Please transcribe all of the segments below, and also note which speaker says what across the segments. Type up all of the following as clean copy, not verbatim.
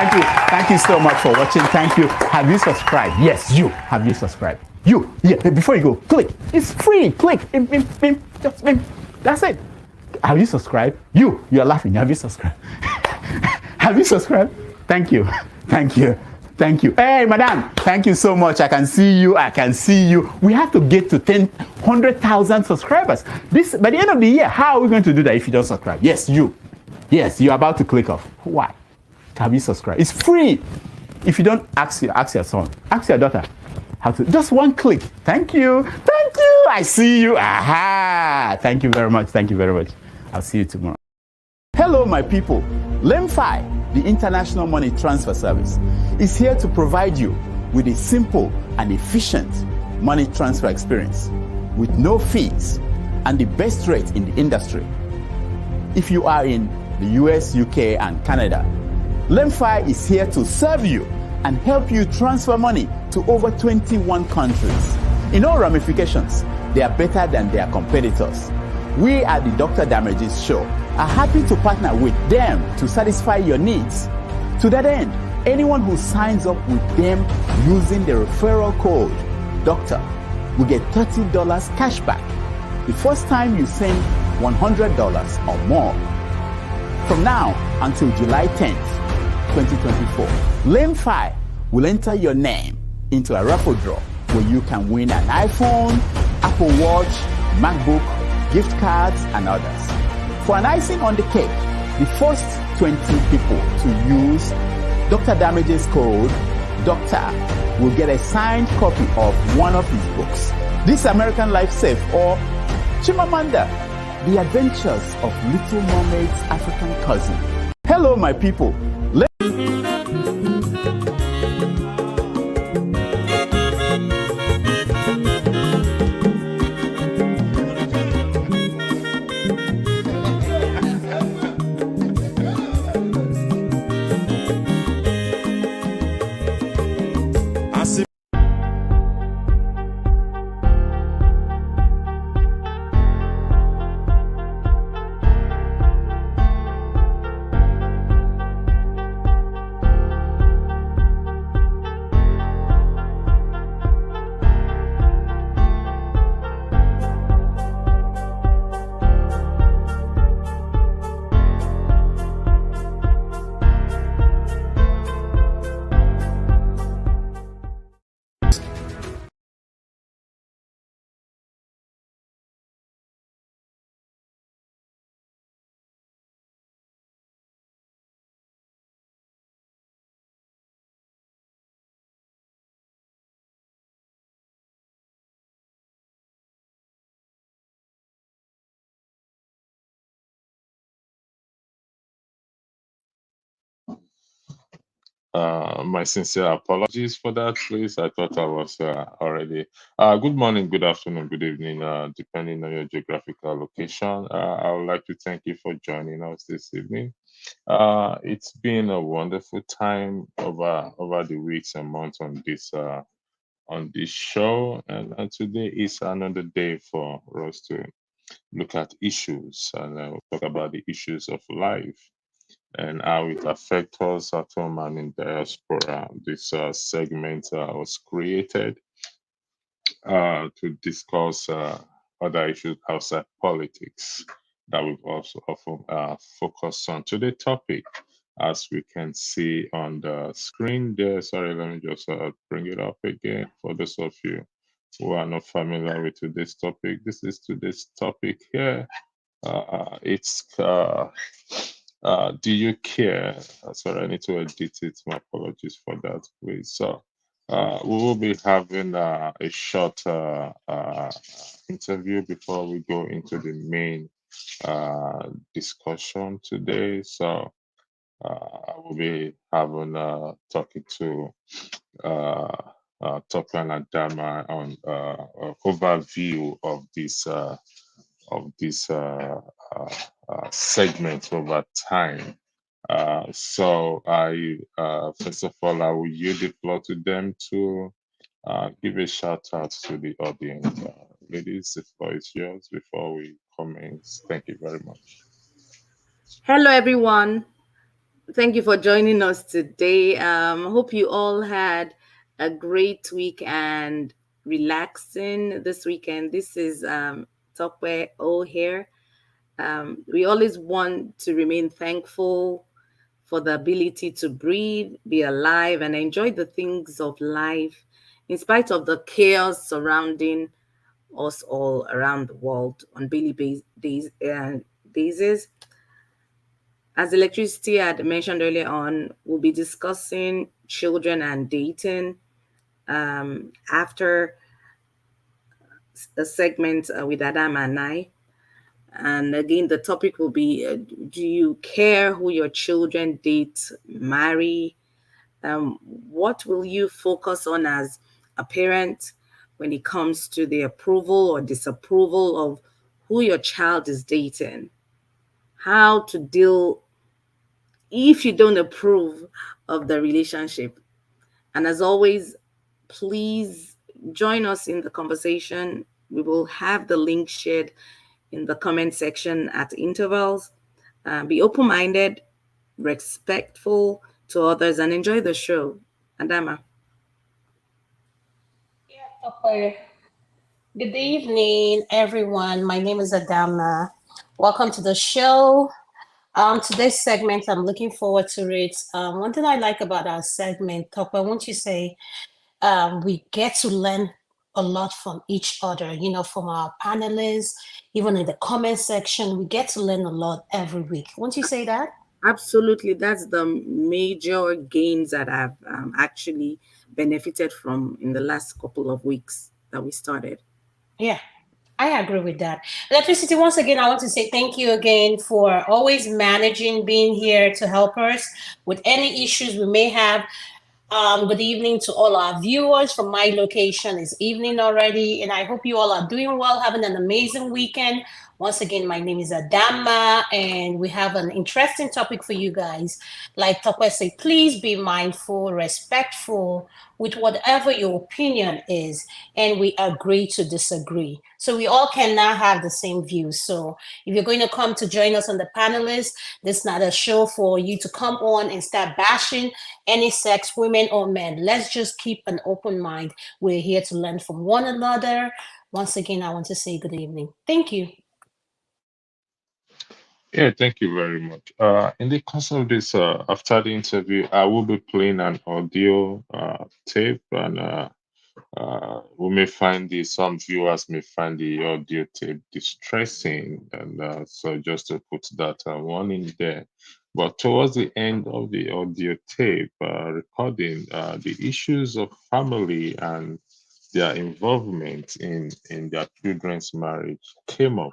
Speaker 1: Thank you so much for watching. Thank you. Have you subscribed? Yes, you. Have you subscribed? You. Yeah, before you go, click. It's free. Click. Just that's it. Have you subscribed? You're laughing. Have you subscribed? Have you subscribed? Thank you. Thank you. Thank you. Hey, madam, thank you so much. I can see you. I can see you. We have to get to 100,000 subscribers. This by the end of the year. How are we going to do that if you don't subscribe? Yes, you. Yes, you're about to click off. Why? Have you subscribed? It's free. If you don't, ask your son, ask your daughter how to. Just one click. Thank you. Thank you. I see you. Aha. Thank you very much. Thank you very much. I'll see you tomorrow. Hello, my people. Wofai, the international money transfer service, is here to provide you with a simple and efficient money transfer experience with no fees and the best rate in the industry. If you are in the US, UK, and Canada, Wofai is here to serve you and help you transfer money to over 21 countries. In all ramifications, they are better than their competitors. We at the Dr. Damages Show are happy to partner with them to satisfy your needs. To that end, anyone who signs up with them using the referral code DOCTOR will get $30 cash back the first time you send $100 or more. From now until July 10th, 2024, Wofai will enter your name into a raffle draw where you can win an iPhone, Apple Watch, MacBook, gift cards, and others. For an icing on the cake, the first 20 people to use Dr. Damage's code DOCTOR will get a signed copy of one of his books, This American Life Safe or Chimamanda, The Adventures of Little Mermaid's African Cousin. Hello, my people.
Speaker 2: My sincere apologies for that, please. I thought I was already. Good morning, good afternoon, good evening, depending on your geographical location. I would like to thank you for joining us this evening. It's been a wonderful time over the weeks and months on this show, and today is another day for us to look at issues and talk about the issues of life and how it affects us at home and in diaspora. This segment was created to discuss other issues outside politics that we've also often focused on. Today's topic, as we can see on the screen there, sorry, let me just bring it up again for those of you who are not familiar with today's topic. This is today's topic here. It's do you care? Sorry, I need to edit it. My apologies for that, please. So we will be having a short interview before we go into the main discussion today. So I will be having talking to Topan and Dama on overview of this segment over time. So I first of all I will yield the floor to them to give a shout out to the audience. Ladies, the floor is yours before we commence. Thank you very much.
Speaker 3: Hello, everyone. Thank you for joining us today. Hope you all had a great week and relaxing this weekend. This is Tokwe O here. We always want to remain thankful for the ability to breathe, be alive, and enjoy the things of life in spite of the chaos surrounding us all around the world on basis. As electricity had mentioned earlier on, we'll be discussing children and dating after a segment with Adam and I. And again, the topic will be do you care who your children date, marry? What will you focus on as a parent when it comes to the approval or disapproval of who your child is dating? How to deal if you don't approve of the relationship. And as always, please join us in the conversation. We will have the link shared in the comment section at intervals. Be open minded, respectful to others, and enjoy the show. Adama.
Speaker 4: Okay. Good evening, everyone. My name is Adama. Welcome to the show. Today's segment, I'm looking forward to it. One thing I like about our segment, Tokwe, won't you say, we get to learn a lot from each other, from our panelists, even in the comment section, we get to learn a lot every week. Won't you say that?
Speaker 3: Absolutely. That's the major gains that I've actually benefited from in the last couple of weeks that we started.
Speaker 4: Yeah. I agree with that. Electricity, once again, I want to say thank you again for always managing, being here to help us with any issues we may have. Good evening to all our viewers from my location. It's evening already, and I hope you all are doing well, having an amazing weekend. Once again, my name is Adama, and we have an interesting topic for you guys. Like Tokwe said, please be mindful, respectful with whatever your opinion is, and we agree to disagree. So we all cannot have the same views. So if you're going to come to join us on the panelists, this is not a show for you to come on and start bashing any sex, women or men. Let's just keep an open mind. We're here to learn from one another. Once again, I want to say good evening. Thank you.
Speaker 2: Yeah, thank you very much. In the course of this, after the interview, I will be playing an audio tape, and we may find some viewers may find the audio tape distressing, and so just to put that warning there. But towards the end of the audio tape recording, the issues of family and their involvement in their children's marriage came up.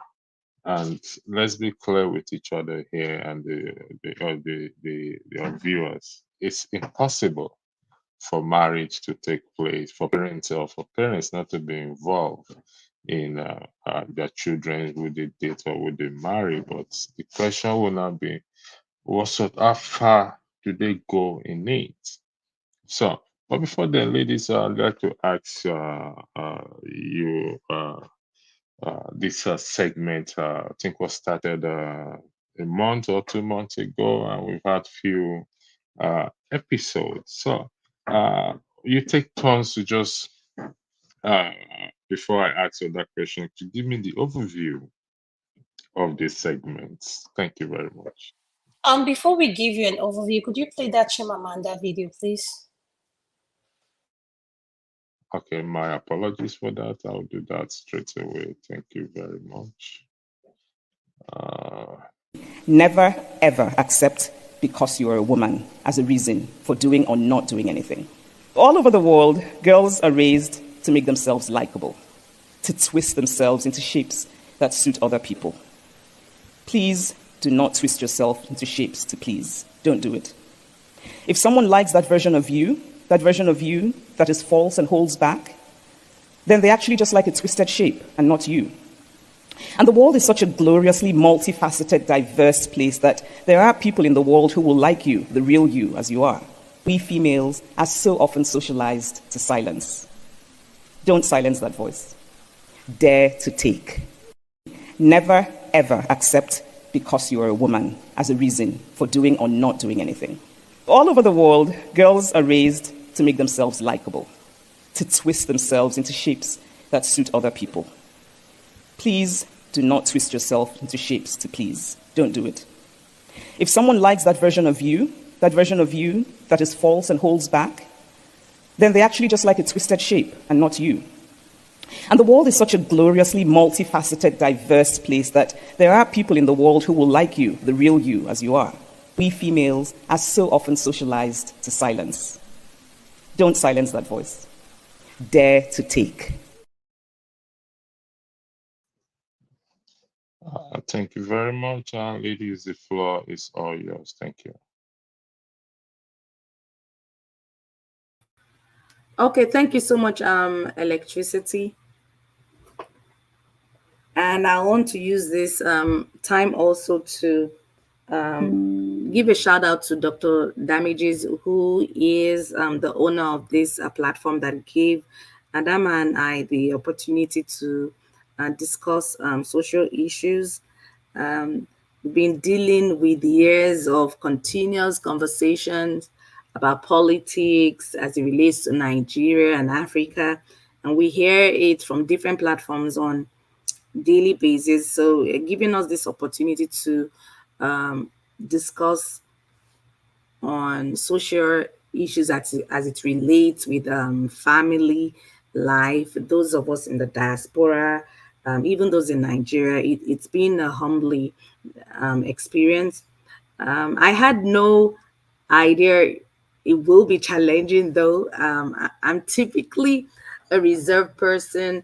Speaker 2: And let's be clear with each other here and the viewers. It's impossible for marriage to take place, for parents or for parents not to be involved in their children, would they date or would they marry. But the question will not be how far do they go in it? So, but before then, ladies, I'd like to ask you this segment. I think was started a month or 2 months ago, and we've had few episodes. So you take turns to just uh, before I ask you that question, to give me the overview of this segment. Thank you very much.
Speaker 4: Before we give you an overview, could you play that Chimamanda video, please?
Speaker 2: Okay, my apologies for that. I'll do that straight away. Thank you very much.
Speaker 5: Never, ever accept because you're a woman as a reason for doing or not doing anything. All over the world, girls are raised to make themselves likable, to twist themselves into shapes that suit other people. Please do not twist yourself into shapes to please. Don't do it. If someone likes that version of you that is false and holds back, then they actually just like a twisted shape and not you. And the world is such a gloriously multifaceted, diverse place that there are people in the world who will like you, the real you, as you are. We females are so often socialized to silence. Don't silence that voice. Dare to take. Never, ever accept because you are a woman as a reason for doing or not doing anything. All over the world, girls are raised to make themselves likable, to twist themselves into shapes that suit other people. Please do not twist yourself into shapes to please. Don't do it. If someone likes that version of you that is false and holds back, then they actually just like a twisted shape and not you. And the world is such a gloriously multifaceted, diverse place that there are people in the world who will like you, the real you, as you are. We females are so often socialized to silence. Don't silence that voice. Dare to take.
Speaker 2: Thank you very much. Ladies, the floor is all yours. Thank you.
Speaker 3: Okay, thank you so much, Electricity. And I want to use this time also to give a shout out to Dr. Damages, who is the owner of this platform that gave Adama and I the opportunity to discuss social issues. We've been dealing with years of continuous conversations about politics as it relates to Nigeria and Africa. And we hear it from different platforms on daily basis. So giving us this opportunity to discuss on social issues as it relates with family life, those of us in the diaspora, even those in Nigeria, it's been a humbling experience. I had no idea it will be challenging, though. I'm typically a reserved person,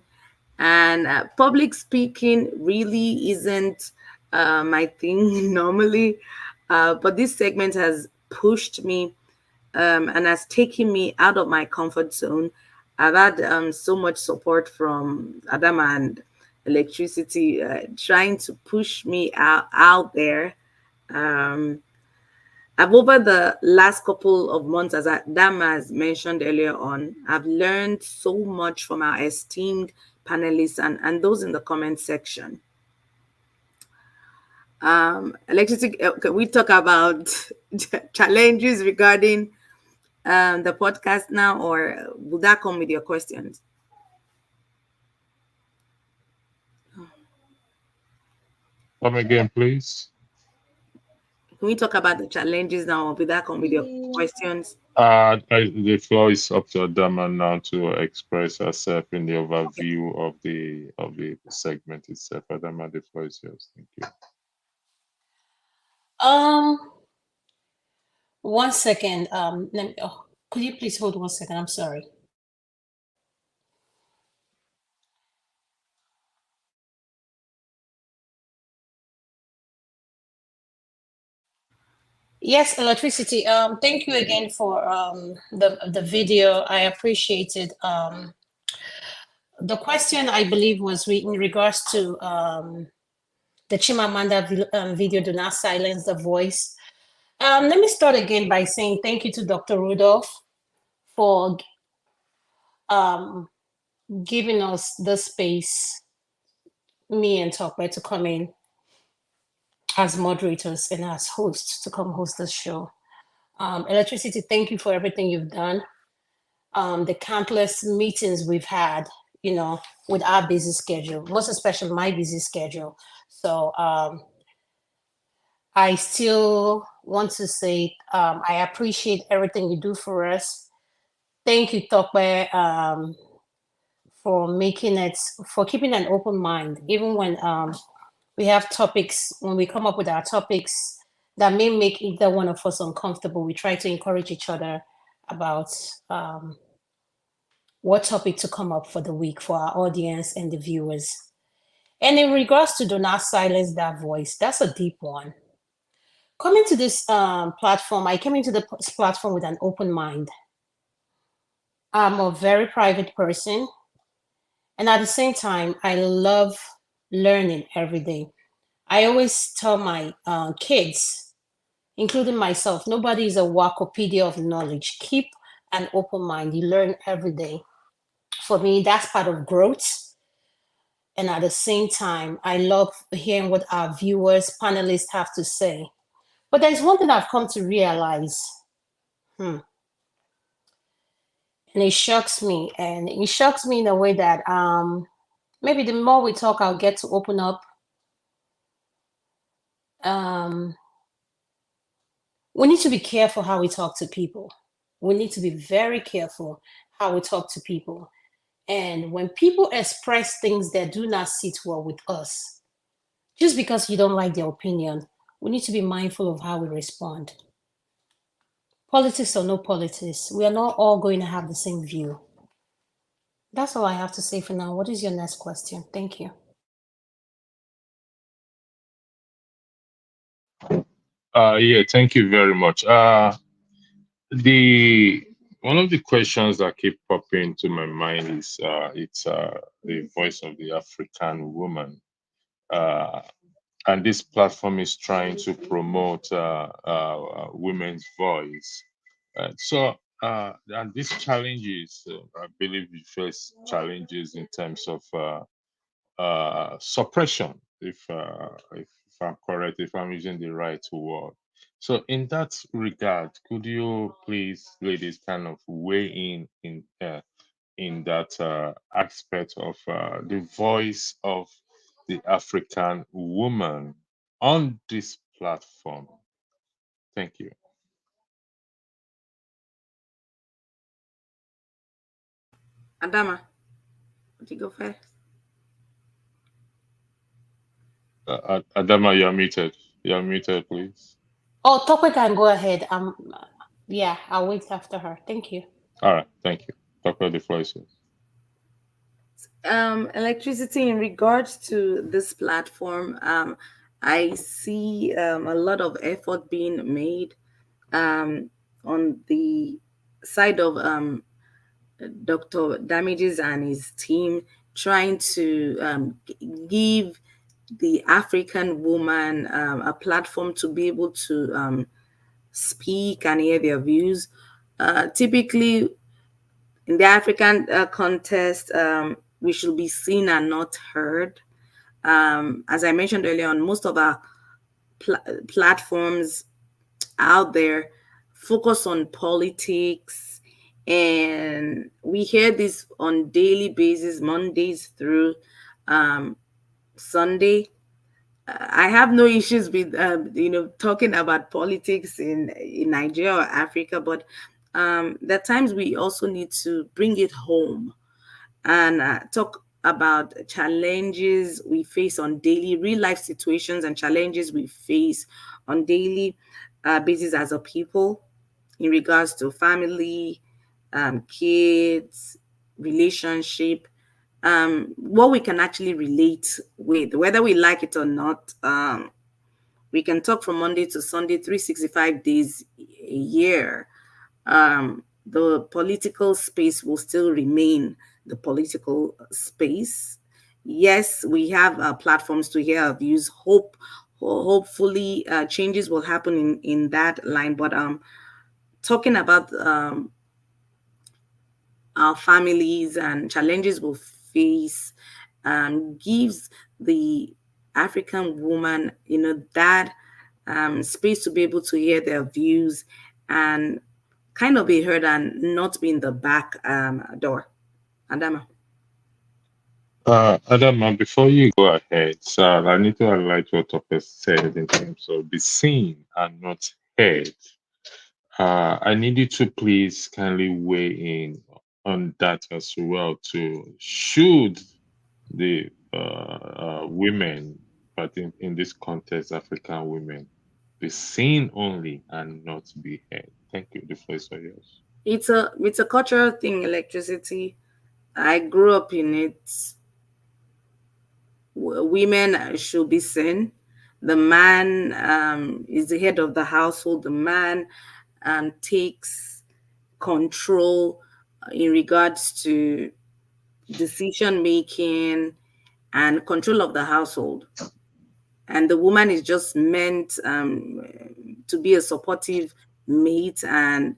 Speaker 3: and public speaking really isn't my thing normally. But this segment has pushed me and has taken me out of my comfort zone. I've had so much support from Adama and Electricity trying to push me out there. I've over the last couple of months, as Adama has mentioned earlier on, I've learned so much from our esteemed panelists and those in the comment section. Electricity, can we talk about challenges regarding the podcast now, or will that come with your questions?
Speaker 2: Come again, please.
Speaker 3: Can we talk about the challenges now, or will that come with your questions?
Speaker 2: The floor is up to Adama now to express herself in the overview of the segment itself. Adama, the floor is yours. Thank you.
Speaker 4: One second. Could you please hold 1 second? I'm sorry. Yes, Electricity. Thank you again for the video. I appreciate it. The question, I believe, was in regards to the Chimamanda video, "Do Not Silence the Voice." Let me start again by saying thank you to Dr. Rudolph for giving us the space, me and Tokwe, to come in as moderators and as hosts to come host this show. Electricity, thank you for everything you've done. The countless meetings we've had, with our busy schedule, most especially my busy schedule. So I still want to say I appreciate everything you do for us. Thank you, Tokwe, for keeping an open mind, even when we have topics, when we come up with our topics that may make either one of us uncomfortable. We try to encourage each other about what topic to come up for the week for our audience and the viewers. And in regards to "Do Not Silence That Voice," that's a deep one. Coming to this platform, I came into this platform with an open mind. I'm a very private person, and at the same time, I love learning every day. I always tell my kids, including myself, nobody is a Wikipedia of knowledge. Keep an open mind. You learn every day. For me, that's part of growth. And at the same time, I love hearing what our viewers, panelists have to say. But there's one thing I've come to realize, and it shocks me. And it shocks me in a way that maybe the more we talk, I'll get to open up. Um, we need to be careful how we talk to people. We need to be very careful how we talk to people. And when people express things that do not sit well with us, just because you don't like their opinion, we need to be mindful of how we respond. Politics or no politics, we are not all going to have the same view. That's all I have to say for now. What is your next question? Thank you.
Speaker 2: Yeah, thank you very much. The one of the questions that keep popping to my mind is it's the voice of the African woman. Uh, and this platform is trying to promote women's voice. And these challenges, I believe we face challenges in terms of suppression, if I'm correct, if I'm using the right word. So, in that regard, could you please, ladies, kind of weigh in that aspect of the voice of the African woman on this platform? Thank you.
Speaker 3: Adama, would you go first?
Speaker 2: Adama, you're muted. You're muted, please.
Speaker 4: Oh, Tokwe can go ahead. Yeah, I'll wait after her. Thank you.
Speaker 2: All right, thank you. Talk about the floor is yours.
Speaker 3: Electricity, in regards to this platform, I see a lot of effort being made on the side of Dr. Damages and his team, trying to give the African woman a platform to be able to speak and hear their views. Typically, in the African context, we should be seen and not heard. As I mentioned earlier on, most of our platforms out there focus on politics, and we hear this on daily basis, Mondays through Sunday. I have no issues with talking about politics in Nigeria or Africa, but there are times we also need to bring it home and talk about challenges we face on daily real life situations and challenges we face on daily basis as a people in regards to family, kids, relationship, what we can actually relate with, whether we like it or not. We can talk from Monday to Sunday, 365 days a year. The political space will still remain the political space. Yes, we have platforms to hear our views. Hopefully, changes will happen in that line. But talking about our families and challenges we'll face gives the African woman, that space to be able to hear their views and kind of be heard and not be in the back door. Adama.
Speaker 2: Adama, before you go ahead, sir, I need to highlight what Topper said in terms of be seen and not heard. I need you to please kindly weigh in on that as well too. Should the women, but in this context, African women, be seen only and not be heard? Thank you. The floor is all yours.
Speaker 3: It's a cultural thing, electricity. I grew up in it. Women should be seen. The man is the head of the household. The man takes control in regards to decision making and control of the household. And the woman is just meant to be a supportive mate. And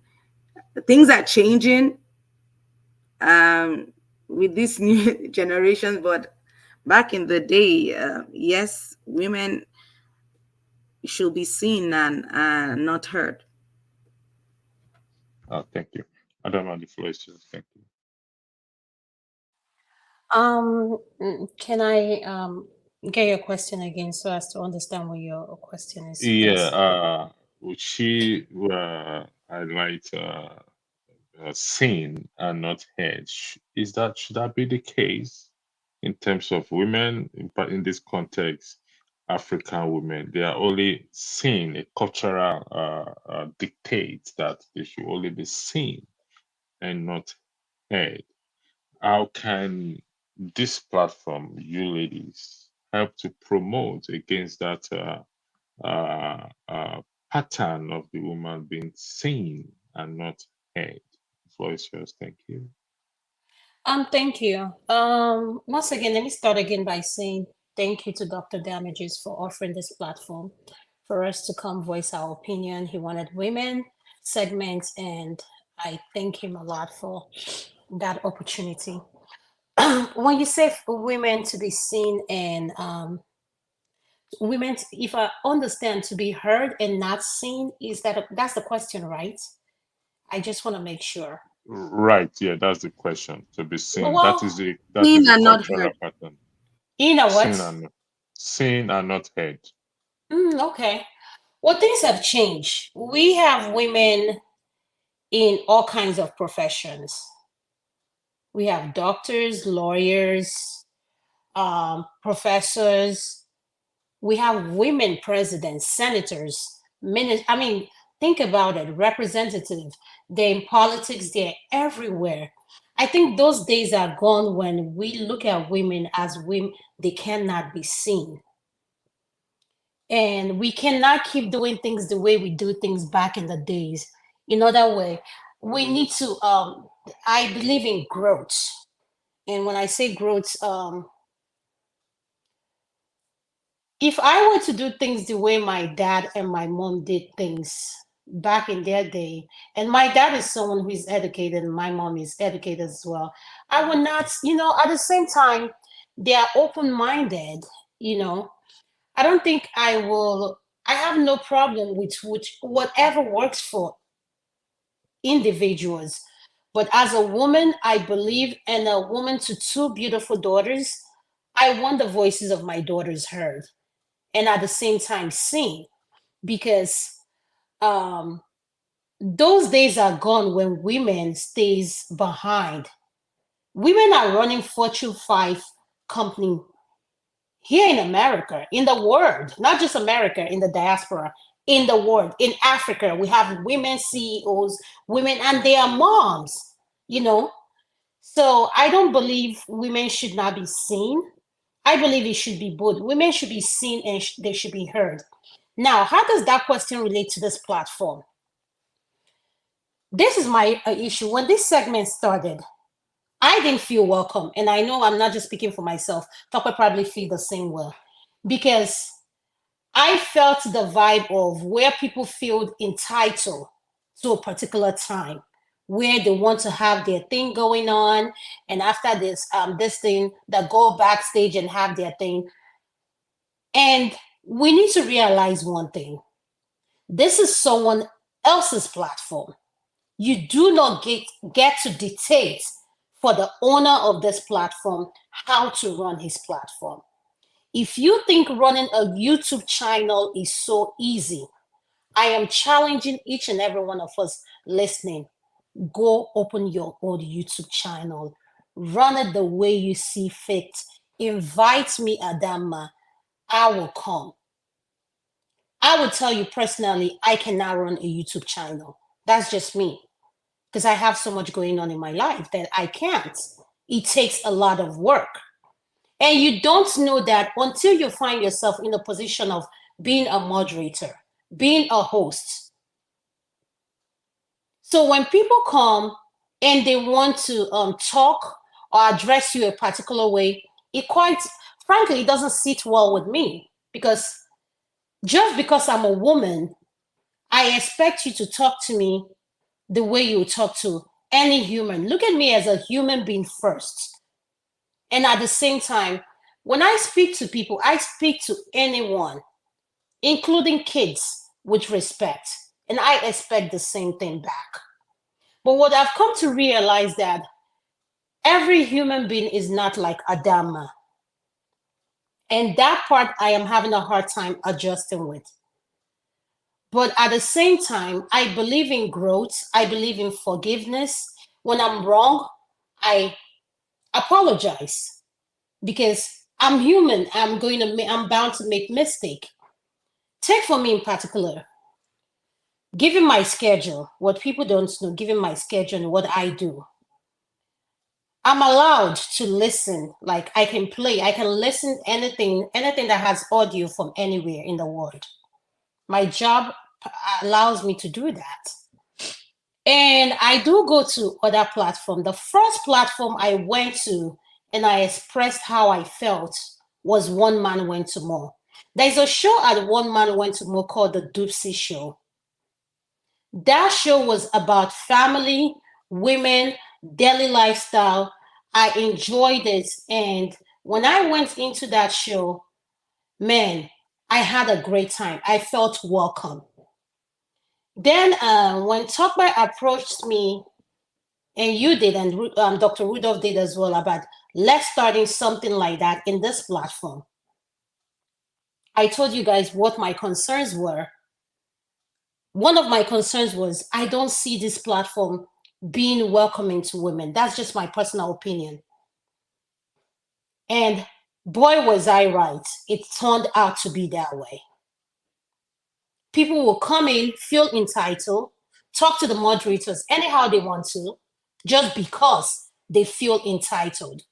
Speaker 3: things are changing with this new generation, but back in the day, yes, women should be seen and not heard.
Speaker 2: Thank you. Adam, the floor is yours. Thank you.
Speaker 4: Can I get your question again so as to understand what your question is,
Speaker 2: Yeah,
Speaker 4: please?
Speaker 2: would she highlight seen and not heard? Should that be the case in terms of women, but in this context, African women, they are only seen, a cultural dictate that they should only be seen and not heard. How can this platform, you ladies, help to promote against that uh, uh, pattern of the woman being seen and not heard? The floor is yours. Thank you.
Speaker 4: Thank you. Once again, let me start again by saying thank you to Dr. Damages for offering this platform for us to come voice our opinion. He wanted women segments, and I thank him a lot for that opportunity. When you say for women to be seen and women, if I understand, to be heard and not seen, that's the question, right? I just want to make sure.
Speaker 2: Right, yeah, that's the question. To be seen.
Speaker 4: Well,
Speaker 2: That
Speaker 3: Seen
Speaker 2: is a
Speaker 3: and not
Speaker 2: cultural
Speaker 3: heard.
Speaker 2: pattern.
Speaker 4: you know
Speaker 2: Seen
Speaker 4: what?
Speaker 2: and seen and not heard.
Speaker 4: Okay. Well, things have changed. We have women in all kinds of professions. We have doctors, lawyers, professors. We have women presidents, senators, I mean, think about it, representatives. They're in politics, they're everywhere. I think those days are gone when we look at women as women, they cannot be seen. And we cannot keep doing things the way we do things back in the days. In other way, we need to, I believe in growth. And when I say growth, if I were to do things the way my dad and my mom did things back in their day, and my dad is someone who is educated and my mom is educated as well, I would not, at the same time, they are open-minded, you know. I don't think I have no problem with which whatever works for individuals. But as a woman, I believe, and a woman to two beautiful daughters, I want the voices of my daughters heard and at the same time seen, because um, those days are gone when women stays behind. Women are running Fortune 5 company here in America, in the world, not just America, in the diaspora, in the world, in Africa. We have women CEOs, women, and they are moms, you know. So I don't believe women should not be seen. I believe it should be both. Women should be seen and they should be heard. Now, how does that question relate to this platform? This is my issue. When this segment started, I didn't feel welcome. And I know I'm not just speaking for myself. Tokwe probably feel the same way. Because I felt the vibe of where people feel entitled to a particular time, where they want to have their thing going on, and after this thing, they go backstage and have their thing. And we need to realize one thing: this is someone else's platform. You do not get to dictate for the owner of this platform how to run his platform. If you think running a YouTube channel is so easy, I am challenging each and every one of us listening. Go open your own YouTube channel. Run it the way you see fit. Invite me, Adama. I will come. I will tell you personally, I cannot run a YouTube channel. That's just me, because I have so much going on in my life that I can't. It takes a lot of work. And you don't know that until you find yourself in a position of being a moderator, being a host. So when people come and they want to talk or address you a particular way, it quite frankly, it doesn't sit well with me, because just because I'm a woman, I expect you to talk to me the way you talk to any human. Look at me as a human being first. And at the same time, When I speak to people, I speak to anyone, including kids, with respect. And I expect the same thing back. But what I've come to realize that every human being is not like Adama. And that part I am having a hard time adjusting with. But at the same time, I believe in growth. I believe in forgiveness. When I'm wrong, I apologize because I'm human. I'm bound to make mistake. Take for me in particular, given my schedule, what people don't know, given my schedule and what I do, I'm allowed to listen. Like I can listen anything that has audio from anywhere in the world. My job allows me to do that. And I do go to other platforms. The first platform I went to and I expressed how I felt was One Man Went to More. There's a show at One Man Went to More called The Doopsy Show. That show was about family, women, daily lifestyle. I enjoyed it. And when I went into that show, man, I had a great time. I felt welcome. Then when Tokbai approached me, and you did, and Dr. Rudolph did as well, about let's starting something like that in this platform. I told you guys what my concerns were. One of my concerns was I don't see this platform being welcoming to women. That's just my personal opinion. And boy, was I right. It turned out to be that way. People will come in, feel entitled, talk to the moderators anyhow they want to, just because they feel entitled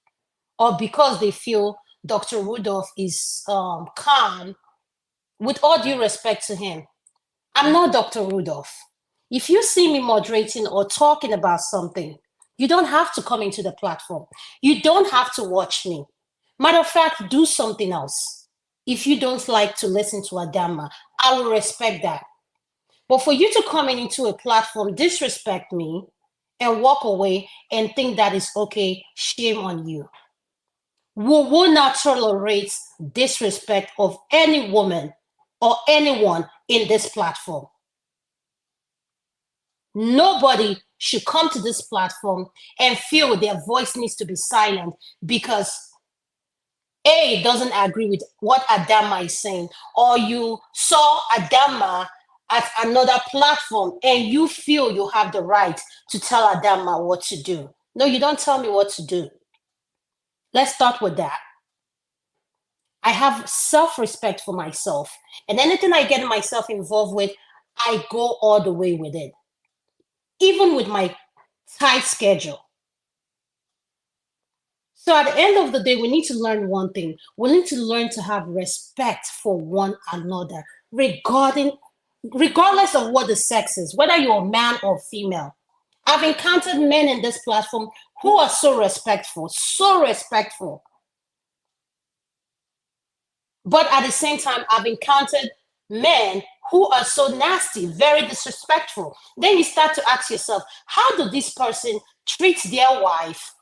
Speaker 4: or because they feel Dr. Rudolph is calm. With all due respect to him, I'm not Dr. Rudolph. If you see me moderating or talking about something, you don't have to come into the platform. You don't have to watch me. Matter of fact, do something else. If you don't like to listen to Adama, I will respect that. But for you to come into a platform, disrespect me, and walk away and think that is okay, shame on you. We will not tolerate disrespect of any woman or anyone in this platform. Nobody should come to this platform and feel their voice needs to be silent because A doesn't agree with what Adama is saying, or you saw Adama at another platform and you feel you have the right to tell Adama what to do. No, you don't tell me what to do. Let's start with that. I have self-respect for myself, and anything I get myself involved with, I go all the way with it, even with my tight schedule. So at the end of the day, we need to learn one thing. We need to learn to have respect for one another, regardless of what the sex is, whether you're a man or female. I've encountered men in this platform who are so respectful, so respectful. But at the same time, I've encountered men who are so nasty, very disrespectful. Then you start to ask yourself, how do this person treat their wife,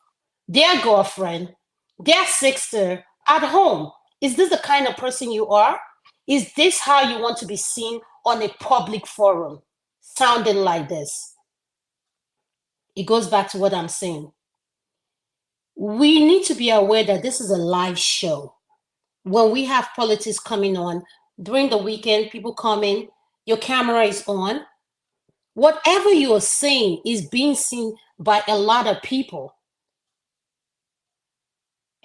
Speaker 4: their girlfriend, their sister at home? Is this the kind of person you are? Is this how you want to be seen on a public forum, sounding like this? It goes back to what I'm saying. We need to be aware that this is a live show. When we have politics coming on during the weekend, people come in, your camera is on. Whatever you're saying is being seen by a lot of people.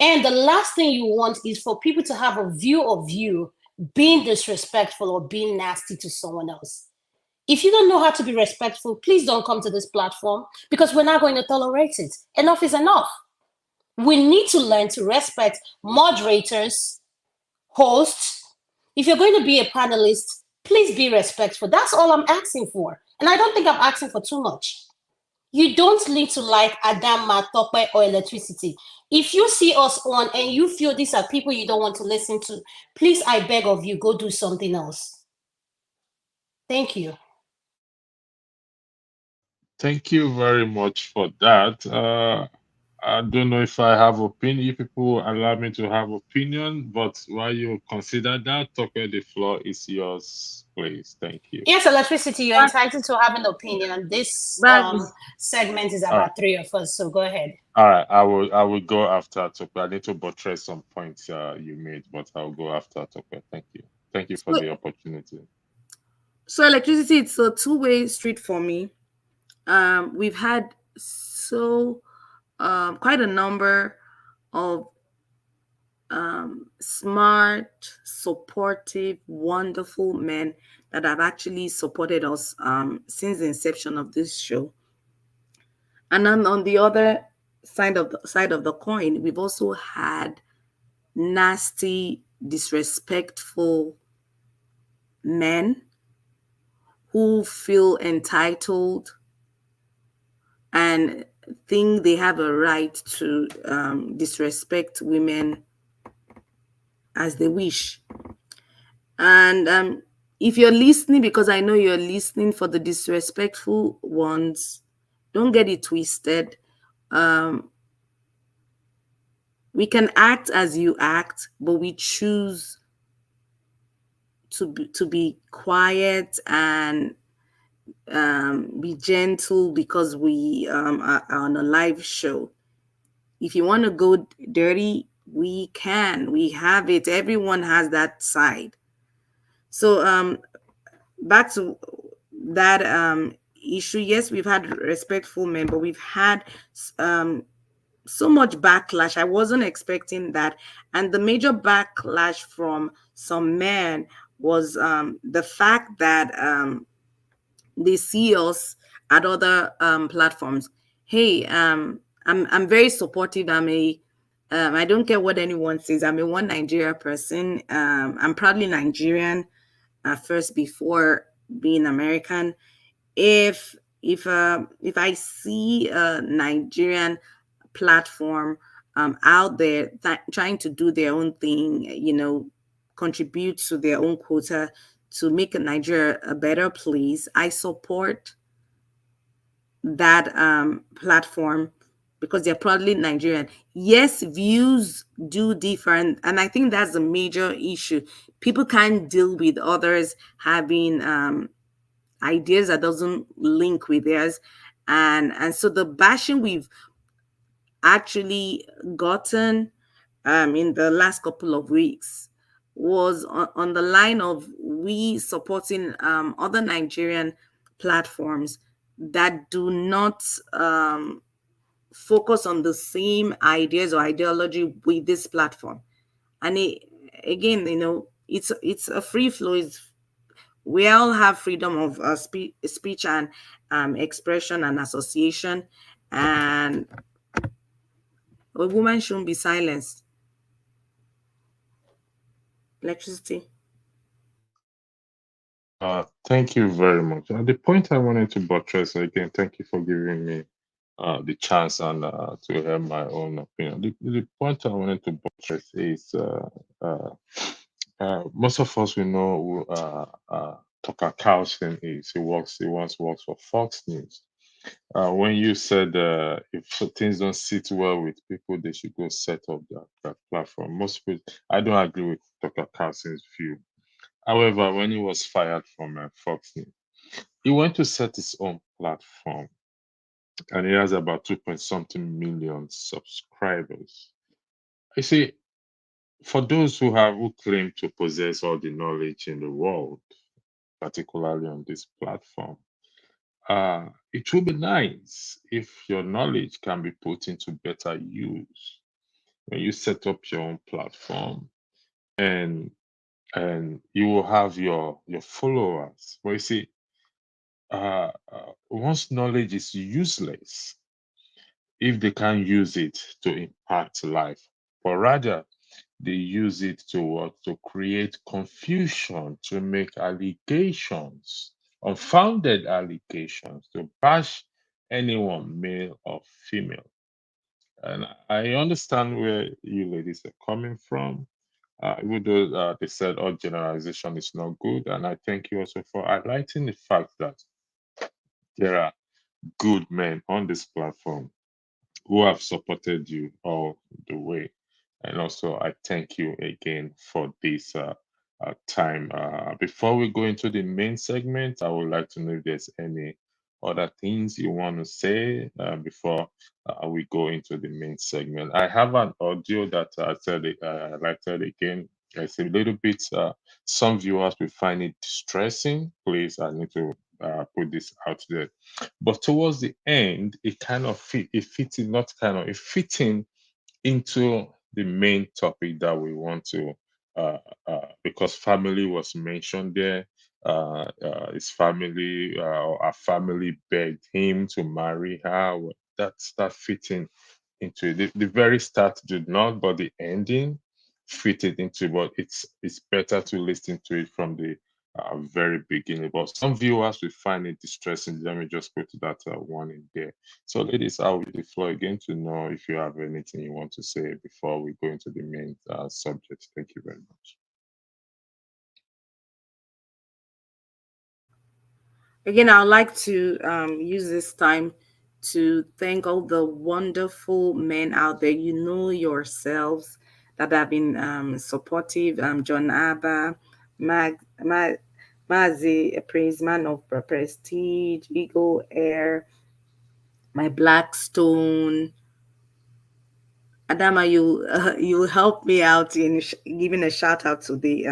Speaker 4: And the last thing you want is for people to have a view of you being disrespectful or being nasty to someone else. If you don't know how to be respectful, please don't come to this platform because we're not going to tolerate it. Enough is enough. We need to learn to respect moderators, hosts. If you're going to be a panelist, please be respectful. That's all I'm asking for. And I don't think I'm asking for too much. You don't need to like Adama, Tope, or electricity. If you see us on and you feel these are people you don't want to listen to, please, I beg of you, go do something else. Thank you.
Speaker 2: Thank you very much for that. I don't know if I have opinion. If people allow me to have opinion, but while you consider that, Tokyo, the floor is yours, please. Thank you.
Speaker 4: Yes, electricity, you're
Speaker 3: But,
Speaker 4: entitled to have an opinion. This
Speaker 3: but
Speaker 4: segment is
Speaker 2: All right.
Speaker 4: about three of us, so go ahead.
Speaker 2: All right. I will go after Tokyo. I need to buttress some points you made, but I'll go after Tokyo. Thank you. Thank you for
Speaker 3: so,
Speaker 2: the opportunity.
Speaker 3: so electricity, it's a two-way street for me. We've had so quite a number of smart, supportive, wonderful men that have actually supported us since the inception of this show. And then on the other side of the coin, we've also had nasty, disrespectful men who feel entitled and think they have a right to disrespect women as they wish. And if you're listening, because I know you're listening for the disrespectful ones, don't get it twisted. Um, we can act as you act, but we choose to be quiet and be gentle because we are on a live show. If you want to go dirty, we can. We have it. Everyone has that side. So back to that issue. Yes, we've had respectful men, but we've had um so much backlash. I wasn't expecting that. And the major backlash from some men was the fact that they see us at other platforms. Hey, I'm very supportive. I don't care what anyone says. I'm a one Nigeria person. I'm proudly Nigerian first before being American. If if I see a Nigerian platform out there trying to do their own thing, contribute to their own quota to make Nigeria a better place, I support that platform because they're proudly Nigerian. Yes, views do differ, and I think that's a major issue. People can't deal with others having ideas that doesn't link with theirs, and so the bashing we've actually gotten in the last couple of weeks was on the line of we supporting other Nigerian platforms that do not focus on the same ideas or ideology with this platform. And again, it's a free flow. We all have freedom of speech and expression and association, and a woman shouldn't be silenced. Electricity.
Speaker 2: Thank you very much. The point I wanted to buttress again, thank you for giving me the chance and to hear my own opinion. The point I wanted to buttress is uh, most of us we know who Tucker Carlson is. He once works for Fox News. When you said if things don't sit well with people, they should go set up that platform. Most people, I don't agree with Tucker Carlson's view. However, when he was fired from Fox News, he went to set his own platform, and he has about 2 point something million subscribers. I see. For those who claim to possess all the knowledge in the world, particularly on this platform, it would be nice if your knowledge can be put into better use when you set up your own platform, and you will have your followers. But you see, once knowledge is useless if they can't use it to impact life, but rather they use it to what? To create confusion, to make allegations, unfounded allegations, to bash anyone, male or female. And I understand where you ladies are coming from. Even though they said all generalization is not good, and I thank you also for highlighting the fact that there are good men on this platform who have supported you all the way. And also, I thank you again for this time. Before we go into the main segment, I would like to know if there's any other things you want to say before we go into the main segment. I have an audio that I said, like I said again, it's a little bit, some viewers will find it distressing. Please, I need to put this out there. But towards the end, it kind of it fitting into the main topic that we want to, because family was mentioned there. His family, or our family begged him to marry her. Well, that fitting into it. The very start did not, but the ending fitted into. But it's better to listen to it from the very beginning. But some viewers will find it distressing. Let me just put that one in there. So, ladies, I will the floor again to know if you have anything you want to say before we go into the main subject. Thank you very much.
Speaker 3: Again, I would like to use this time to thank all the wonderful men out there. You know yourselves that have been supportive. John Abba, Mazi, a praise man of prestige, Eagle Air, my Blackstone. Adama, you help me out in giving a shout out to the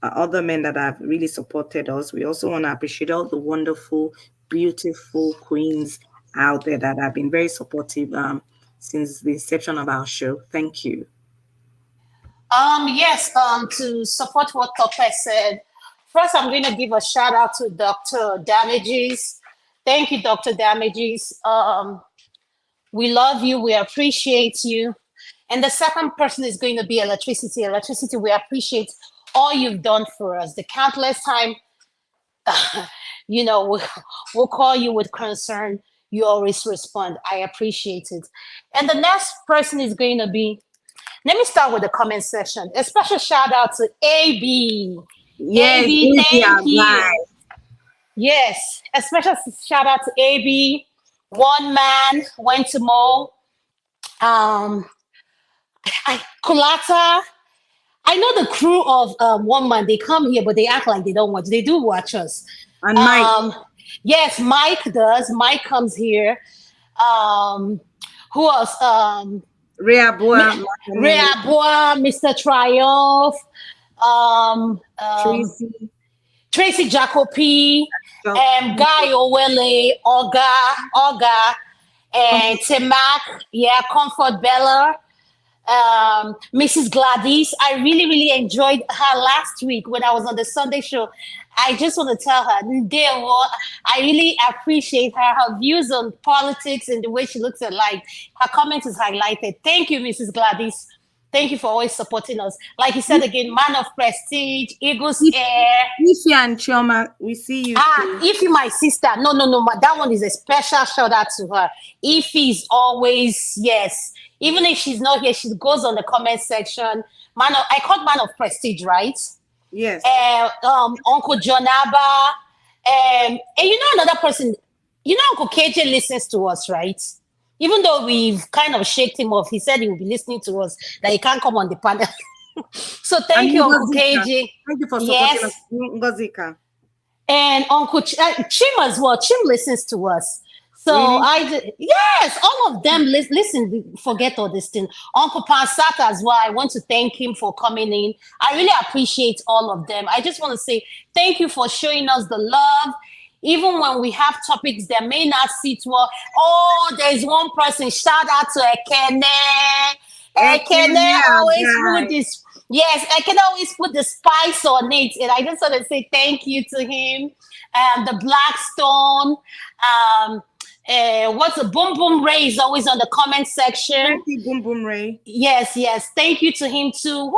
Speaker 3: other men that have really supported us. We also want to appreciate all the wonderful, beautiful queens out there that have been very supportive since the inception of our show. Thank you.
Speaker 4: Yes, to support what Tope said, first I'm going to give a shout out to Dr. Damages. Thank you, Dr. Damages. We love you. We appreciate you. And the second person is going to be Electricity. Electricity, we appreciate all you've done for us. The countless time, we'll call you with concern. You always respond. I appreciate it. And the next person is going to be, let me start with the comment section. A special shout out to AB.
Speaker 3: Yes,
Speaker 4: AB, thank you. Yes, a special shout out to AB. One man went to Mo. Kulata. I know the crew of One Man. They come here, but they act like they don't watch. They do watch us.
Speaker 3: And Mike.
Speaker 4: Yes, Mike does. Mike comes here. Who else?
Speaker 3: Reabua,
Speaker 4: Mr. Triumph,
Speaker 3: Tracy,
Speaker 4: Tracy Jacopi,
Speaker 3: so,
Speaker 4: Guy Owele, Olga, and Timac, Comfort Bella, Mrs. Gladys. I really, really enjoyed her last week when I was on the Sunday show. I just want to tell her, Ndewo, I really appreciate her views on politics and the way she looks at life. Her comment is highlighted. Thank you, Mrs. Gladys. Thank you for always supporting us. Like you said again, man of prestige, Eagles Air.
Speaker 3: Ify and Chioma, we see you.
Speaker 4: Ify, my sister. No. That one is a special shout out to her. Ify is always, yes. Even if she's not here, she goes on the comment section. I called man of prestige, right?
Speaker 3: Yes.
Speaker 4: Uncle Jonaba. And you know another person, Uncle KJ listens to us, right? Even though we've kind of shaked him off, he said he will be listening to us, that he can't come on the panel. So thank you, Uncle KJ.
Speaker 3: Thank you for supporting us. Ngozika.
Speaker 4: And Uncle Chim as well. Chim listens to us. So yes, all of them listen, forget all this thing. Uncle Pansata as well. I want to thank him for coming in. I really appreciate all of them. I just want to say thank you for showing us the love. Even when we have topics that may not sit well. Oh, there's one person. Shout out to Ekene. Ekene always put this. Yes, Ekene always put the spice on it. And I just want to say thank you to him. The Blackstone. What's the Boom Boom Ray is always on the comment section.
Speaker 3: Thank you, Boom Boom Ray.
Speaker 4: Yes. Thank you to him too.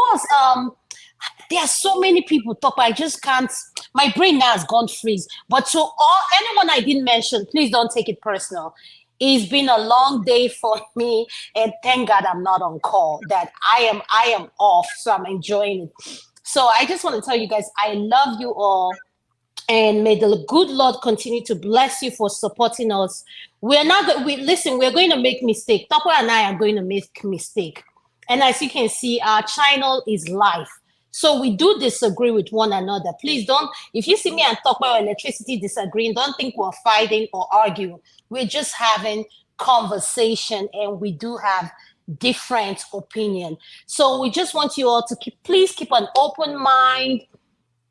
Speaker 4: There are so many people talk, but I just can't. My brain now has gone freeze. But to anyone I didn't mention, please don't take it personal. It's been a long day for me, and thank God I'm not on call. That I am off, so I'm enjoying it. So I just want to tell you guys, I love you all. And may the good Lord continue to bless you for supporting us. We're not, we listen, we're going to make mistake. Topo and I are going to make mistake. And as you can see, our channel is live. So we do disagree with one another. Please don't, if you see me and Topo or Electricity disagreeing, don't think we're fighting or arguing. We're just having conversation, and we do have different opinion. So we just want you all to please keep an open mind.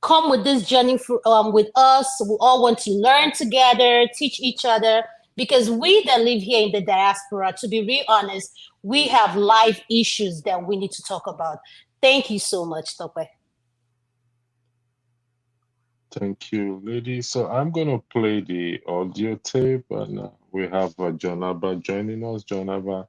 Speaker 4: Come with this journey with us. We all want to learn together, teach each other, because we that live here in the diaspora, to be real honest, we have life issues that we need to talk about. Thank you so much, Tope.
Speaker 2: Thank you, ladies. So I'm going to play the audio tape, and we have John Abba joining us. John Abba,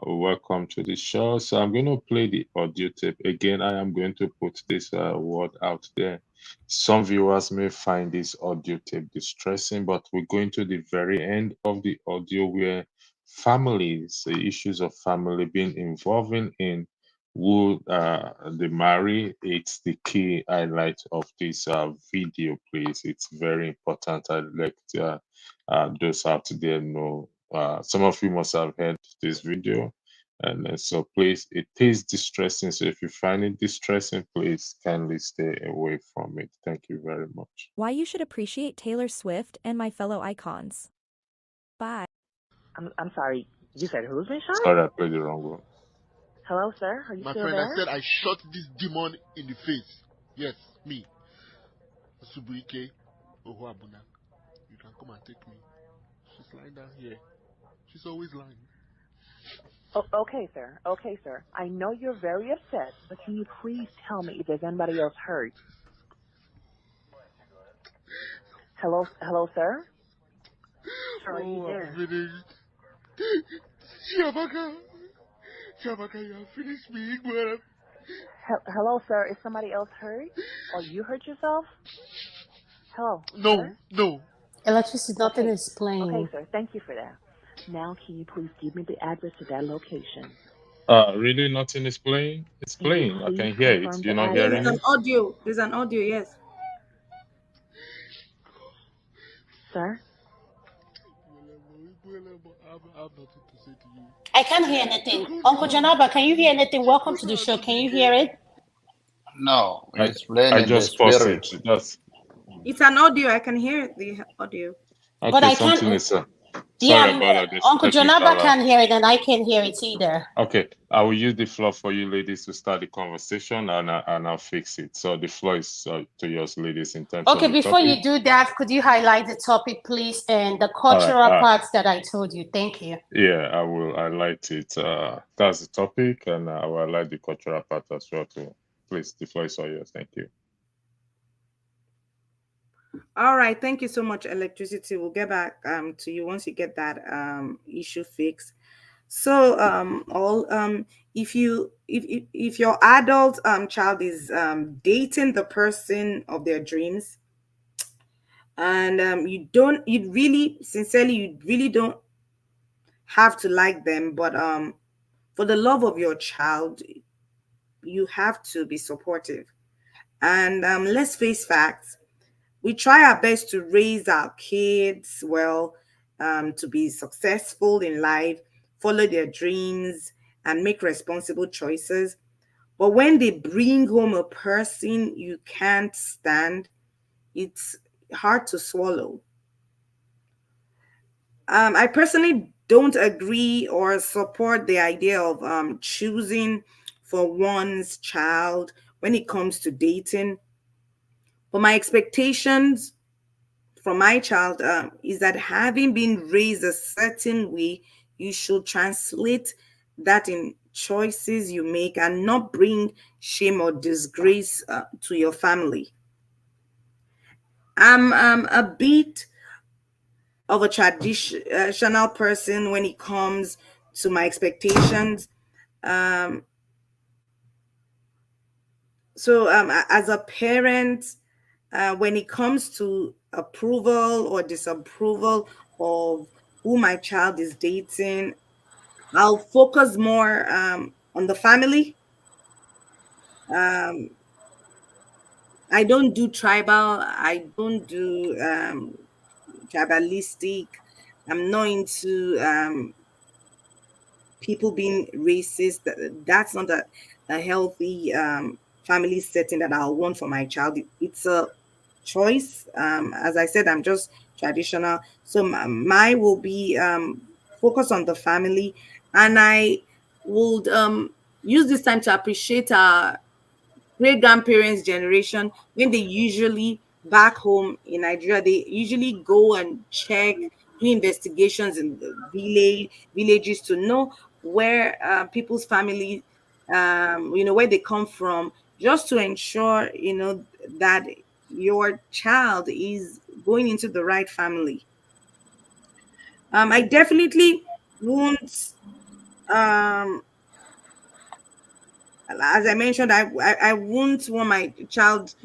Speaker 2: welcome to the show. So I'm going to play the audio tape. Again, I am going to put this word out there. Some viewers may find this audio tape distressing, but we're going to the very end of the audio where families, the issues of family being involving in who they marry. It's the key highlight of this video, please. It's very important. I'd like those out there know. Some of you must have heard this video, and so please, it is distressing. So if you find it distressing, please kindly stay away from it. Thank you very much.
Speaker 6: Why you should appreciate Taylor Swift and my fellow icons. Bye.
Speaker 7: I'm sorry. You said who's been shot?
Speaker 2: Sorry, I played the wrong one.
Speaker 7: Hello, sir. Are you
Speaker 8: My
Speaker 7: still
Speaker 8: friend,
Speaker 7: there?
Speaker 8: I said I shot this demon in the face. Yes, me. Subrike Ohuabuna. You can come and take me. She's lying down here. She's always lying.
Speaker 7: Oh, okay, sir. Okay, sir. I know you're very upset, but can you please tell me if there's anybody else hurt? Hello, sir? Sir, are you there?
Speaker 8: I'm finished. Shabaka, you have finished me, Igwe.
Speaker 7: Hello, sir. Is somebody else hurt? Or you hurt yourself? Hello?
Speaker 8: No,
Speaker 7: sir?
Speaker 8: no.
Speaker 4: Electricity, nothing
Speaker 7: Okay.
Speaker 4: is playing.
Speaker 7: Okay, sir. Thank you for that. Now, can you please give me the address to that location?
Speaker 2: Really, nothing is playing? It's
Speaker 7: Can you
Speaker 2: playing. I
Speaker 7: please
Speaker 2: can hear it.
Speaker 7: confirm
Speaker 2: You're
Speaker 7: the
Speaker 2: not
Speaker 7: address?
Speaker 2: hearing
Speaker 3: There's
Speaker 2: it?
Speaker 3: an audio. There's an audio, yes.
Speaker 7: Sir?
Speaker 8: I have nothing to say to you.
Speaker 4: I can't hear anything. Uncle Janaba, can you hear anything? Welcome to the show. Can you hear it?
Speaker 9: No,
Speaker 2: I
Speaker 9: it's playing in the
Speaker 2: just paused
Speaker 9: spirit.
Speaker 2: it. That's
Speaker 3: It's an audio. I can hear the audio.
Speaker 4: But
Speaker 2: okay.
Speaker 4: I
Speaker 2: Something
Speaker 4: can't.
Speaker 2: is sorry
Speaker 4: Yeah,
Speaker 2: about that. There's
Speaker 4: Uncle
Speaker 2: technical.
Speaker 4: Janaba can't hear it, and I can't hear it either.
Speaker 2: Okay, I will use the floor for you ladies to start the conversation, and I'll fix it. So the floor is to yours, ladies, in terms
Speaker 4: Okay,
Speaker 2: of the
Speaker 4: before
Speaker 2: topic.
Speaker 4: you do that, could you highlight the topic, please, and the
Speaker 2: All right,
Speaker 4: cultural parts that I told you? Thank you.
Speaker 2: Yeah, I will highlight it. That's the topic, and I will highlight the cultural part as well too. Please, the floor is all yours. Thank you.
Speaker 3: All right. Thank you so much, Electricity. We'll get back to you once you get that issue fixed. So if your adult child is dating the person of their dreams, and you really don't have to like them, but for the love of your child, you have to be supportive. And let's face facts. We try our best to raise our kids well, to be successful in life, follow their dreams, and make responsible choices. But when they bring home a person you can't stand, it's hard to swallow. I personally don't agree or support the idea of choosing for one's child when it comes to dating. But my expectations from my child is that having been raised a certain way, you should translate that in choices you make and not bring shame or disgrace to your family. I'm a bit of a traditional person when it comes to my expectations. Um, as a parent, when it comes to approval or disapproval of who my child is dating, I'll focus more on the family. Um, I don't do tribal. I don't do tribalistic. I'm not into people being racist. That's not a healthy family setting that I'll want for my child. It's a choice. As I said, I'm just traditional. So my will be focus on the family, and I would use this time to appreciate our great grandparents generation. When they usually back home in Nigeria, they usually go and check, do investigations in the villages to know where people's family, where they come from, just to ensure that your child is going into the right family. I definitely won't um as I mentioned, I won't want my child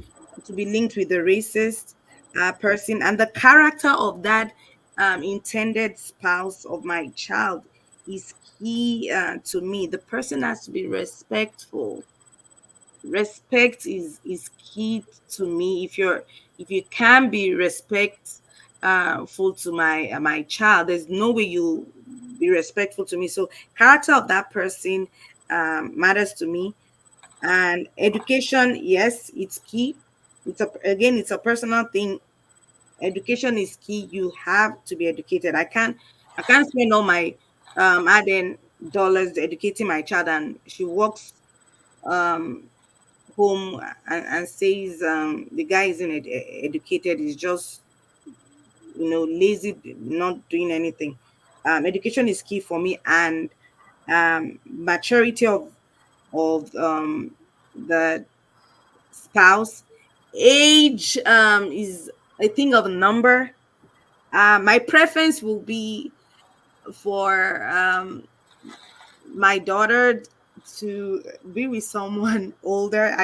Speaker 3: to be linked with a racist person, and the character of that intended spouse of my child is key to me. The person has to be respectful. Respect is key to me. If you can be respectful to my child, there's no way you'll be respectful to me. So character of that person matters to me. And education, yes, it's key. It's a personal thing. Education is key. You have to be educated. I can't spend all my adding dollars educating my child, and she walks um home and says the guy isn't educated, is just lazy, not doing anything. Education is key for me, and maturity of the spouse. Age is a thing of number. My preference will be for my daughter to be with someone older.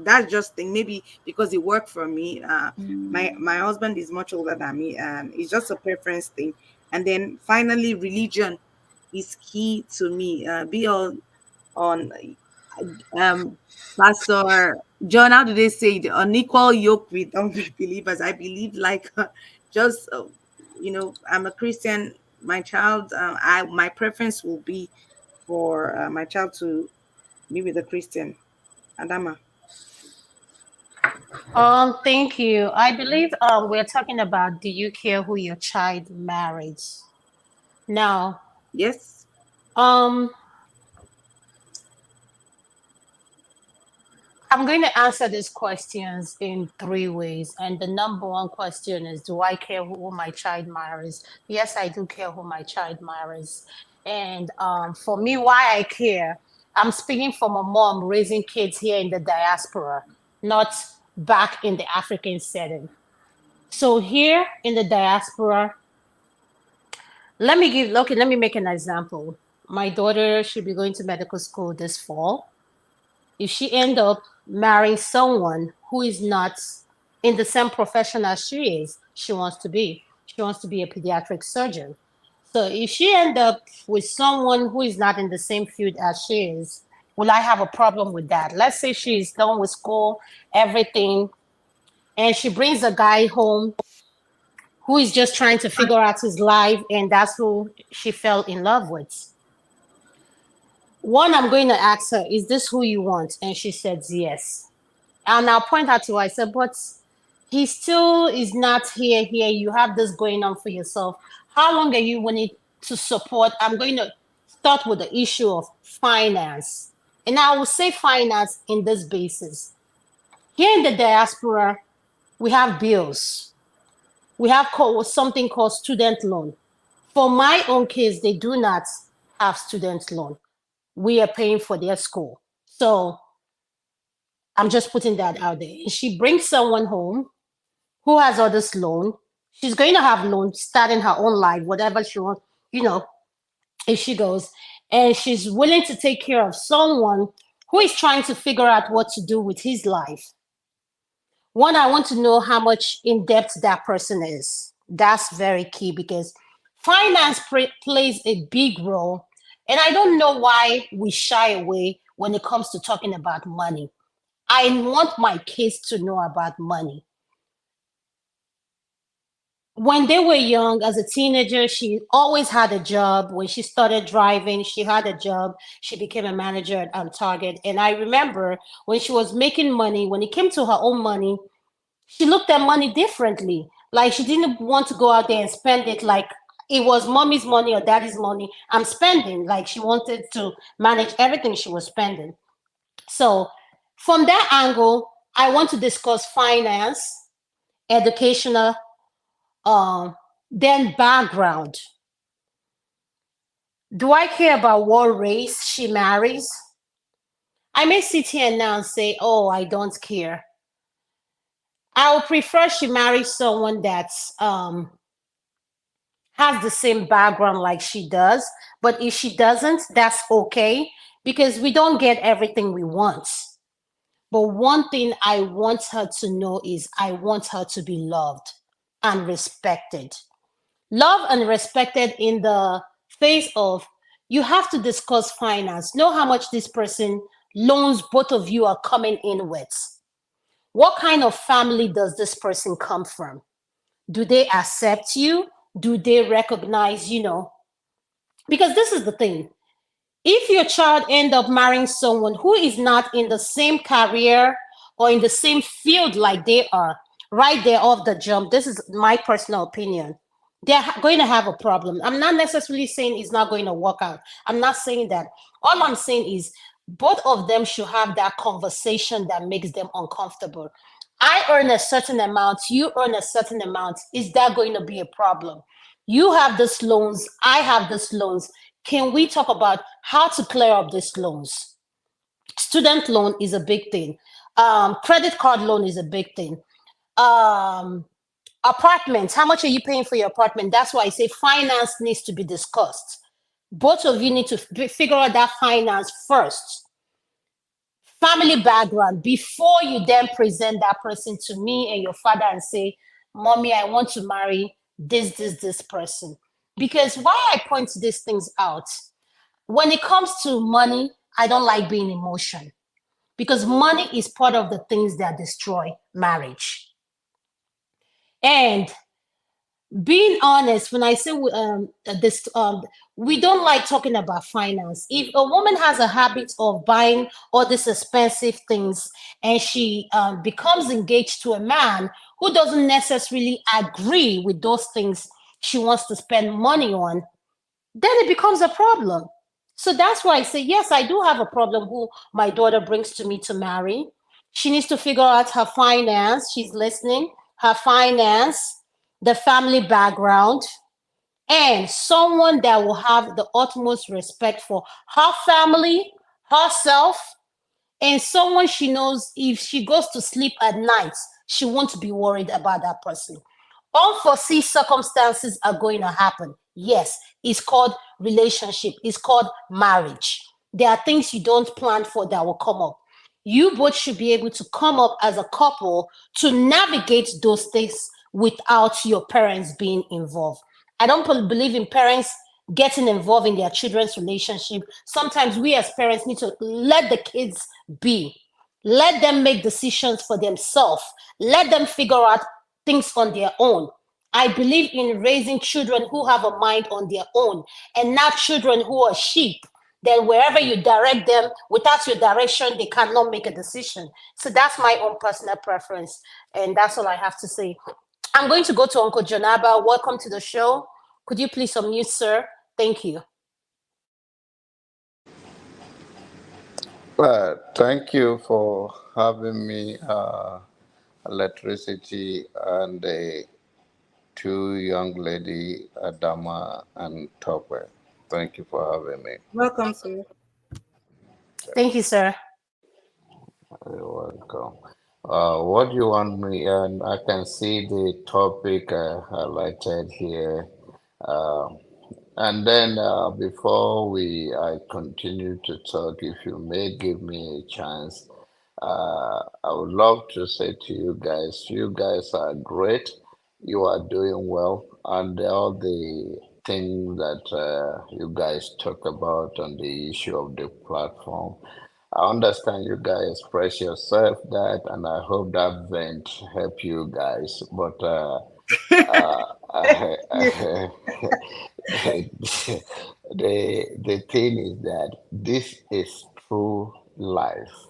Speaker 3: That's just thing, maybe because it worked for me. My husband is much older than me, and it's just a preference thing. And then finally, religion is key to me. Be on um Pastor John, how do they say it? Unequal yoke with unbelievers. I believe like just I'm a Christian. My child, I my preference will be for my child to be with a Christian. Adama.
Speaker 4: Thank you. I believe we're talking about, do you care who your child marries? Now,
Speaker 3: Yes.
Speaker 4: um, I'm going to answer these questions in three ways. And the number one question is, do I care who my child marries? Yes, I do care who my child marries. And for me, why I care, I'm speaking from a mom raising kids here in the diaspora, not back in the African setting. So here in the diaspora, let me make an example. My daughter should be going to medical school this fall. If she end up marrying someone who is not in the same profession as she wants to be a pediatric surgeon. So if she end up with someone who is not in the same field as she is, will I have a problem with that? Let's say she's done with school, everything, and she brings a guy home who is just trying to figure out his life, and that's who she fell in love with. One, I'm going to ask her, is this who you want? And she says yes. And I'll point out to her, I said, but he still is not here. You have this going on for yourself. How long are you willing to support? I'm going to start with the issue of finance. And I will say finance in this basis. Here in the diaspora, we have bills. We have something called student loan. For my own case, they do not have student loan. We are paying for their school. So I'm just putting that out there. If she brings someone home who has all this loan, she's going to have loan starting her own life, whatever she wants, you know, if she goes. And she's willing to take care of someone who is trying to figure out what to do with his life. One, I want to know how much in depth that person is. That's very key because finance plays a big role. And I don't know why we shy away when it comes to talking about money. I want my kids to know about money. When they were young, as a teenager, she always had a job. When she started driving, she had a job. She became a manager at Target. And I remember when she was making money, when it came to her own money, she looked at money differently. Like she didn't want to go out there and spend it like it was mommy's money or daddy's money. I'm spending. Like she wanted to manage everything she was spending. So from that angle, I want to discuss finance, educational, um, then background. Do I care about what race she marries? I may sit here now and say, oh, I don't care. I would prefer she marries someone that's has the same background like she does. But if she doesn't, that's okay because we don't get everything we want. But one thing I want her to know is I want her to be loved and respected. Love and respected in the face of you have to discuss finance. Know how much this person loans both of you are coming in with. What kind of family does this person come from? Do they accept you? Do they recognize, because this is the thing. If your child end up marrying someone who is not in the same career or in the same field like they are, right there off the jump, this is my personal opinion, they're going to have a problem. I'm not necessarily saying it's not going to work out. I'm not saying that. All I'm saying is both of them should have that conversation that makes them uncomfortable. I earn a certain amount, you earn a certain amount. Is that going to be a problem? You have this loans, I have this loans. Can we talk about how to clear up these loans? Student loan is a big thing. Credit card loan is a big thing. Um, Apartments, how much are you paying for your apartment? That's why I say finance needs to be discussed. Both of you need to figure out that finance first. Family background before you then present that person to me and your father and say, mommy, I want to marry this person. Because why I point these things out, when it comes to money, I don't like being emotional because money is part of the things that destroy marriage. And being honest, when I say this, we don't like talking about finance. If a woman has a habit of buying all these expensive things and she becomes engaged to a man who doesn't necessarily agree with those things she wants to spend money on, then it becomes a problem. So that's why I say, yes, I do have a problem who my daughter brings to me to marry. She needs to figure out her finance. She's listening, her finance, the family background, and someone that will have the utmost respect for her family, herself, and someone she knows if she goes to sleep at night, she won't be worried about that person. Unforeseen circumstances are going to happen. Yes, it's called relationship, it's called marriage. There are things you don't plan for that will come up. You both should be able to come up as a couple to navigate those things without your parents being involved. I don't believe in parents getting involved in their children's relationship. Sometimes we as parents need to let the kids be. Let them make decisions for themselves. Let them figure out things on their own. I believe in raising children who have a mind on their own and not children who are sheep. Then wherever you direct them, without your direction, they cannot make a decision. So that's my own personal preference. And that's all I have to say. I'm going to go to Uncle Janaba. Welcome to the show. Could you please unmute, sir? Thank you.
Speaker 9: Thank you for having me, electricity, and the two young lady, Adama and Tope. Thank you for having me.
Speaker 3: Welcome, sir.
Speaker 4: Thank you, sir.
Speaker 9: You're welcome. What do you want me? And I can see the topic highlighted here. Uh, and then before I continue to talk, if you may give me a chance, I would love to say to you guys are great. You are doing well, and all the things that you guys talk about on the issue of the platform. I understand you guys express yourself that, and I hope that vent help you guys. But the thing is that this is true life,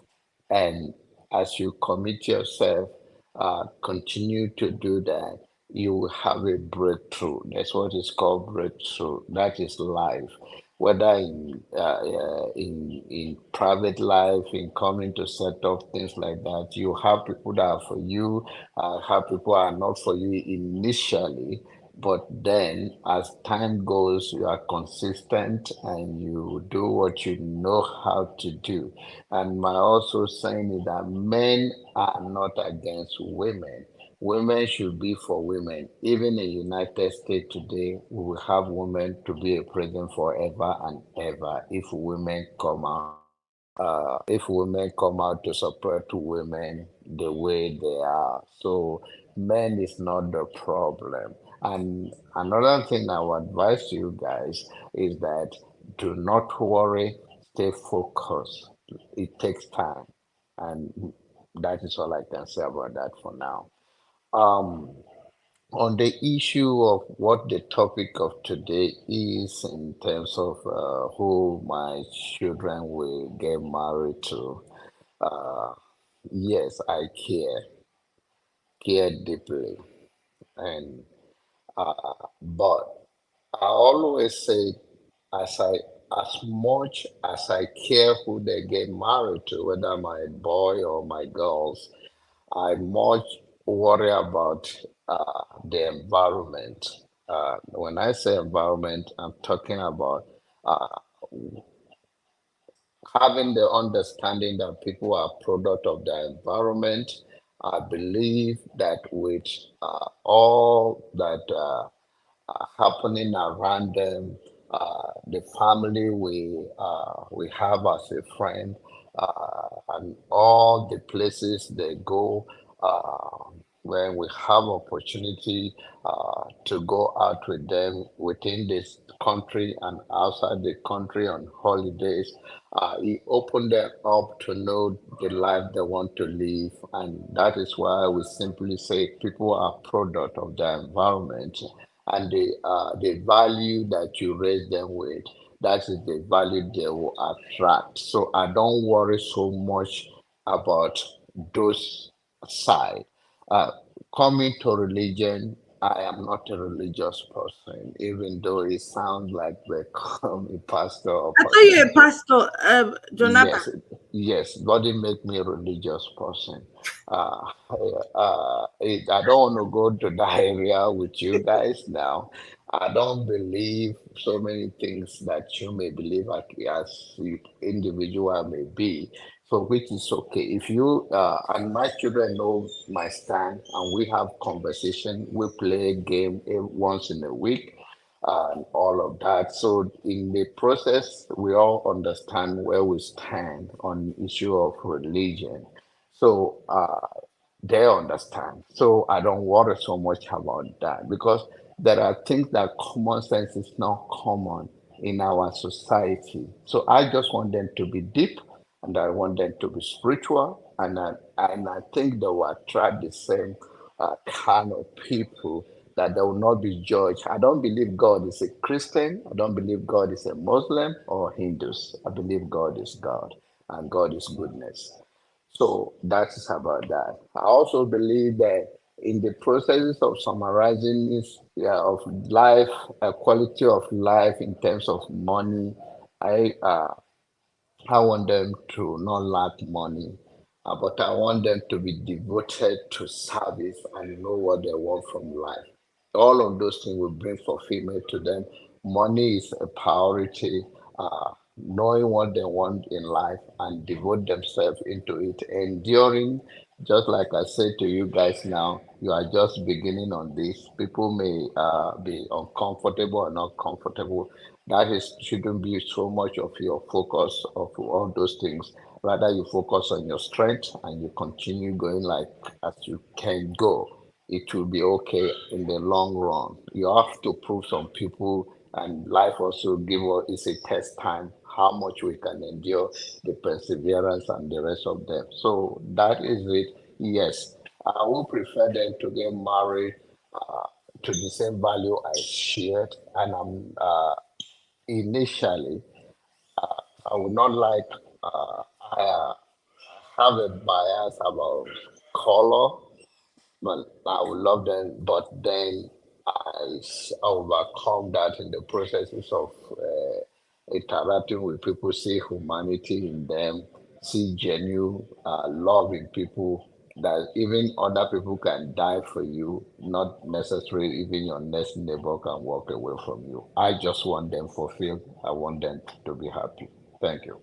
Speaker 9: and as you commit yourself, continue to do that, you will have a breakthrough. That's what is called breakthrough. That is life. Whether in private life, in coming to set up things like that, you have people that are for you, have people are not for you initially, but then as time goes, you are consistent and you do what you know how to do. And my also saying is that men are not against women. Women should be for women. Even in United States today, we will have women to be a president forever and ever if women come out to support women the way they are. So men is not the problem. And another thing I would advise you guys is that do not worry, stay focused. It takes time. And that is all I can say about that for now. Um, on the issue of what the topic of today is in terms of who my children will get married to, uh, yes, I care deeply, and but I always say, as I as much as I care who they get married to, whether my boy or my girls, I much worry about the environment. When I say environment, I'm talking about uh, having the understanding that people are product of their environment. I believe that with all that happening around them, the family we have as a friend, and all the places they go. When we have opportunity to go out with them within this country and outside the country on holidays, it opened them up to know the life they want to live, and that is why we simply say people are product of their environment, and the value that you raise them with, that is the value they will attract. So I don't worry so much about those side. Uh, Coming to religion, I am not a religious person, even though it sounds like they call me pastor or
Speaker 3: I thought you're a
Speaker 9: pastor.
Speaker 3: pastor, Jonathan.
Speaker 9: Yes, yes, God didn't make me a religious person. I don't want to go to that area with you guys now. I don't believe so many things that you may believe as you individual may be. So which is okay. If you and my children know my stand and we have conversation, we play a game once in a week and all of that. So in the process, we all understand where we stand on issue of religion. So they understand. So I don't worry so much about that because there are things that common sense is not common in our society. So I just want them to be deep and I want them to be spiritual, and I think they will attract the same kind of people that they will not be judged. I don't believe God is a Christian. I don't believe God is a Muslim or Hindus. I believe God is God and God is goodness. So that is about that. I also believe that in the processes of summarizing this, yeah, of life, quality of life in terms of money, I uh, I want them to not lack money, but I want them to be devoted to service and know what they want from life. All of those things will bring fulfillment to them. Money is a priority. Knowing what they want in life and devote themselves into it, enduring, just like I said to you guys now, you are just beginning on this. People may be uncomfortable or not comfortable. That is shouldn't be so much of your focus of all those things. Rather, you focus on your strength and you continue going like as you can go. It will be okay in the long run. You have to prove some people, and life also give us is a test time how much we can endure, the perseverance and the rest of them. So that is it. Yes, I would prefer them to get married to the same value I shared, and I'm initially I would not like I have a bias about color, but I would love them. But then overcome that in the processes of interacting with people, see humanity in them, see genuine love in people. That even other people can die for you, not necessarily even your next neighbor can walk away from you. I just want them fulfilled. I want them to be happy. Thank you.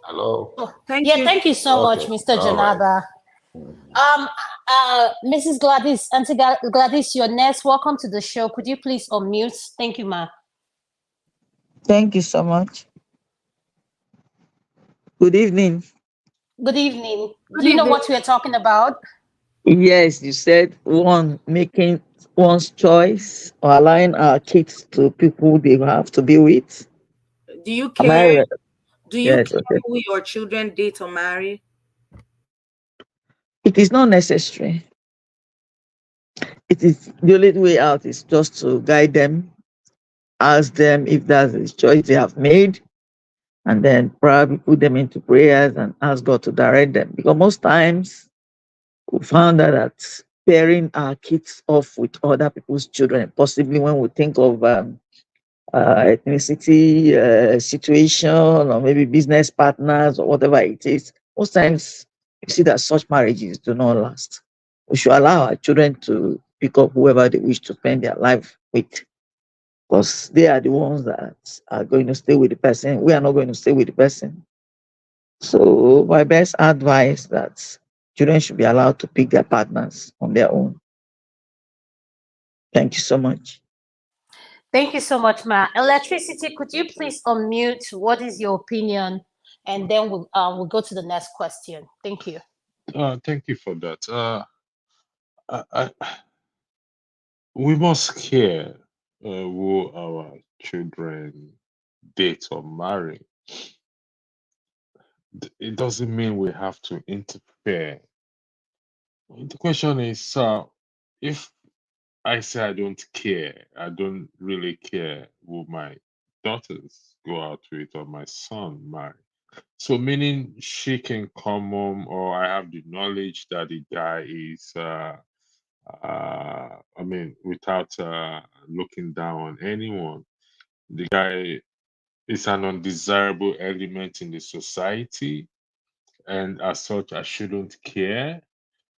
Speaker 9: Hello.
Speaker 3: Thank
Speaker 4: Yeah,
Speaker 3: you.
Speaker 4: thank you so much,
Speaker 9: Okay.
Speaker 4: Mr.
Speaker 9: All right.
Speaker 4: Janaba. Mrs. Gladys, Auntie Gladys, you're next. Welcome to the show. Could you please unmute? Thank you, ma.
Speaker 10: Thank you so much. Good evening.
Speaker 4: Good evening.
Speaker 3: Good
Speaker 4: Do you know
Speaker 3: evening.
Speaker 4: what we are talking about?
Speaker 10: Yes, you said one making one's choice or allowing our kids to people they have to be with.
Speaker 3: Do you
Speaker 10: Am I
Speaker 3: care?
Speaker 10: right?
Speaker 3: Do you
Speaker 10: Yes,
Speaker 3: care
Speaker 10: okay.
Speaker 3: who your children date or marry?
Speaker 10: It is not necessary. It is the only way out is just to guide them, ask them if that's the choice they have made, and then probably put them into prayers and ask God to direct them. Because most times we found out that pairing our kids off with other people's children, possibly when we think of ethnicity situation or maybe business partners or whatever it is, most times you see that such marriages do not last. We should allow our children to pick up whoever they wish to spend their life with because they are the ones that are going to stay with the person. We are not going to stay with the person. So my best advice that children should be allowed to pick their partners on their own. Thank you so much.
Speaker 4: Thank you so much, ma. Electricity, could you please unmute? What is your opinion? And then we'll go to the next question. Thank you.
Speaker 2: Thank you for that. We must care who our children date or marry. It doesn't mean we have to interfere. The question is, if I say I don't care, I don't really care who my daughters go out with or my son marry. So meaning she can come home, or I have the knowledge that the guy is, I mean, without looking down on anyone, the guy is an undesirable element in the society, and as such, I shouldn't care.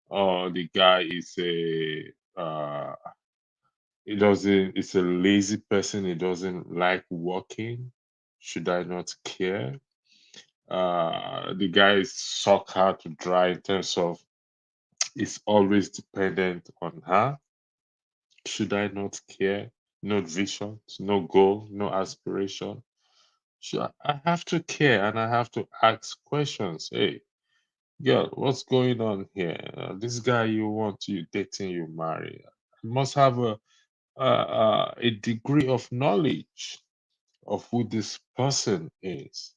Speaker 2: Or the guy is he doesn't, it's a lazy person, he doesn't like working. Should I not care? The guy is suck hard to dry in terms of is always dependent on her. Should I not care? No vision, no goal, no aspiration. Should I have to care, and I have to ask questions. Hey, girl, what's going on here? This guy you want, you dating, you marry. You must have a degree of knowledge of who this person is,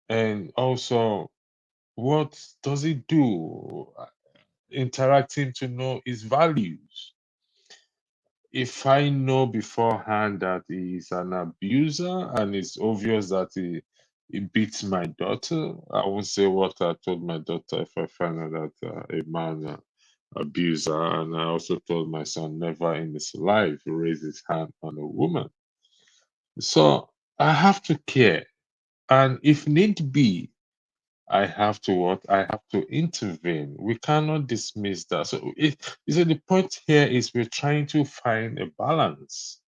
Speaker 2: and also what does he do? Interacting to know his values. If I know beforehand that he's an abuser and it's obvious that he beats my daughter, I won't say what I told my daughter if I find out that a man abused her. And I also told my son never in his life raise his hand on a woman. So I have to care. And if need be, I have to what? I have to intervene. We cannot dismiss that. So you see, the point here is we're trying to find a balance.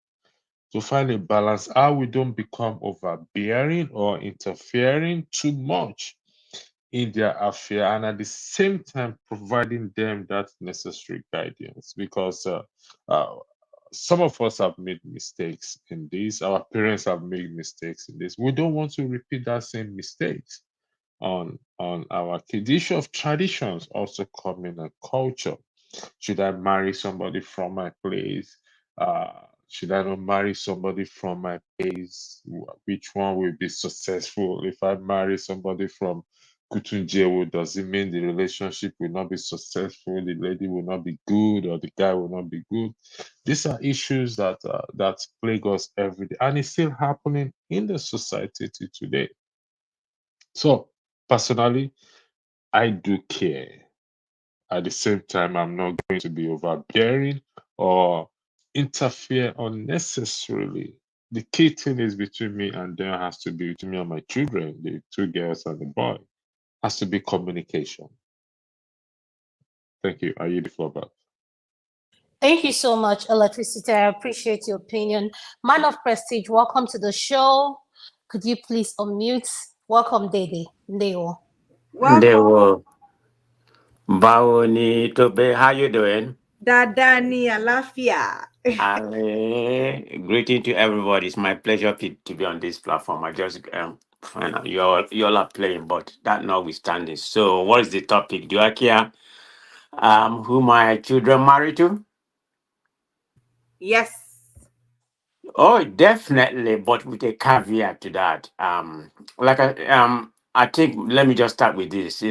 Speaker 2: To find a balance, how we don't become overbearing or interfering too much in their affair, and at the same time providing them that necessary guidance. Because uh, some of us have made mistakes in this. Our parents have made mistakes in this. We don't want to repeat that same mistakes on our kids. The issue of traditions also come in, and culture. Should I marry somebody from my place? Should I not marry somebody from my place? Which one will be successful? If I marry somebody from Kutunjewo, does it mean the relationship will not be successful? The lady will not be good, or the guy will not be good? These are issues that plague us every day, and it's still happening in the society today. So, personally, I do care. At the same time, I'm not going to be overbearing or interfere unnecessarily. The key thing is between me and them has to be between me and my children, the two girls and the boy. Has to be communication. Thank you. I yield the floor back.
Speaker 4: Thank you so much, Electricity. I appreciate your opinion. Man of Prestige, welcome to the show. Could you please unmute? Welcome, Dede. Ndeo.
Speaker 3: Welcome,
Speaker 11: Ndewo. Bawoni Tobe, how you doing?
Speaker 3: Dadani Alafia.
Speaker 11: Greeting to everybody. It's my pleasure to be on this platform. I just find out you all are playing, but that notwithstanding. So, what is the topic? Do I care who my children marry to?
Speaker 3: Yes.
Speaker 11: Oh, definitely, but with a caveat to that. I think let me just start with this.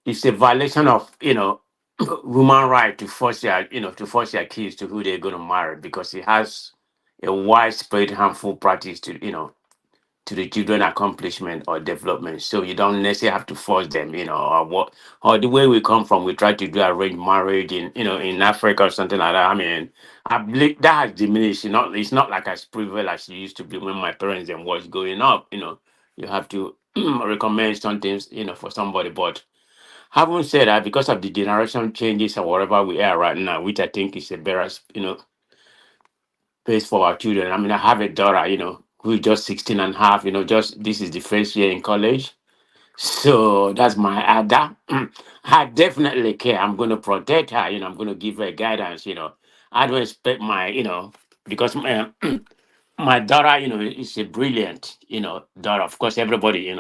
Speaker 11: It's a violation of human right to force their kids to who they're going to marry, because it has a widespread harmful practice to the children accomplishment or development. So you don't necessarily have to force them, or the way we come from, we try to do arranged marriage in Africa or something like that. I mean, I believe that has diminished. It's not like as prevalent as it used to be when my parents and was growing up. You have to recommend some things, for somebody. But having said that, because of the generation changes or whatever we are right now, which I think is a better, place for our children. I mean, I have a daughter, who is just 16 and a half, just this is the first year in college. So that's my Ada. I definitely care. I'm going to protect her, I'm going to give her guidance. I don't expect because my daughter, is a brilliant, daughter. Of course, everybody,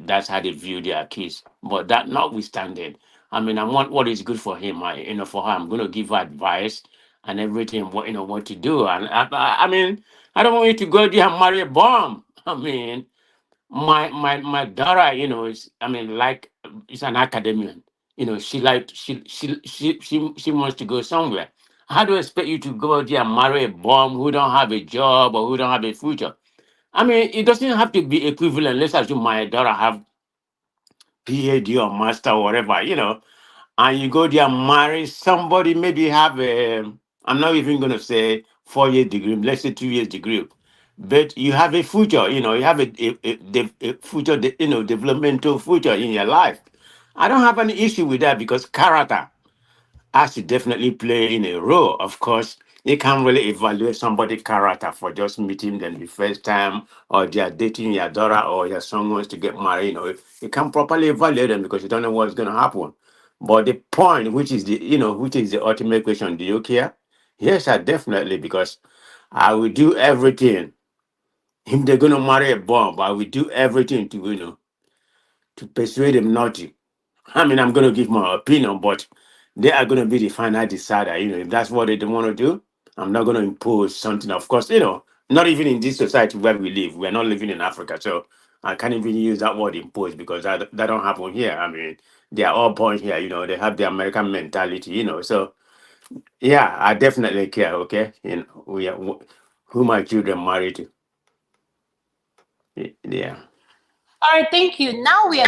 Speaker 11: that's how they view their kids. But that notwithstanding, I mean, I want what is good for him. For her, I'm going to give her advice and everything, what to do. And I mean, I don't want you to go there and marry a bomb. I mean, my daughter, is, I mean, like, is an academician. She wants to go somewhere. How do I expect you to go there and marry a bum who don't have a job or who don't have a future? I mean, it doesn't have to be equivalent. Let's assume my daughter have PhD or master or whatever, and you go there and marry somebody, maybe have a, I'm not even going to say 4 year degree, let's say 2 years degree, but you have a future, you have a future, developmental future in your life. I don't have any issue with that, because character has to definitely play in a role. Of course, you can't really evaluate somebody's character for just meeting them the first time, or they are dating your daughter, or your son wants to get married. You can't properly evaluate them because you don't know what's going to happen. But the point, which is the ultimate question, do you care? Yes, I definitely, because I will do everything. If they're going to marry a bomb, I will do everything to persuade them not to. I mean, I'm going to give my opinion, but they are going to be the final decider. If that's what they don't want to do, I'm not going to impose something. Of course, not even in this society where we live. We're not living in Africa. So I can't even use that word impose, because that don't happen here. I mean, they are all born here. They have the American mentality, So, yeah, I definitely care, okay? Who my children marry to. Yeah.
Speaker 4: All right, thank you. Now we are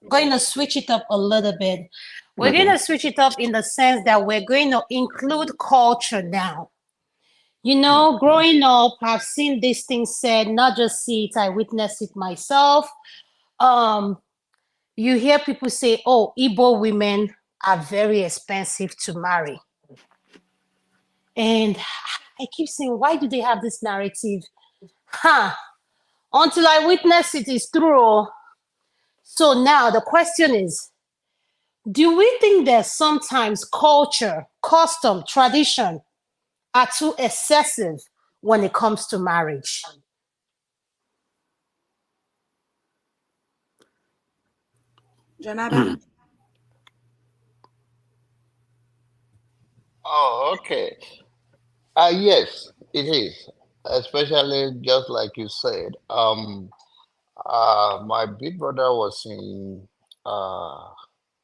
Speaker 4: going to switch it up a little bit. We're going
Speaker 11: Okay.
Speaker 4: to switch it up in the sense that we're going to include culture now. Growing up, I've seen these things said, not just see it, I witnessed it myself. Um, you hear people say, oh, Igbo women are very expensive to marry. And I keep saying, why do they have this narrative? Until I witness it is true. So now the question is, do we think that sometimes culture, custom, tradition are too excessive when it comes to marriage?
Speaker 3: Jonathan?
Speaker 9: Okay. Yes, it is. Especially just like you said. My big brother uh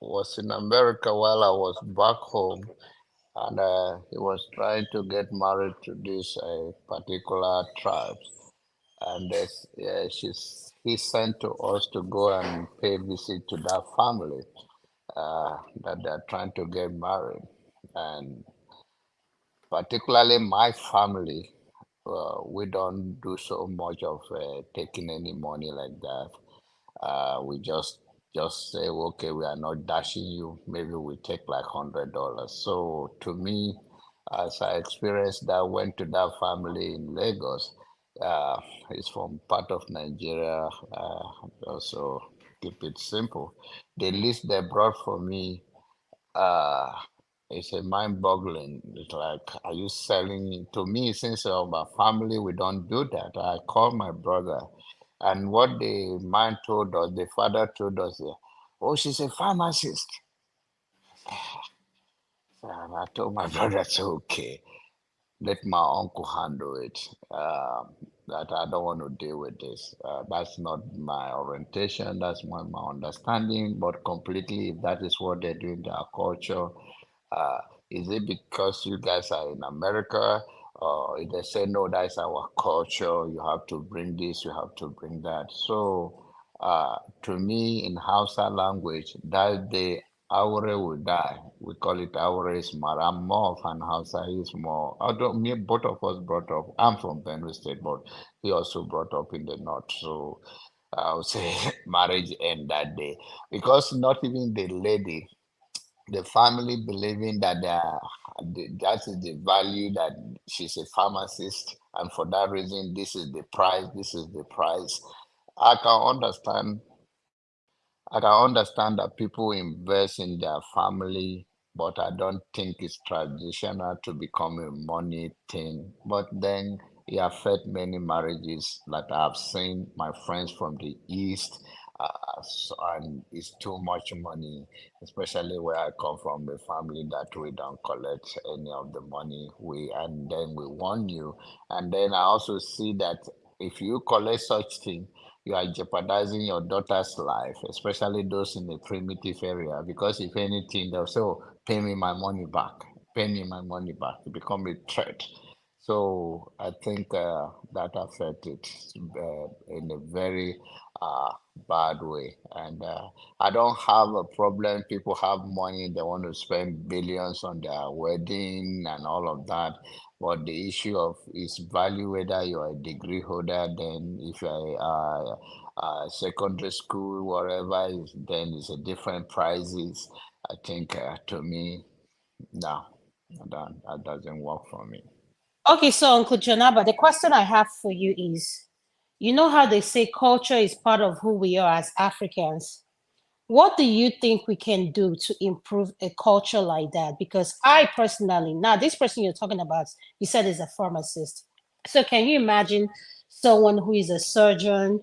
Speaker 9: was in America while I was back home, and he was trying to get married to this particular tribe. And he sent to us to go and pay visit to that family that they're trying to get married. And particularly my family, we don't do so much of taking any money like that. We just say, okay, we are not dashing you. Maybe we take like $100. So to me, as I experienced that, went to that family in Lagos. Uh, it's from part of Nigeria. Also keep it simple. The list they brought for me, uh, it's a mind-boggling. It's like, are you selling to me? Since my family, we don't do that. I called my brother, and what the man told us, the father told us, oh, she's a pharmacist. And I told my brother, it's okay, let my uncle handle it. That I don't want to deal with this. That's not my orientation. That's my understanding. But completely, if that is what they do in their culture, uh, is it because you guys are in America? Or if they say no, that's our culture. You have to bring this. You have to bring that. So, to me, in Hausa language, that the Aure will die. We call it Aure is Maram more and Hausa is more. Although me, both of us brought up. I'm from Benue State, but he also brought up in the north. So I would say marriage end that day because not even the lady, the family believing that that is the value, that she's a pharmacist, and for that reason, this is the price. This is the price. I can understand I can understand that people invest in their family, but I don't think it's traditional to become a money thing. But then it affects many marriages that I've seen my friends from the East, and it's too much money, especially where I come from, a family that we don't collect any of the money. And then we warn you. And then I also see that if you collect such thing, you are jeopardizing your daughter's life, especially those in the primitive area. Because if anything, they'll say, oh, pay me my money back, pay me my money back. It become a threat. So I think that affected in a very uh, bad way. And I don't have a problem. People have money, they want to spend billions on their wedding and all of that. But the issue of is value, whether you're a degree holder, then if you're secondary school, whatever, then it's a different prices. I think to me, no, that doesn't work for me.
Speaker 4: Okay, so Uncle Janaba, the question I have for you is, you know how they say culture is part of who we are as Africans. What do you think we can do to improve a culture like that? Because I personally, now this person you're talking about, you said is a pharmacist. So can you imagine someone who is a surgeon,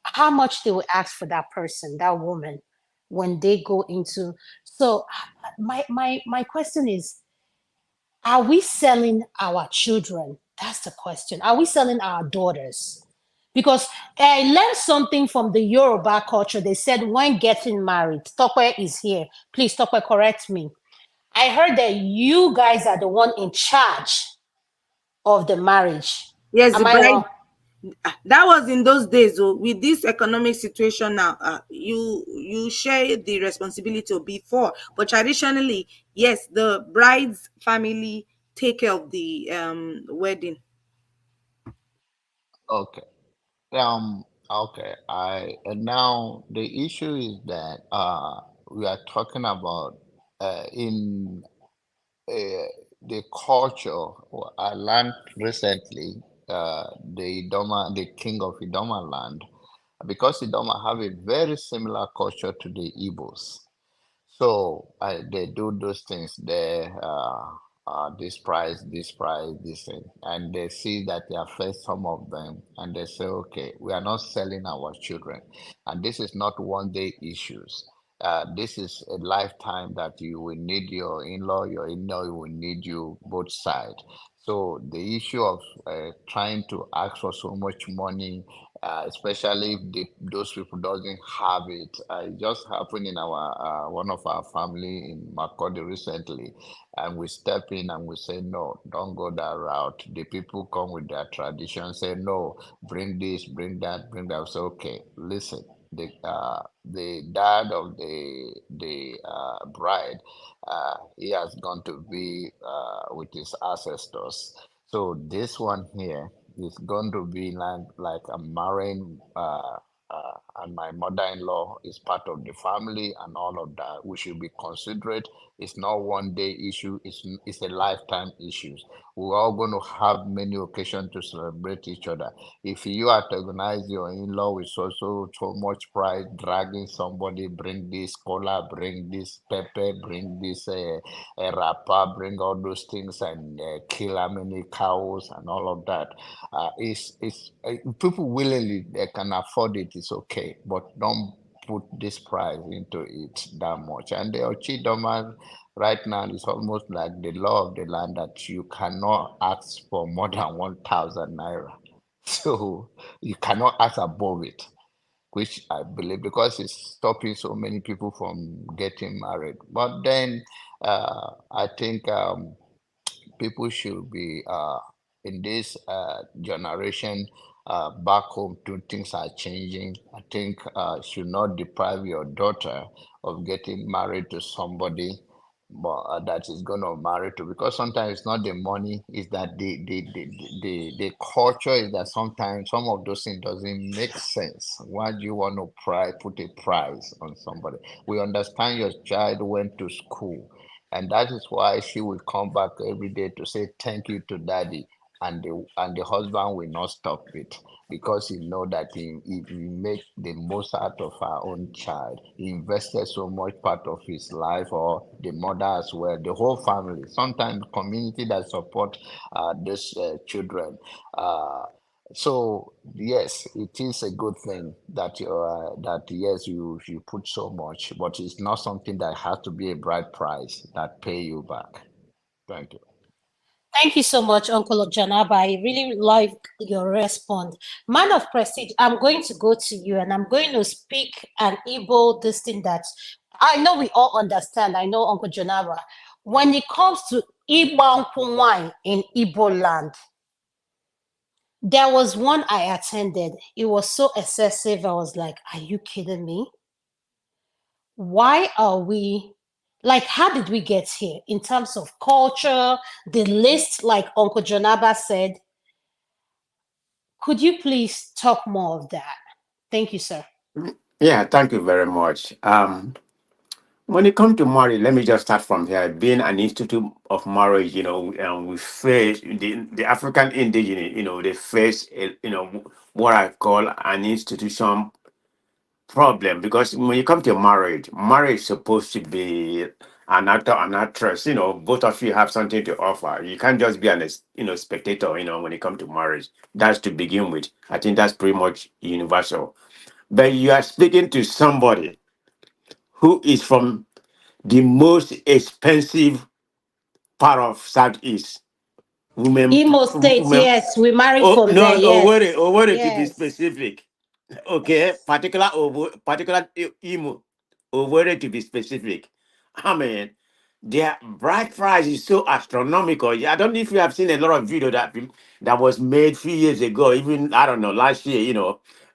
Speaker 4: how much they will ask for that person, that woman, when they go into. So my question is, are we selling our children? That's the question. Are we selling our daughters? Because I learned something from the Yoruba culture. They said when getting married, Tokwe is here. Please, Tokwe, correct me. I heard that you guys are the one in charge of the marriage.
Speaker 3: Yes, the
Speaker 4: Am I
Speaker 3: bride.
Speaker 4: wrong?
Speaker 3: That was in those days. Oh, with this economic situation now, you share the responsibility before, but traditionally, yes, the bride's family take care of the wedding.
Speaker 9: Okay. Okay. I and now the issue is that we are talking about in uh, the culture. I learned recently the king of Idoma land, because Idoma have a very similar culture to the Igbos. So they do those things there, this price, this thing, and they see that they affect some of them, and they say, okay, we are not selling our children, and this is not one day issues. this is a lifetime that you will need your in-law will need you both sides. So the issue of trying to ask for so much money, especially if those people doesn't have it, it just happened in our one of our family in Makodi recently, and we step in and we say no, don't go that route. The people come with their tradition, say no, bring this, bring that, bring that. So okay, listen, the dad of the bride, he has gone to be with his ancestors. So this one here is going to be like a marrying, and my mother-in-law is part of the family and all of that. We should be considerate. It's not one day issue. It's a lifetime issue. We're all going to have many occasions to celebrate each other. If you antagonize your in-law with so much pride, dragging somebody, bring this cola, bring this pepper, bring this wrapper, bring all those things and kill how many cows and all of that. People willingly they can afford it. It's okay, but don't put this price into it that much. And the Ochidoma right now is almost like the law of the land that you cannot ask for more than 1,000 naira. So you cannot ask above it, which I believe because it's stopping so many people from getting married. But then I think people should be in this generation back home too, things are changing. I think should not deprive your daughter of getting married to somebody but that is going to marry to, because sometimes it's not the money, is that the culture is that sometimes some of those things doesn't make sense. Why do you want to put a price on somebody? We understand your child went to school, and that is why she will come back every day to say thank you to daddy, and the husband will not stop it because he know that he make the most out of her own child. He invested so much part of his life, or the mother as well, the whole family. Sometimes community that support these children. So yes, it is a good thing that that yes you put so much, but it's not something that has to be a bride price that pay you back. Thank you.
Speaker 4: Thank you so much, Uncle Janaba. I really like your response. Man of prestige, I'm going to go to you and I'm going to speak an Igbo this thing that I know we all understand. I know Uncle Janaba. When it comes to Igbo wine in Igbo land, there was one I attended. It was so excessive. I was like, are you kidding me? Why are we like, how did we get here in terms of culture, the list, like Uncle Janaba said? Could you please talk more of that? Thank you, sir.
Speaker 11: Yeah, thank you very much. When it comes to marriage, let me just start from here. Being an institute of marriage, we face the African indigenous, they face, what I call an institution problem, because when you come to marriage is supposed to be an actor and actress. Both of you have something to offer. You can't just be spectator. When it comes to marriage, that's to begin with. I think that's pretty much universal. But you are speaking to somebody who is from the most expensive part of Southeast. Women,
Speaker 4: Imo State,
Speaker 11: women.
Speaker 4: yes, we married
Speaker 11: Oh
Speaker 4: from there.
Speaker 11: no,
Speaker 4: Yes,
Speaker 11: Owerri to be
Speaker 4: yes.
Speaker 11: specific. Okay, particular Imo, Owerri to be specific. I mean, their bride price is so astronomical. Yeah, I don't know if you have seen a lot of video that was made few years ago, even I don't know, last year.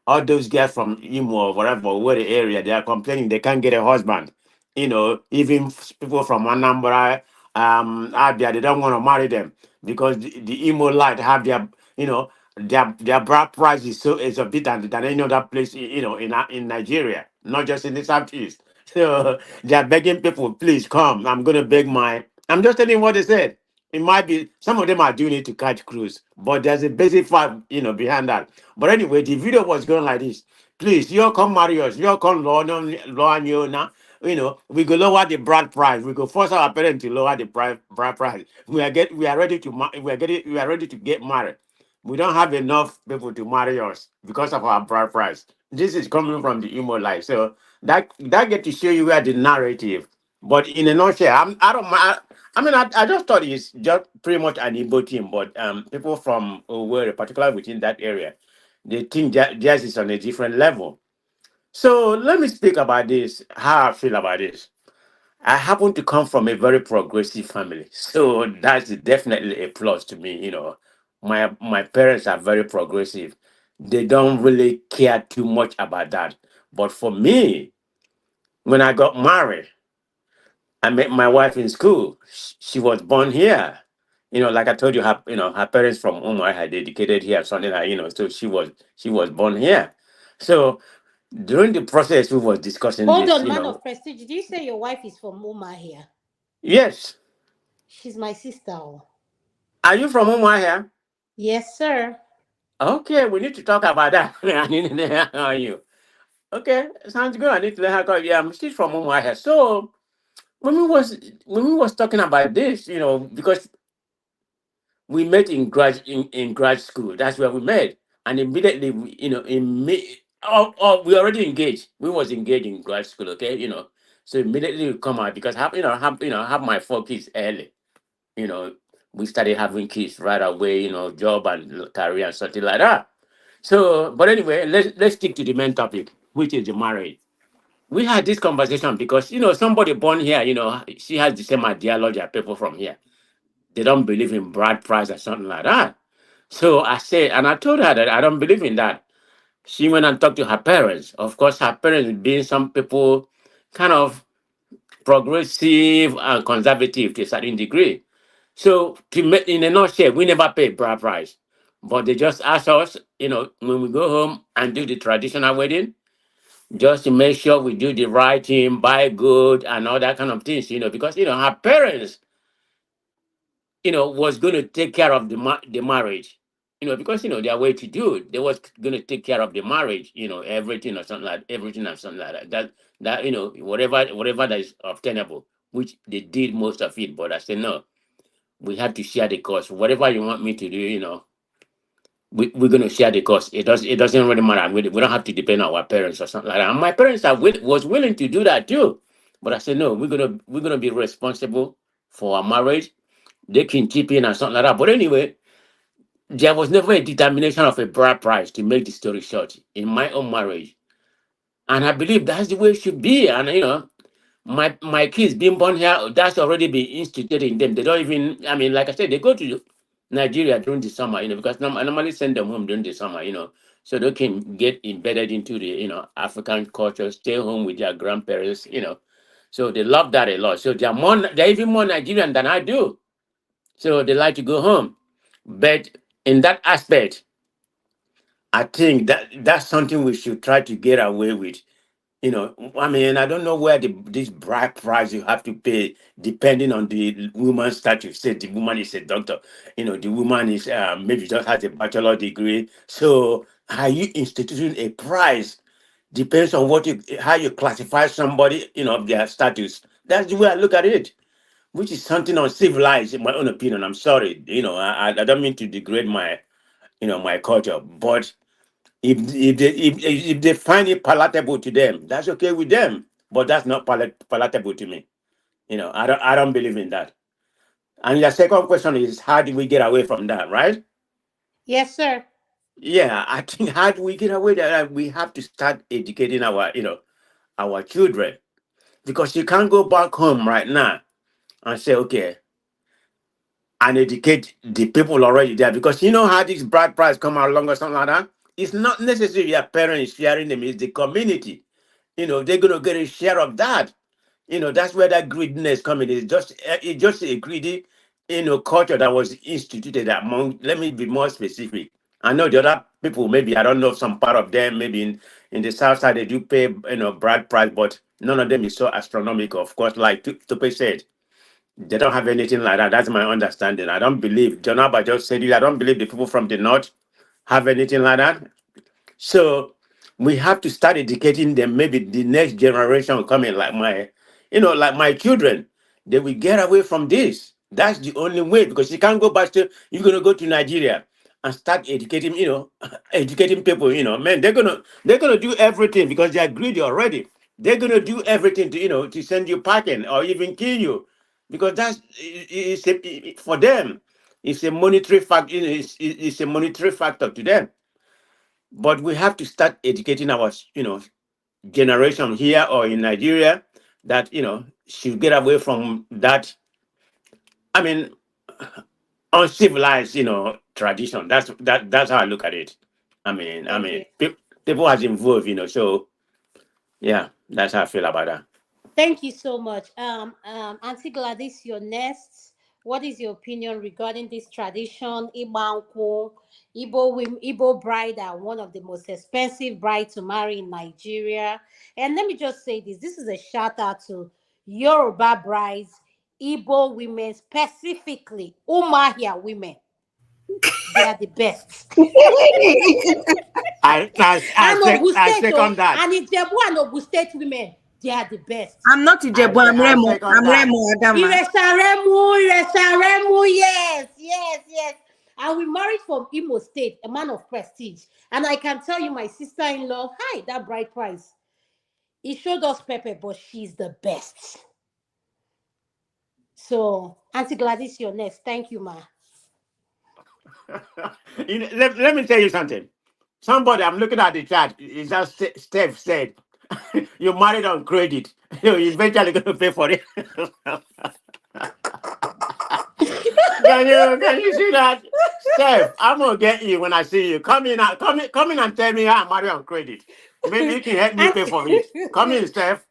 Speaker 11: All those guys from Imo or whatever, where the area, they are complaining they can't get a husband. Even people from Anambra, Abia, they don't want to marry them because the Imo light have you know their bride price is so exorbitant than any other place in Nigeria, not just in the southeast. So they are begging people, please come. I'm gonna beg my. I'm just telling you what they said. It might be some of them are doing it to catch cruise, but there's a basic fact, behind that. But anyway, the video was going like this. Please, you all come marry us. You all come law and you now. We go lower the bride price. We go force our parents to lower the bride price. We are ready to we are ready to get married. We don't have enough people to marry us because of our bride price. This is coming from the emo life. So that get to show you where the narrative. But in a nutshell, I don't mind. I mean, I just thought it's just pretty much an Igbo team, but people from Owerri, particularly within that area, they think jazz is on a different level. So let me speak about this, how I feel about this. I happen to come from a very progressive family, so that's definitely a plus to me. My parents are very progressive. They don't really care too much about that. But for me, when I got married, I met my wife in school. She was born here. Like I told you, her parents from whom I had educated here, something like so she was born here. So during the process, we was discussing
Speaker 4: Hold
Speaker 11: this.
Speaker 4: on, man of prestige. Did you say your wife is from Uma here?
Speaker 11: Yes.
Speaker 4: She's my sister. Oh.
Speaker 11: Are you from Umwa here?
Speaker 4: Yes, sir.
Speaker 11: Okay, we need to talk about that. I need to know how are you. Okay, sounds good. I need to let her go. Yeah, she's from Umwa here. So when we was talking about this, because we met in grad school. That's where we met, and immediately, we already engaged. We was engaged in grad school. Okay, so immediately we come out because I have my 4 kids early. you know, we started having kids right away, job and career and something like that. So, but anyway, let's stick to the main topic, which is the marriage. We had this conversation because somebody born here, she has the same ideology as people from here. They don't believe in bride price or something like that. So I said, and I told her that I don't believe in that. She went and talked to her parents. Of course, her parents being some people kind of progressive and conservative to a certain degree. So in a nutshell, we never pay bride price. But they just ask us, when we go home and do the traditional wedding, just to make sure we do the right thing, buy good and all that kind of things, because her parents, was going to take care of the marriage. Because their way to do it, they was going to take care of the marriage, everything or something like everything or something like that. That whatever that is obtainable, which they did most of it. But I said no, we have to share the cost. Whatever you want me to do, we're going to share the cost. It doesn't really matter. We don't have to depend on our parents or something like that. And my parents was willing to do that too, but I said no. We're gonna be responsible for our marriage. They can chip in and something like that. But anyway, there was never a determination of a bride price, to make the story short, in my own marriage, and I believe that's the way it should be. And my kids being born here, that's already been instituted in them. They don't even, I mean, like I said, they go to Nigeria during the summer, because I normally send them home during the summer, so they can get embedded into the, African culture, stay home with their grandparents, so they love that a lot. So they're even more Nigerian than I do. So they like to go home. But in that aspect, I think that's something we should try to get away with. I mean, I don't know where this bride price you have to pay depending on the woman's status. Say the woman is a doctor, the woman is maybe just has a bachelor degree. So are you instituting a price? Depends on how you classify somebody, their status. That's the way I look at it, which is something uncivilized in my own opinion. I'm sorry, I don't mean to degrade my culture, but if they find it palatable to them, that's okay with them. But that's not palatable to me. I don't believe in that. And your second question is, how do we get away from that, right?
Speaker 4: Yes, sir.
Speaker 11: Yeah, I think, how do we get away that we have to start educating our children, because you can't go back home right now and say, okay, and educate the people already there, because you know how this bride price come along or something like that. It's not necessarily your parents sharing them; it's the community. They're gonna get a share of that. That's where that greediness coming. It's just a greedy, culture that was instituted among. Let me be more specific. I know the other people, maybe I don't know, some part of them, maybe in the south side they do pay, bride price, but none of them is so astronomical. Of course, like Tupe said, they don't have anything like that. That's my understanding. I don't believe, John Abba just said it, I don't believe the people from the north have anything like that. So we have to start educating them. Maybe the next generation coming, like my children, they will get away from this. That's the only way, because you can't go back to, you're going to go to Nigeria and start educating, educating people, man, they're gonna do everything because they are greedy already. They're gonna do everything to, to send you packing or even kill you, because for them, it's a monetary fact, it's a monetary factor to them. But we have to start educating our, generation here or in Nigeria, that, should get away from that. I mean, uncivilized, tradition. That's how I look at it.
Speaker 4: Thank you.
Speaker 11: People has involved, so yeah, that's how I feel about that.
Speaker 4: Thank you so much. Auntie Gladys, your next. What is your opinion regarding this tradition? Ibanku, Igbo bride are one of the most expensive bride to marry in Nigeria. And let me just say this: this is a shout out to Yoruba brides, Igbo women, specifically Umahia women. They are the best. And Ogun
Speaker 11: I
Speaker 4: State, oh,
Speaker 11: second that.
Speaker 4: and Ijebu and Ogun State women, they are the best.
Speaker 3: I'm not Ijebu, I'm
Speaker 11: I
Speaker 3: Remo.
Speaker 11: second
Speaker 3: I'm
Speaker 11: that.
Speaker 3: Remo Adama.
Speaker 4: Iresaremu, yes, yes, yes. And we married from Imo State, a man of prestige. And I can tell you, my sister-in-law, hi, that bride price. He showed us Pepe, but she's the best. So, Auntie Gladys, you're next. Thank you, ma.
Speaker 11: Let me tell you something. Somebody, I'm looking at the chat. It's just Steph said, "You married on credit. You're eventually going to pay for it." Can you see that, Steph? I'm gonna get you when I see you. Come in and tell me how I'm married on credit. Maybe you can help me pay for it. Come in, Steph.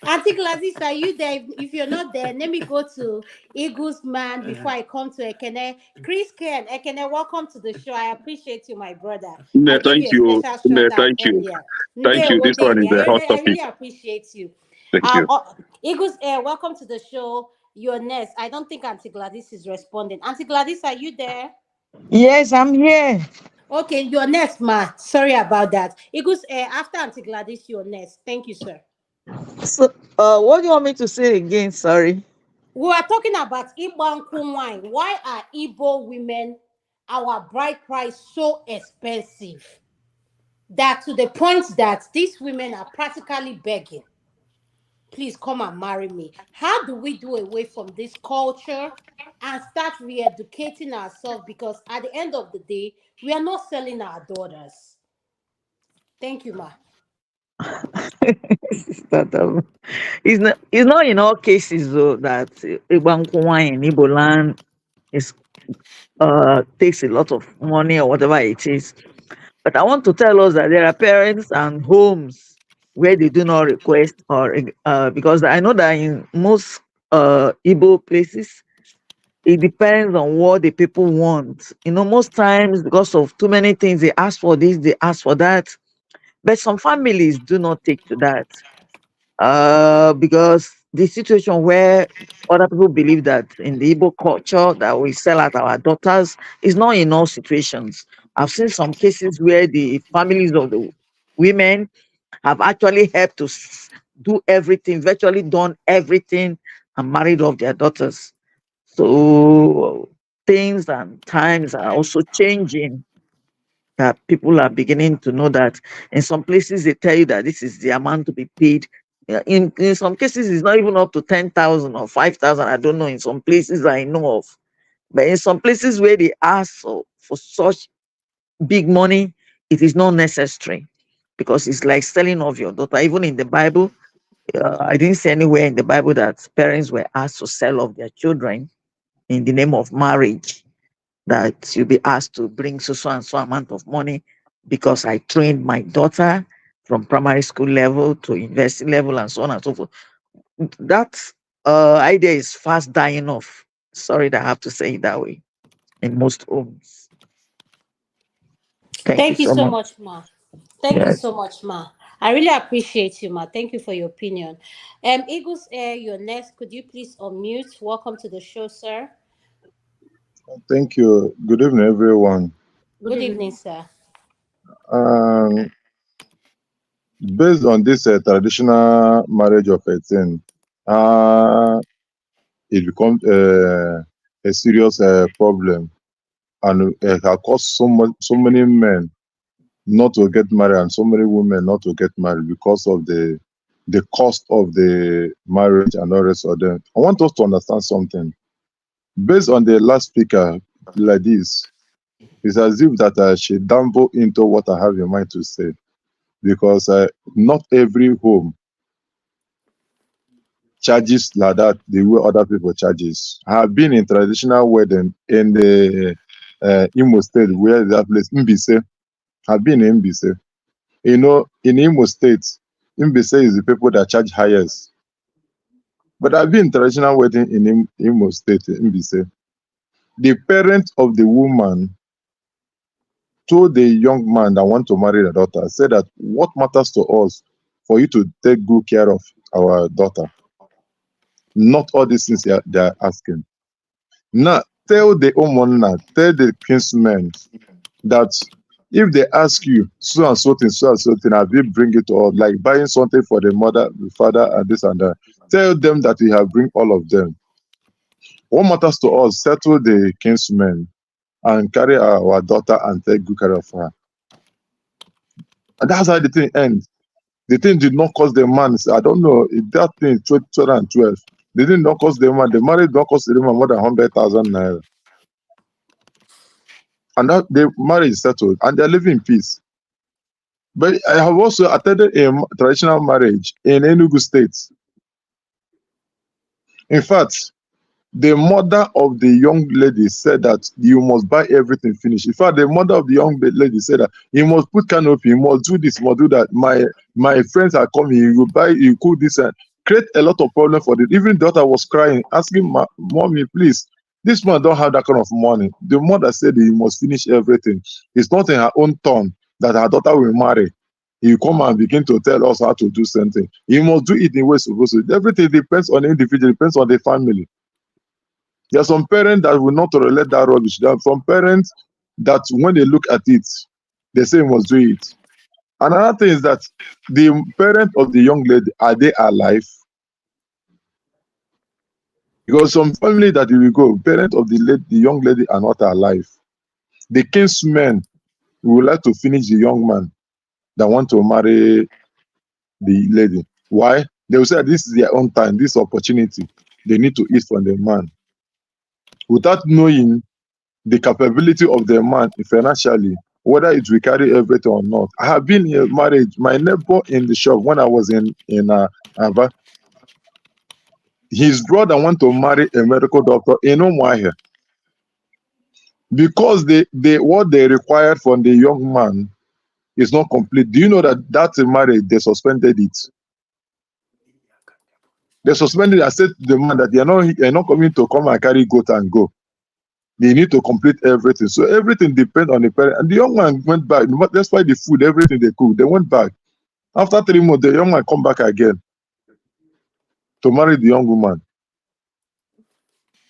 Speaker 4: Auntie Gladys, are you there? If you're not there, let me go to Eagles man before I come to Ekene. Chris Ken, Ekene, welcome to the show. I appreciate you, my brother. I
Speaker 12: No,
Speaker 4: gave you
Speaker 12: thank
Speaker 4: a
Speaker 12: you.
Speaker 4: special
Speaker 12: No,
Speaker 4: shout out
Speaker 12: thank you.
Speaker 4: earlier.
Speaker 12: Thank you. This one is a hot
Speaker 4: I
Speaker 12: topic.
Speaker 4: really appreciate you.
Speaker 12: Thank you.
Speaker 4: Eagles Air, welcome to the show. You're next. I don't think Auntie Gladys is responding. Auntie Gladys, are you there?
Speaker 10: Yes, I'm here.
Speaker 4: Okay, you're next, ma. Sorry about that. Eagles Air, after Auntie Gladys, you're next. Thank you, sir.
Speaker 10: So, what do you want me to say again? Sorry.
Speaker 4: We are talking about Igbo wine. Why are Igbo women, our bride price, so expensive? That to the point that these women are practically begging, please come and marry me. How do we do away from this culture and start re-educating ourselves? Because at the end of the day, we are not selling our daughters. Thank you, ma.
Speaker 10: That, it's not in all cases though that Igbankwuwa in Igbo land is takes a lot of money or whatever it is. But I want to tell us that there are parents and homes where they do not request or because I know that in most Igbo places it depends on what the people want. Most times because of too many things, they ask for this, they ask for that. But some families do not take to that because the situation where other people believe that in the Igbo culture that we sell out our daughters is not in all situations. I've seen some cases where the families of the women have actually helped to do everything, virtually done everything, and married off their daughters. So things and times are also changing, that people are beginning to know that in some places they tell you that this is the amount to be paid. In some cases, it's not even up to 10,000 or 5,000. I don't know. In some places I know of, but in some places where they ask for such big money, it is not necessary because it's like selling off your daughter. Even in the Bible, I didn't see anywhere in the Bible that parents were asked to sell off their children in the name of marriage, that you'll be asked to bring so and so amount of money because I trained my daughter from primary school level to university level and so on and so forth. That idea is fast dying off. Sorry that I have to say it that way in most homes. Thank you
Speaker 4: Thank you
Speaker 10: so
Speaker 4: so
Speaker 10: much.
Speaker 4: much, ma. Thank you
Speaker 10: Yes.
Speaker 4: so much, ma. I really appreciate you, ma. Thank you for your opinion. Eagles Air, you're next. Could you please unmute? Welcome to the show, sir.
Speaker 13: Thank you. Good evening, everyone.
Speaker 4: Good evening, sir.
Speaker 13: Um, Based on this traditional marriage of 18, it becomes a serious problem and it has caused so many men not to get married and so many women not to get married because of the cost of the marriage and all the rest of them. I want us to understand something. Based on the last speaker, like this, it's as if that I should dabble into what I have in mind to say, because not every home charges like that the way other people charges. I have been in traditional wedding in the Imo State, where that place Mbise. I've been in Mbise. You know, in Imo State, Mbise is the people that charge highest. But I've been in traditional wedding in Imo State, Mbise. The parent of the woman told the young man that want to marry the daughter, said that what matters to us for you to take good care of our daughter, not all these things they're asking. Now, tell the Omona, tell the kinsmen that if they ask you so and so thing, have you bring it all, like buying something for the mother, the father, and this and that, tell them that we have bring all of them. What matters to us, settle the kinsmen and carry our daughter and take good care of her. And that's how the thing ends. The thing did not cost the man, I don't know, if that thing 2012, they did not cost the man, the marriage did not cost the man more than 100,000 naira. And that the marriage is settled and they're living in peace. But I have also attended a traditional marriage in Enugu State. In fact, the mother of the young lady said that you must buy everything finished. In fact, the mother of the young lady said that you must put canopy, you must do this, you must do that. My friends are coming, you buy, you cook this, and create a lot of problem for them. Even the daughter was crying, asking mommy, please, this man don't have that kind of money. The mother said you must finish everything. It's not in her own turn that her daughter will marry. You come and begin to tell us how to do something. You must do it in the way supposed to. Everything depends on the individual, depends on the family. There are some parents that will not tolerate that rubbish. There are some parents that when they look at it, they say you must do it. Another thing is that the parent of the young lady, are they alive? Because some family that you will go, parent of the young lady are not alive. The kinsmen would like to finish the young man that want to marry the lady. Why? They will say this is their own time, this opportunity. They need to eat from the man. Without knowing the capability of the man financially, whether it will carry everything or not. I have been in a marriage. My neighbor in the shop when I was in Ava, his brother want to marry a medical doctor in Umuahia. Because what they required from the young man is not complete. Do you know that marriage, they suspended it? They suspended it. I said to the man that you're not coming to come and carry goat and go. They need to complete everything. So everything depends on the parent. And the young man went back. That's why the food, everything they cooked, they went back. After 3 months, the young man come back again to marry the young woman.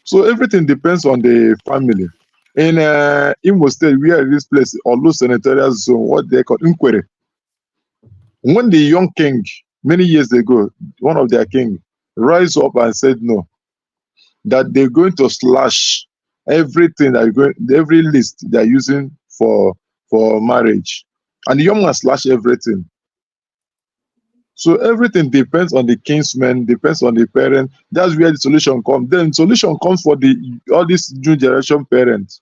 Speaker 13: So everything depends on the family. In Imo State, we are in this place, Olu Senatorial Zone, what they call Nkwere. When the young king, many years ago, one of their king, rise up and said no, that they're going to slash everything every list they're using for marriage. And the young man slash everything. So everything depends on the kinsman, depends on the parent. That's where the solution comes. Then solution comes for all these new generation parents.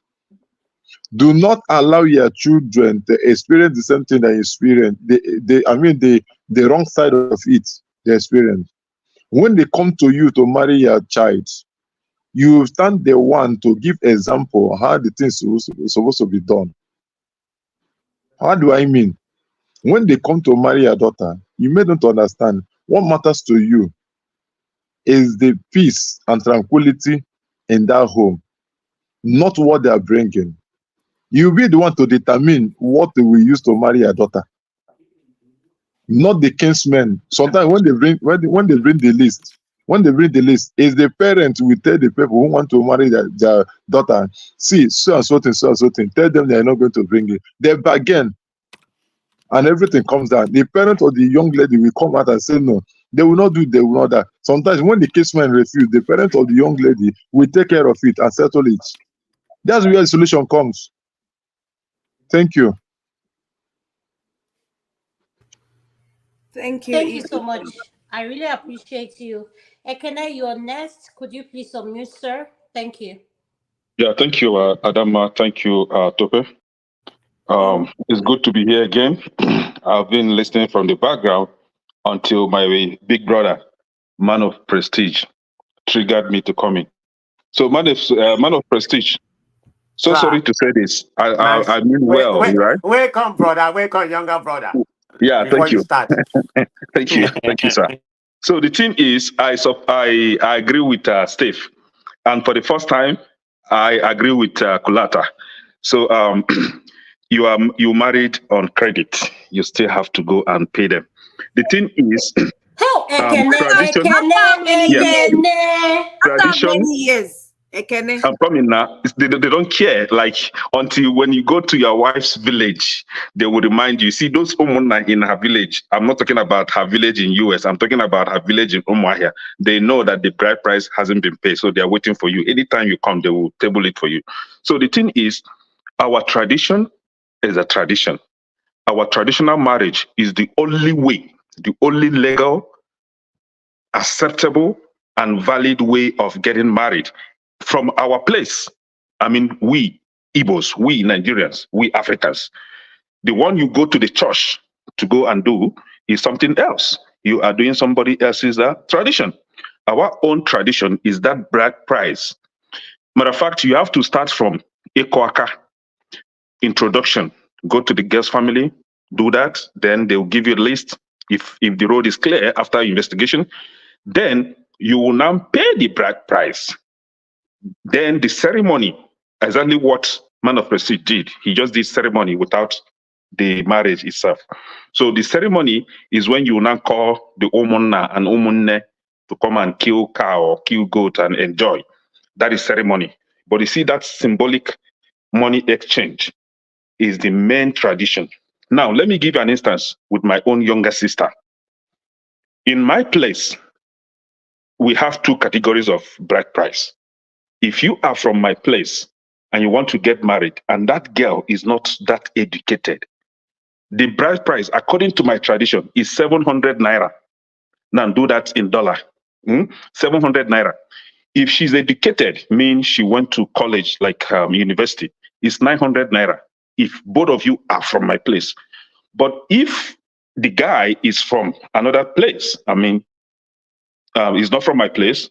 Speaker 13: Do not allow your children to experience the same thing that you experience. The wrong side of it, they experience. When they come to you to marry your child, you stand the one to give example how the things supposed to be done. How do I mean? When they come to marry your daughter, you may not understand what matters to you is the peace and tranquility in that home, not what they are bringing. You'll be the one to determine what they will use to marry your daughter, not the kinsmen. Sometimes when they bring the list, is the parent will tell the people who want to marry their daughter, see, so and so thing, tell them they are not going to bring it. They bargain, and everything comes down. The parent of the young lady will come out and say no. They will not do it, they will not that. Sometimes when the kinsmen refuse, the parent of the young lady will take care of it and settle it. That's where the solution comes. Thank you.
Speaker 3: Thank you.
Speaker 4: Thank you so much. I really appreciate you. Ekene, you're next. Could you please unmute, sir? Thank you.
Speaker 12: Yeah, thank you, Adama. Thank you, Tope. It's good to be here again. I've been listening from the background until my big brother, man of prestige, triggered me to come in. So, man of prestige. So
Speaker 11: Sir,
Speaker 12: sorry to say this.
Speaker 11: man,
Speaker 12: I mean well, right?
Speaker 11: welcome, brother. Welcome, younger brother.
Speaker 12: Yeah,
Speaker 11: Before
Speaker 12: thank
Speaker 11: you
Speaker 12: you.
Speaker 11: start.
Speaker 12: Thank you, sir. So the thing is, I agree with Steve, and for the first time, I agree with Kulata. So you married on credit. You still have to go and pay them. The thing is,
Speaker 4: Oh,
Speaker 12: tradition.
Speaker 3: After many
Speaker 12: Yes,
Speaker 3: years. After
Speaker 12: tradition.
Speaker 3: many years. Ekene.
Speaker 12: I'm coming now. They don't care. Like until when you go to your wife's village, they will remind you. See those Omuna in her village. I'm not talking about her village in US. I'm talking about her village in Umuahia. They know that the bride price hasn't been paid, so they are waiting for you. Anytime you come, they will table it for you. So the thing is, our tradition is a tradition. Our traditional marriage is the only way, the only legal, acceptable, and valid way of getting married from our place. I mean, we Igbos, we Nigerians, we Africans. The one you go to the church to go and do is something else. You are doing somebody else's tradition. Our own tradition is that bride price. Matter of fact, you have to start from Ekoaka, introduction. Go to the guest family, do that. Then they'll give you a list. If the road is clear after investigation, then you will now pay the bride price. Then the ceremony, exactly what Man of Prestige did. He just did ceremony without the marriage itself. So the ceremony is when you now call the Omonna and Omunne to come and kill cow or kill goat and enjoy. That is ceremony. But you see, that symbolic money exchange is the main tradition. Now, let me give you an instance with my own younger sister. In my place, we have two categories of bride price. If you are from my place and you want to get married and that girl is not that educated, the bride price, according to my tradition, is 700 naira. Now do that in dollar. 700 naira. If she's educated, means she went to college, like university, it's 900 naira. If both of you are from my place. But if the guy is from another place, I mean, he's not from my place,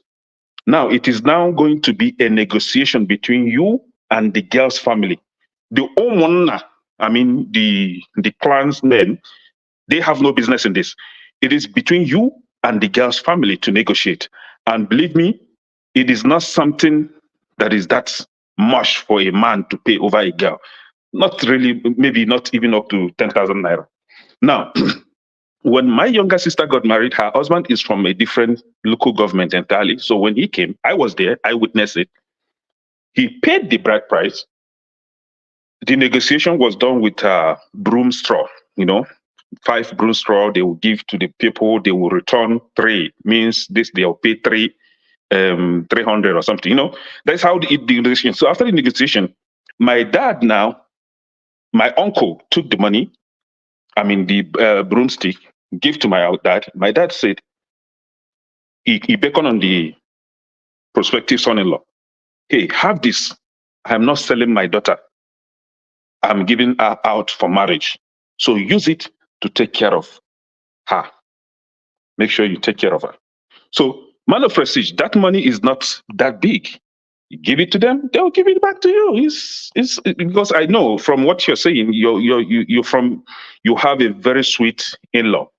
Speaker 12: now it is now going to be a negotiation between you and the girl's family. The Omona, I mean the clansmen, they have no business in this. It is between you and the girl's family to negotiate. And believe me, it is not something that is that much for a man to pay over a girl. Not really, maybe not even up to 10,000 naira. Now, when my younger sister got married, her husband is from a different local government entirely. So when he came, I was there, I witnessed it. He paid the bride price. The negotiation was done with broom straw, 5 broom straw they will give to the people, they will return 3, means this they'll pay 300 or something, That's how the negotiation. So after the negotiation, my dad now, my uncle took the money, the broomstick, give to my dad. My dad said, he beckoned on the prospective son-in-law. Hey, have this. I'm not selling my daughter. I'm giving her out for marriage. So use it to take care of her. Make sure you take care of her. So, man of prestige, that money is not that big. You give it to them, they'll give it back to you. It's because I know from what you're saying, you have a very sweet in-law,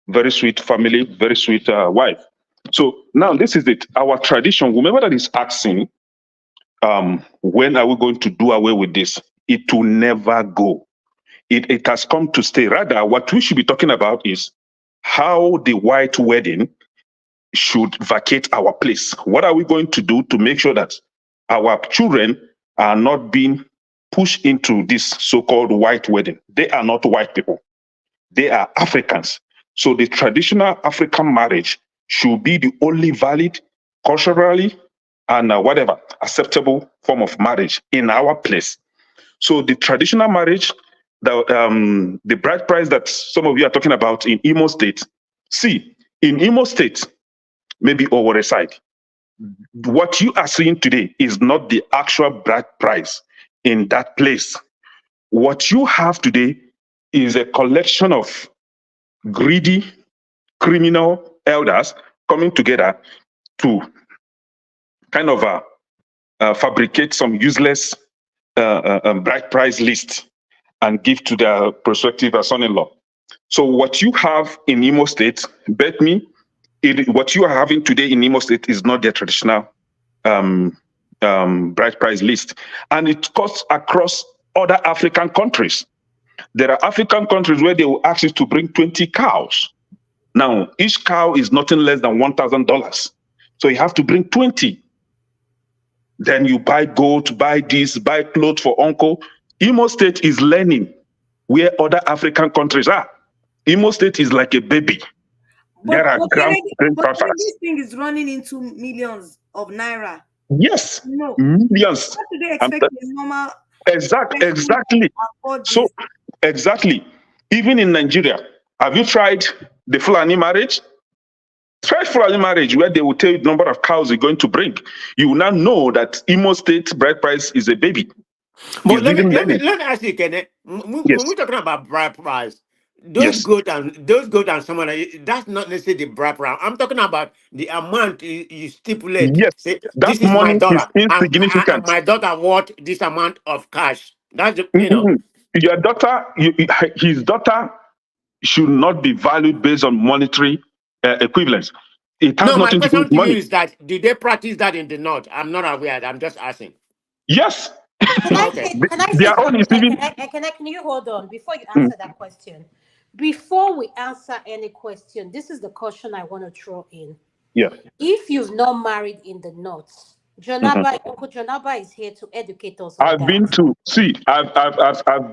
Speaker 12: very sweet family, very sweet wife. So now this is it. Our tradition, whomever that is asking, when are we going to do away with this? It will never go. It has come to stay. Rather, what we should be talking about is how the white wedding should vacate our place. What are we going to do to make sure that our children are not being pushed into this so-called white wedding? They are not white people. They are Africans. So the traditional African marriage should be the only valid, culturally and whatever acceptable form of marriage in our place. So the traditional marriage, the bride price that some of you are talking about in Imo State, see, in Imo State, maybe Owerri side, what you are seeing today is not the actual bride price in that place. What you have today is a collection of greedy, criminal elders coming together to kind of fabricate some useless bride price list and give to their prospective son-in-law. So what you have in Imo State, bet me, what you are having today in Imo State is not their traditional bride price list. And it cuts across other African countries. There are African countries where they will ask you to bring 20 cows. Now, each cow is nothing less than $1,000. So you have to bring 20. Then you buy goat, buy this, buy clothes for uncle. Imo State is learning where other African countries are. Imo State is like a baby. There are grandfathers.
Speaker 3: This thing is running into millions of naira.
Speaker 12: Yes,
Speaker 3: no.
Speaker 12: Millions.
Speaker 3: What do they expect a normal?
Speaker 12: Exactly. So, exactly. Even in Nigeria, have you tried the Fulani marriage? Try Fulani marriage where they will tell you the number of cows you're going to bring. You will now know that Imo State bride price is a baby.
Speaker 11: But let me ask you, Kenneth. When we're talking about bride price, those goat and someone, that's not necessarily the bride price. I'm talking about the amount you stipulate.
Speaker 12: Yes,
Speaker 11: say,
Speaker 12: that
Speaker 11: this is
Speaker 12: money
Speaker 11: my daughter,
Speaker 12: is
Speaker 11: and
Speaker 12: insignificant.
Speaker 11: my daughter worth this amount of cash. That's the,
Speaker 12: Your daughter, his daughter should not be valued based on monetary equivalence. It has
Speaker 11: my
Speaker 12: nothing to do
Speaker 11: question
Speaker 12: with
Speaker 11: to you
Speaker 12: money.
Speaker 11: is that did they practice that in the north? I'm not aware. I'm just asking.
Speaker 12: Yes.
Speaker 4: Can I say something? Can you hold on before you answer that question? Before we answer any question, this is the question I want to throw in.
Speaker 12: Yeah.
Speaker 4: If you've not married in the north, Uncle Jonaba is here to educate us on
Speaker 12: I've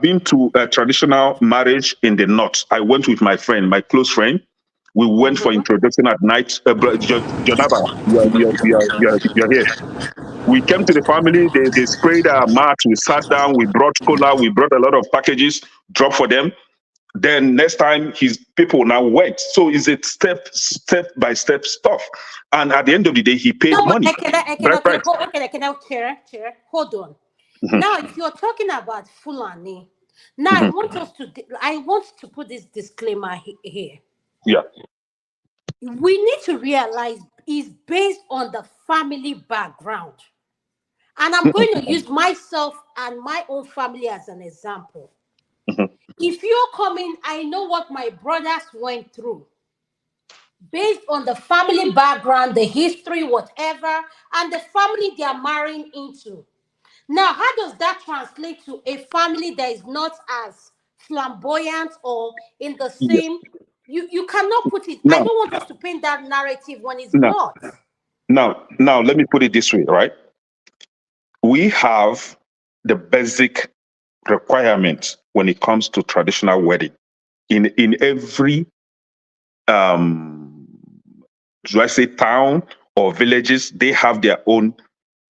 Speaker 12: been to a traditional marriage in the north. I went with my friend, my close friend. We went for introduction at night. Jonaba, you're here. We came to the family. They sprayed our mat. We sat down. We brought cola. We brought a lot of packages, dropped for them. Then next time, his people now went. So it's a step by step stuff. And at the end of the day, he paid money.
Speaker 4: Hold on. Now, if you're talking about Fulani, now I want to put this disclaimer here.
Speaker 12: Yeah.
Speaker 4: We need to realize it's based on the family background. And I'm going to use myself and my own family as an example. If you're coming, I know what my brothers went through. Based on the family background, the history, whatever, and the family they are marrying into. Now, how does that translate to a family that is not as flamboyant or in the same? You cannot put it. I don't want us to paint that narrative when it's not.
Speaker 12: Now, let me put it this way, right? We have the basic requirements when it comes to traditional wedding. In every, do I say town or villages, they have their own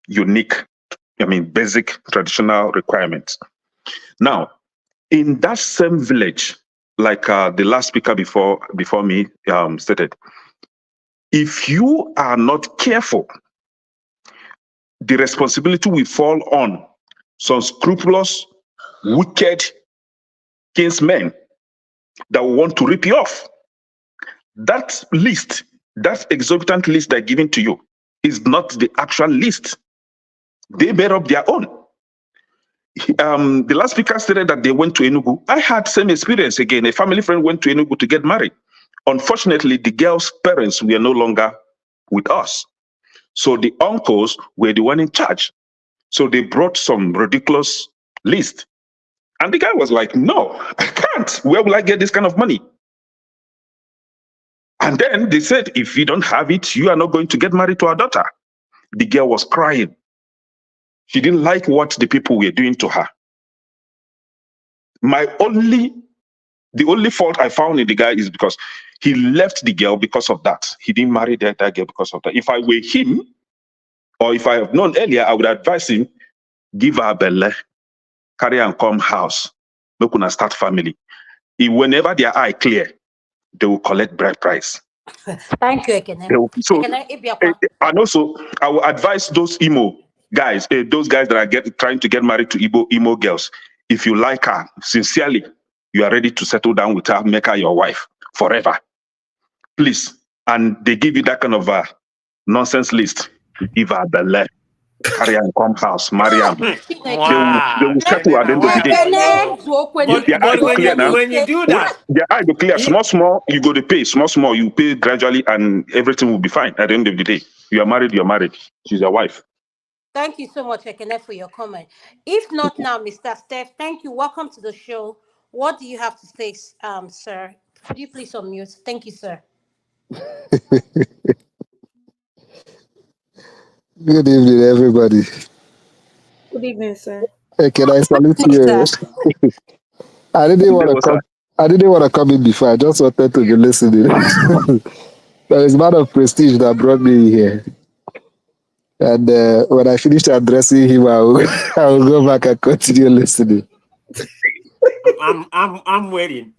Speaker 12: unique, basic traditional requirements. Now, in that same village, like the last speaker before me stated, if you are not careful, the responsibility will fall on some scrupulous, wicked kinsmen that will want to rip you off. That list, that exorbitant list they're giving to you, is not the actual list. They made up their own. The last speaker stated that they went to Enugu. I had same experience again. A family friend went to Enugu to get married. Unfortunately, the girl's parents were no longer with us. So the uncles were the one in charge. So they brought some ridiculous list. And the guy was like, no, I can't. Where will I get this kind of money? And then they said, if you don't have it, you are not going to get married to our daughter. The girl was crying. She didn't like what the people were doing to her. The only fault I found in the guy is because he left the girl because of that. He didn't marry that girl because of that. If I were him, Or if I have known earlier, I would advise him, give her belle, carry and come house, make una start family. Whenever their eye clear, they will collect bride price.
Speaker 4: Thank you, Ekene.
Speaker 12: So,
Speaker 4: Ekene, Ibiakwa.
Speaker 12: and also, I will advise those emo guys, those guys that are trying to get married to emo girls. If you like her sincerely, you are ready to settle down with her, make her your wife forever. Please. And they give you that kind of a nonsense list. Give her the left, carry and come house, marry her.
Speaker 11: Wow.
Speaker 12: They will settle at the end of the day. Their eye go clear now.
Speaker 11: When you do that,
Speaker 12: their eye go clear. Small, you go to pay. Small, you pay gradually, and everything will be fine at the end of the day. You are married, you're married. She's your wife.
Speaker 4: Thank you so much, Ekene, for your comment. If not now, Mr. Steph, thank you. Welcome to the show. What do you have to say, sir? Could you please unmute? Thank you, sir.
Speaker 14: Good evening, everybody.
Speaker 3: Good evening, sir.
Speaker 14: Hey, can I salute you? I didn't want to come. I didn't want to come in before. I just wanted to be listening. There is a man of prestige that brought me here, and when I finish addressing him, I will go back and continue listening.
Speaker 11: I'm waiting.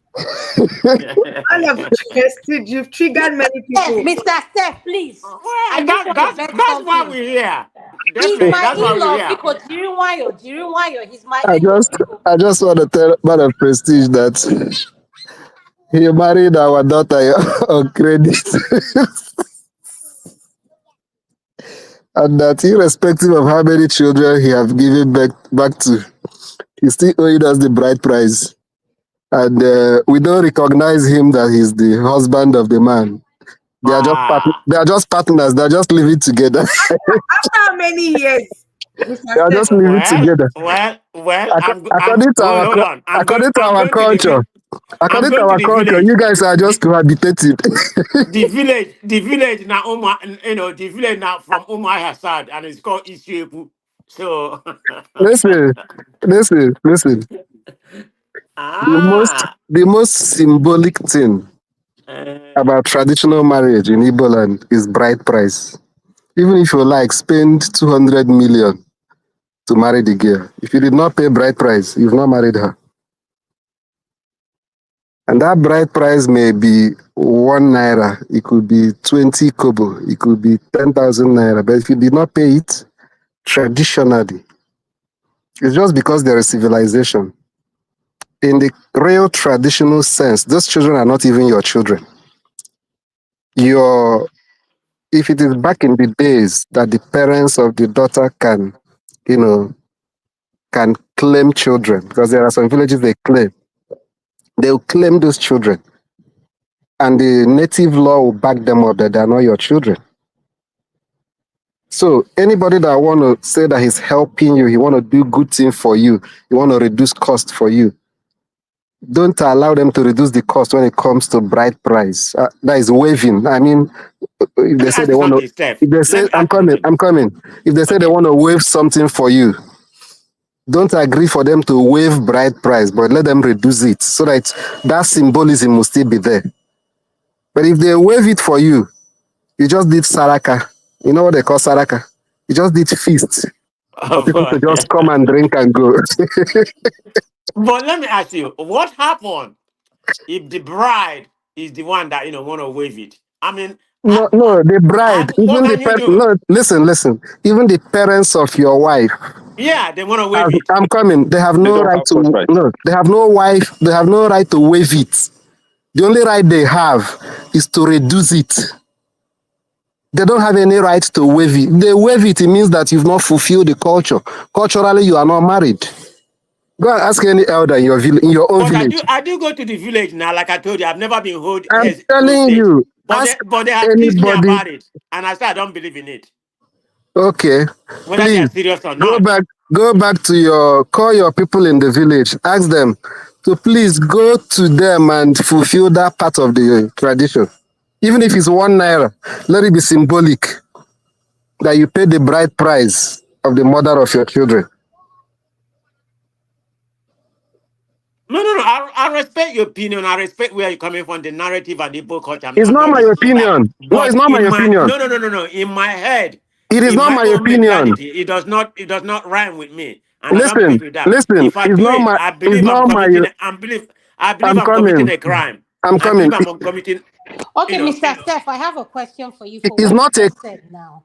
Speaker 3: Man of prestige, you've triggered many people.
Speaker 4: Yes, Mr. Steph, please.
Speaker 11: That's why we're here.
Speaker 4: He's my in-law, because Jiriwayo, he's my
Speaker 14: in-law. I just want to tell man of prestige that he married our daughter on credit. And that irrespective of how many children he have given back to, he's still owing us the bride price. And we don't recognize him that he's the husband of the man. They are just partners. They're just living together.
Speaker 3: After how many years?
Speaker 14: They are just living together.
Speaker 11: Well.
Speaker 14: According to our culture, you guys are just cohabitating.
Speaker 11: The village now, the village now from Umar side, and it's called Isiepu. So
Speaker 14: listen. The most symbolic thing about traditional marriage in Igbo land is bride price. Even if you spend 200 million to marry the girl, if you did not pay bride price, you've not married her. And that bride price may be 1 naira, it could be 20 kobo, it could be 10,000 naira. But if you did not pay it traditionally, it's just because there is civilization. In the real traditional sense, those children are not even your children. If it is back in the days that the parents of the daughter can claim children, because there are some villages they'll claim those children. And the native law will back them up that they are not your children. So anybody that want to say that he's helping you, he want to do good thing for you, he want to reduce cost for you, don't allow them to reduce the cost when it comes to bride price. That is waiving. I mean, if they say they want to, if they say I'm coming. If they say they want to waive something for you, don't agree for them to waive bride price, but let them reduce it so that symbolism will still be there. But if they waive it for you, you just did saraka. You know what they call saraka? You just did feast. For people to just come and drink and go.
Speaker 11: But let me ask you, what happened if the bride is the one that want to waive it? I mean,
Speaker 14: no, the bride, listen. Even the parents of your wife.
Speaker 11: Yeah, they want to waive it.
Speaker 14: I'm coming. They have no right to. No, they have no wife. They have no right to waive it. The only right they have is to reduce it. They don't have any right to waive it. They waive it, it means that you've not fulfilled the culture. Culturally, you are not married. Go and ask any elder in your own village.
Speaker 11: I do go to the village now, like I told you. I've never been hold.
Speaker 14: I'm telling you.
Speaker 11: But they have teach me about it. And I said I don't believe in it.
Speaker 14: Okay.
Speaker 11: Whether they are serious or not.
Speaker 14: Go back to call your people in the village. Ask them to please go to them and fulfill that part of the tradition. Even if it's 1 naira, let it be symbolic that you pay the bride price of the mother of your children.
Speaker 11: No. I respect your opinion. I respect where you're coming from, the narrative and the Igbo culture.
Speaker 14: It's not my opinion. No, it's not my opinion.
Speaker 11: No. In my head,
Speaker 14: It is
Speaker 11: In
Speaker 14: not
Speaker 11: my
Speaker 14: my
Speaker 11: own
Speaker 14: opinion.
Speaker 11: mentality, it does not rhyme with me, and I don't
Speaker 14: Listen,
Speaker 11: believe with that.
Speaker 14: listen.
Speaker 11: If I do it, I
Speaker 14: It's
Speaker 11: believe
Speaker 14: not my.
Speaker 11: I believe
Speaker 14: I'm
Speaker 11: I'm committing
Speaker 14: coming.
Speaker 11: a crime.
Speaker 14: I'm
Speaker 11: I
Speaker 14: coming.
Speaker 11: believe I'm committing, you
Speaker 4: Okay,
Speaker 11: know.
Speaker 4: Mr. Steph, I have a question for you for
Speaker 14: It's
Speaker 4: what you
Speaker 14: not a.
Speaker 4: just said now.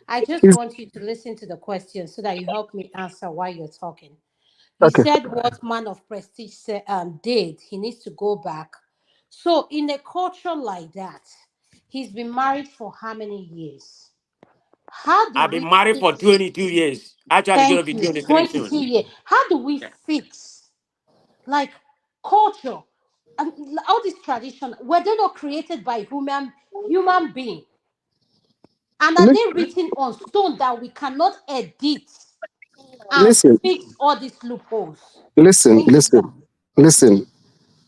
Speaker 4: I just
Speaker 14: It's,
Speaker 4: want you to listen to the question so that you help me answer while you're talking. You
Speaker 14: okay.
Speaker 4: said what man of prestige did, he needs to go back. So, in a culture like that, he's been married for how many years? How do
Speaker 11: I've been
Speaker 4: we
Speaker 11: married for
Speaker 4: fix?
Speaker 11: 22 years. Actually, it's going to
Speaker 4: Thank
Speaker 11: be
Speaker 4: you.
Speaker 11: 23 soon.
Speaker 4: 22 years. How do we
Speaker 11: Yeah.
Speaker 4: fix like culture and all this tradition? Were they not created by human being? And are
Speaker 14: Lis-
Speaker 4: they written on stone that we cannot edit and
Speaker 14: Listen,
Speaker 4: fix all these loopholes?
Speaker 14: listen,
Speaker 4: Thank you, sir.
Speaker 14: listen, listen.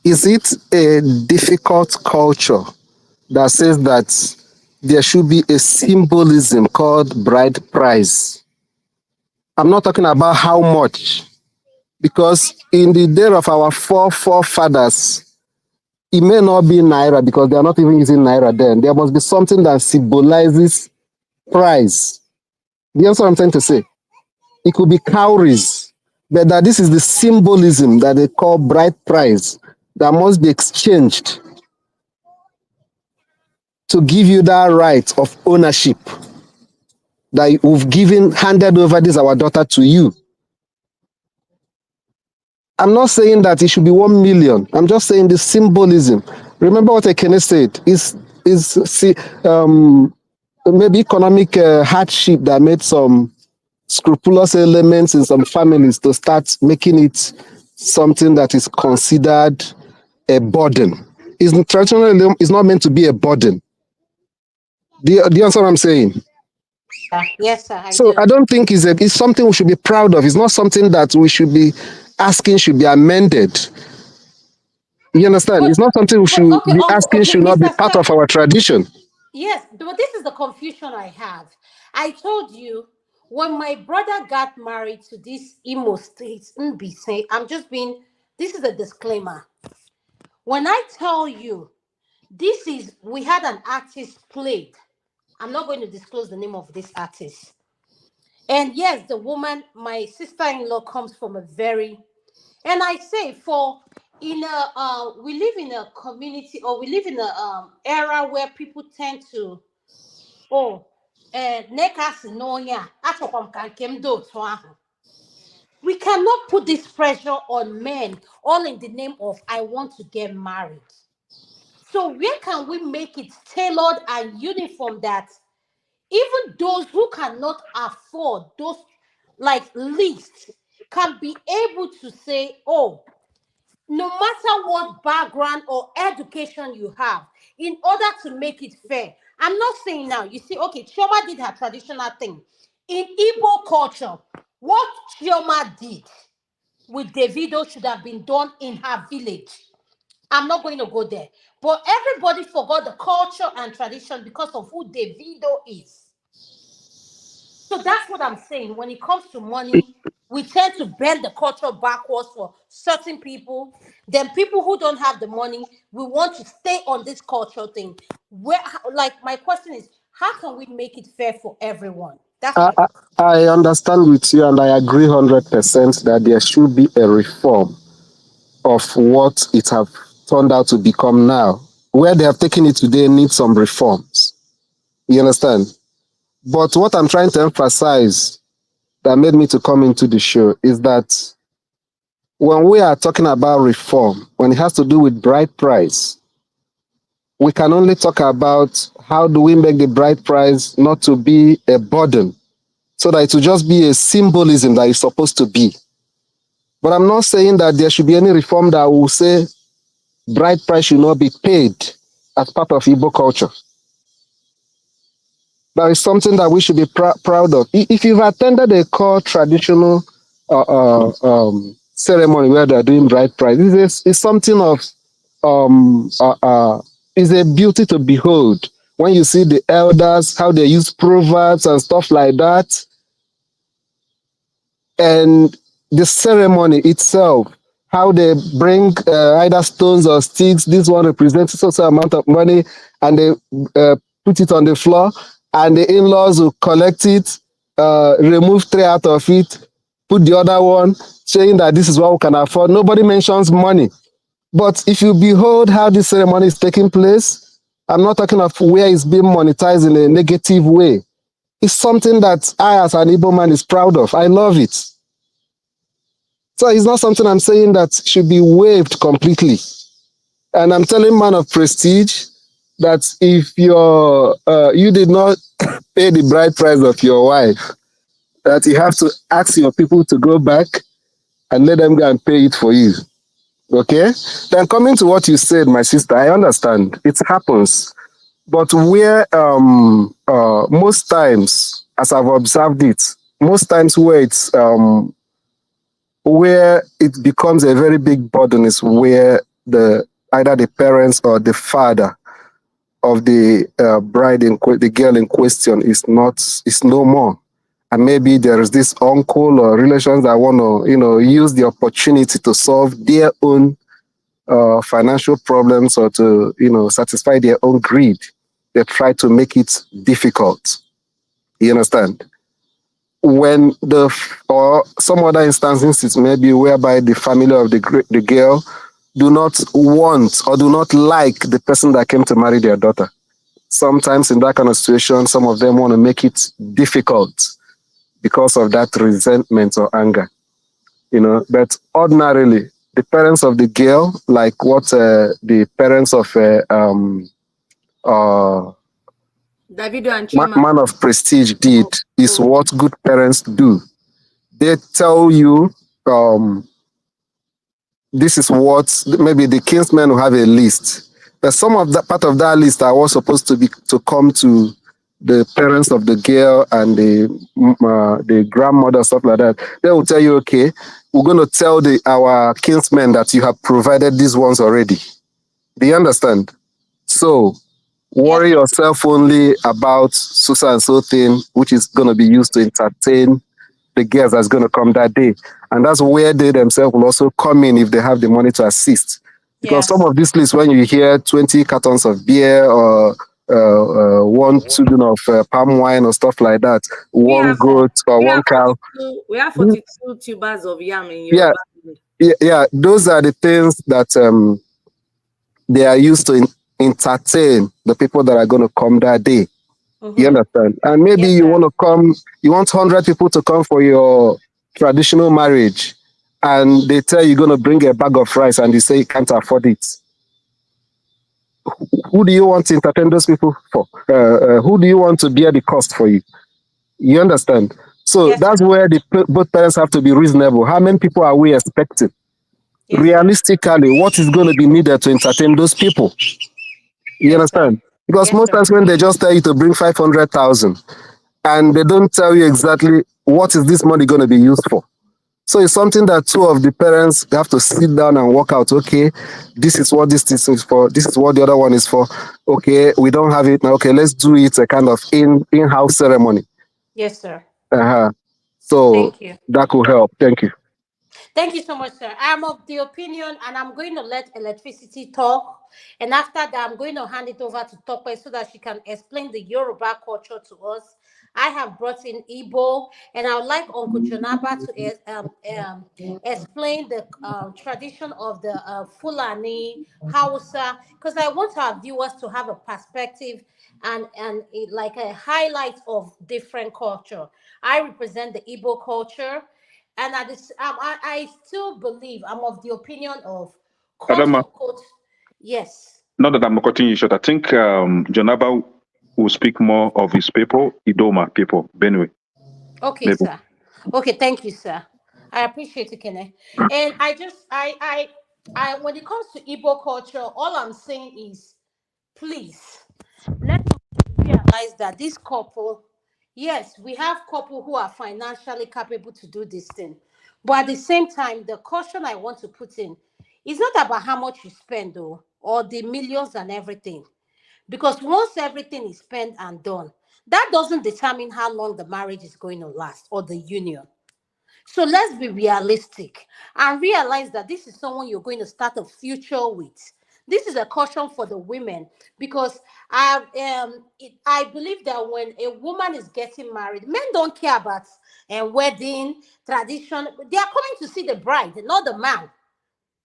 Speaker 14: Is it a difficult culture that says that there should be a symbolism called bride price? I'm not talking about how much, because in the day of our forefathers, it may not be naira because they are not even using naira then. There must be something that symbolizes price. Do you understand what I'm trying to say? It could be cowries, but that this is the symbolism that they call bride price that must be exchanged to give you that right of ownership that we've given, handed over this our daughter to you. I'm not saying that it should be 1 million. I'm just saying the symbolism. Remember what Ekene said is see, maybe economic hardship that made some scrupulous elements in some families to start making it something that is considered a burden. Traditionally, it's not meant to be a burden. Do you understand what I'm saying?
Speaker 4: Yeah. Yes, sir, I
Speaker 14: So
Speaker 4: do.
Speaker 14: I don't think it's something we should be proud of. It's not something that we should be asking should be amended. You understand?
Speaker 4: But
Speaker 14: It's not something we should
Speaker 4: okay,
Speaker 14: be
Speaker 4: okay,
Speaker 14: asking
Speaker 4: okay,
Speaker 14: should not be
Speaker 4: Mr.
Speaker 14: part
Speaker 4: Steph.
Speaker 14: of our tradition.
Speaker 4: Yes, but this is the confusion I have. I told you when my brother got married to this Imo State NBC, this is a disclaimer. When I tell you we had an artist played, I'm not going to disclose the name of this artist. And yes, the woman, my sister-in-law, comes from a very, and I say for in a we live in a community, or we live in a era where people tend to, oh, nekas no ya achọkwa ka nke m dị otu ahụ. We cannot put this pressure on men all in the name of I want to get married. So where can we make it tailored and uniform that even those who cannot afford those like least can be able to say, oh, no matter what background or education you have, in order to make it fair. I'm not saying now, you see, okay, Chioma did her traditional thing. In Igbo culture, what Chioma did with Davido should have been done in her village. I'm not going to go there. But everybody forgot the culture and tradition because of who Davido is. So that's what I'm saying. When it comes to money, we tend to bend the culture backwards for certain people. Then people who don't have the money, we want to stay on this cultural thing. Like my question is, how can we make it fair for everyone? That's
Speaker 14: I,
Speaker 4: my
Speaker 14: I,
Speaker 4: question.
Speaker 14: I understand with you and I agree 100% that there should be a reform of what it have turned out to become now. Where they have taken it today needs some reforms. You understand? But what I'm trying to emphasize that made me to come into the show is that when we are talking about reform, when it has to do with bride price, we can only talk about how do we make the bride price not to be a burden, so that it will just be a symbolism that it's supposed to be. But I'm not saying that there should be any reform that will say bride price should not be paid as part of Igbo culture. That is something that we should be proud of. If you've attended a core traditional ceremony where they're doing bride price, it's something of is a beauty to behold. When you see the elders, how they use proverbs and stuff like that, and the ceremony itself, how they bring either stones or sticks. This one represents so amount of money, and they put it on the floor. and the in-laws will collect it, remove 3 out of it, put the other one, saying that this is what we can afford. Nobody mentions money. But if you behold how this ceremony is taking place, I'm not talking of where it's being monetized in a negative way. It's something that I, as an Igbo man, is proud of. I love it. So it's not something I'm saying that should be waived completely. And I'm telling man of prestige that if you did not pay the bride price of your wife, that you have to ask your people to go back and let them go and pay it for you. Okay? Then coming to what you said, my sister, I understand. It happens. But where most times, as I've observed it, most times where it becomes a very big burden is where either the parents or the father of the bride the girl in question is no more, and maybe there is this uncle or relations that want to use the opportunity to solve their own financial problems or to satisfy their own greed. They try to make it difficult. You understand? When or some other instances, it may be whereby the family of the girl do not want or do not like the person that came to marry their daughter. Sometimes in that kind of situation, some of them want to make it difficult because of that resentment or anger. But ordinarily, the parents of the girl, like what the parents of
Speaker 3: Davido and Chima.
Speaker 14: man of prestige did, is what good parents do. They tell you, this is what maybe the kinsmen will have a list, but some of that part of that list are all supposed to come to the parents of the girl and the grandmother, stuff like that. They will tell you, okay, we're going to tell our kinsmen that you have provided these ones already. Do you understand? So worry yourself only about so and so thing, which is going to be used to entertain the girls that's going to come that day. And that's where they themselves will also come in if they have the money to assist. Because some of these lists, when you hear 20 cartons of beer or 1 tubing of palm wine or stuff like that, one goat or one cow.
Speaker 3: We have 42 tubers of yam in
Speaker 14: Yeah,
Speaker 3: your
Speaker 14: yeah, those are the things that they are used to entertain the people that are going to come that day. You understand? And maybe you want to come, you want 100 people to come for your traditional marriage, and they tell you're going to bring a bag of rice and you say you can't afford it. Who do you want to entertain those people for? Who do you want to bear the cost for you? You understand? So that's where both parents have to be reasonable. How many people are we expecting? Realistically, what is going to be needed to entertain those people? You understand? Because most times when they just tell you to bring 500,000 and they don't tell you exactly what is this money going to be used for. So it's something that two of the parents have to sit down and work out. Okay, this is what this is for. This is what the other one is for. Okay, we don't have it now. Okay, let's do it a kind of in-house ceremony.
Speaker 4: Yes, sir.
Speaker 14: So
Speaker 4: Thank you.
Speaker 14: that could help. Thank you.
Speaker 4: Thank you so much, sir. I'm of the opinion, and I'm going to let electricity talk. And after that, I'm going to hand it over to Tope so that she can explain the Yoruba culture to us. I have brought in Igbo, and I would like Uncle Jonaba to explain the tradition of the Fulani, Hausa, because I want our viewers to have a perspective and like a highlight of different culture. I represent the Igbo culture. And at this, I still believe I'm of the opinion of quote
Speaker 12: Adama,
Speaker 4: unquote. Yes.
Speaker 12: not that I'm cutting you short. I think Jonaba will speak more of his people, Idoma people, Benue.
Speaker 4: Okay,
Speaker 12: Maybe.
Speaker 4: sir. Okay, thank you, sir. I appreciate it, Kene. And I, when it comes to Igbo culture, all I'm saying is, please let us realize that this couple, yes, we have couple who are financially capable to do this thing, but at the same time, the caution I want to put in is not about how much you spend, though, or the millions and everything, because once everything is spent and done, that doesn't determine how long the marriage is going to last or the union. So let's be realistic and realize that this is someone you're going to start a future with. This is a caution for the women, because I believe that when a woman is getting married, men don't care about wedding tradition. They are coming to see the bride, not the man.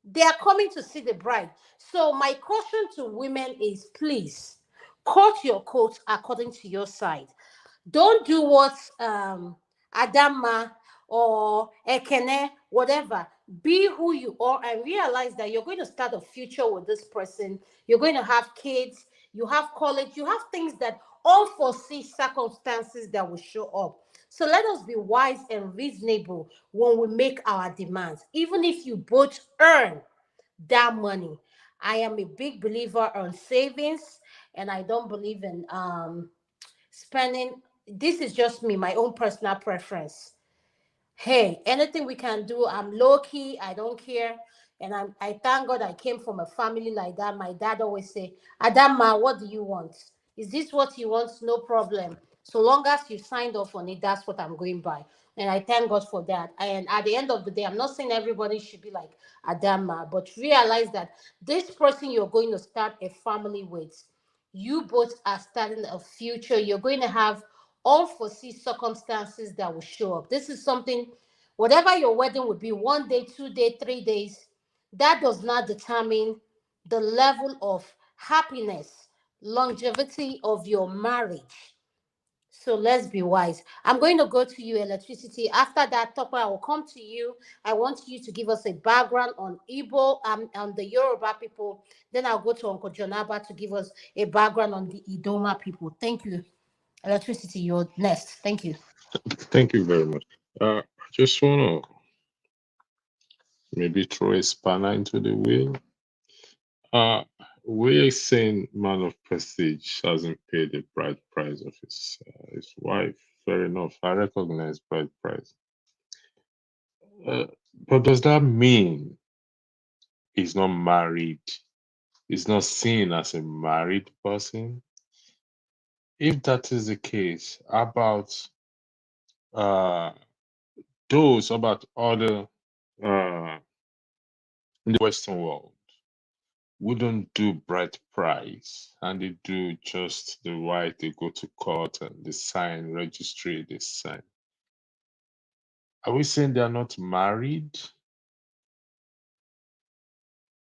Speaker 4: They are coming to see the bride. So my caution to women is, please cut your coat according to your side. Don't do what Adama or Ekene, whatever. Be who you are and realize that you're going to start a future with this person. You're going to have kids, you have college, you have things that unforeseen circumstances that will show up. So let us be wise and reasonable when we make our demands, even if you both earn that money. I am a big believer on savings, and I don't believe in spending. This is just me, my own personal preference. Hey, anything we can do, I'm low key, I don't care. And I thank God I came from a family like that. My dad always say, Adama, what do you want? Is this what you want? No problem. So long as you signed off on it, that's what I'm going by. And I thank God for that. And at the end of the day, I'm not saying everybody should be like Adama, but realize that this person you're going to start a family with, you both are starting a future. You're going to have unforeseen circumstances that will show up. This is something, whatever your wedding would be, 1 day, 2 day, 3 days, that does not determine the level of happiness, longevity of your marriage. So let's be wise. I'm going to go to you, electricity. After that, Tokwe, I will come to you. I want you to give us a background on Igbo, on the Yoruba people. Then I'll go to Uncle Jonaba to give us a background on the Idoma people. Thank you. Electricity, you're next. Thank you.
Speaker 2: Thank you very much. I just want to maybe throw a spanner into the wheel. We're saying man of prestige hasn't paid the bride price of his wife. Fair enough. I recognize bride price. But does that mean he's not married? He's not seen as a married person? If that is the case, about uh, about other in the Western world wouldn't do bride price, and they do just the right, they go to court and they sign registry, they sign. Are we saying they are not married?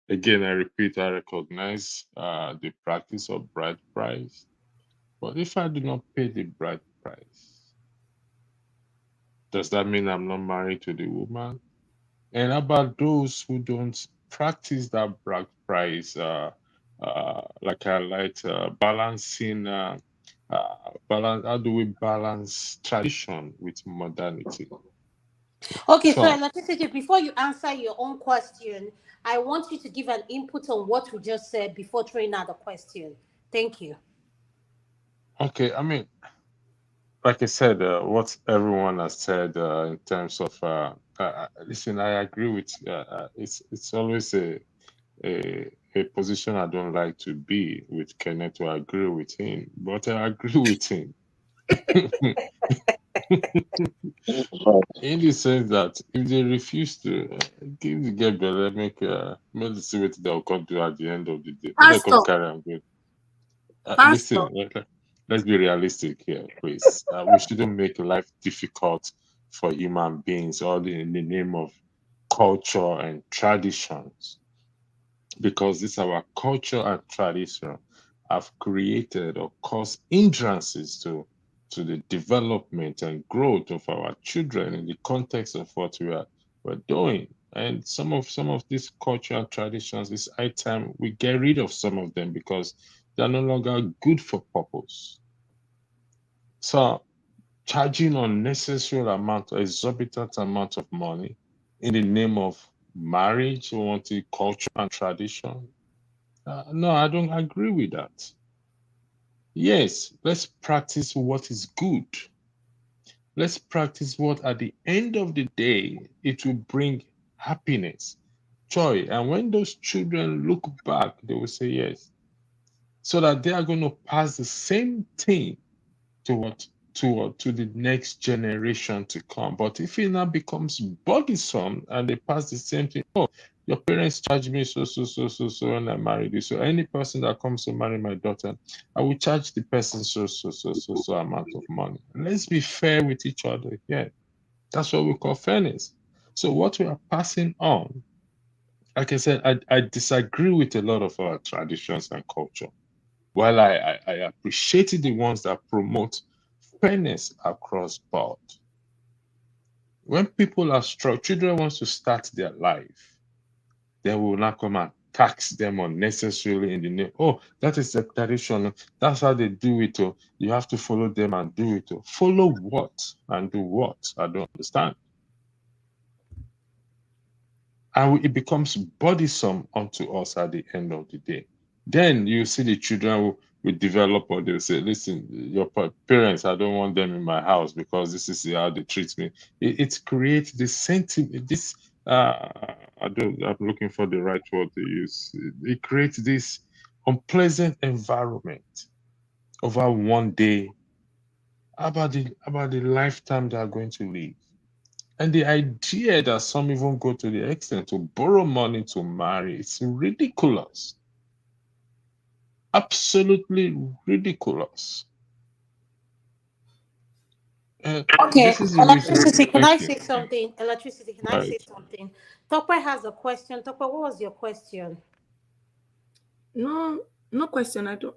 Speaker 2: Again, I repeat, I recognize the practice of bride price, but if I do not pay the bride price, does that mean I'm not married to the woman? And about those who don't practice that bride price, like I like balancing, balance. How do we balance tradition with modernity?
Speaker 4: Okay, so
Speaker 2: So,
Speaker 4: electricity, before you answer your own question, I want you to give an input on what we just said before throwing out the question. Thank you.
Speaker 2: okay, I mean, like I said, what everyone has said in terms of listen, I agree with it's always a position I don't like to be with Kenneth to agree with him, but I agree with him in the sense that if they refuse to give the girl belle, make see what they'll come do at the end of the day. But they come
Speaker 3: Pastor,
Speaker 2: carry and go.
Speaker 3: Pastor.
Speaker 2: Listen, let's be realistic here, please. We shouldn't make life difficult for human beings, all in the name of culture and traditions, because this our culture and tradition have created or caused hindrances to the development and growth of our children in the context of what we're doing. And some of these culture and traditions, it's high time we get rid of some of them because they're no longer good for purpose. So charging unnecessary amount, exorbitant amount of money in the name of marriage, we want the culture and tradition. No, I don't agree with that. Yes, let's practice what is good. Let's practice what at the end of the day, it will bring happiness, joy. And when those children look back, they will say yes. So that they are going to pass the same thing to to the next generation to come. But if it now becomes burdensome and they pass the same thing, oh, Your parents charge me so when I married you. So any person that comes to marry my daughter, I will charge the person so amount of money. Let's be fair with each other. Yeah, that's what we call fairness. So what we are passing on, like I said, I disagree with a lot of our traditions and culture. While I appreciate the ones that promote fairness across board. When people are struck, children want to start their life, they will not come and tax them unnecessarily in the name. Oh, that is the tradition. That's how they do it. Oh, you have to follow them and do it. Oh, follow what and do what? I don't understand. And it becomes burdensome unto us at the end of the day. Then you see the children will develop, or they'll say, listen, your parents, I don't want them in my house because this is how they treat me. It creates this sentiment, this, I'm looking for the right word to use. It creates this unpleasant environment over one day about the lifetime they are going to live. And the idea that some even go to the extent to borrow money to marry, it's ridiculous. Absolutely ridiculous.
Speaker 4: Okay,
Speaker 2: This is the reason.
Speaker 4: electricity. Can I
Speaker 2: Thank you.
Speaker 4: say something? Electricity. Can I say
Speaker 2: Right.
Speaker 4: something? Tokwe has a question. Tokwe, what was your question?
Speaker 3: No question. I don't.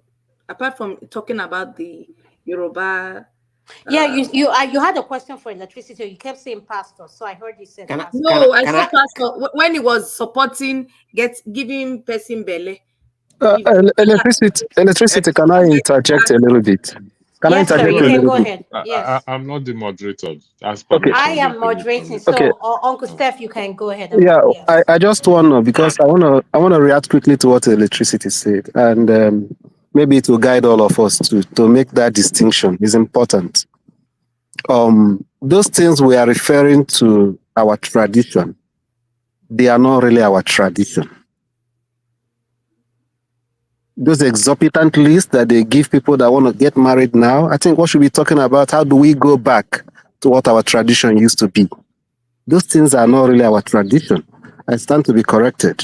Speaker 3: Apart from talking about the Yoruba.
Speaker 4: Yeah, you had a question for electricity. You kept saying pastor, so I heard you said
Speaker 11: Can I
Speaker 4: pastor.
Speaker 11: can I
Speaker 3: No, I
Speaker 11: can
Speaker 3: said
Speaker 11: I
Speaker 3: pastor when he was supporting giving person belle. If
Speaker 14: Electricity, can I interject a little bit? Can I
Speaker 4: Yes, sir.
Speaker 14: interject
Speaker 4: You
Speaker 14: a
Speaker 4: can
Speaker 14: little
Speaker 4: go
Speaker 14: bit?
Speaker 4: ahead. Yes,
Speaker 2: I'm not the moderator. Ask
Speaker 14: Okay,
Speaker 4: I
Speaker 2: permission.
Speaker 4: am
Speaker 2: Just give it
Speaker 4: moderating.
Speaker 2: permission.
Speaker 14: okay.
Speaker 4: So, Uncle Steph, you can go ahead.
Speaker 14: Yeah,
Speaker 4: Yes.
Speaker 14: I just want to, because I want to react quickly to what electricity said, and maybe it will guide all of us to make that distinction is important. Those things we are referring to our tradition, they are not really our tradition. Those exorbitant lists that they give people that want to get married now, I think what should be talking about, how do we go back to what our tradition used to be? Those things are not really our tradition. I stand to be corrected.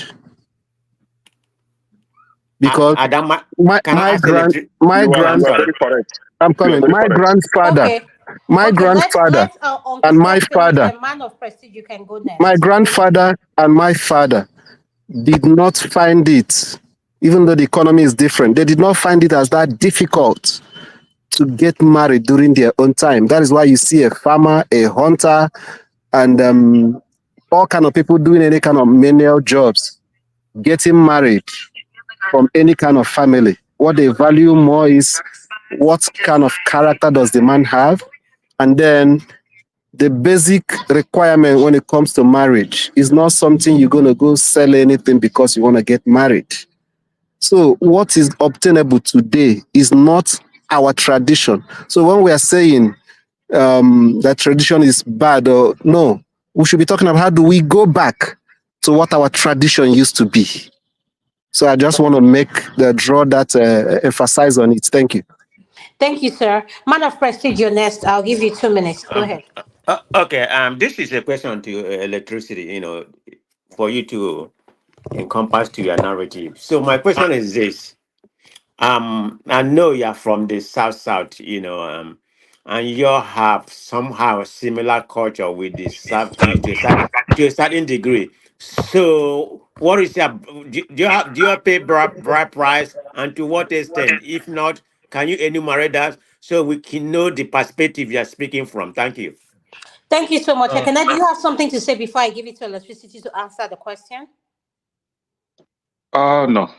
Speaker 14: Because
Speaker 11: Adama,
Speaker 14: my
Speaker 11: can I
Speaker 14: my
Speaker 11: ask
Speaker 14: grand
Speaker 11: electric?
Speaker 14: my
Speaker 11: I'm
Speaker 14: grand
Speaker 11: sorry.
Speaker 14: I'm coming. My grandfather,
Speaker 4: Okay.
Speaker 14: my
Speaker 4: Okay.
Speaker 14: grandfather
Speaker 4: Let Uncle
Speaker 14: and my
Speaker 4: Steph finish.
Speaker 14: father,
Speaker 4: The man of prestige, you can go
Speaker 14: my
Speaker 4: next.
Speaker 14: grandfather and my father did not find it, even though the economy is different, they did not find it as that difficult to get married during their own time. That is why you see a farmer, a hunter, and all kind of people doing any kind of menial jobs, getting married from any kind of family. What they value more is what kind of character does the man have, and then the basic requirement when it comes to marriage is not something you're going to go sell anything because you want to get married. So what is obtainable today is not our tradition. So when we are saying that tradition is bad, or no, we should be talking about how do we go back to what our tradition used to be. So I just want to draw that emphasize on it. Thank you.
Speaker 4: Thank you, sir. Man of prestige, you're next. I'll give you 2 minutes. Go
Speaker 11: Um,
Speaker 4: ahead.
Speaker 11: okay. This is a question to electricity. For you to encompass to your narrative. So my question is this: I know you're from the south, and you have somehow a similar culture with the south to a certain degree. So, what is your do you pay bride price, and to what extent? If not, can you enumerate that so we can know the perspective you're speaking from? Thank you.
Speaker 4: Thank you so much.
Speaker 2: Uh,
Speaker 4: Ekene, do you have something to say before I give it to electricity to answer the question?
Speaker 12: No.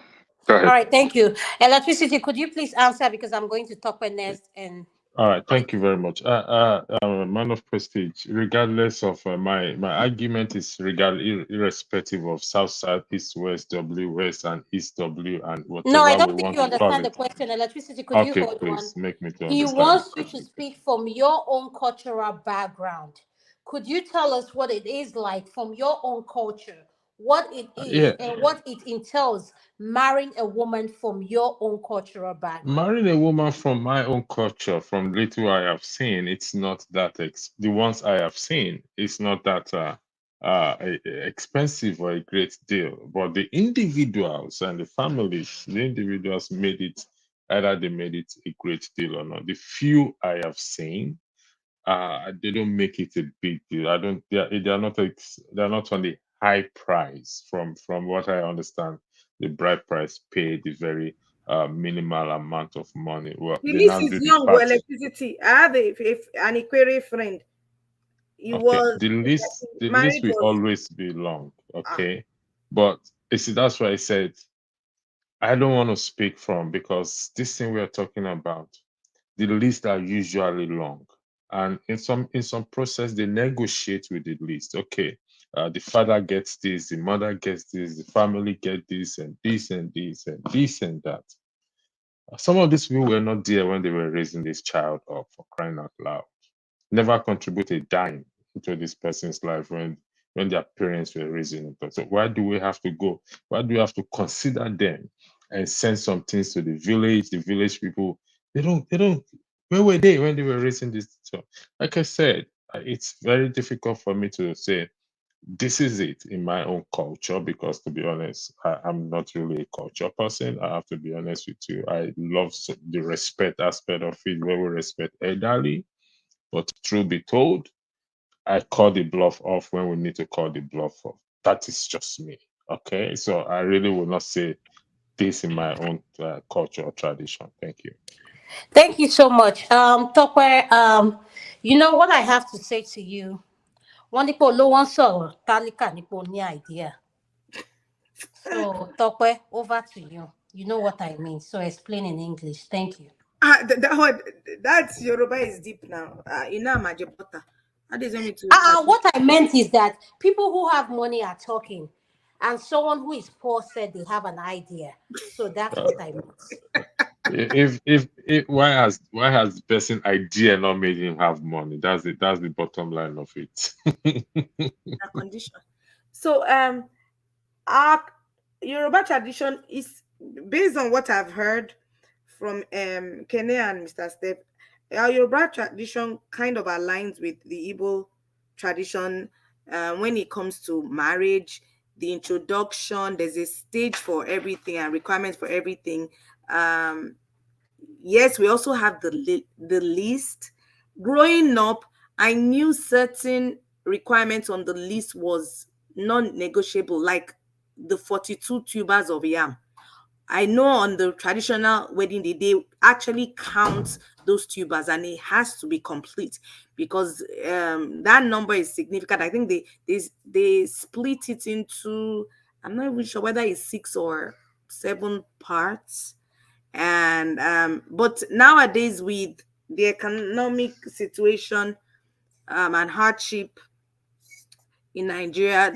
Speaker 12: Go
Speaker 4: All
Speaker 12: ahead.
Speaker 4: right, thank you. Electricity, could you please answer because I'm going to talk with next and
Speaker 2: all right. Thank you very much. Man of prestige. Regardless of my argument is irrespective of South South East West W West and East W and
Speaker 4: no, I
Speaker 2: whatever we
Speaker 4: don't think
Speaker 2: want
Speaker 4: you
Speaker 2: to call
Speaker 4: understand the
Speaker 2: it.
Speaker 4: question. Electricity, could you
Speaker 2: Okay,
Speaker 4: hold on?
Speaker 2: please make me to
Speaker 4: He
Speaker 2: understand the
Speaker 4: wants you to
Speaker 2: question.
Speaker 4: speak from your own cultural background. Could you tell us what it is like from your own culture, what it is,
Speaker 2: Yeah.
Speaker 4: and what it entails marrying a woman from your own cultural background?
Speaker 2: Marrying a woman from my own culture, from little I have seen, it's not that the ones I have seen, it's not that expensive or a great deal, but the individuals and the families, the individuals made it, either they made it a great deal or not. The few I have seen, they don't make it a big deal. I don't. They are not. They're not on the high price. From what I understand, the bride price paid is very minimal amount of money. Well,
Speaker 3: The
Speaker 2: they
Speaker 3: list
Speaker 2: now
Speaker 3: is
Speaker 2: do the
Speaker 3: long.
Speaker 2: party.
Speaker 3: Electricity. I have an Equerry friend. He
Speaker 2: Okay,
Speaker 3: was
Speaker 2: the list
Speaker 3: marriage
Speaker 2: will
Speaker 3: was
Speaker 2: always be long.
Speaker 3: ah.
Speaker 2: Okay, but you see, that's why I said I don't want to speak from, because this thing we are talking about, the lists are usually long, and in some process they negotiate with the list. Okay, the father gets this, the mother gets this, the family get this and this and this and this and that. Some of these people were not there when they were raising this child up, for crying out loud. Never contribute a dime into this person's life when their parents were raising it up. So why do we have to go? Why do we have to consider them and send some things to the village? The village people, they don't. Where were they when they were raising this? So, like I said, it's very difficult for me to say this is it in my own culture, because to be honest, I'm not really a culture person. I have to be honest with you. I love the respect aspect of it, where we respect elderly, but truth be told, I call the bluff off when we need to call the bluff off. That is just me. Okay. So I really will not say this in my own culture or tradition. Thank you.
Speaker 4: Thank you so much. Tokwe, you know what I have to say to you? Wọ́n ní pé olówó ń sọ̀rọ̀, tálíkà ní pé ó ní idea. So, Tokwe, over to you. You know what I mean. So explain in English. Thank you.
Speaker 3: That's Yoruba is deep now. You know, Majebota. That doesn't mean to.
Speaker 4: What I meant is that people who have money are talking, and someone who is poor said they have an idea. So that's
Speaker 2: Uh,
Speaker 4: what I meant.
Speaker 2: if why has the person idea not made him have money? That's the bottom line of it.
Speaker 3: A condition. So our Yoruba tradition is based on what I've heard from Kene and Mr. Steph. Our Yoruba tradition kind of aligns with the Igbo tradition when it comes to marriage, the introduction. There's a stage for everything and requirements for everything. Yes, we also have the list. Growing up, I knew certain requirements on the list was non-negotiable, like the 42 tubers of yam. I know on the traditional wedding day, they actually count those tubers and it has to be complete because that number is significant. I think they split it into, I'm not even sure whether it's 6 or 7 parts. And but nowadays with the economic situation and hardship in Nigeria,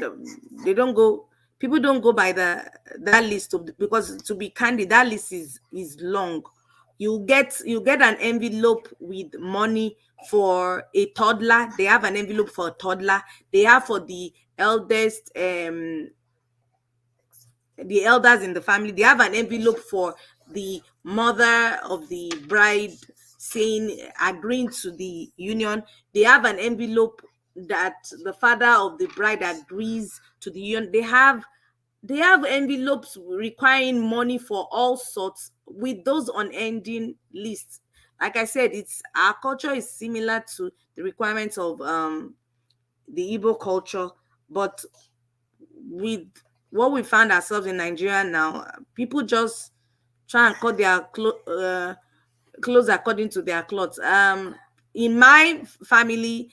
Speaker 3: they don't go. People don't go by that list because, to be candid, that list is long. You get an envelope with money for a toddler. They have an envelope for a toddler. They have for the elders in the family. They have an envelope for the mother of the bride saying, agreeing to the union. They have an envelope that the father of the bride agrees to the union. They have envelopes requiring money for all sorts with those unending lists. Like I said, it's our culture is similar to the requirements of the Igbo culture, but with what we found ourselves in Nigeria now, people just try and cut their clothes according to their clothes. In my family,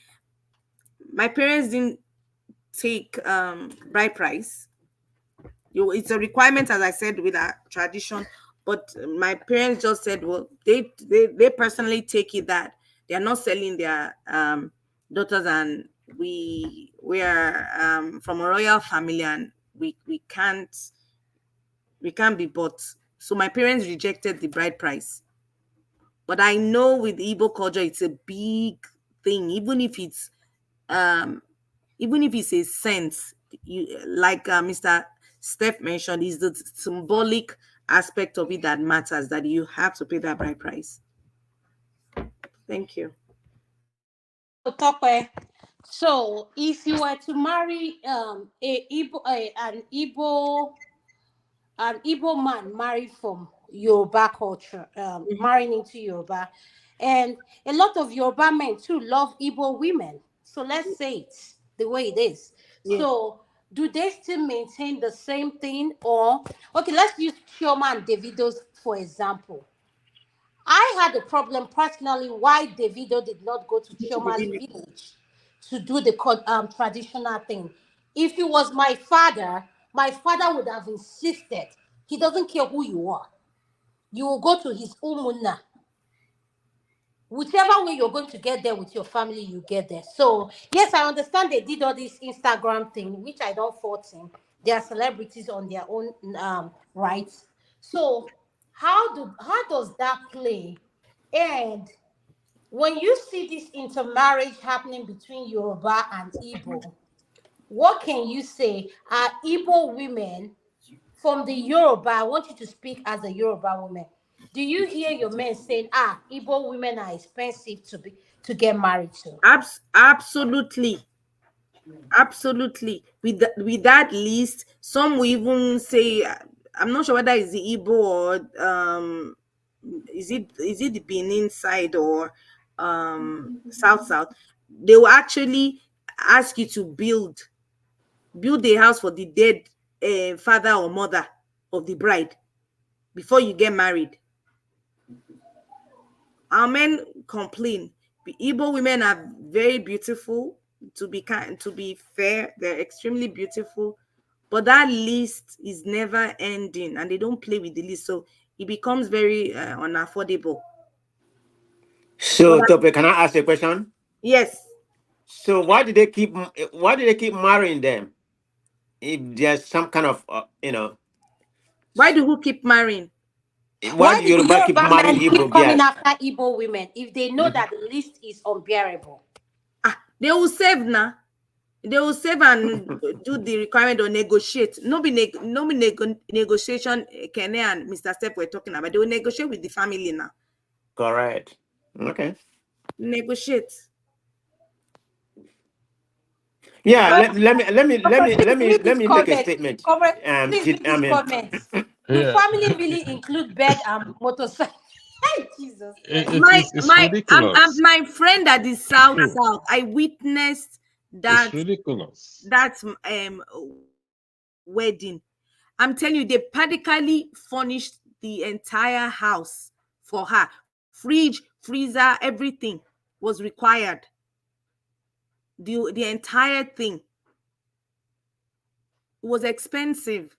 Speaker 3: my parents didn't take bride price. It's a requirement, as I said, with our tradition. But my parents just said, well, they personally take it that they are not selling their daughters, and we are from a royal family, and we can't be bought. So my parents rejected the bride price. But I know with Igbo culture, it's a big thing, um even if it's a sense, like Mr. Steph mentioned, is the symbolic aspect of it that matters, that you have to pay that bride price. Thank you.
Speaker 4: So, Tokwe, So if you were to marry an Igbo man married from Yoruba culture, marrying into Yoruba, and a lot of Yoruba men too love Igbo women. So let's say it's the way it is.
Speaker 3: Yeah.
Speaker 4: So do they still maintain the same thing, or okay? Let's use Chioma and Davido's for example. I had a problem personally why Davido did not go to
Speaker 3: To the
Speaker 4: Chioma's
Speaker 3: village.
Speaker 4: village to do the traditional thing. If it was my father would have insisted. He doesn't care who you are. You will go to his umuna. Whichever way you're going to get there with your family, you get there. So yes, I understand they did all this Instagram thing, which I don't fault in. They are celebrities on their own rights. So how does that play? And when you see this intermarriage happening between Yoruba and Igbo, what can you say? Are Igbo women from the Yoruba? I want you to speak as a Yoruba woman. Do you hear your men saying, Igbo women are expensive to get married to?
Speaker 3: Absolutely. Absolutely. With that list, some will even say, I'm not sure whether it's the Igbo or is it the Benin side or South. They will actually ask you to build a house for the dead father or mother of the bride before you get married. Our men complain. The Igbo women are very beautiful. To be kind, to be fair, they're extremely beautiful. But that list is never ending, and they don't play with the list, so it becomes very unaffordable. But
Speaker 11: So, Tope, can I ask a question?
Speaker 3: yes,
Speaker 11: So, why did they keep marrying them? If there's some kind of,
Speaker 3: why do who keep marrying?
Speaker 11: why
Speaker 4: Why
Speaker 11: do
Speaker 4: did the
Speaker 11: Yoruba keep
Speaker 4: Yoruba
Speaker 11: marrying
Speaker 4: men keep
Speaker 11: Igbo
Speaker 4: coming
Speaker 11: girls?
Speaker 4: after Igbo women if they know that the list is unbearable?
Speaker 3: They will save now. They will save and do the requirement or negotiate. Negotiation. Kene and Mr. Step were talking about. They will negotiate with the family now.
Speaker 11: Correct. Okay.
Speaker 3: Negotiate.
Speaker 11: Yeah.
Speaker 4: So,
Speaker 11: Let
Speaker 4: please
Speaker 11: me make a
Speaker 4: comment.
Speaker 11: statement.
Speaker 4: Please read
Speaker 11: I
Speaker 4: this
Speaker 11: mean,
Speaker 4: comment. Do
Speaker 2: Yeah,
Speaker 4: family really include bed and motorcycle? Hey, Jesus Christ.
Speaker 2: it's ridiculous.
Speaker 3: My friend that is south. I witnessed
Speaker 2: It's
Speaker 3: that
Speaker 2: ridiculous.
Speaker 3: wedding. I'm telling you, they practically furnished the entire house for her. Fridge, freezer, everything was required. The entire thing was expensive.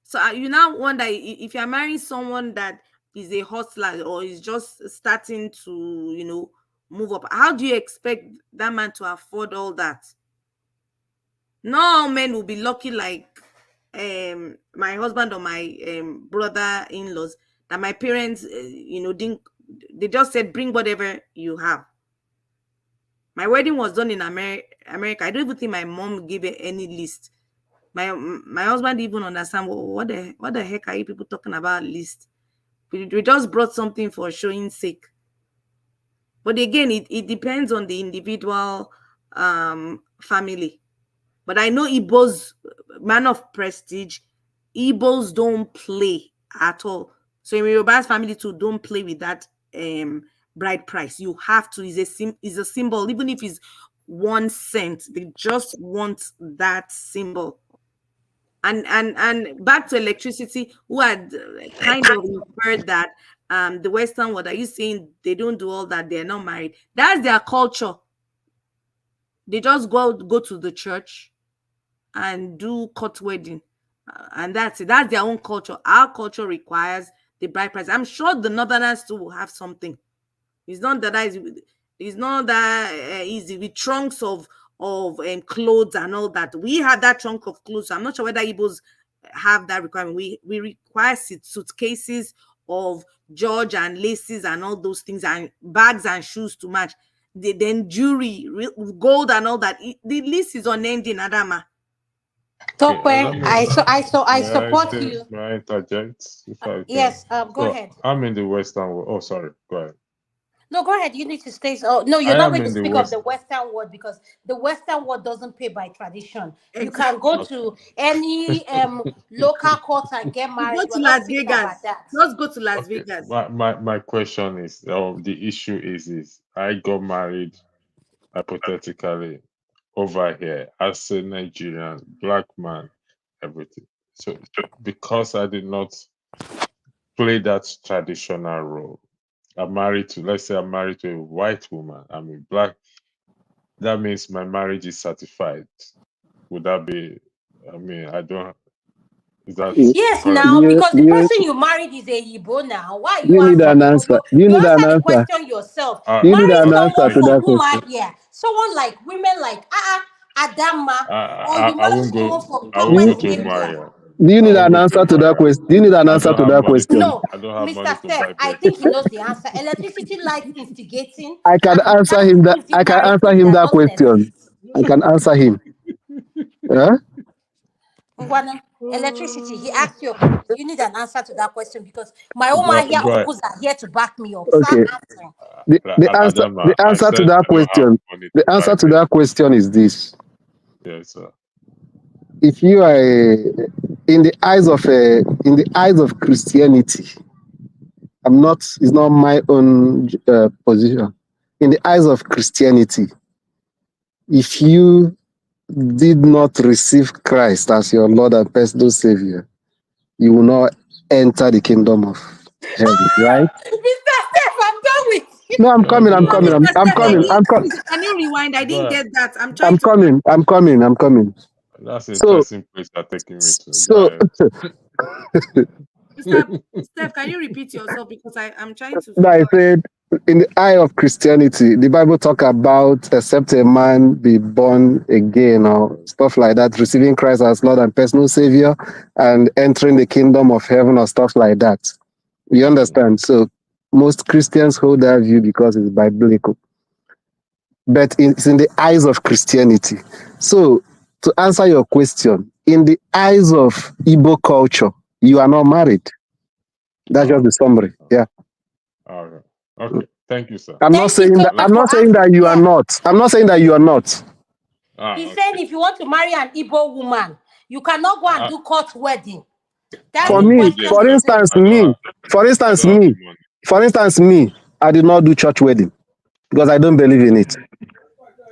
Speaker 3: So you now wonder if you're marrying someone that is a hustler or is just starting to, move up. How do you expect that man to afford all that? No all men will be lucky like my husband or my brother-in-laws, that my parents didn't. They just said bring whatever you have. My wedding was done in America. I don't even think my mom gave it any list. My husband didn't even understand what the heck are you people talking about list. We just brought something for showing sake. But again, it depends on the individual family. But I know Igbos, man of prestige, Igbos don't play at all. So in Yoruba's family too, don't play with that bride price. You have to, is a symbol, even if it's 1 cent, they just want that symbol. And back to electricity, who had kind of inferred that the Western world, are you saying they don't do all that? They're not married. That's their culture. They just go to the church and do court wedding, and that's it. That's their own culture. Our culture requires the bride price. I'm sure the Northerners too will have something. It's not that easy. It's not that easy with trunks of clothes and all that. We had that trunk of clothes. So I'm not sure whether Igbos have that requirement. We require suitcases of George and laces and all those things, and bags and shoes to match. Then jewelry, gold and all that. The list is unending, Adama.
Speaker 2: Okay,
Speaker 4: Tope,
Speaker 2: let me.
Speaker 4: I support you.
Speaker 2: May I interject if I can?
Speaker 4: Yes, go
Speaker 2: So
Speaker 4: ahead.
Speaker 2: I'm in the Western world. Oh, sorry. Go ahead.
Speaker 4: No, go ahead. You need to stay. Oh, no, you're
Speaker 2: I
Speaker 4: not
Speaker 2: am
Speaker 4: going to
Speaker 2: in the
Speaker 4: speak of
Speaker 2: West.
Speaker 4: the Western world because the Western world doesn't pay by tradition. You can
Speaker 3: Exactly.
Speaker 4: go
Speaker 2: Okay.
Speaker 4: to any local court and get
Speaker 3: Go
Speaker 4: married. We're
Speaker 3: to
Speaker 4: not
Speaker 3: Las
Speaker 4: speaking
Speaker 3: Vegas.
Speaker 4: about that.
Speaker 3: Just go to Las
Speaker 2: Okay.
Speaker 3: Vegas.
Speaker 2: My question is, the issue is I got married hypothetically over here as a Nigerian black man, everything. So because I did not play that traditional role, I'm married to, let's say I'm married to a white woman, I'm a black, that means my marriage is certified. Would that be, I mean, I don't, is that
Speaker 4: Yes,
Speaker 2: correct?
Speaker 4: now because the person you married is a Igbo now. Why are
Speaker 14: do
Speaker 4: you
Speaker 14: you need
Speaker 4: answering?
Speaker 14: an
Speaker 4: You
Speaker 14: answer? Do you
Speaker 4: you
Speaker 14: need an
Speaker 4: answer the
Speaker 14: answer?
Speaker 4: question yourself.
Speaker 2: Uh,
Speaker 14: Do you need
Speaker 4: Marry
Speaker 14: an
Speaker 2: uh,
Speaker 14: answer
Speaker 4: someone
Speaker 14: to
Speaker 2: the,
Speaker 4: for
Speaker 14: that
Speaker 4: whom
Speaker 14: question?
Speaker 4: yeah, someone like women like Adama, or you
Speaker 2: I
Speaker 4: marry
Speaker 2: won't go,
Speaker 4: someone from
Speaker 2: I won't
Speaker 14: Do
Speaker 2: go
Speaker 4: Tokwes
Speaker 2: to
Speaker 14: you,
Speaker 4: area.
Speaker 2: Maria.
Speaker 14: do you
Speaker 2: I
Speaker 14: need
Speaker 2: won't
Speaker 14: an
Speaker 2: go to
Speaker 14: answer to that
Speaker 2: Maria.
Speaker 14: question? Do you need an
Speaker 2: I
Speaker 14: answer
Speaker 2: don't
Speaker 14: to
Speaker 2: have
Speaker 14: that
Speaker 2: money to,
Speaker 14: question?
Speaker 4: No,
Speaker 2: I don't have money
Speaker 4: Mr.
Speaker 2: to
Speaker 4: Steph,
Speaker 2: buy
Speaker 4: I
Speaker 2: bread.
Speaker 4: think he knows the answer. Electricity likes instigating,
Speaker 14: I can
Speaker 4: and
Speaker 14: answer
Speaker 4: that
Speaker 14: him that
Speaker 4: gives you
Speaker 14: I can
Speaker 4: married
Speaker 14: answer
Speaker 4: people
Speaker 14: him
Speaker 4: that
Speaker 14: that
Speaker 4: doesn't
Speaker 14: question.
Speaker 4: exist.
Speaker 14: I can answer him. Huh?
Speaker 4: Ngwana, electricity, he asked you a question. You need an answer to that question because my own here
Speaker 2: Go ahead.
Speaker 4: uncles are here to back me up. Start
Speaker 14: Okay.
Speaker 4: answering.
Speaker 14: The
Speaker 2: Adama, I
Speaker 14: answer to
Speaker 2: said
Speaker 14: that
Speaker 2: I don't have
Speaker 14: question,
Speaker 2: money
Speaker 14: the
Speaker 2: to buy
Speaker 14: answer to
Speaker 2: bread.
Speaker 14: that question is this.
Speaker 2: Yes, sir.
Speaker 14: If you are in the eyes of Christianity, it's not my own position. In the eyes of Christianity, if you did not receive Christ as your Lord and personal Savior, you will not enter the kingdom of heaven, right?
Speaker 4: Mr. Steph, I'm done with you.
Speaker 14: No, I'm
Speaker 2: Yeah,
Speaker 14: coming, I'm
Speaker 2: go,
Speaker 14: coming,
Speaker 2: go,
Speaker 3: Mr.
Speaker 14: I'm
Speaker 3: Steph, I
Speaker 14: coming,
Speaker 2: go
Speaker 3: didn't.
Speaker 2: ahead.
Speaker 3: Please, can you rewind? I
Speaker 2: Go
Speaker 3: didn't
Speaker 2: ahead.
Speaker 3: get that. I'm trying
Speaker 14: I'm
Speaker 3: to.
Speaker 14: coming, I'm coming, I'm coming.
Speaker 2: That's an
Speaker 14: So,
Speaker 2: interesting place you're taking me to. Go
Speaker 14: so
Speaker 2: ahead.
Speaker 3: Mr. Steph, can you repeat yourself because I'm trying to
Speaker 14: I
Speaker 3: figure.
Speaker 14: said, in the eye of Christianity, the Bible talk about except a man be born again or stuff like that, receiving Christ as Lord and personal Savior and entering the kingdom of heaven or stuff like that. You understand? So most Christians hold that view because it's biblical, but it's in the eyes of Christianity. So to answer your question, in the eyes of Igbo culture, you are not married. That's just
Speaker 2: Oh,
Speaker 14: the summary. Yeah.
Speaker 2: all right. Okay. Thank you, sir.
Speaker 14: I'm not
Speaker 4: Thank you
Speaker 14: saying
Speaker 4: so
Speaker 14: that
Speaker 4: much for answering.
Speaker 14: you are
Speaker 4: Yeah.
Speaker 14: not. I'm not saying that you are not.
Speaker 4: He's saying
Speaker 2: Okay.
Speaker 4: if you want to marry an Igbo woman, you cannot go and
Speaker 2: I,
Speaker 4: do court wedding.
Speaker 2: I
Speaker 4: That's
Speaker 14: For
Speaker 4: the
Speaker 2: won't go
Speaker 14: me,
Speaker 2: there,
Speaker 4: question
Speaker 14: for
Speaker 4: he's
Speaker 2: sir.
Speaker 4: saying.
Speaker 14: instance, me, for
Speaker 2: I
Speaker 14: instance,
Speaker 2: don't have the
Speaker 14: me,
Speaker 2: money.
Speaker 14: for instance, me, I did not do church wedding because I don't believe in it.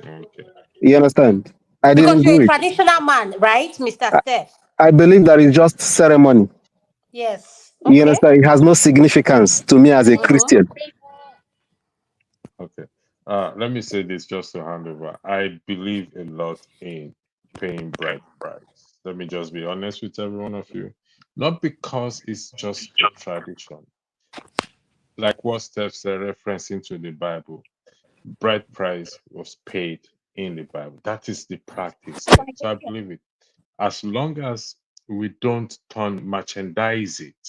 Speaker 2: Okay.
Speaker 14: You understand? I
Speaker 4: Because
Speaker 14: didn't
Speaker 4: you're
Speaker 14: do
Speaker 4: a
Speaker 14: it.
Speaker 4: traditional man, right, Mr. Steph?
Speaker 14: I believe that it's just ceremony.
Speaker 4: Yes.
Speaker 14: You
Speaker 4: Okay.
Speaker 14: understand? It has no significance to me as a
Speaker 4: Mm-hmm.
Speaker 14: Christian.
Speaker 2: Okay. Let me say this just to hand over. I believe a lot in paying bride price. Let me just be honest with every one of you. Not because it's just a tradition, like what Steph said, referencing to the Bible. Bride price was paid in the Bible. That is the practice there. So I believe it. As long as we don't turn merchandise it,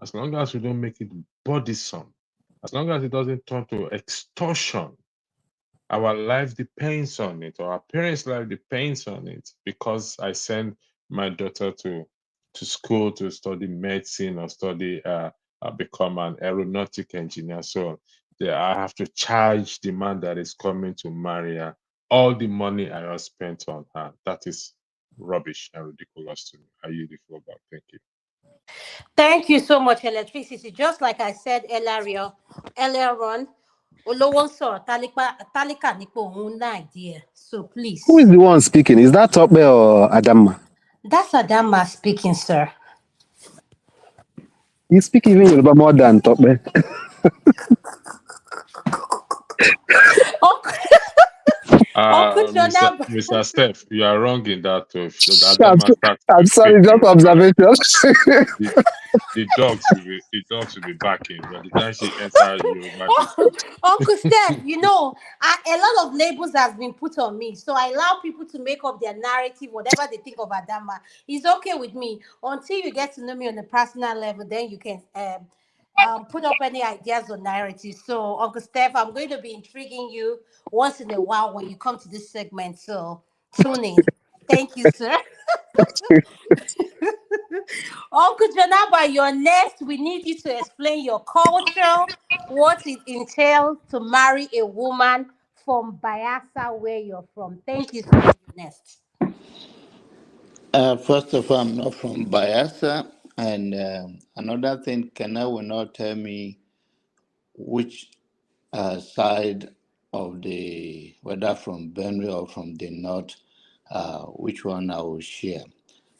Speaker 2: as long as we don't make it burdensome, as long as it doesn't turn to extortion, our life depends on it, or our parents' life depends on it. Because I send my daughter to school to study medicine or study become an aeronautic engineer. So I have to charge the man that is coming to marry her all the money I have spent on her. That is rubbish and ridiculous to me. I use the floor back. Thank you.
Speaker 4: Thank you so much, electricity. Just like I said earlier on, olówó ń sọ̀rọ̀ tálíkà nípa òun ní idea. So
Speaker 14: Who is
Speaker 4: please,
Speaker 14: the one speaking? Is that Tope or Adama?
Speaker 4: that's Adama speaking, sir.
Speaker 14: You speak even Yoruba more than Tope.
Speaker 4: Uncle, Uncle
Speaker 2: Mr.
Speaker 4: Jonah,
Speaker 2: Mr. Steph, you are wrong in that too. If
Speaker 14: I'm,
Speaker 2: Adama starts
Speaker 14: I'm
Speaker 2: to speak
Speaker 14: sorry, just
Speaker 2: Yoruba,
Speaker 14: observation.
Speaker 2: the, the dogs will be backing by the time she enters Yoruba this
Speaker 4: Oh,
Speaker 2: thing.
Speaker 4: Uncle Steph, a lot of labels has been put on me, so I allow people to make up their narrative, whatever they think of Adama. It's okay with me until you get to know me on a personal level. Then you can put up any ideas or narratives. So, Uncle Steph, I'm going to be intriguing you once in a while when you come to this segment. So, tune in. Thank you, sir. Uncle Janaba, you're next. We need you to explain your culture, what it entails to marry a woman from Bayelsa, where you're from. Thank you, sir. You're next.
Speaker 15: First of all, I'm not from Bayelsa. And another thing, Kenna will not tell me which side of the, whether from Benue or from the north, which one I will share.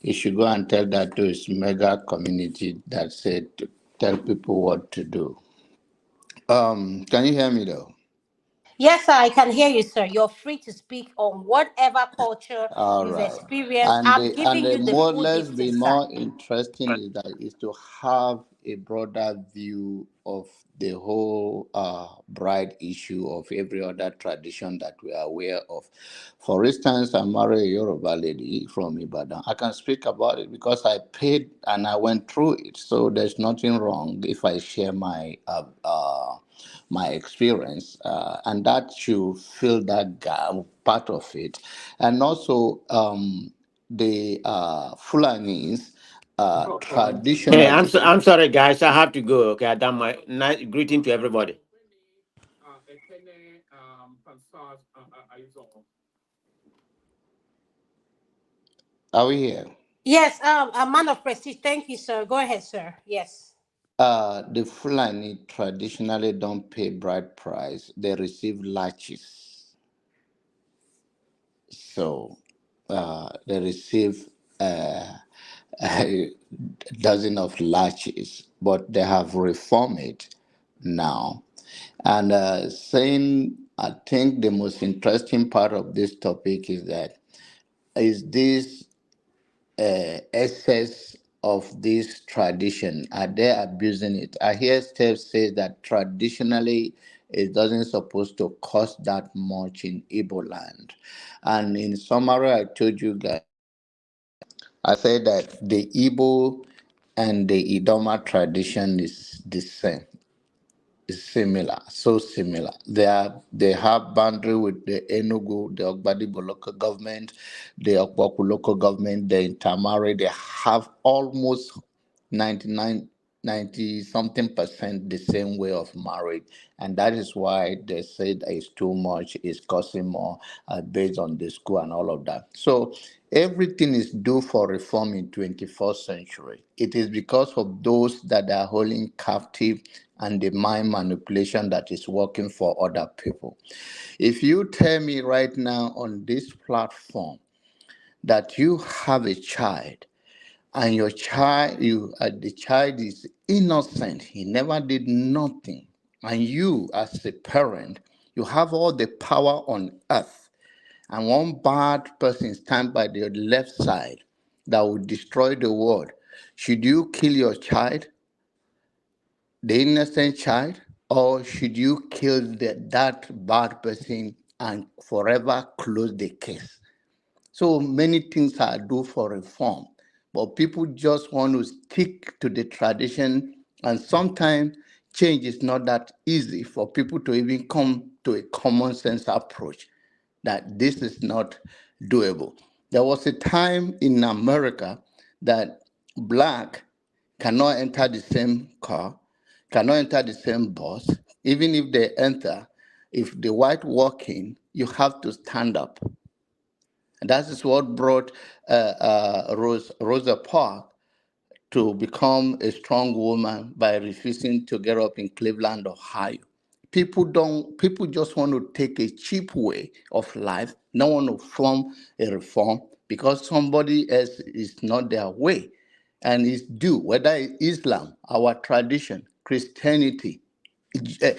Speaker 15: You should go and tell that to his mega community that said to tell people what to do. Can you hear me though?
Speaker 4: Yes, sir, I can hear you, sir. You're free to speak on whatever culture
Speaker 15: All
Speaker 4: you've
Speaker 15: right.
Speaker 4: experienced.
Speaker 15: And
Speaker 4: I'm
Speaker 15: the
Speaker 4: giving you the
Speaker 15: more
Speaker 4: full
Speaker 15: let's be
Speaker 4: gifting, sir.
Speaker 15: more interesting is to have a broader view of the whole bride issue of every other tradition that we are aware of. For instance, I married a Yoruba lady from Ibadan. I can speak about it because I paid and I went through it. So there's nothing wrong if I share my experience, and that should fill that gap, part of it. And also, the Fulanis
Speaker 11: Hey,
Speaker 15: traditionally.
Speaker 11: I'm sorry, guys. I have to go. Okay, I done my nice greeting to everybody.
Speaker 15: Are we here?
Speaker 4: Yes, a man of prestige. Thank you, sir. Go ahead, sir. Yes.
Speaker 15: The Fulani traditionally don't pay bride price, they receive laches. So they receive a dozen of latches, but they have reformed it now. And saying, I think the most interesting part of this topic is that is this excess of this tradition? Are they abusing it? I hear Steph says that traditionally it doesn't supposed to cost that much in Igbo land. And in summary, I told you guys, I said that the Igbo and the Idoma tradition is the same, is similar, so similar. They have boundary with the Enugu, the Ogbadibo local government, the Okwaku local government, they intermarry. They have almost 99, 90 something percent the same way of marriage, and that is why they said it's too much, it's costing more, based on the school and all of that. So everything is due for reform in 21st century. It is because of those that are holding captive and the mind manipulation that is working for other people. If you tell me right now on this platform that you have a child and your child, the child is innocent, he never did nothing, and you as a parent, you have all the power on earth, and one bad person stand by the left side that will destroy the world, should you kill your child, the innocent child, or should you kill that bad person and forever close the case? So many things are due for reform, but people just want to stick to the tradition, and sometimes change is not that easy for people to even come to a common sense approach that this is not doable. There was a time in America that black cannot enter the same car, cannot enter the same bus. Even if they enter, if the white walk in, you have to stand up. And that is what brought Rosa Parks to become a strong woman by refusing to get up in Cleveland, Ohio. People just want to take a cheap way of life, not want to form a reform because somebody else is not their way. And it's due, whether it's Islam, our tradition, Christianity, eh,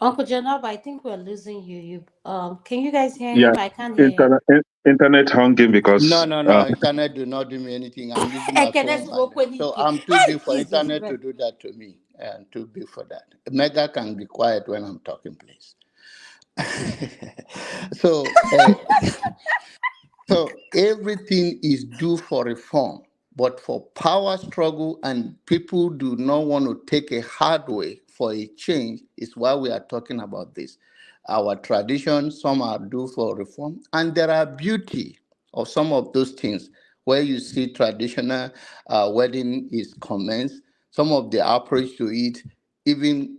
Speaker 4: Uncle Janob, I think we're losing you. Can you guys hear
Speaker 12: Yeah,
Speaker 4: him? I can't hear him.
Speaker 12: internet hunging
Speaker 15: no,
Speaker 12: because
Speaker 15: no, no. Internet do not do me anything. I'm using my
Speaker 4: Kenneth
Speaker 15: phone, and so
Speaker 4: Wokwenike.
Speaker 15: I'm too
Speaker 4: Hey,
Speaker 15: big for
Speaker 4: Jesus,
Speaker 15: internet
Speaker 4: man.
Speaker 15: to do that to me, and too big for that. Mega can be quiet when I'm talking, please. so, so everything is due for reform, But for power struggle and people do not want to take a hard way for a change is why we are talking about this. Our traditions, some are due for reform, and there are beauty of some of those things where you see traditional wedding is commenced, some of the approach to it, even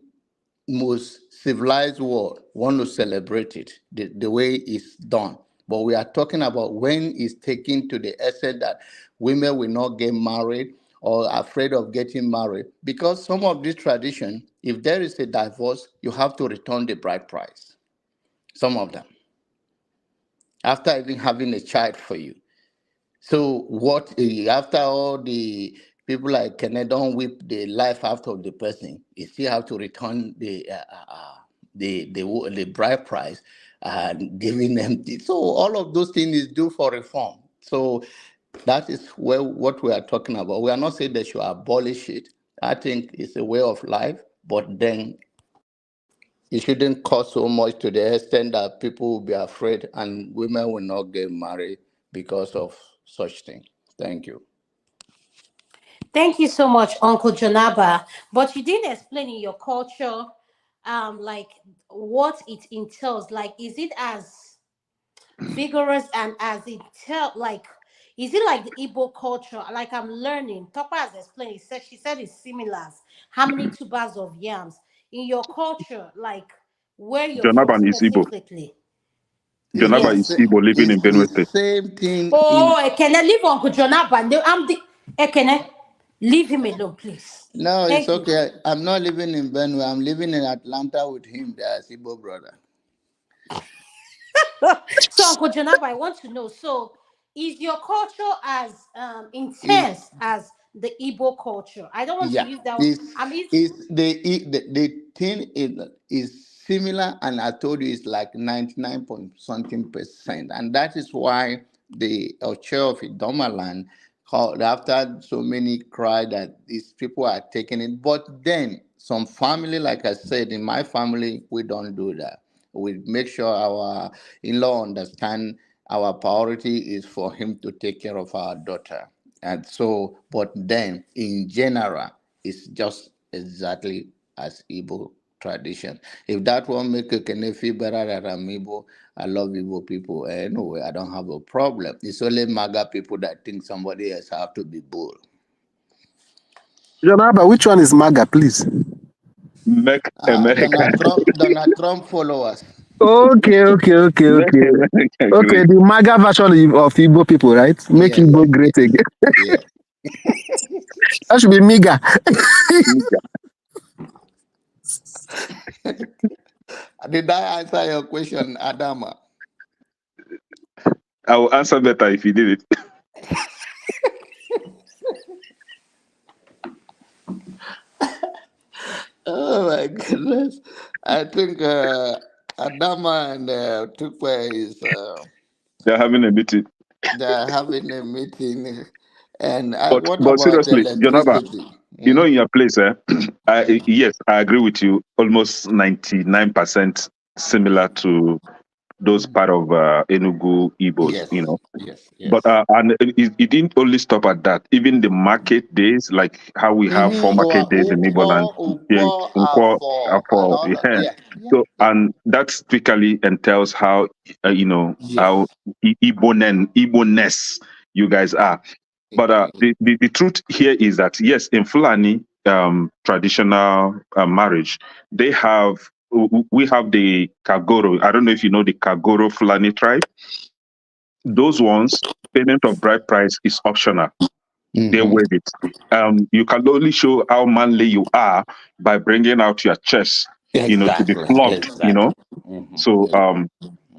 Speaker 15: most civilized world want to celebrate it the way it's done. But we are talking about when it's taken to the extent that women will not get married or afraid of getting married. Because some of these tradition, if there is a divorce, you have to return the bride price. Some of them, after even having a child for you. So what after all the people like Kenneth don't whip the life out of the person, you still have to return the bride price and giving them. So all of those things is due for reform. So that is where what we are talking about. We are not saying they should abolish it. I think it's a way of life, but then it shouldn't cost so much to the extent that people will be afraid and women will not get married because of such thing. Thank you.
Speaker 4: Thank you so much, Uncle Jonaba. But you didn't explain in your culture, like what it entails. Like, is it as vigorous and as it tell like is it like the Igbo culture? Like I'm learning. Topa has explained. She said it's similar. How many tubers of yams in your culture? Like where you're from
Speaker 12: Jonaban is Igbo.
Speaker 4: specifically?
Speaker 12: Jonaba
Speaker 15: It's
Speaker 12: is Igbo living in
Speaker 15: it's
Speaker 12: Benue
Speaker 15: the
Speaker 12: State.
Speaker 15: same thing in.
Speaker 4: Oh, Ekene, leave Uncle Jonathan. I'm the Ekene. Leave him alone, please.
Speaker 15: No, it's
Speaker 4: Thank you.
Speaker 15: okay. I'm not living in Benue. I'm living in Atlanta with him, the Asibo brother.
Speaker 4: So, Uncle Jonathan, I want to know. So, is your culture as
Speaker 15: Is
Speaker 4: intense as the Igbo culture? I don't want to
Speaker 15: Yeah,
Speaker 4: use that.
Speaker 15: it's
Speaker 4: I mean,
Speaker 15: the thing is similar, and I told you it's like 99 point something percent, and that is why the chair of Idomaland called after so many cry that these people are taking it. But then some family, like I said, in my family, we don't do that. We make sure our in-law understand our priority is for him to take care of our daughter. And so, but then in general, it's just exactly as Igbo tradition. If that one make a can feel better that I'm Igbo, I love Igbo people. Anyway, I don't have a problem. It's only MAGA people that think somebody else have to be bull.
Speaker 14: Jonaba, which one is MAGA, please?
Speaker 12: Make America.
Speaker 15: Donald Trump followers.
Speaker 14: Okay, okay, okay,
Speaker 12: Make
Speaker 14: okay.
Speaker 12: America
Speaker 14: Okay,
Speaker 12: great.
Speaker 14: the MAGA version of Igbo people, right? Make
Speaker 15: Yes,
Speaker 14: Igbo great again.
Speaker 15: yes.
Speaker 14: That should be MIGA.
Speaker 15: Did I answer your question, Adama?
Speaker 12: I will answer better if you did it.
Speaker 15: Oh my goodness. I think Adama and Tukwe is
Speaker 12: They're having a meeting.
Speaker 15: they're having a meeting. And what
Speaker 12: But
Speaker 15: about
Speaker 12: seriously, Jonaba,
Speaker 15: electricity?
Speaker 12: you know,
Speaker 15: Mm,
Speaker 12: in your place, yes, I agree with you. Almost 99% similar to those part of Enugu Igbos,
Speaker 15: yes,
Speaker 12: you know.
Speaker 15: yes,
Speaker 12: But
Speaker 15: yes.
Speaker 12: and it didn't only stop at that. Even the market days, like how we have four market days in Igbo land, yeah,
Speaker 15: Ukwo, and
Speaker 12: for
Speaker 15: all that.
Speaker 12: yeah.
Speaker 15: Yeah, yeah,
Speaker 12: So
Speaker 15: yeah.
Speaker 12: and that typically entails how you know how
Speaker 15: Yes.
Speaker 12: Igbo-ness you guys are. But the truth here is that yes, in Fulani traditional marriage, they have we have the Kagoro. I don't know if you know the Kagoro Fulani tribe. Those ones, payment of bride price is optional. They
Speaker 15: Mm-hmm.
Speaker 12: waive it. You can only show how manly you are by bringing out your chest, you know, to be
Speaker 15: Exactly,
Speaker 12: flogged, you know.
Speaker 15: exactly. Mm-hmm.
Speaker 12: So,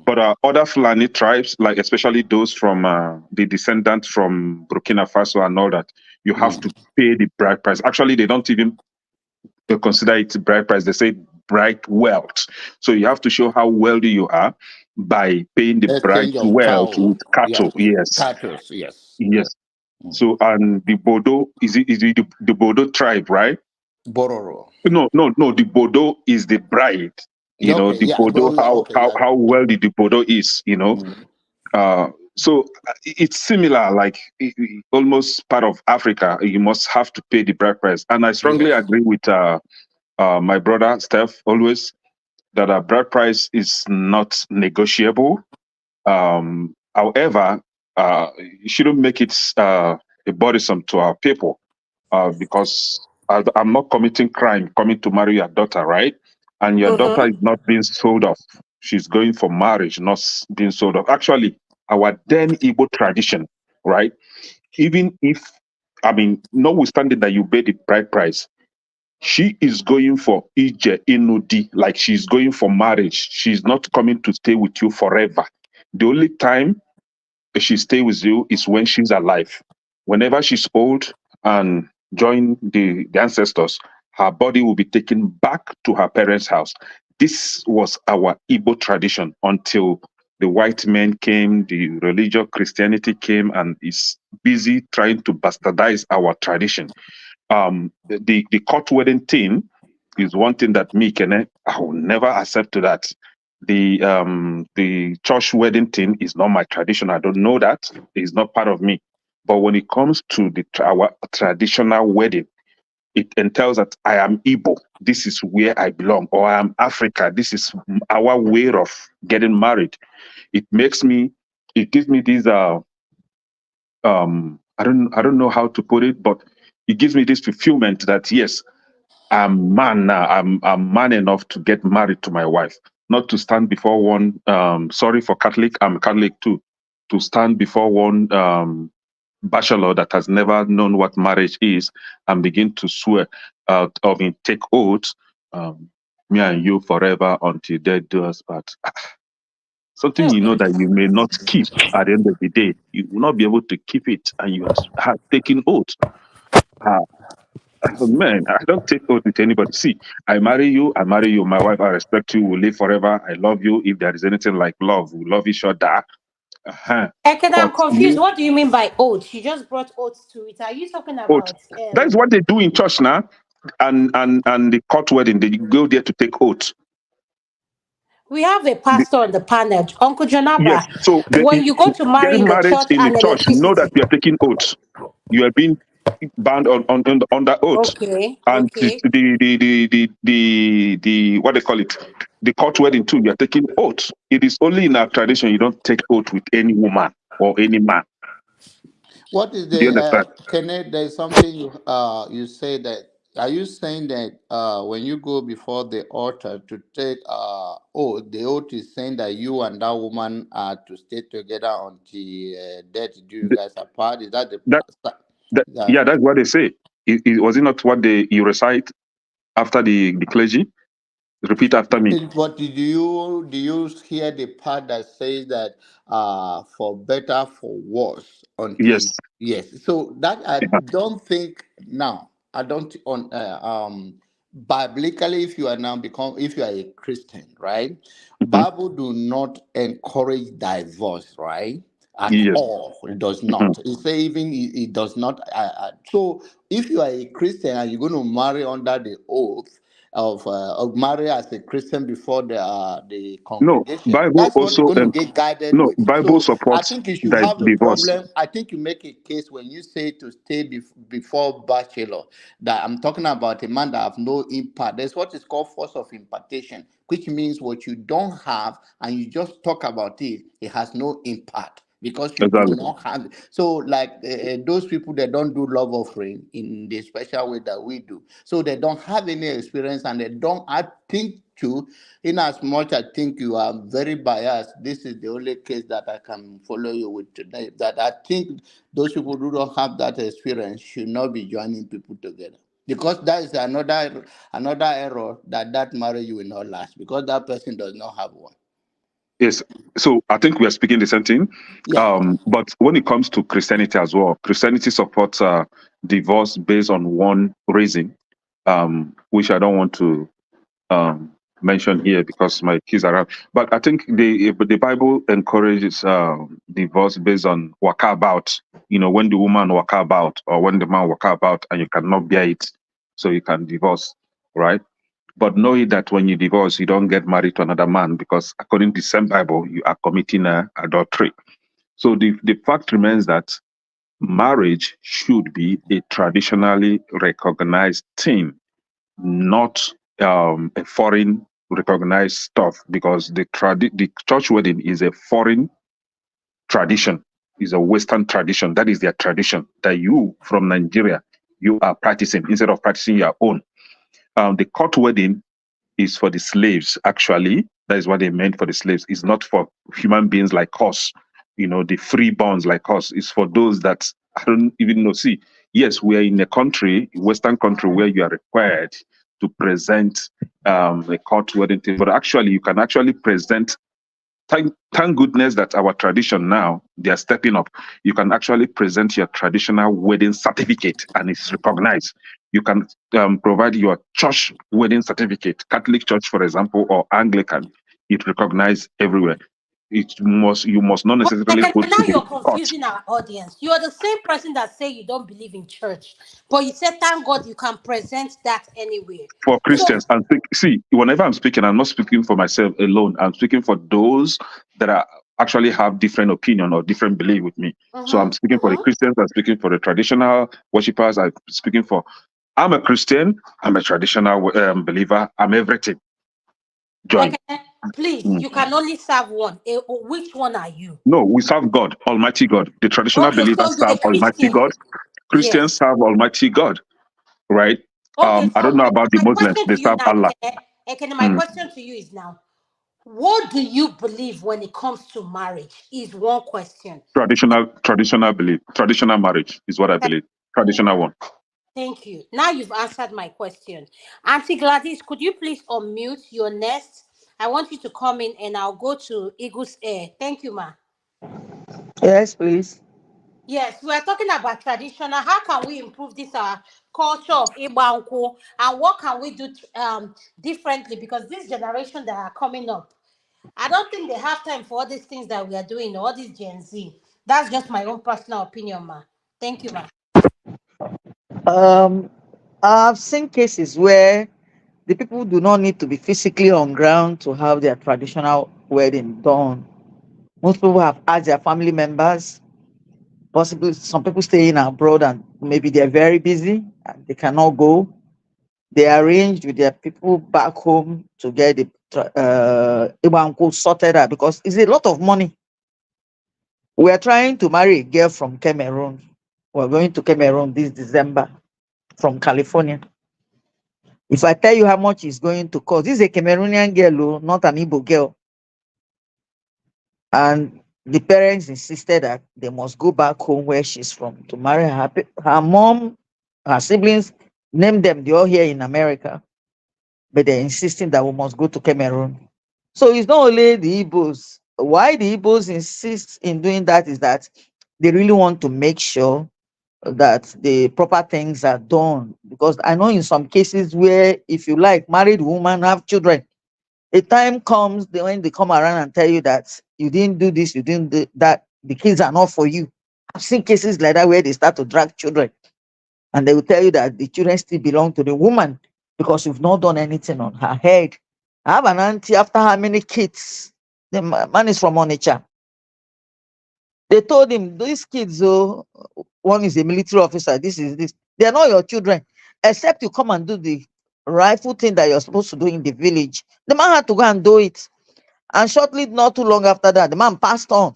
Speaker 12: but other Fulani tribes, like especially those from the descendants from Burkina Faso and all that, you have
Speaker 15: Mm.
Speaker 12: to pay the bride price. Actually, they don't even consider it bride price. They say bride wealth. So you have to show how wealthy you are by paying the bride
Speaker 15: Exchange of
Speaker 12: wealth
Speaker 15: cow.
Speaker 12: with
Speaker 15: Yeah,
Speaker 12: cattle. Yes,
Speaker 15: cattle. Yes,
Speaker 12: yes.
Speaker 15: yes. Mm.
Speaker 12: So and the Bodo is it the Bodo tribe, right?
Speaker 15: Bororo.
Speaker 12: No. The Bodo is the bride. You know,
Speaker 15: Okay,
Speaker 12: the
Speaker 15: yeah.
Speaker 12: Bodo
Speaker 15: Oh, yeah. Okay, yeah.
Speaker 12: how wealthy the Bodo is. You know,
Speaker 15: Mm.
Speaker 12: uh, So it's similar, like almost part of Africa. You must have to pay the bride price, and I strongly
Speaker 15: Yes.
Speaker 12: agree with my brother Steph always that a bride price is not negotiable. However, you shouldn't make it a burdensome to our people because I'm not committing crime coming to marry your daughter, right? And your daughter is not being sold off. She's going for marriage, not being sold off. Actually, our then Igbo tradition, right? Even if, I mean, notwithstanding that you pay the bride price, she is going for Ije Inudi, like she's going for marriage. She's not coming to stay with you forever. The only time she stay with you is when she's alive. Whenever she's old and join the ancestors, her body will be taken back to her parents' house. This was our Igbo tradition until the white men came, the religious Christianity came, and is busy trying to bastardize our tradition. The court wedding thing is one thing that me, Kene, I will never accept to that. The church wedding thing is not my tradition. I don't know that. It's not part of me. But when it comes to our traditional wedding, it entails that I am Igbo. This is where I belong, or I am Africa. This is our way of getting married. It makes me. It gives me this. I don't know how to put it, but it gives me this fulfillment that yes, I'm man now. I'm man enough to get married to my wife, not to stand before one. Sorry for Catholic, I'm Catholic too. To stand before one bachelor that has never known what marriage is and begin to swear I mean, take oaths, me and you forever until death do us part. Something you know that you may not keep at the end of the day. You will not be able to keep it, and you are taking oath. Uh, Man, I don't take oath with anybody. See, I marry you, my wife, I respect you, we'll live forever, I love you. If there is anything like love, we love each other. Uh-huh.
Speaker 4: Ekene, I'm
Speaker 12: But
Speaker 4: confused. What do you mean by oath? You just brought oaths to it. Are you talking
Speaker 12: oath,
Speaker 4: about
Speaker 12: that is what they do in church now. And the court wedding, they go there to take oath.
Speaker 4: we have a
Speaker 12: The-
Speaker 4: pastor on the panel, Uncle
Speaker 12: yes.
Speaker 4: Jonaba.
Speaker 12: So
Speaker 4: When you go to marry
Speaker 12: getting
Speaker 4: in the
Speaker 12: married
Speaker 4: church
Speaker 12: in the
Speaker 4: and
Speaker 12: church, you know that
Speaker 4: electricity.
Speaker 12: you are taking oath. You are being bound on that oath.
Speaker 4: Okay,
Speaker 12: And
Speaker 4: okay.
Speaker 12: the what they call it, the court wedding too, you are taking oath. It is only in our tradition you don't take oath with any woman or any man.
Speaker 15: What is
Speaker 12: Do you
Speaker 15: the
Speaker 12: understand?
Speaker 15: Kenneth? There's something you say that. Are you saying that when you go before the altar to take oath, the oath is saying that you and that woman are to stay together until death do you
Speaker 12: Th-
Speaker 15: guys apart? Is that the
Speaker 12: That,
Speaker 15: that
Speaker 12: yeah, that's what they say. Was it not what you recite after the clergy? Repeat after me.
Speaker 15: But do you hear the part that says that for better for worse until
Speaker 12: Yes.
Speaker 15: yes? So that I
Speaker 12: Yeah.
Speaker 15: don't think now. I don't on biblically, if you are now become if you are a Christian, right?
Speaker 12: Mhm.
Speaker 15: Bible do not encourage divorce, right? At
Speaker 12: Yes.
Speaker 15: all, it does
Speaker 12: Mhm.
Speaker 15: not. It say even it does not. So if you are a Christian and you're going to marry under the oath of marry as a Christian before the
Speaker 12: No,
Speaker 15: congregation.
Speaker 12: Bible
Speaker 15: That's what you're
Speaker 12: also
Speaker 15: going to get guided
Speaker 12: no,
Speaker 15: with.
Speaker 12: Bible
Speaker 15: So I
Speaker 12: supports
Speaker 15: think you should have a
Speaker 12: divorce.
Speaker 15: problem. I think you make a case when you say to stay before bachelor. That I'm talking about a man that have no impact. There's what is called force of impartation, which means what you don't have and you just talk about it, it has no impact because you do
Speaker 12: Exactly.
Speaker 15: not have it. So like those people that don't do love offering in the special way that we do, so they don't have any experience and they don't, I think, too, in as much I think you are very biased, this is the only case that I can follow you with today, that I think those people who don't have that experience should not be joining people together, because that is another error, that marriage will not last because that person does not have one.
Speaker 12: Yes. So I think we are speaking the same thing.
Speaker 15: Yeah.
Speaker 12: But when it comes to Christianity as well, Christianity supports divorce based on one reason, which I don't want to mention here because my kids are around. But I think the Bible encourages divorce based on waka about. You know, when the woman waka about or when the man waka about and you cannot bear it, so you can divorce, right? But knowing that when you divorce, you don't get married to another man because according to the same Bible, you are committing adultery. So the fact remains that marriage should be a traditionally recognized thing, not a foreign recognized stuff, because the church wedding is a foreign tradition, is a Western tradition. That is their tradition that you from Nigeria you are practicing instead of practicing your own. The court wedding is for the slaves, actually. That is what they meant for the slaves. It's not for human beings like us, the freeborns like us. It's for those that I don't even know. See, yes, we are in a country, Western country, where you are required to present a court wedding thing, but actually, you can actually present. Thank goodness that our tradition now, they are stepping up. You can actually present your traditional wedding certificate and it's recognized. You can provide your church wedding certificate, Catholic Church, for example, or Anglican. It recognized everywhere. You must not
Speaker 4: But
Speaker 12: necessarily go
Speaker 4: now
Speaker 12: to the
Speaker 4: you're
Speaker 12: court.
Speaker 4: confusing our audience. You are the same person that say you don't believe in church, but you said, thank God you can present that anywhere.
Speaker 12: For
Speaker 4: So,
Speaker 12: Christians. And see, whenever I'm speaking, I'm not speaking for myself alone. I'm speaking for those that are actually have different opinion or different belief with me. So I'm speaking for the Christians. I'm speaking for the traditional worshippers. I'm speaking for. I'm a Christian. I'm a traditional believer. I'm everything. Join.
Speaker 4: please, you can only serve one. Which one are you?
Speaker 12: No, we serve God, Almighty God. The traditional
Speaker 4: Okay, so
Speaker 12: believers
Speaker 4: you're a
Speaker 12: serve Almighty
Speaker 4: Christian.
Speaker 12: God. Christians
Speaker 4: Yes.
Speaker 12: serve Almighty God, right?
Speaker 4: Okay,
Speaker 12: I
Speaker 4: so
Speaker 12: don't know about the
Speaker 4: my
Speaker 12: Muslims.
Speaker 4: question
Speaker 12: They
Speaker 4: to you
Speaker 12: serve
Speaker 4: now,
Speaker 12: Allah.
Speaker 4: my question to you is now, what do you believe when it comes to marriage? Is one question.
Speaker 12: Traditional belief, traditional marriage is what I believe. Traditional one.
Speaker 4: Thank you. Now you've answered my question. Auntie Gladys, could you please unmute your nest? I want you to come in and I'll go to Eagle's Air. Thank you, ma.
Speaker 10: Yes, please.
Speaker 4: Yes, we are talking about traditional. How can we improve this culture of Ibanku, and what can we do differently? Because this generation that are coming up, I don't think they have time for all these things that we are doing, all this Gen Z. That's just my own personal opinion, ma. Thank you, ma.
Speaker 10: I've seen cases where the people do not need to be physically on ground to have their traditional wedding done. Most people have asked their family members, possibly some people staying abroad and maybe they're very busy and they cannot go. They arranged with their people back home to get the Ibanku sorted out because it's a lot of money. We are trying to marry a girl from Cameroon. We're going to Cameroon this December from California. If I tell you how much it's going to cost, this is a Cameroonian girl, not an Igbo girl. And the parents insisted that they must go back home where she's from to marry her. Her mom, her siblings, named them, they're all here in America, but they're insisting that we must go to Cameroon. So it's not only the Igbos. Why the Igbos insist in doing that is that they really want to make sure that the proper things are done. Because I know in some cases where, if you like, married women have children, a time comes when they come around and tell you that you didn't do this, you didn't do that, the kids are not for you. I've seen cases like that where they start to drag children and they will tell you that the children still belong to the woman because you've not done anything on her head. I have an auntie, after how many kids? The man is from Onitsha. They told him, these kids, oh, one is a military officer, this is this. They are not your children, except you come and do the rightful thing that you're supposed to do in the village. The man had to go and do it. And shortly, not too long after that, the man passed on.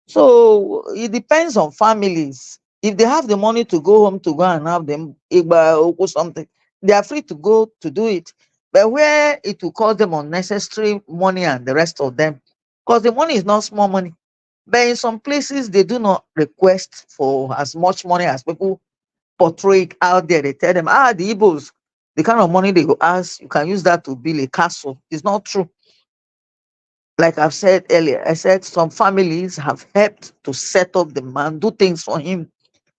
Speaker 10: So it depends on families. If they have the money to go home to go and have them Igba or something, they are free to go to do it. But where it will cost them unnecessary money and the rest of them, because the money is not small money. But in some places, they do not request for as much money as people portray it out there. They tell them, the Igbos, the kind of money they go ask, you can use that to build a castle. It's not true. Like I've said earlier, I said some families have helped to set up the man, do things for him,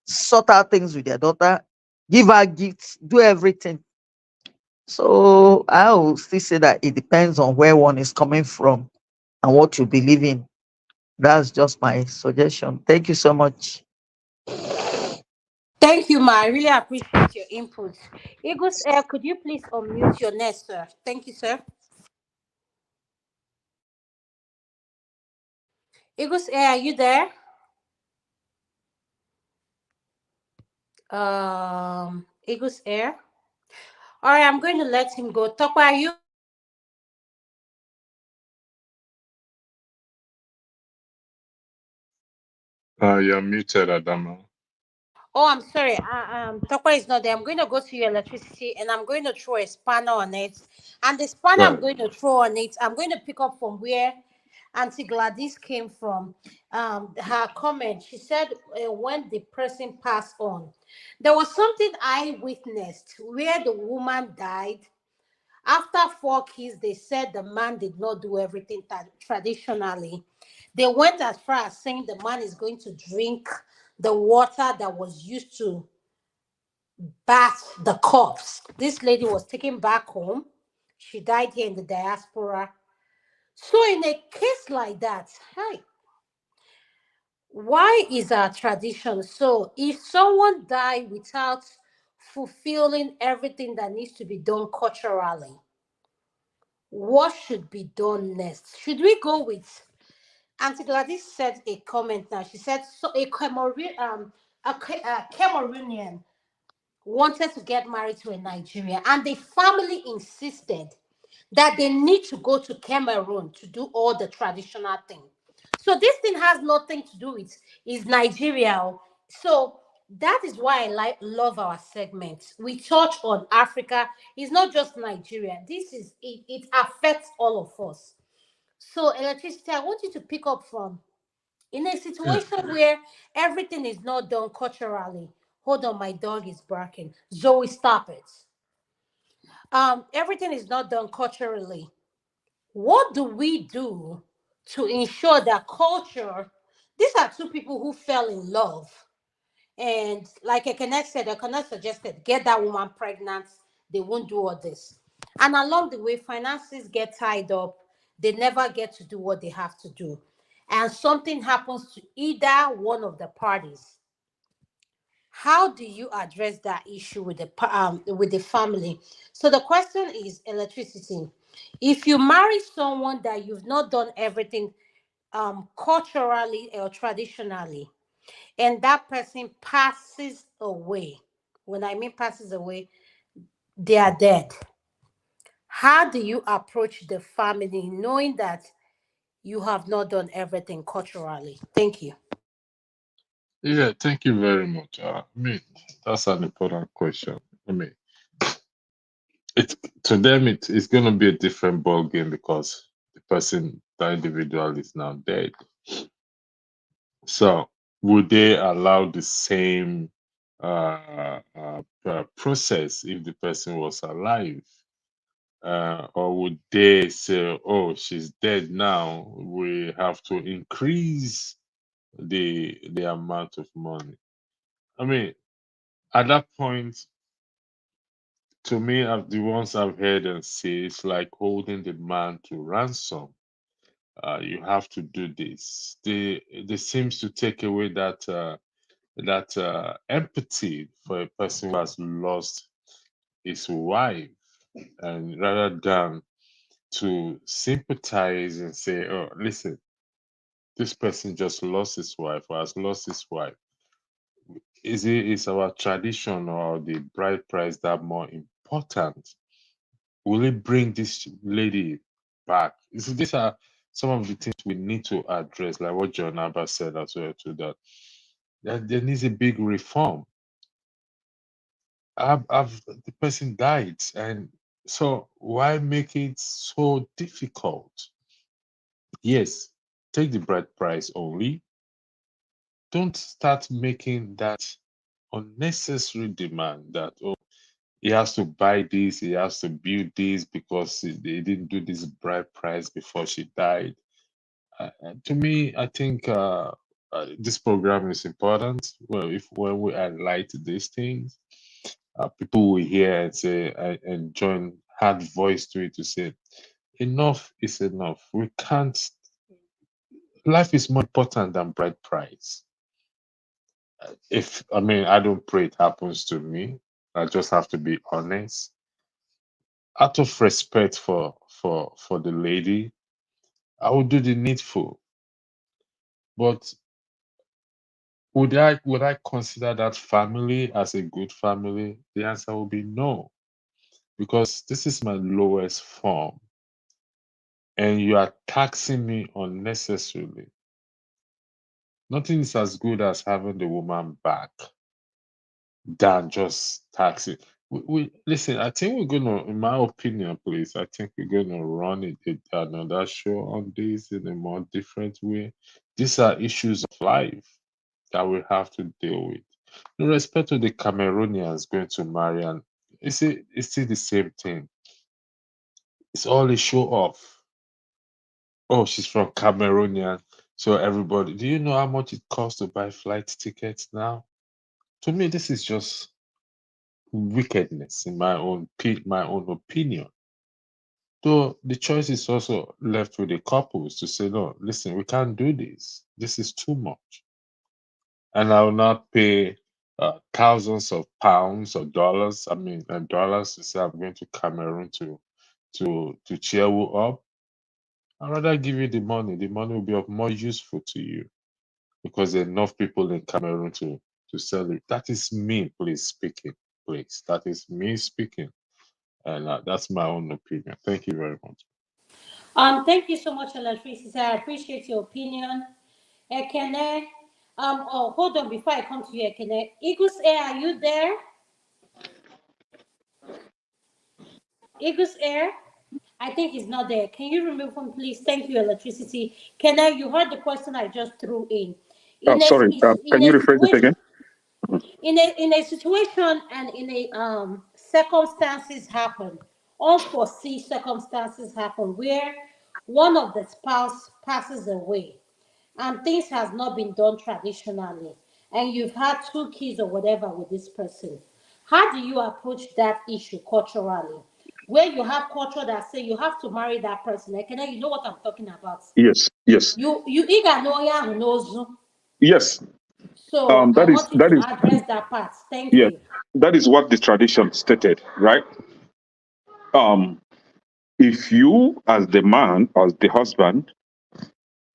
Speaker 10: sort out things with their daughter, give her gifts, do everything. So I will still say that it depends on where one is coming from and what you believe in. That's just my suggestion. Thank you so much.
Speaker 4: Thank you, ma. I really appreciate your input. Eagles Air, could you please unmute your nest, sir? Thank you, sir. Eagles Air, are you there? Eagles Air. All right, I'm going to let him go. Tokwa, are you?
Speaker 2: You're muted, Adama.
Speaker 4: Oh, I'm sorry. Tokwa is not there. I'm going to go to your electricity and I'm going to throw a spanner on it. And the spanner I'm
Speaker 2: Right.
Speaker 4: going to throw on it, I'm going to pick up from where Auntie Gladys came from. Her comment. She said when the person passed on, there was something I witnessed where the woman died. After 4 kids, they said the man did not do everything traditionally. They went as far as saying the man is going to drink the water that was used to bath the corpse. This lady was taken back home. She died here in the diaspora. So, in a case like that, hey, why is our tradition so? If someone died without fulfilling everything that needs to be done culturally, what should be done next? Should we go with Auntie Gladys said a comment now. She said so a Cameroonian wanted to get married to a Nigerian, and the family insisted that they need to go to Cameroon to do all the traditional thing. So this thing has nothing to do with is Nigeria. So that is why I love our segments. We touch on Africa. It's not just Nigeria. This is it, it affects all of us. So electricity, I want you to pick up from in a
Speaker 2: Yeah.
Speaker 4: situation where everything is not done culturally. Hold on, my dog is barking. Zoe, stop it. Everything is not done culturally. What do we do to ensure that culture? These are two people who fell in love, and like Ekene said, Ekene suggested, get that woman pregnant. They won't do all this, and along the way, finances get tied up. They never get to do what they have to do, and something happens to either one of the parties. How do you address that issue with the family? So the question is electricity. If you marry someone that you've not done everything culturally or traditionally, and that person passes away, when I mean passes away, they are dead. How do you approach the family knowing that you have not done everything culturally? Thank you.
Speaker 2: Yeah, thank you very much. That's an important question. I mean, it to them it's going to be a different ball game because the individual is now dead. So, would they allow the same process if the person was alive? Or would they say, oh, she's dead now, we have to increase the amount of money? I mean, at that point, to me, the ones I've heard and see, it's like holding the man to ransom. You have to do this. They seems to take away that empathy for a person who has lost his wife, and rather than to sympathize and say, "Oh, listen, this person just lost his wife or has lost his wife. Is our tradition or the bride price that more important? Will it bring this lady back?" You see, these are some of the things we need to address, like what John Abba said as well, to that there needs a big reform. The person died, and so why make it so difficult? Yes, take the bride price only. Don't start making that unnecessary demand that, oh, he has to buy this, he has to build this because they didn't do this bride price before she died. To me, I think this program is important. Well, if when we highlight these things, people will hear and say and join hard voice to it to say enough is enough. We can't. Life is more important than bride price. If I mean, I don't pray it happens to me. I just have to be honest. Out of respect for the lady, I will do the needful. But would I consider that family as a good family? The answer will be no, because this is my lowest form, and you are taxing me unnecessarily. Nothing is as good as having the woman back than just taxing. Listen. I think we're gonna, in my opinion, please. I think we're gonna run another show on this in a more different way. These are issues of life that we have to deal with. In respect to the Cameroonians going to marry, and it's still the same thing. It's all a show off. Oh, she's from Cameroonian, so everybody. Do you know how much it costs to buy flight tickets now? To me, this is just wickedness in my own opinion. So the choice is also left with the couples to say, no, listen, we can't do this. This is too much. And I will not pay thousands of pounds or dollars. I mean, dollars to say I'm going to Cameroon to cheer you up. I'd rather give you the money. The money will be of more useful to you because there are enough people in Cameroon to sell it. That is me, please speaking. Please, that is me speaking, and that's my own opinion. Thank you very much.
Speaker 4: Thank you so much, Electricity. I appreciate your opinion. Ekene, hold on before I come to you, Ekene. Eagles Air, are you there? Eagles Air? I think he's not there. Can you remove him, please? Thank you, Electricity. Kenna, you heard the question I just threw in.
Speaker 12: Sorry,
Speaker 4: In
Speaker 12: can you
Speaker 4: a
Speaker 12: rephrase it
Speaker 4: situation,
Speaker 12: again?
Speaker 4: in a situation and in a circumstances happen, unforeseen circumstances happen where one of the spouse passes away and things has not been done traditionally, and you've had two kids or whatever with this person. How do you approach that issue culturally? Where you have culture that say you have to marry that person. Like, you know what I'm talking about.
Speaker 12: Yes, yes,
Speaker 4: You eager know ya who knows.
Speaker 12: yes.
Speaker 4: So I
Speaker 12: That is
Speaker 4: want you
Speaker 12: that
Speaker 4: to
Speaker 12: is
Speaker 4: address that part. Thank
Speaker 12: yes.
Speaker 4: you.
Speaker 12: That is what the tradition stated, right? Um, if you, as the man, as the husband,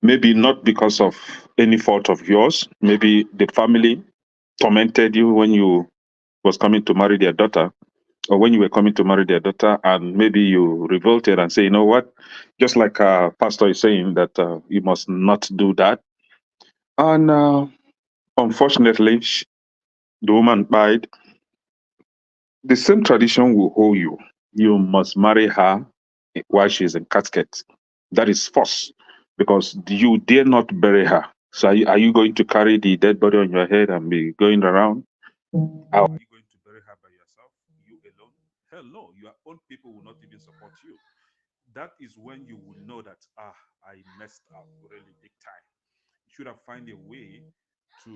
Speaker 12: maybe not because of any fault of yours, maybe the family tormented you when you was coming to marry their daughter, or when you were coming to marry their daughter, and maybe you revolted and say, you know what, just like pastor is saying that you must not do that, and unfortunately, the woman died. The same tradition will hold you. You must marry her while she's in casket. That is force, because you dare not bury her. So are you going to carry the dead body on your head and be going around? How are you going to bury her by yourself? You alone? Hell no, your own people will not even support you. That is when you will know that, I messed up really big time. You should have found a way to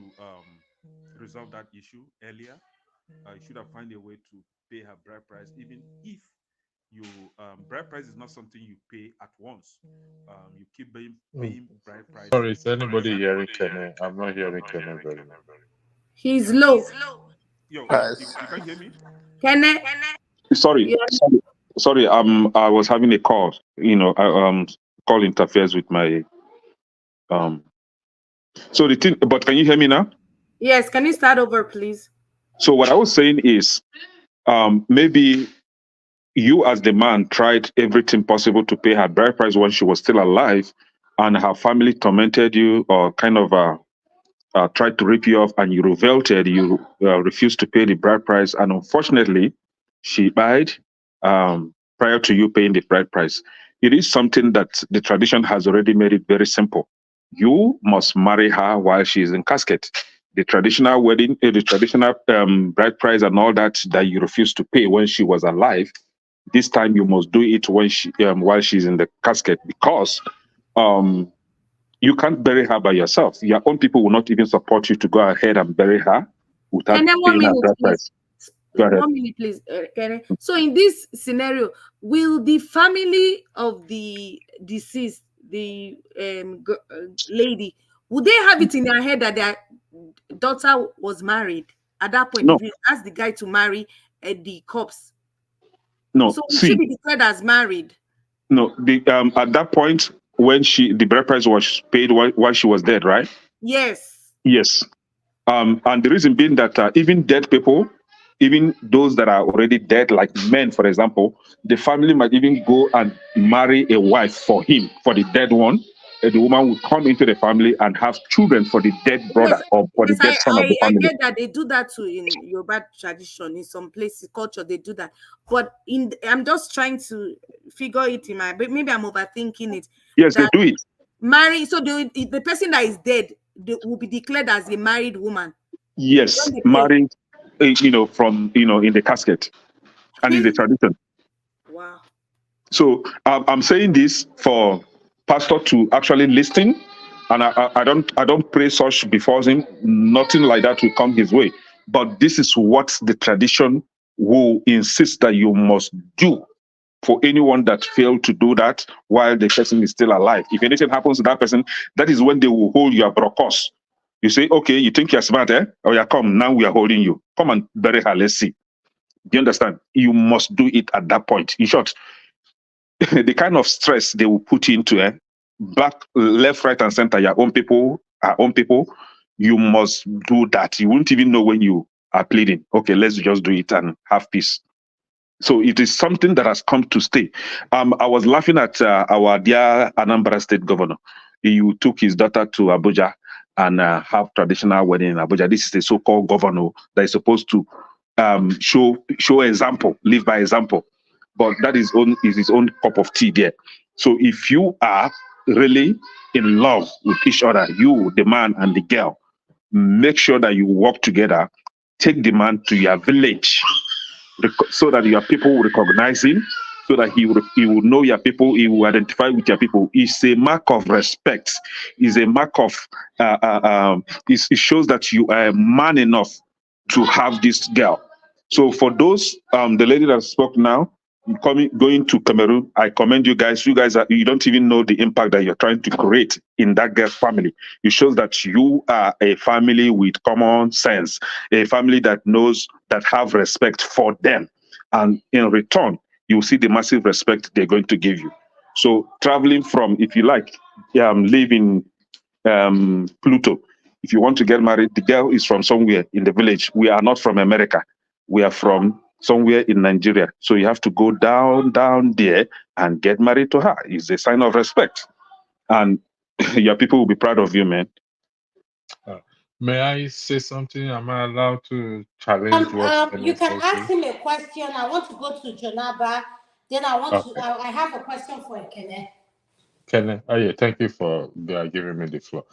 Speaker 12: resolve that issue earlier. You should have found a way to pay her bride price, even if you bride price is not something you pay at once. You keep paying bride price.
Speaker 2: Sorry, is anybody hearing Kene? I'm not hearing Kene very well.
Speaker 3: He's low.
Speaker 12: Yo,
Speaker 15: Yes.
Speaker 12: you can't hear me?
Speaker 3: Kenneth,
Speaker 12: Sorry,
Speaker 3: you're
Speaker 12: sorry. I was having a call. Call interferes with my um. So the thing, but can you hear me now?
Speaker 3: yes. Can you start over, please?
Speaker 12: So what I was saying is, maybe you as the man tried everything possible to pay her bride price when she was still alive, and her family tormented you or kind of tried to rip you off, and you revolted. You refused to pay the bride price, and unfortunately, she died prior to you paying the bride price. It is something that the tradition has already made it very simple. You must marry her while she is in casket. The traditional wedding, the traditional bride price, and all that you refused to pay when she was alive. This time you must do it when while she's in the casket, because um, you can't bury her by yourself. Your own people will not even support you to go ahead and bury her without
Speaker 3: Kenneth, one
Speaker 12: paying her
Speaker 3: minute,
Speaker 12: bride
Speaker 3: please.
Speaker 12: price. Go ahead.
Speaker 3: 1 minute, please, Kenneth. So, in this scenario, will the family of the deceased, the lady, would they have it in their head that their daughter was married at that point?
Speaker 12: No,
Speaker 3: If you ask the guy to marry the corpse,
Speaker 12: no.
Speaker 3: so it should
Speaker 12: See,
Speaker 3: be declared as married.
Speaker 12: no. At that point, when the bride price was paid while she was dead, right?
Speaker 3: Yes.
Speaker 12: Yes. And the reason being that even dead people, even those that are already dead, like men, for example, the family might even go and marry a wife for him, for the dead one. And the woman will come into the family and have children for the dead brother
Speaker 3: Yes,
Speaker 12: or for the
Speaker 3: yes,
Speaker 12: dead son of the
Speaker 3: I
Speaker 12: family.
Speaker 3: get that they do that too in Yoruba tradition. In some places, culture, they do that. But I'm just trying to figure it in my. But maybe I'm overthinking it.
Speaker 12: Yes, they
Speaker 3: That
Speaker 12: do it.
Speaker 3: marry, so the person that is dead will be declared as a married woman.
Speaker 12: Yes,
Speaker 3: When they pay.
Speaker 12: married, from in the casket, and it's a tradition.
Speaker 3: Wow.
Speaker 12: So I'm saying this for pastor to actually listen, and I don't pray such before him. Nothing like that will come his way. But this is what the tradition will insist that you must do for anyone that failed to do that while the person is still alive. If anything happens to that person, that is when they will hold your brokos. You say, okay, you think you're smart, eh? Oh yeah, come, now we are holding you. Come and bury her, let's see. Do you understand? You must do it at that point. In short, the kind of stress they will put into back, left, right, and center, your own people, our own people, you must do that. You won't even know when you are pleading. Okay, let's just do it and have peace. So it is something that has come to stay. I was laughing at our dear Anambra State governor. He took his daughter to Abuja and have traditional wedding in Abuja. This is the so-called governor that is supposed to show example, live by example. But that is his own cup of tea there. So if you are really in love with each other, you, the man and the girl, make sure that you work together. Take the man to your village so that your people will recognize him, so that he will know your people, he will identify with your people. It's a mark of respect. It's a mark of, it shows that you are a man enough to have this girl. So for those, the lady that spoke now, going to Cameroon, I commend you guys. You guys you don't even know the impact that you're trying to create in that girl's family. It shows that you are a family with common sense, a family that knows, that have respect for them. And in return, you see the massive respect they're going to give you. So traveling from, if you like, live in Pluto. If you want to get married, the girl is from somewhere in the village. We are not from America. We are from somewhere in Nigeria. So you have to go down there and get married to her. It's a sign of respect. And your people will be proud of you, man.
Speaker 2: May I say something? Am I allowed to challenge what
Speaker 4: You
Speaker 2: Kenneth
Speaker 4: can
Speaker 2: said,
Speaker 4: ask
Speaker 2: please?
Speaker 4: him a question. I want to go to Jonaba. Then I want to.
Speaker 2: Okay.
Speaker 4: I have a question for Kenneth.
Speaker 2: Kenneth, yeah, thank you for giving me the floor.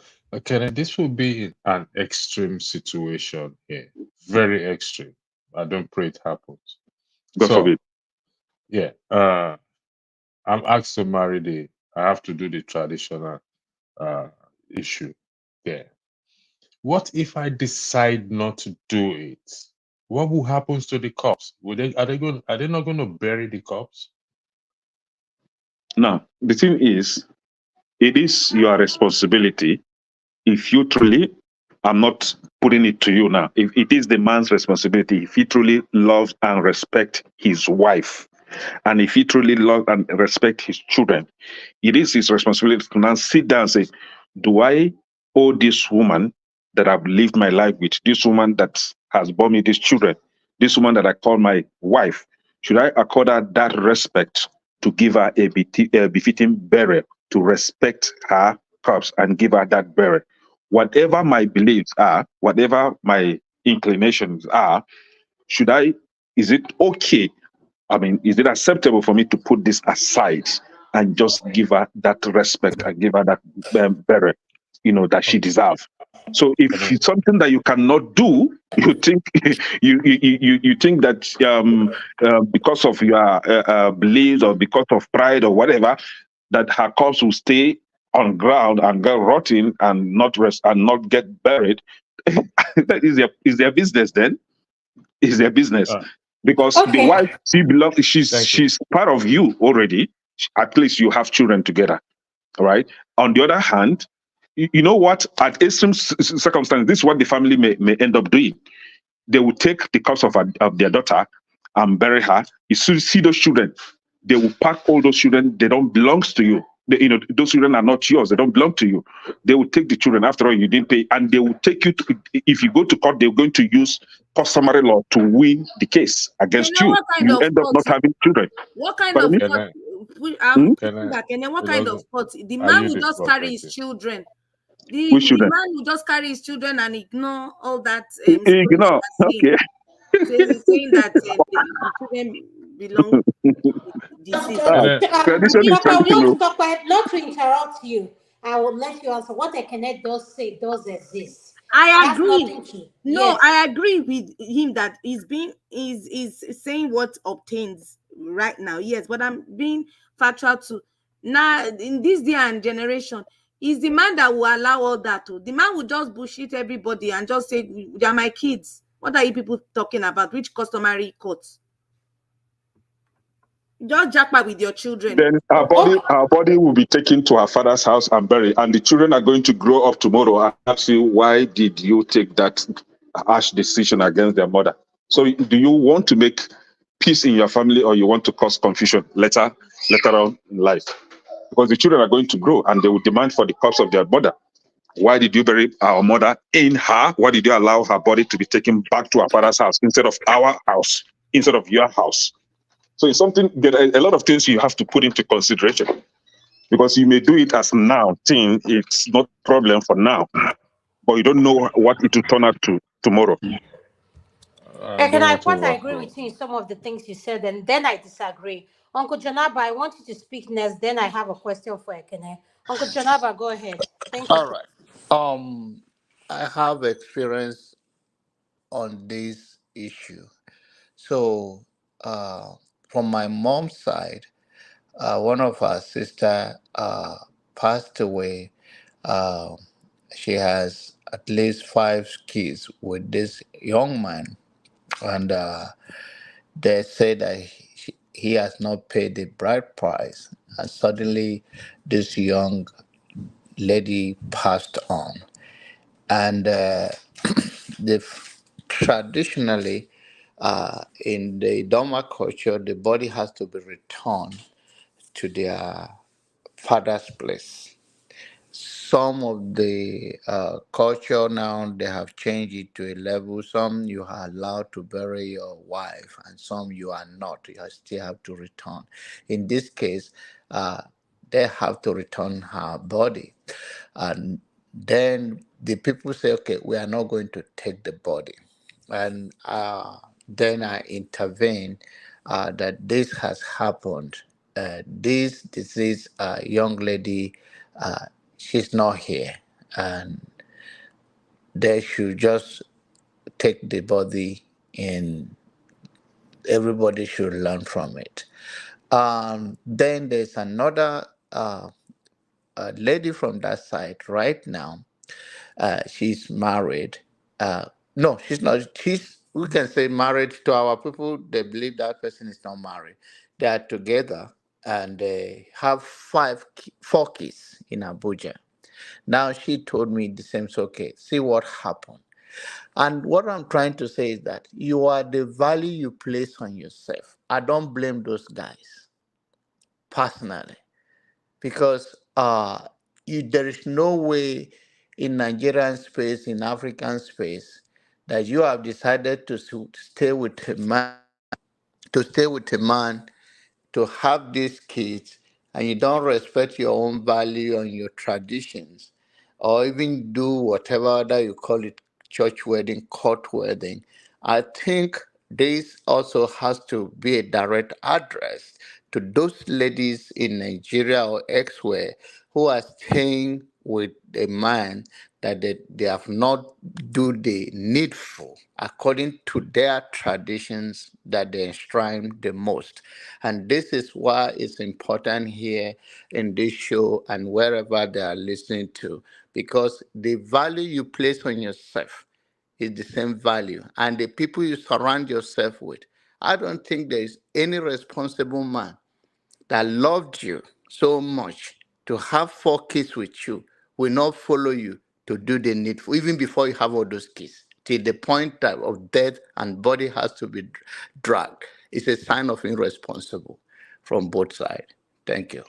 Speaker 2: Kenneth, this will be an extreme situation here. Very extreme. I don't pray it happens.
Speaker 12: God
Speaker 2: So,
Speaker 12: forbid.
Speaker 2: yeah, I'm asked to marry I have to do the traditional issue there. What if I decide not to do it? What will happen to the corpse? Are they not going to bury the corpse?
Speaker 12: Now, the thing is, it is your responsibility. If you truly, I'm not putting it to you now, if it is the man's responsibility, if he truly loves and respects his wife, and if he truly loves and respects his children, it is his responsibility to now sit down and say, do I owe this woman that I've lived my life with, this woman that has borne me these children, this woman that I call my wife, should I accord her that respect to give her a befitting burial, to respect her corpse and give her that burial? Whatever my beliefs are, whatever my inclinations are, is it okay? I mean, is it acceptable for me to put this aside and just give her that respect and give her that burial, that she deserves? So if it's something that you cannot do, you think you think that because of your beliefs or because of pride or whatever, that her corpse will stay on ground and get rotting and not rest and not get buried, that is their business. Then is their business, because the
Speaker 4: Okay.
Speaker 12: wife, she's part of you already. At least you have children together, all right? On the other hand, you know what? At extreme circumstances, this is what the family may end up doing. They will take the corpse of their daughter and bury her. You see those children, they will pack all those children. They don't belong to you. those children are not yours. They don't belong to you. They will take the children. After all, you didn't pay, and they will take you to. If you go to court, they're going to use customary law to win the case against you.
Speaker 3: What kind
Speaker 12: You
Speaker 3: of
Speaker 12: end up
Speaker 3: court?
Speaker 12: not having children.
Speaker 3: What kind
Speaker 12: Pardon
Speaker 3: of
Speaker 12: me?
Speaker 3: court?
Speaker 12: Hmm?
Speaker 3: I'm taking back. And then what
Speaker 2: It
Speaker 3: kind of
Speaker 2: doesn't.
Speaker 3: court? The
Speaker 2: Are
Speaker 3: man
Speaker 2: you
Speaker 3: will
Speaker 2: the
Speaker 3: just carry his
Speaker 2: property?
Speaker 3: children.
Speaker 12: Which
Speaker 3: The
Speaker 12: children?
Speaker 3: man will just carry his children and ignore all that
Speaker 12: You
Speaker 3: story that
Speaker 12: know,
Speaker 3: you're saying.
Speaker 12: okay.
Speaker 3: Saying that the children belong to the deceased.
Speaker 12: Ah,
Speaker 2: Kenneth,
Speaker 12: tradition is
Speaker 4: I
Speaker 12: something.
Speaker 4: want to
Speaker 12: No?
Speaker 4: talk about, not to interrupt you. I will let you answer. What Ekene does say does exist.
Speaker 3: I
Speaker 4: That's
Speaker 3: agree.
Speaker 4: nothing to.
Speaker 3: No,
Speaker 4: Yes.
Speaker 3: I agree with him that is saying what obtains right now. Yes, but I'm being factual too. Now, in this day and generation, is the man that will allow all that to. The man will just bullshit everybody and just say they are my kids. What are you people talking about? Which customary courts? Just jackpot with your children.
Speaker 12: Then our body will be taken to our father's house and buried, and the children are going to grow up tomorrow and ask you, why did you take that harsh decision against their mother? So, do you want to make peace in your family, or you want to cause confusion later on in life? Because the children are going to grow and they will demand for the corpse of their mother. Why did you bury our mother in her? Why did you allow her body to be taken back to our father's house instead of our house, instead of your house? So it's something, there are a lot of things you have to put into consideration, because you may do it as now thing, it's not a problem for now, but you don't know what it will turn out to tomorrow.
Speaker 2: I
Speaker 4: And
Speaker 2: don't
Speaker 4: I
Speaker 2: want to
Speaker 4: quite agree
Speaker 2: overflow.
Speaker 4: with you in some of the things you said, and then I disagree. Uncle Janaba, I want you to speak next. Then I have a question for Ekene. Uncle Janaba, go ahead. Thank you.
Speaker 15: All right. I have experience on this issue. So, from my mom's side, one of her sister passed away. Uh, she has at least five kids with this young man, and they say that he has not paid the bride price, and suddenly this young lady passed on, and the traditionally in the Doma culture, the body has to be returned to their father's place. Some of the culture now, they have changed it to a level. Some you are allowed to bury your wife, and some you are not. You still have to return. In this case, they have to return her body, and then the people say, "Okay, we are not going to take the body," and then I intervene that this has happened. This deceased young lady, uh, she's not here, and they should just take the body, and everybody should learn from it. Then there's another lady from that side right now. She's married. No, she's not. We can say married to our people. They believe that person is not married. They are together and they have four kids in Abuja. Now she told me the same. So, okay, see what happened. And what I'm trying to say is that you are the value you place on yourself. I don't blame those guys personally, because there is no way in Nigerian space, in African space, that you have decided to stay with a man, to have these kids, and you don't respect your own value and your traditions, or even do whatever other you call it, church wedding, court wedding. I think this also has to be a direct address to those ladies in Nigeria or elsewhere who are staying with a man that they have not do the needful according to their traditions that they enshrine the most. And this is why it's important here in this show and wherever they are listening to, because the value you place on yourself is the same value, and the people you surround yourself with. I don't think there is any responsible man that loved you so much to have four kids with you will not follow you to do the needful, even before you have all those kids, till the point of death and body has to be dragged. It's a sign of irresponsible from both sides. Thank you.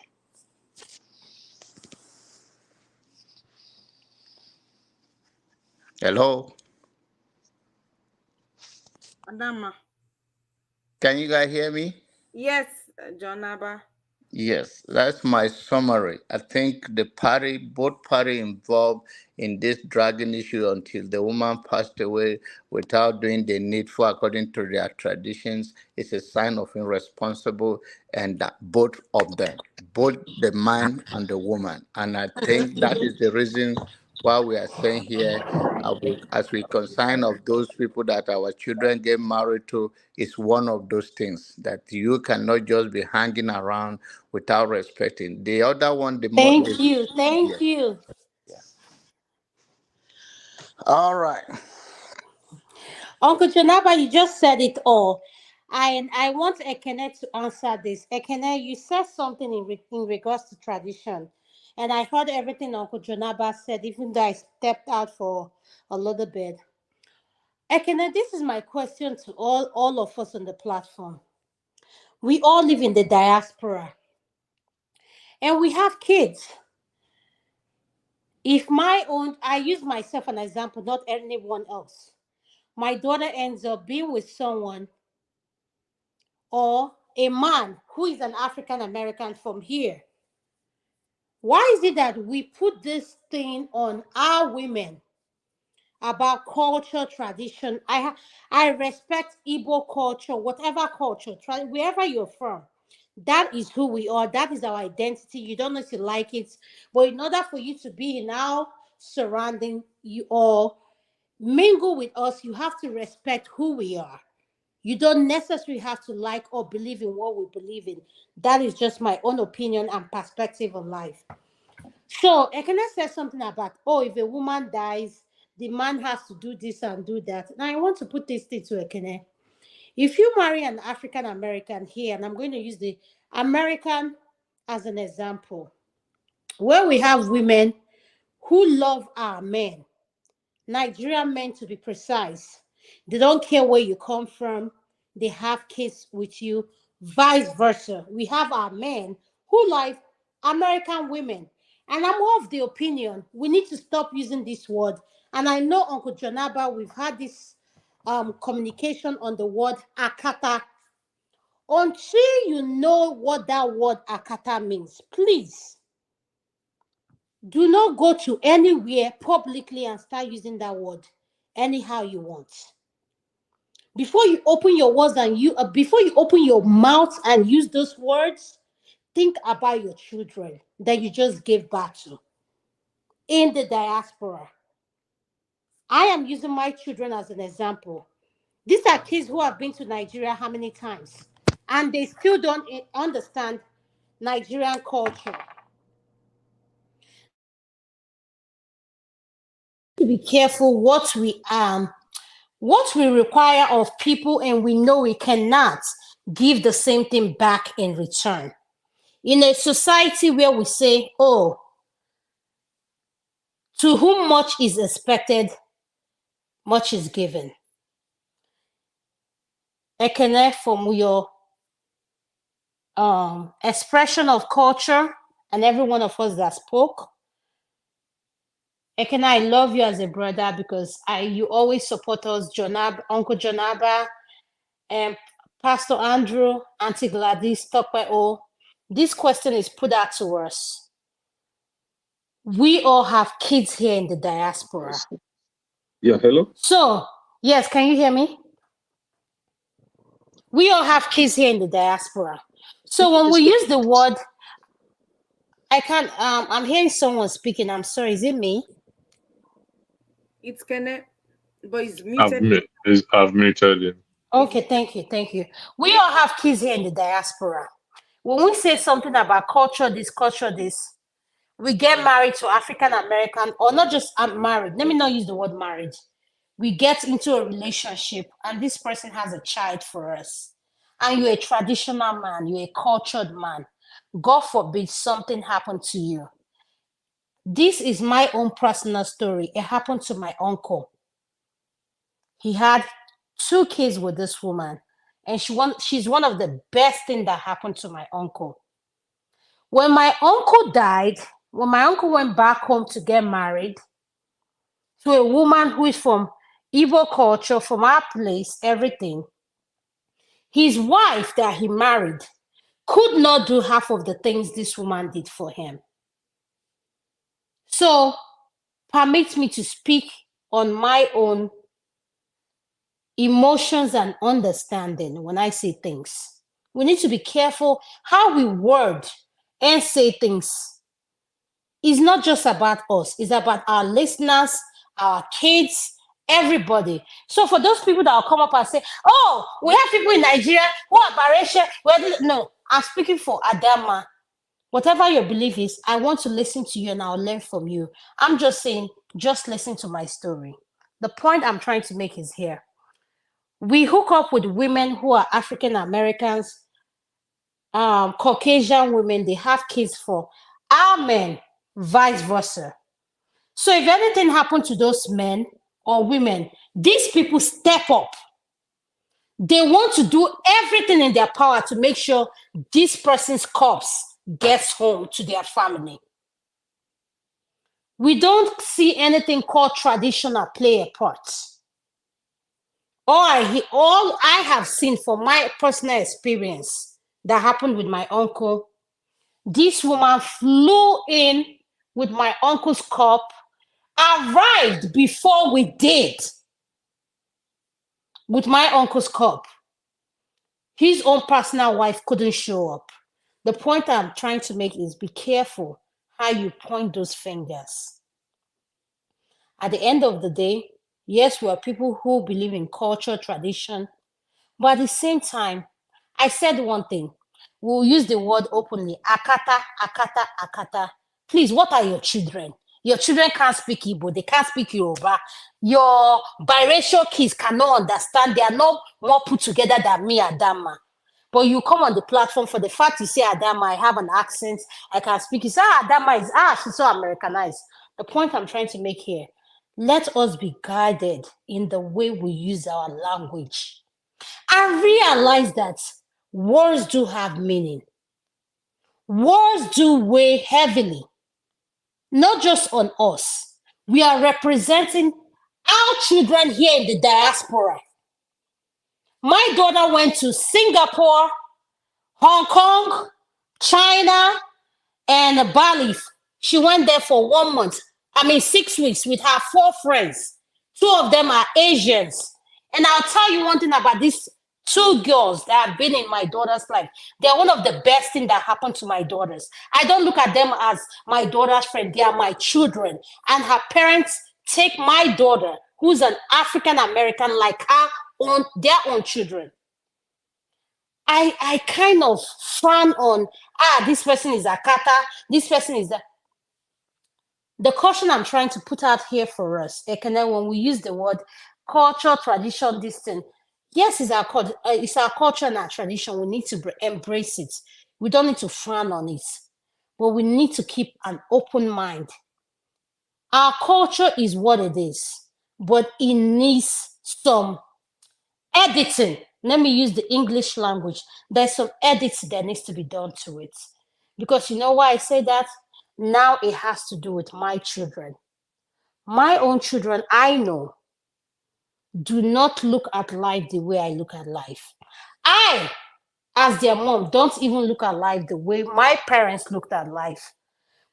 Speaker 15: Hello?
Speaker 3: Adama.
Speaker 15: Can you guys hear me?
Speaker 3: Yes, John Abba.
Speaker 15: Yes, that's my summary. I think both party involved in this dragging issue until the woman passed away without doing the needful according to their traditions is a sign of irresponsible, and that both of them, both the man and the woman. And I think that is the reason why we are saying here, as we consign of those people that our children get married to, is one of those things that you cannot just be hanging around without respecting. The other one, the more.
Speaker 4: Thank you. Thank
Speaker 15: Yes.
Speaker 4: you.
Speaker 15: All right.
Speaker 4: Uncle Janaba, you just said it all. I want Ekene to answer this. Ekene, you said something in regards to tradition. And I heard everything Uncle Janaba said, even though I stepped out for a little bit. Ekene, this is my question to all of us on the platform. We all live in the diaspora and we have kids. If I use myself an example, not anyone else. My daughter ends up being with someone or a man who is an African American from here. Why is it that we put this thing on our women about culture, tradition? I respect Igbo culture, whatever culture, wherever you're from. That is who we are. That is our identity. You don't know if you like it, but in order for you to be in our surrounding, you or mingle with us, you have to respect who we are. You don't necessarily have to like or believe in what we believe in. That is just my own opinion and perspective on life. So Ekene said something about, oh, if a woman dies, the man has to do this and do that. Now I want to put this thing to Ekene. If you marry an African American here, and I'm going to use the American as an example, where we have women who love our men, Nigerian men to be precise. They don't care where you come from. They have kids with you. Vice versa. We have our men who like American women. And I'm of the opinion we need to stop using this word. And I know Uncle Jonaba, we've had this communication on the word akata. Until you know what that word akata means, please do not go to anywhere publicly and start using that word anyhow you want. Before you open your words and before you open your mouth and use those words, think about your children that you just gave birth to in the diaspora. I am using my children as an example. These are kids who have been to Nigeria how many times? And they still don't understand Nigerian culture. To be careful what we require of people, and we know we cannot give the same thing back in return. In a society where we say, oh, to whom much is expected, much is given. Ekene, from your expression of culture and every one of us that spoke, Ekene, I love you as a brother because you always support us, Uncle Jonaba, and Pastor Andrew, Auntie Gladys, Tokwe. This question is put out to us. We all have kids here in the diaspora.
Speaker 12: Yeah, hello?
Speaker 4: So, yes, can you hear me? We all have kids here in the diaspora. So when we use the word, I can't, I'm hearing someone speaking. I'm sorry, is it me?
Speaker 3: It's Kenneth, but he's muted.
Speaker 2: I've muted him.
Speaker 4: Okay, thank you. We all have kids here in the diaspora. When we say something about culture, this, we get married to African American, or not just married. Let me not use the word marriage. We get into a relationship, and this person has a child for us. And you're a traditional man, you're a cultured man. God forbid something happened to you. This is my own personal story. It happened to my uncle. He had 2 kids with this woman, and she's one of the best thing that happened to my uncle. When my uncle died, when my uncle went back home to get married, to a woman who is from Igbo culture, from our place, everything. His wife that he married could not do half of the things this woman did for him. So, permit me to speak on my own emotions and understanding when I say things. We need to be careful how we word and say things. It's not just about us, it's about our listeners, our kids, everybody. So for those people that will come up and say, oh, we have people in Nigeria who are biracial. No, I'm speaking for Adama. Whatever your belief is, I want to listen to you and I'll learn from you. I'm just saying, just listen to my story. The point I'm trying to make is here. We hook up with women who are African Americans, Caucasian women, they have kids for our men, vice versa. So if anything happened to those men or women, these people step up. They want to do everything in their power to make sure this person's corpse gets home to their family. We don't see anything called traditional play a part. All I have seen from my personal experience that happened with my uncle, this woman flew in with my uncle's cup, arrived before we did with my uncle's cup. His own personal wife couldn't show up. The point I'm trying to make is be careful how you point those fingers. At the end of the day, yes, we are people who believe in culture, tradition, but at the same time, I said one thing. We'll use the word openly. Akata, akata, akata. Please, what are your children? Your children can't speak Igbo. They can't speak Yoruba. Your biracial kids cannot understand. They are not more put together than me, Adama. But you come on the platform for the fact you say, Adama, I have an accent. I can speak. You say, Adama is, she's so Americanized. The point I'm trying to make here, let us be guided in the way we use our language. I realize that words do have meaning. Words do weigh heavily, not just on us. We are representing our children here in the diaspora. My daughter went to Singapore, Hong Kong, China, and Bali. She went there for 1 month. 6 weeks with her 4 friends. 2 of them are Asians. And I'll tell you one thing about these 2 girls that have been in my daughter's life. They're one of the best things that happened to my daughters. I don't look at them as my daughter's friend. They are my children. And her parents take my daughter, who's an African American, like her own, their own children. I kind of frown on, this person is a kata, this person is that. The caution I'm trying to put out here for us, Ekene, when we use the word culture, tradition, this thing, yes, it's our culture and our tradition. We need to embrace it. We don't need to frown on it, but we need to keep an open mind. Our culture is what it is, but it needs some editing. Let me use the English language. There's some edits that needs to be done to it. Because you know why I say that? Now it has to do with my children. My own children, I know, do not look at life the way I look at life. I, as their mom, don't even look at life the way my parents looked at life.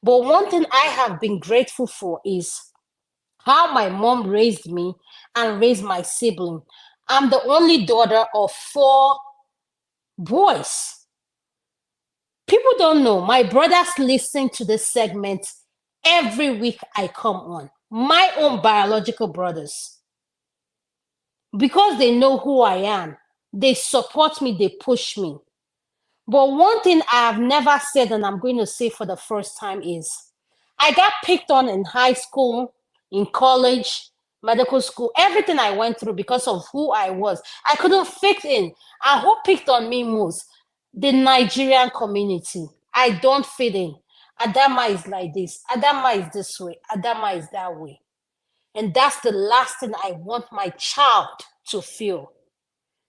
Speaker 4: But one thing I have been grateful for is how my mom raised me and raised my sibling. I'm the only daughter of 4 boys. People don't know. My brothers listen to this segment every week I come on. My own biological brothers. Because they know who I am. They support me, they push me. But one thing I have never said, and I'm going to say for the first time, is I got picked on in high school, in college, medical school, everything I went through because of who I was. I couldn't fit in. And who picked on me most? The Nigerian community. I don't fit in. Adama is like this. Adama is this way. Adama is that way. And that's the last thing I want my child to feel,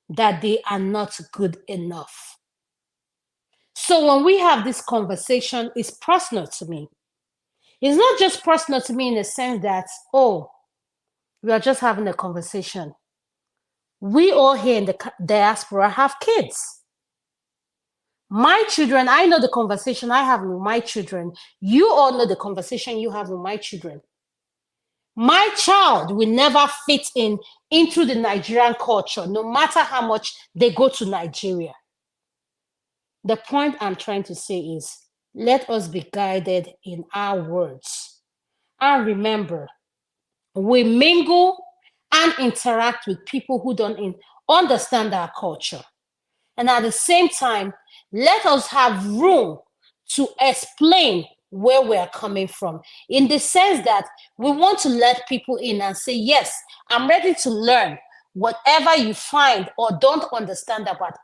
Speaker 4: that they are not good enough. So when we have this conversation, it's personal to me. It's not just personal to me in the sense that, oh, We are just having a conversation. We all here in the diaspora have kids. My children, I know the conversation I have with my children. You all know the conversation you have with my children. My child will never fit into the Nigerian culture, no matter how much they go to Nigeria. The point I'm trying to say is, let us be guided in our words. And remember, we mingle and interact with people who don't understand our culture. And at the same time, let us have room to explain where we are coming from, in the sense that we want to let people in and say, yes, I'm ready to learn whatever you find or don't understand about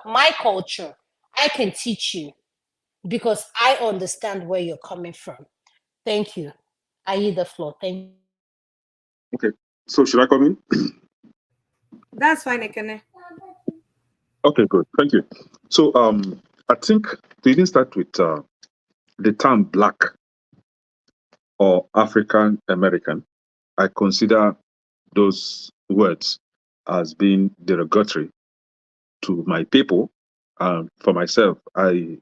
Speaker 4: my culture. I can teach you because I understand where you're coming from. Thank you. I yield the floor. Thank you.
Speaker 12: Okay. So should I come in?
Speaker 3: That's fine, Ekene.
Speaker 12: Okay, good. Thank you. So I think we didn't start with the term black or African American. I consider those words as being derogatory to my people. For myself, I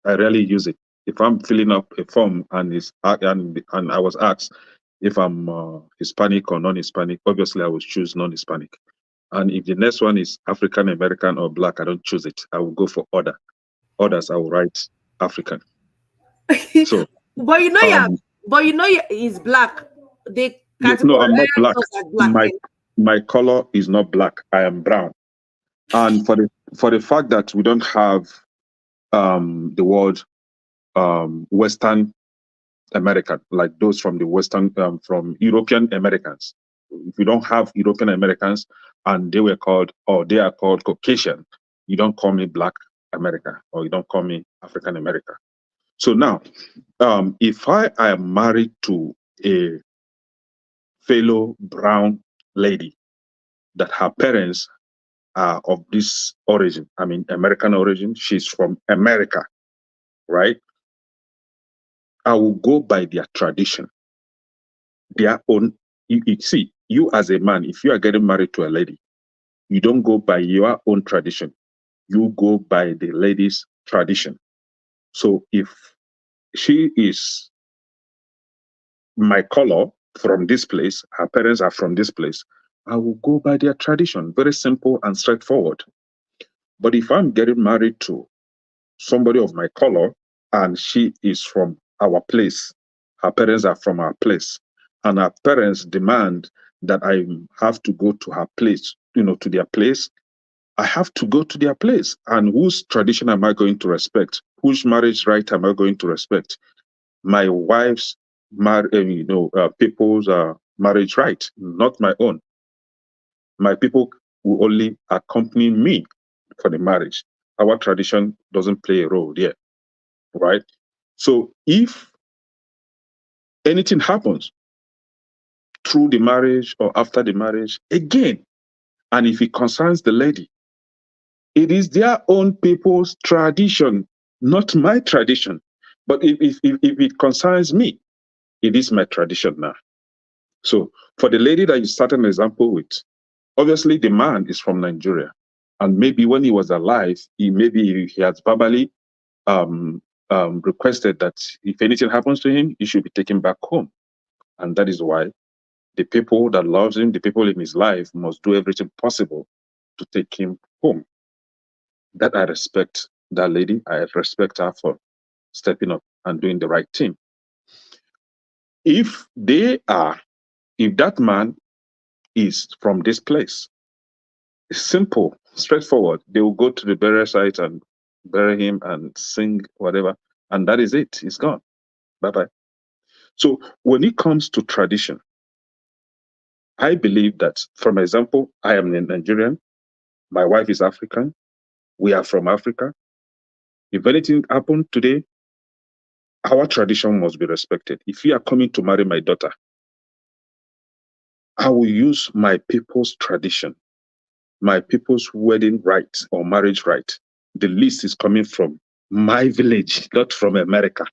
Speaker 12: rarely use it. If I'm filling up a form and I was asked if I'm Hispanic or non-Hispanic, obviously I will choose non-Hispanic. And if the next one is African American or black, I don't choose it. I will go for others. I will write African. So,
Speaker 3: but you know, he's black. They
Speaker 12: no, I'm not black.
Speaker 3: categorize us as black.
Speaker 12: My color is not black. I am brown. And for the fact that we don't have the word Western American, like those from the Western, from European Americans. If you don't have European Americans and they are called Caucasian, you don't call me Black America or you don't call me African America. So now, if I am married to a fellow brown lady that her parents are of this origin, I mean American origin, she's from America, right? I will go by their tradition, their own. You see, you as a man, if you are getting married to a lady, you don't go by your own tradition. You go by the lady's tradition. So if she is my color from this place, her parents are from this place, I will go by their tradition. Very simple and straightforward. But if I'm getting married to somebody of my color and she is from our place, her parents are from our place, and her parents demand that I have to go to her place, to their place, I have to go to their place. And whose tradition am I going to respect? Whose marriage right am I going to respect? My wife's people's marriage right, not my own. My people will only accompany me for the marriage. Our tradition doesn't play a role there, right? So if anything happens through the marriage or after the marriage, again, and if it concerns the lady, it is their own people's tradition, not my tradition. But if it concerns me, it is my tradition now. So for the lady that you started an example with, obviously the man is from Nigeria. And maybe when he was alive, he has verbally requested that if anything happens to him, he should be taken back home. And that is why the people that loves him, the people in his life, must do everything possible to take him home. That I respect that lady. I respect her for stepping up and doing the right thing. If that man is from this place, it's simple, straightforward. They will go to the burial site and bury him and sing whatever, and that is it. He's gone. Bye-bye. So when it comes to tradition, I believe that, for example, I am a Nigerian, my wife is African, we are from Africa. If anything happened today, our tradition must be respected. If you are coming to marry my daughter, I will use my people's tradition, my people's wedding right or marriage right. The list is coming from my village, not from America.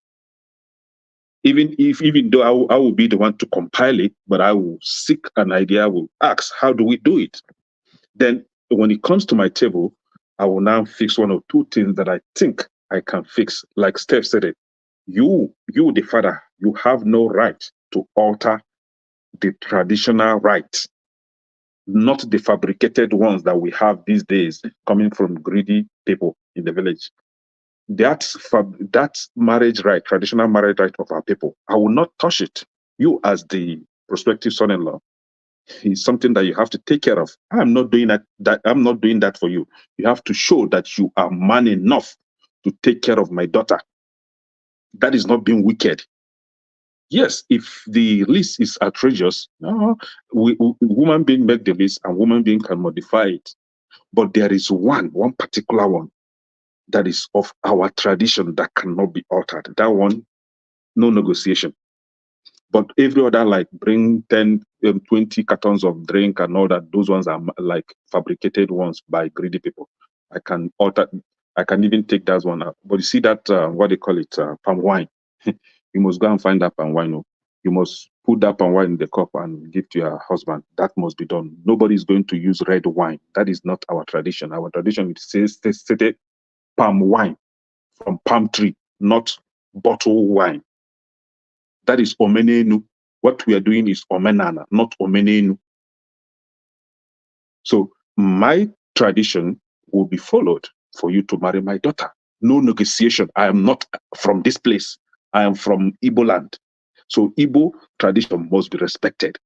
Speaker 12: Even though I will be the one to compile it, but I will seek an idea, I will ask, how do we do it? Then when it comes to my table, I will now fix one or two things that I think I can fix. Like Steph said it, you the father, you have no right to alter the traditional rights, not the fabricated ones that we have these days coming from greedy people in the village. That's marriage right, traditional marriage right of our people. I will not touch it. You, as the prospective son-in-law, is something that you have to take care of. I'm not doing that. I'm not doing that for you. You have to show that you are man enough to take care of my daughter. That is not being wicked. Yes, if the list is outrageous, woman being make the list and woman being can modify it. But there is one particular one that is of our tradition that cannot be altered. That one, no negotiation. But every other, like bring 10, 20 cartons of drink and all that, those ones are like fabricated ones by greedy people. I can alter, I can even take that one out. But you see that, what they call it, palm wine. You must go and find that palm wine. You must put that palm wine in the cup and give to your husband. That must be done. Nobody is going to use red wine. That is not our tradition. Our tradition, it says stated palm wine from palm tree, not bottle wine. That is omenenu. What we are doing is omenana, not omenenu. So my tradition will be followed for you to marry my daughter. No negotiation. I am not from this place. I am from Igbo land. So Igbo tradition must be respected,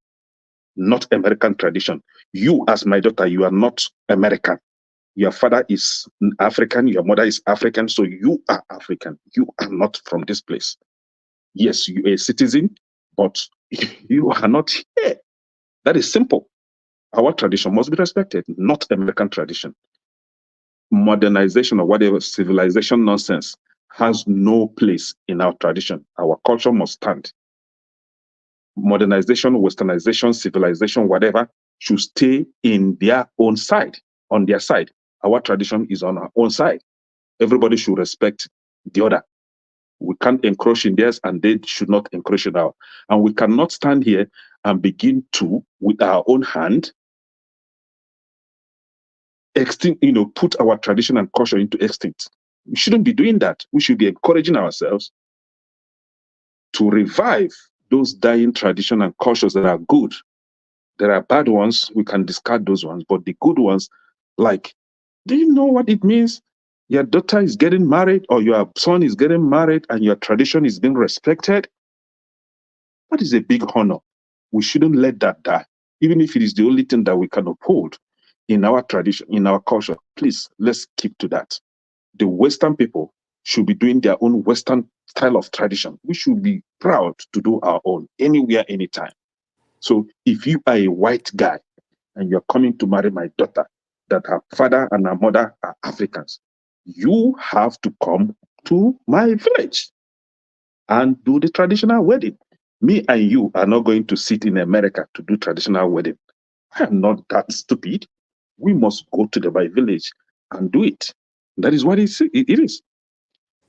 Speaker 12: not American tradition. You, as my daughter, you are not American. Your father is African, your mother is African, so you are African. You are not from this place. Yes, you are a citizen, but you are not here. That is simple. Our tradition must be respected, not American tradition. Modernization or whatever civilization nonsense has no place in our tradition. Our culture must stand. Modernization, westernization, civilization, whatever, should stay in their own side, on their side. Our tradition is on our own side. Everybody should respect the other. We can't encroach in theirs and they should not encroach in ours. And we cannot stand here and begin to, with our own hand, put our tradition and culture into extinct. We shouldn't be doing that. We should be encouraging ourselves to revive those dying tradition and cultures that are good. There are bad ones, we can discard those ones, but the good ones, like, do you know what it means? Your daughter is getting married or your son is getting married and your tradition is being respected. That is a big honor. We shouldn't let that die, even if it is the only thing that we can uphold in our tradition, in our culture. Please, let's keep to that. The Western people should be doing their own Western style of tradition. We should be proud to do our own, anywhere, anytime. So if you are a white guy and you're coming to marry my daughter, that her father and her mother are Africans, you have to come to my village and do the traditional wedding. Me and you are not going to sit in America to do traditional wedding. I am not that stupid. We must go to my village and do it. That is what it is.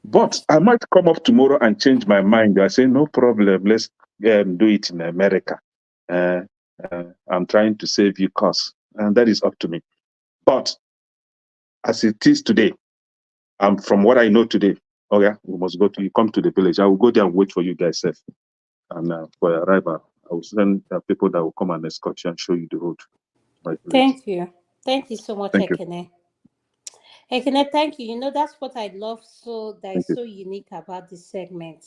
Speaker 12: But I might come up tomorrow and change my mind. I say, no problem, let's do it in America. I'm trying to save you costs, and that is up to me. But as it is today, from what I know today, oh yeah, we must you come to the village. I will go there and wait for you guys safe. And for your arrival, I will send people that will come and escort you and show you the road.
Speaker 4: Thank you. Thank you so much,
Speaker 12: Thank you.
Speaker 4: Ekene. Ekene, thank you. That's what I love that
Speaker 12: Thank
Speaker 4: is
Speaker 12: you.
Speaker 4: so unique about this segment.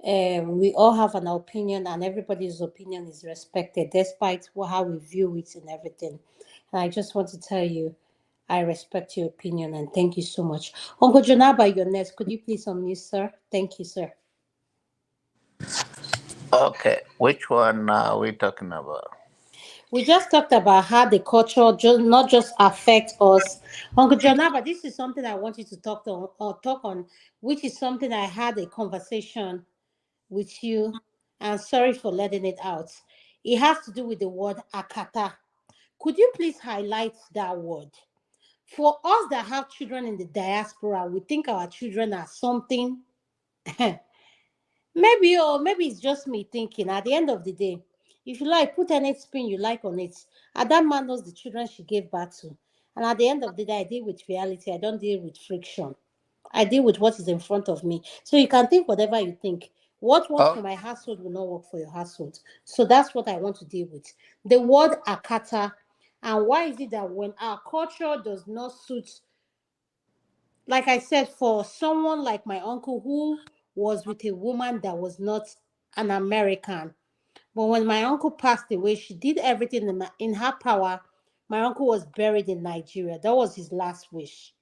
Speaker 4: We all have an opinion, and everybody's opinion is respected, despite how we view it and everything. And I just want to tell you, I respect your opinion, and thank you so much. Uncle Jonaba, you're next. Could you please unmute, sir? Thank you, sir.
Speaker 15: Okay, which one are we talking about?
Speaker 4: We just talked about how the culture not just affect us. Uncle Jonaba, this is something I want you to talk on, which is something I had a conversation with you, and sorry for letting it out. It has to do with the word akata. Could you please highlight that word? For us that have children in the diaspora, we think our children are something Maybe, or maybe it's just me thinking. At the end of the day, if you like, put any spin you like on it. And that man knows the children she gave birth to. And at the end of the day, I deal with reality. I don't deal with friction. I deal with what is in front of me. So you can think whatever you think. What works
Speaker 15: Oh,
Speaker 4: for my household will not work for your household. So that's what I want to deal with. The word akata. And why is it that when our culture does not suit, like I said, for someone like my uncle who was with a woman that was not an American, but when my uncle passed away, she did everything in her power. My uncle was buried in Nigeria. That was his last wish.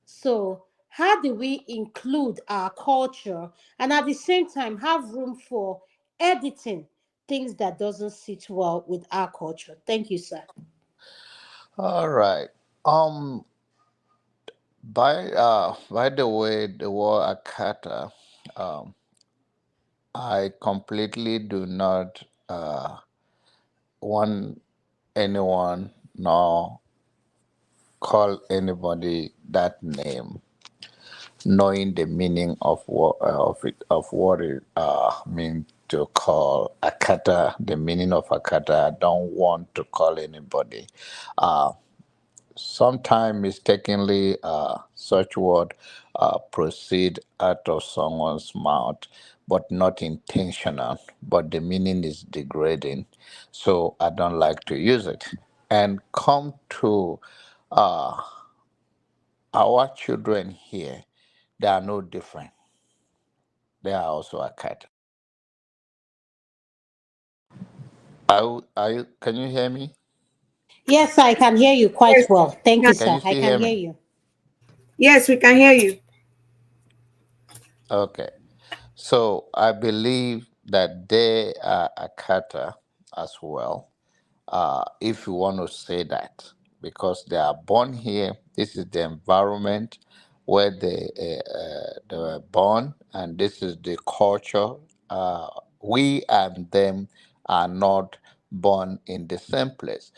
Speaker 4: So, how do we include our culture and at the same time have room for editing things that doesn't sit well with our culture? Thank you, sir.
Speaker 15: all right. By the way, the word akata, um, I completely do not want anyone nor call anybody that name, knowing the meaning of what it mean to call akata. The meaning of akata, I don't want to call anybody. Uh, Sometimes mistakenly, such word proceed out of someone's mouth, but not intentional. But the meaning is degrading, so I don't like to use it. And come to uh, our children here, they are no different. They are also a cat. Can you hear me?
Speaker 4: Yes, I can hear you quite
Speaker 3: Yes,
Speaker 4: well.
Speaker 3: we
Speaker 4: Thank you,
Speaker 3: can.
Speaker 15: Can
Speaker 4: sir.
Speaker 15: you
Speaker 4: I
Speaker 15: still
Speaker 4: can
Speaker 15: hear
Speaker 4: hear
Speaker 15: me?
Speaker 4: you.
Speaker 3: Yes, we can hear you.
Speaker 15: Okay. So I believe that they are a kata as well, if you want to say that, because they are born here. This is the environment where they were born, and this is the culture. Uh, we and them are not born in the same place.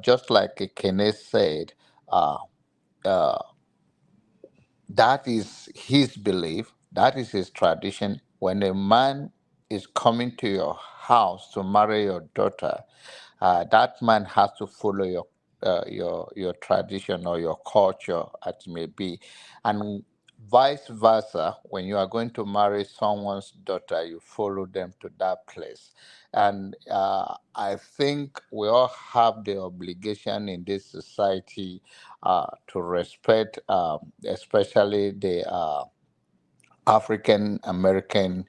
Speaker 15: Just like Kenneth said, uh, uh, that is his belief, that is his tradition. When a man is coming to your house to marry your daughter, that man has to follow your tradition or your culture, as it may be, and vice versa. When you are going to marry someone's daughter, you follow them to that place. And I think we all have the obligation in this society to respect, especially the African American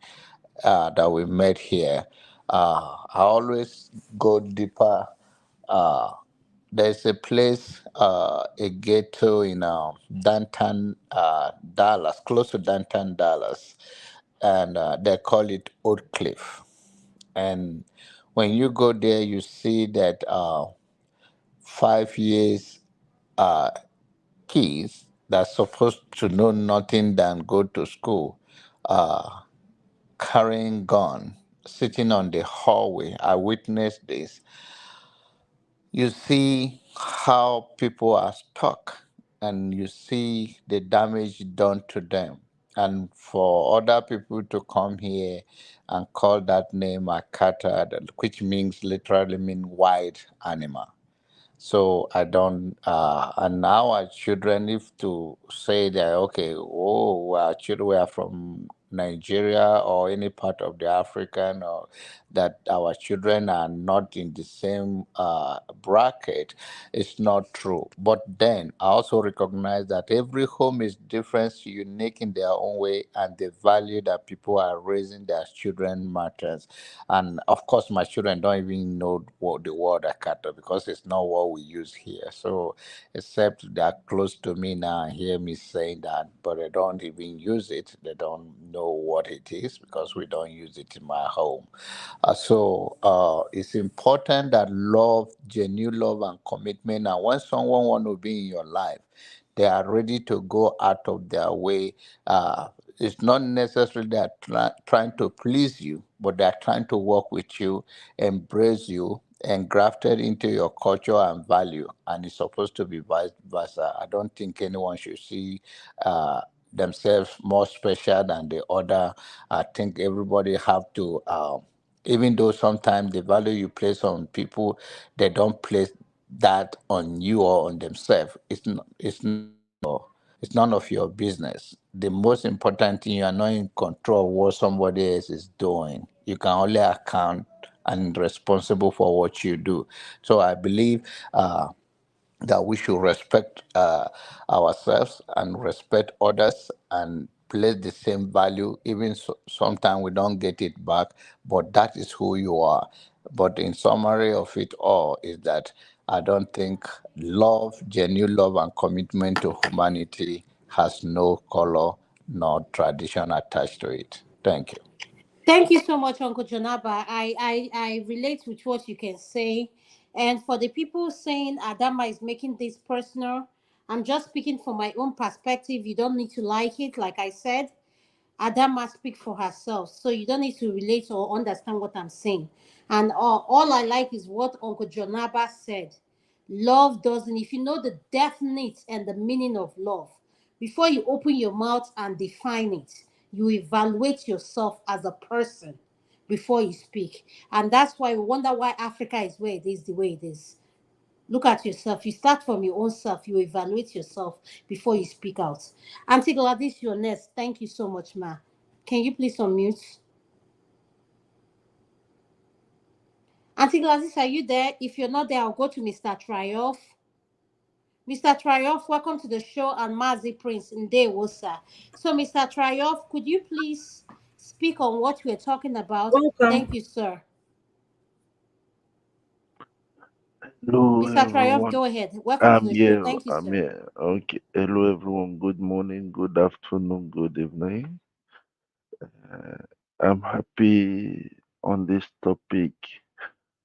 Speaker 15: that we met here. I always go deeper. Uh, there's a place, a ghetto in downtown Dallas, close to downtown Dallas, and they call it Oak Cliff. And when you go there, you see that 5 years uh, kids that's supposed to know nothing than go to school, uh, carrying gun, sitting on the hallway. I witnessed this. You see how people are stuck, and you see the damage done to them. And for other people to come here and call that name a kata, which means literally mean wild animal. So I don't, and now our children, if to say that, okay, oh, our children were from Nigeria or any part of the African, or that our children are not in the same bracket, it's not true. But then I also recognize that every home is different, unique in their own way, and the value that people are raising their children matters. And of course, my children don't even know what the word Akata, because it's not what we use here. So, except they're close to me now and hear me saying that, but they don't even use it. They don't know what it is because we don't use it in my home. So, it's important that love, genuine love, and commitment. And when someone want to be in your life, they are ready to go out of their way. It's not necessarily they are trying to please you, but they are trying to work with you, embrace you, and grafted into your culture and value. And it's supposed to be vice versa. I don't think anyone should see themselves more special than the other. I think everybody have to, even though sometimes the value you place on people, they don't place that on you or on themselves. It's none of your business. The most important thing, you are not in control of what somebody else is doing. You can only account and responsible for what you do. So I believe that we should respect ourselves and respect others and place the same value, even sometimes we don't get it back, but that is who you are. But in summary of it all is that I don't think love, genuine love and commitment to humanity has no color nor tradition attached to it. Thank you.
Speaker 4: Thank you so much, Uncle Jonaba. I relate with what you can say. And for the people saying Adama is making this personal, I'm just speaking from my own perspective. You don't need to like it, like I said. Adama speak for herself, so you don't need to relate or understand what I'm saying. And all I like is what Uncle Jonaba said. Love doesn't, if you know the definite and the meaning of love, before you open your mouth and define it, you evaluate yourself as a person before you speak. And that's why we wonder why Africa is where it is the way it is. Look at yourself. You start from your own self. You evaluate yourself before you speak out. Auntie Gladys, you're next. Thank you so much, ma. Can you please unmute? Auntie Gladys, are you there? If you're not there, I'll go to Mr. Triumph. Mr. Triumph, welcome to the show, and Mazi Prince in Wosa. So, Mr. Triumph, could you please speak on what we're talking about?
Speaker 3: Welcome.
Speaker 4: Thank you, sir.
Speaker 16: Hello,
Speaker 4: Mr. Triumph,
Speaker 16: everyone.
Speaker 4: go ahead. Welcome to the show. Thank you,
Speaker 16: I'm
Speaker 4: sir.
Speaker 16: here. Okay. Hello, everyone. Good morning, good afternoon, good evening. I'm happy on this topic.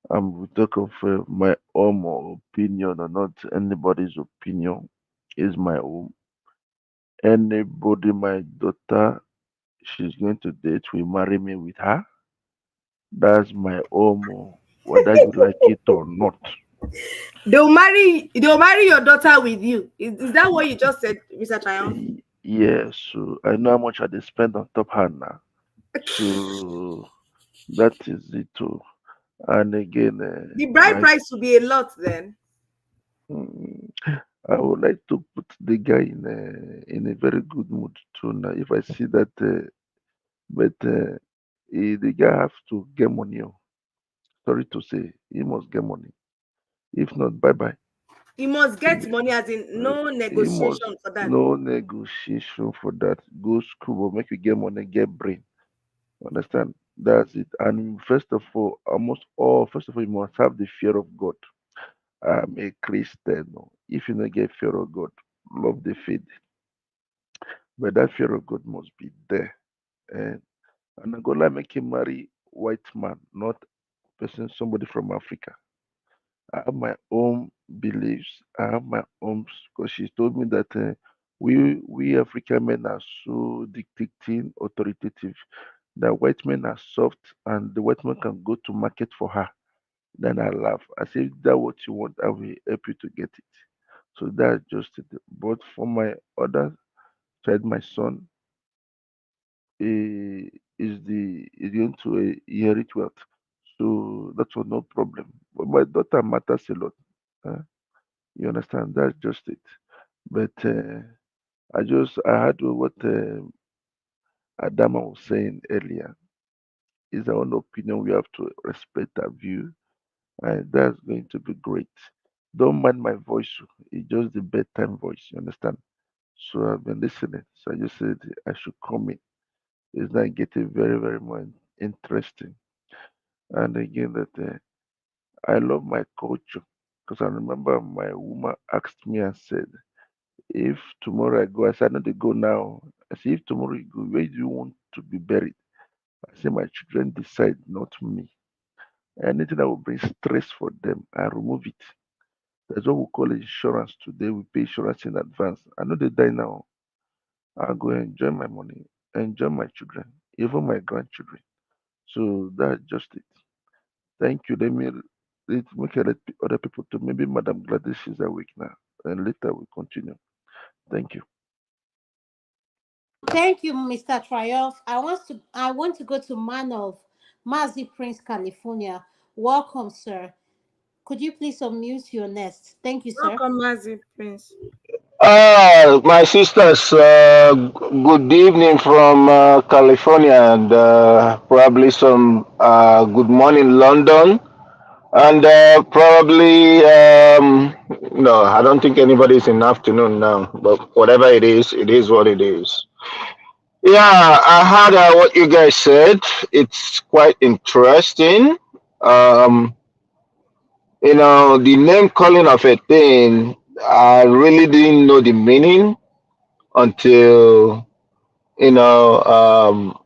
Speaker 16: We talk of my own opinion or not anybody's opinion. Is my own. Anybody, my daughter, she's going to date, will marry me with her. That's my own, whether you like it or not.
Speaker 3: They'll marry your daughter with you. Is that what you just said, Mr. Triumph?
Speaker 16: Yes, so I know how much I dey spend on top her now. So that is it too. And again,
Speaker 3: The bride
Speaker 16: my
Speaker 3: price will be a lot then.
Speaker 16: mm, I would like to put the guy in a very good mood too. Now, if I see that, but the guy have to get money. Oh. Sorry to say, he must get money. If not, bye bye.
Speaker 3: You must get money, as in no
Speaker 16: He must
Speaker 3: negotiation for that.
Speaker 16: no negotiation for that. Go school, but make you get money, get brain. Understand? That's it. And first of all, first of all, you must have the fear of God. I'm a Christian. No. If you don't get fear of God, love the faith. But that fear of God must be there. And I'm gonna make him marry white man, not person somebody from Africa. I have my own beliefs. I have my own because she told me that we African men are so dictating, authoritative. That white men are soft, and the white man can go to market for her. Then I laugh. I say, if that's what you want, I will help you to get it. So that's just it. But for my other child, my son, is going to inherit wealth. So that's no problem. But my daughter matters a lot. Uh, you understand? That's just it. But I heard what Adama was saying earlier. Is our own opinion. We have to respect her view, and that's going to be great. Don't mind my voice. It's just the bedtime voice. You understand? So I've been listening. So I just said I should come in. It's not getting very, very more interesting. And again, that I love my culture because I remember my woman asked me and said, "If tomorrow I go," I said, "I know they go now." I said, "If tomorrow you go, where do you want to be buried?" I said, "My children decide, not me. Anything that will bring stress for them, I remove it." That's what we call insurance today. We pay insurance in advance. I know they die now. I'll go enjoy my money, enjoy my children, even my grandchildren. So that's just it. Thank you. Let me let other people to maybe Madam Gladys is awake now. And later we continue. Thank you.
Speaker 4: Thank you, Mr. Triumph. I want to go to man of Mazi Prince, California. Welcome, sir. Could you please unmute your nest? Thank you, sir.
Speaker 3: Welcome, Mazi Prince.
Speaker 17: My sisters, good evening from California, and probably some good morning, London. And probably, no, I don't think anybody's in afternoon now, but whatever it is what it is. Yeah, I heard what you guys said. It's quite interesting. Um, the name calling of a thing, I really didn't know the meaning until, you know, um,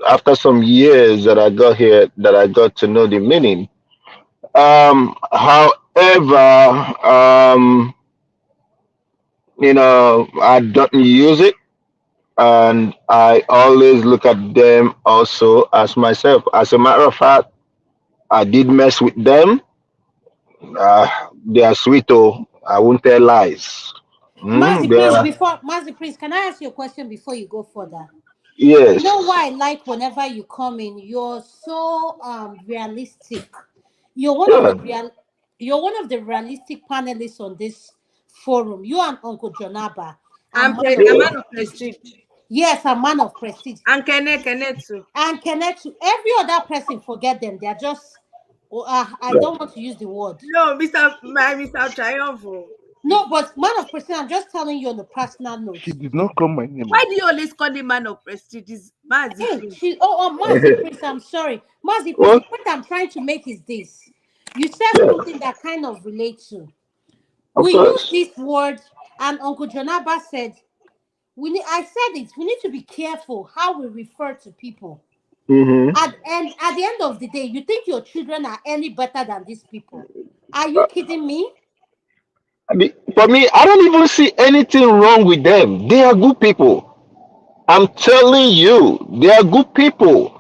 Speaker 17: after some years that I got here, that I got to know the meaning. However, I don't use it, and I always look at them also as myself. As a matter of fact, I did mess with them. They are sweet, oh, I won't tell lies.
Speaker 4: Mazi
Speaker 17: They
Speaker 4: Prince,
Speaker 17: are,
Speaker 4: before Mazi Prince, can I ask you a question before you go further? You know
Speaker 17: yes,
Speaker 4: why I like whenever you come in, you're so realistic. You're one of
Speaker 17: yeah.
Speaker 4: the real you're one of the realistic panelists on this forum. You and Uncle Jonaba are man
Speaker 3: A
Speaker 4: of
Speaker 3: man of prestige.
Speaker 4: yes, a man of prestige.
Speaker 3: And Kene too.
Speaker 4: And connect to every other person, forget them. They're just I
Speaker 17: Yeah.
Speaker 4: don't want to use the word.
Speaker 3: No, Mr. Triumph.
Speaker 4: No, but man of prestige, I'm just telling you on a personal note.
Speaker 16: She did not call my name.
Speaker 3: Why do you always call him man of prestige? This Mazi
Speaker 4: Hey,
Speaker 3: Prince.
Speaker 4: Mazi Prince, I'm sorry. Mazi Prince, the
Speaker 17: Well,
Speaker 4: point I'm trying to make is this. You said
Speaker 17: yeah,
Speaker 4: something that kind of relates to.
Speaker 17: of
Speaker 4: We use
Speaker 17: course.
Speaker 4: this word, and Uncle Jonaba said, I said it, we need to be careful how we refer to people.
Speaker 17: Hmm.
Speaker 4: And at the end of the day, you think your children are any better than these people. Are you kidding me?
Speaker 17: I mean, for me, I don't even see anything wrong with them. They are good people. I'm telling you, they are good people.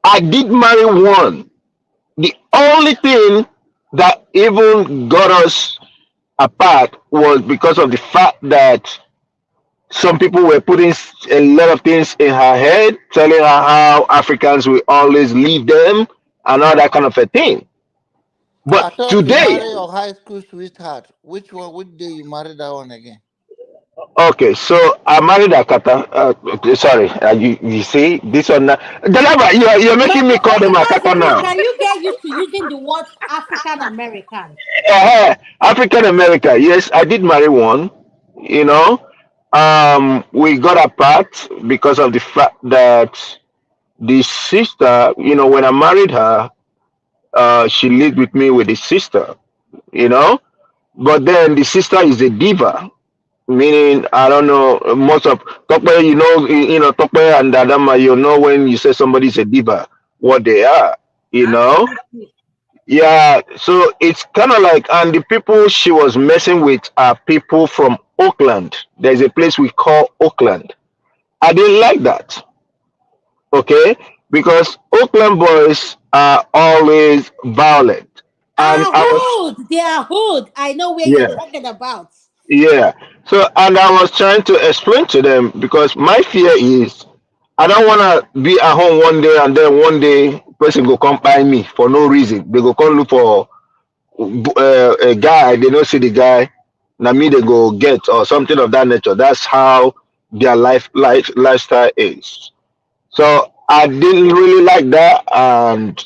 Speaker 17: I did marry one. The only thing that even got us apart was because of the fact that some people were putting a lot of things in her head, telling her how Africans will always leave them and all that kind of a thing.
Speaker 15: I
Speaker 17: But
Speaker 15: thought you
Speaker 17: today,
Speaker 15: married your high school sweetheart. Which one? Which day you married that one again?
Speaker 17: okay, so I married Akata. Sorry, you see this one now. Galaba, you're making me call them
Speaker 4: Okay,
Speaker 17: Akata
Speaker 4: Mazi Prince,
Speaker 17: now.
Speaker 4: can you get used to using the word African American?
Speaker 17: African America. Yes, I did marry one. You know, we got apart because of the fact that the sister. When I married her, she lived with me with the sister. You know, but then the sister is a diva. Meaning, I don't know, most of Tokwe, Tokwe and Adama, when you say somebody's a diva, what they are, you know?
Speaker 3: Absolutely.
Speaker 17: Yeah, so it's kind of like, and the people she was messing with are people from Oakland. There's a place we call Oakland. I didn't like that, okay? Because Oakland boys are always violent. And
Speaker 4: Ah,
Speaker 17: I was,
Speaker 4: hood. They are hood. I know where you're
Speaker 17: yeah.
Speaker 4: talking about.
Speaker 17: Yeah. So, and I was trying to explain to them because my fear is I don't want to be at home one day and then one day person go come by me for no reason. They go come look for a guy. They don't see the guy. Now me they go get or something of that nature. That's how their lifestyle is. So I didn't really like that, and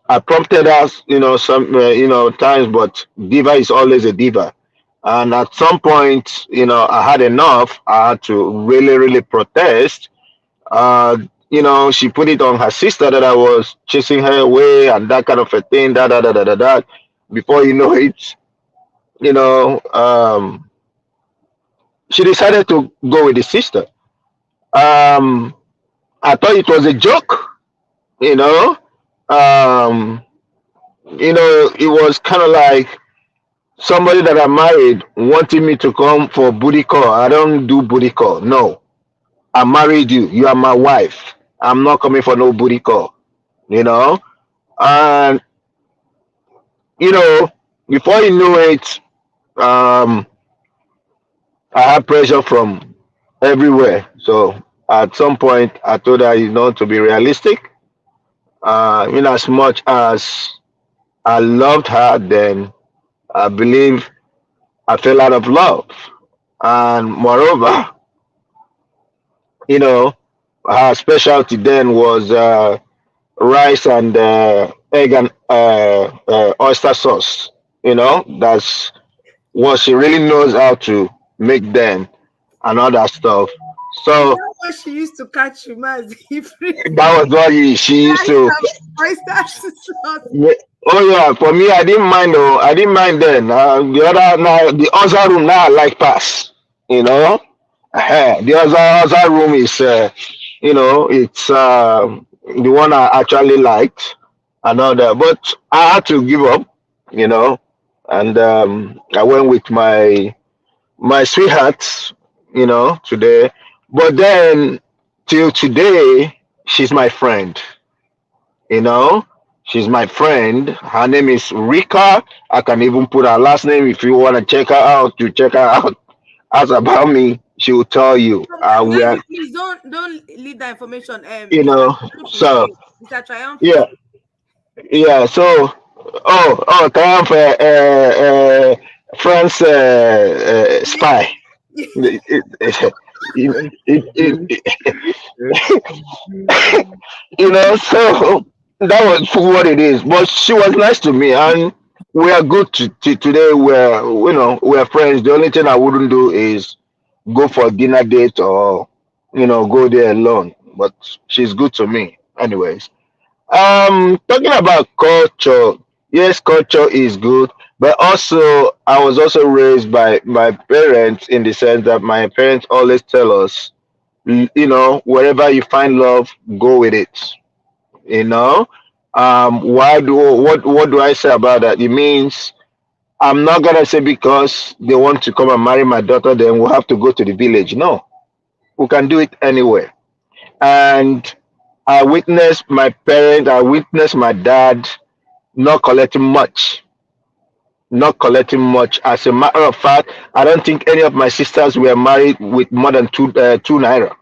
Speaker 17: I prompted us, some, times, but diva is always a diva. And at some point, I had enough. I had to really, really protest. She put it on her sister that I was chasing her away and that kind of a thing, da da da da da da. Before you know it, she decided to go with the sister. Um, I thought it was a joke, you know. Um, it was kind of like somebody that I married wanting me to come for booty call. I don't do booty call. No, I married you. You are my wife. I'm not coming for no booty call. You know, and you know, before you know it, um, I had pressure from everywhere. So at some point, I told her, to be realistic. In as much as I loved her, then I believe I fell out of love. And moreover, you know, her specialty then was rice and egg and oyster sauce. That's what she really knows how to make then and all that stuff.
Speaker 3: Is
Speaker 17: So
Speaker 3: that what she used to catch you, Maz?
Speaker 17: that was what she used to.
Speaker 3: Oyster sauce.
Speaker 17: Yeah. Oh yeah, for me, I didn't mind. Oh, I didn't mind then. The other room now I like pass. You know, the other room is, it's the one I actually liked and all that. But I had to give up. You know, and I went with my sweetheart. Today. But then till today, she's my friend. you know she's my friend. Her name is Rika. I can even put her last name. If you want to check her out, you check her out. Ask about me, she will tell you. We are,
Speaker 3: Please don't leave that information.
Speaker 17: you
Speaker 3: Mr.
Speaker 17: know
Speaker 3: Triumph is
Speaker 17: so
Speaker 3: here. Mr. Triumph is
Speaker 17: yeah, yeah. So triumph, France spy. it, it, it, so that was what it is. But she was nice to me, and we are good today. We're friends. The only thing I wouldn't do is go for a dinner date or go there alone. But she's good to me, anyways. Talking about culture, yes, culture is good, but also I was also raised by my parents in the sense that my parents always tell us, wherever you find love, go with it. You know, what do I say about that? It means I'm not gonna say because they want to come and marry my daughter, then we'll have to go to the village. No, we can do it anywhere. And I witnessed my parents, I witnessed my dad not collecting much. Not collecting much. As a matter of fact, I don't think any of my sisters were married with more than two naira.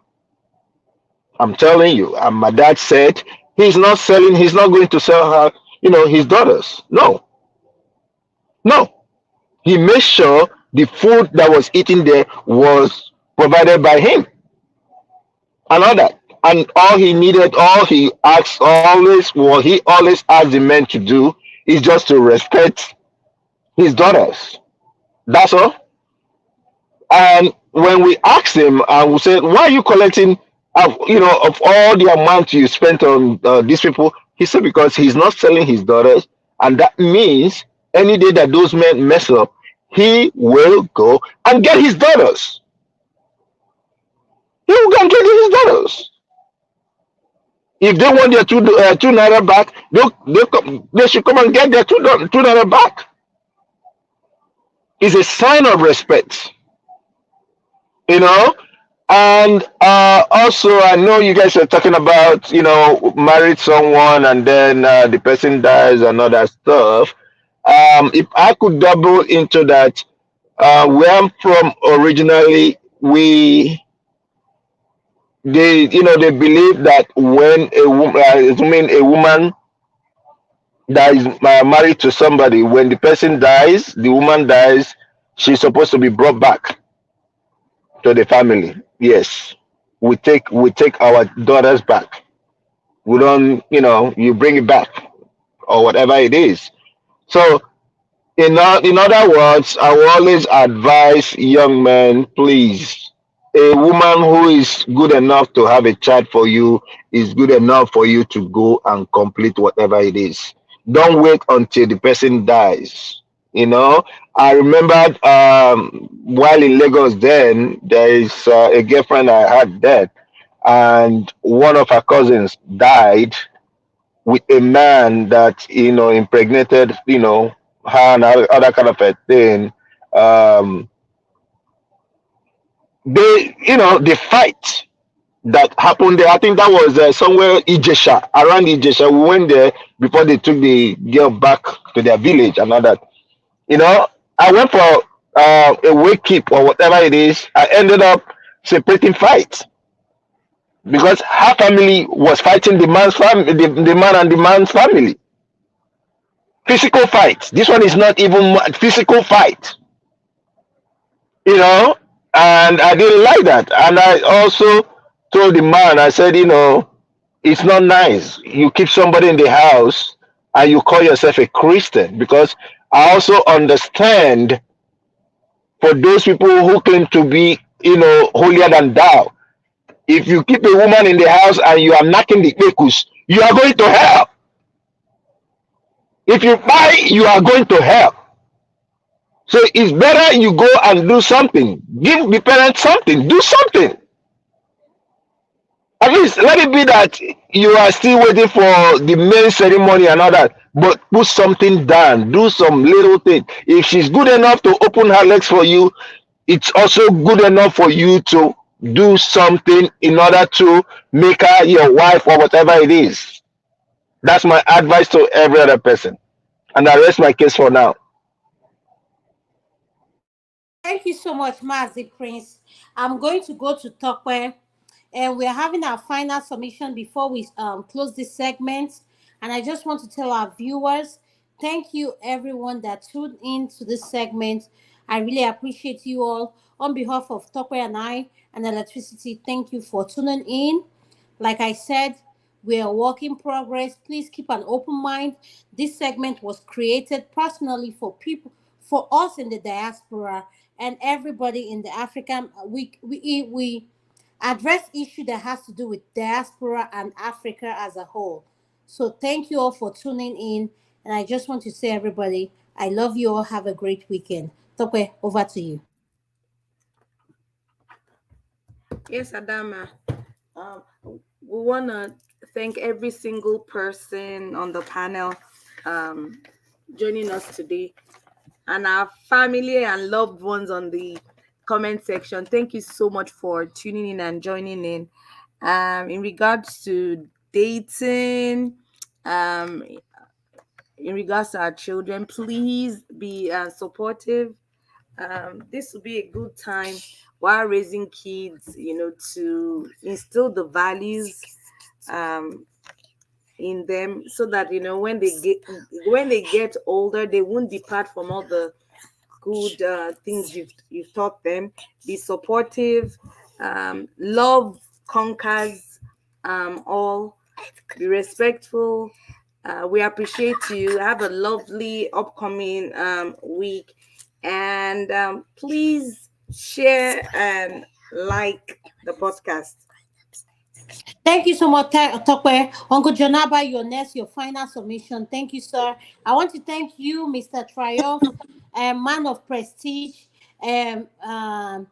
Speaker 17: I'm telling you. And my dad said he's not going to sell her, his daughters. No, no. He made sure the food that was eaten there was provided by him and all that. And all he asked always, what he always asked the men to do is just to respect his daughters. That's all. And when we asked him, and we said, "Why are you collecting, of all the amount you spent on these people?" He said, "Because he's not selling his daughters, and that means any day that those men mess up, he will go and get his daughters. He will go and get his daughters. If they want their two naira back, they should come and get their two naira back. It's a sign of respect, you know." And also, I know you guys are talking about, married someone and then the person dies and all that stuff. If I could double into that, where I'm from originally, they believe that when a woman that is married to somebody, when the person dies, the woman dies, she's supposed to be brought back to the family. Yes, we take our daughters back. We don't, you bring it back or whatever it is. So in other words, I will always advise young men, please, a woman who is good enough to have a child for you is good enough for you to go and complete whatever it is. Don't wait until the person dies. I remembered while in Lagos then, there is a girlfriend I had then, and one of her cousins died with a man that impregnated her and other kind of a thing. um the fight that happened there, I think that was somewhere Ijesha, around Ijesha. We went there before they took the girl back to their village and all that. you know I went for a wake keep or whatever it is, I ended up separating fights because her family was fighting the man's family, the man and the man's family. Physical fight. This one is not even physical fight, and I didn't like that. And I also told the man, I said, it's not nice. You keep somebody in the house and you call yourself a Christian, because I also understand for those people who claim to be, holier than thou. If you keep a woman in the house and you are knocking the ekus, you are going to hell. If you buy, you are going to hell. So it's better you go and do something. Give the parents something. Do something. At least let it be that you are still waiting for the main ceremony and all that. But put something down. Do some little thing. If she's good enough to open her legs for you, it's also good enough for you to do something in order to make her your wife or whatever it is. That's my advice to every other person. And I rest my case for now.
Speaker 4: Thank you so much, Mazi Prince. I'm going to go to Tokwe, and we're having our final submission before we close this segment. And I just want to tell our viewers, thank you everyone that tuned in to this segment. I really appreciate you all. On behalf of Tokwe and I and Electricity, thank you for tuning in. Like I said, we are a work in progress. Please keep an open mind. This segment was created personally for people, for us in the diaspora and everybody in the African. We address issue that has to do with diaspora and Africa as a whole. So thank you all for tuning in. And I just want to say, everybody, I love you all. Have a great weekend. Tope, over to you.
Speaker 3: Yes, Adama. We want to thank every single person on the panel joining us today, and our family and loved ones on the comment section. Thank you so much for tuning in and joining in. In regards to dating, in regards to our children, please be supportive. This will be a good time while raising kids, to instill the values in them, so that when they get older, they won't depart from all the good things you've taught them. Be supportive. Love conquers all. Be respectful. We appreciate you. Have a lovely upcoming week, and please share and like the podcast.
Speaker 4: Thank you so much, Tokwe. Uncle Jonaba, your next, your final submission. Thank you, sir. I want to thank you, Mr. Triumph, man of prestige, Mazi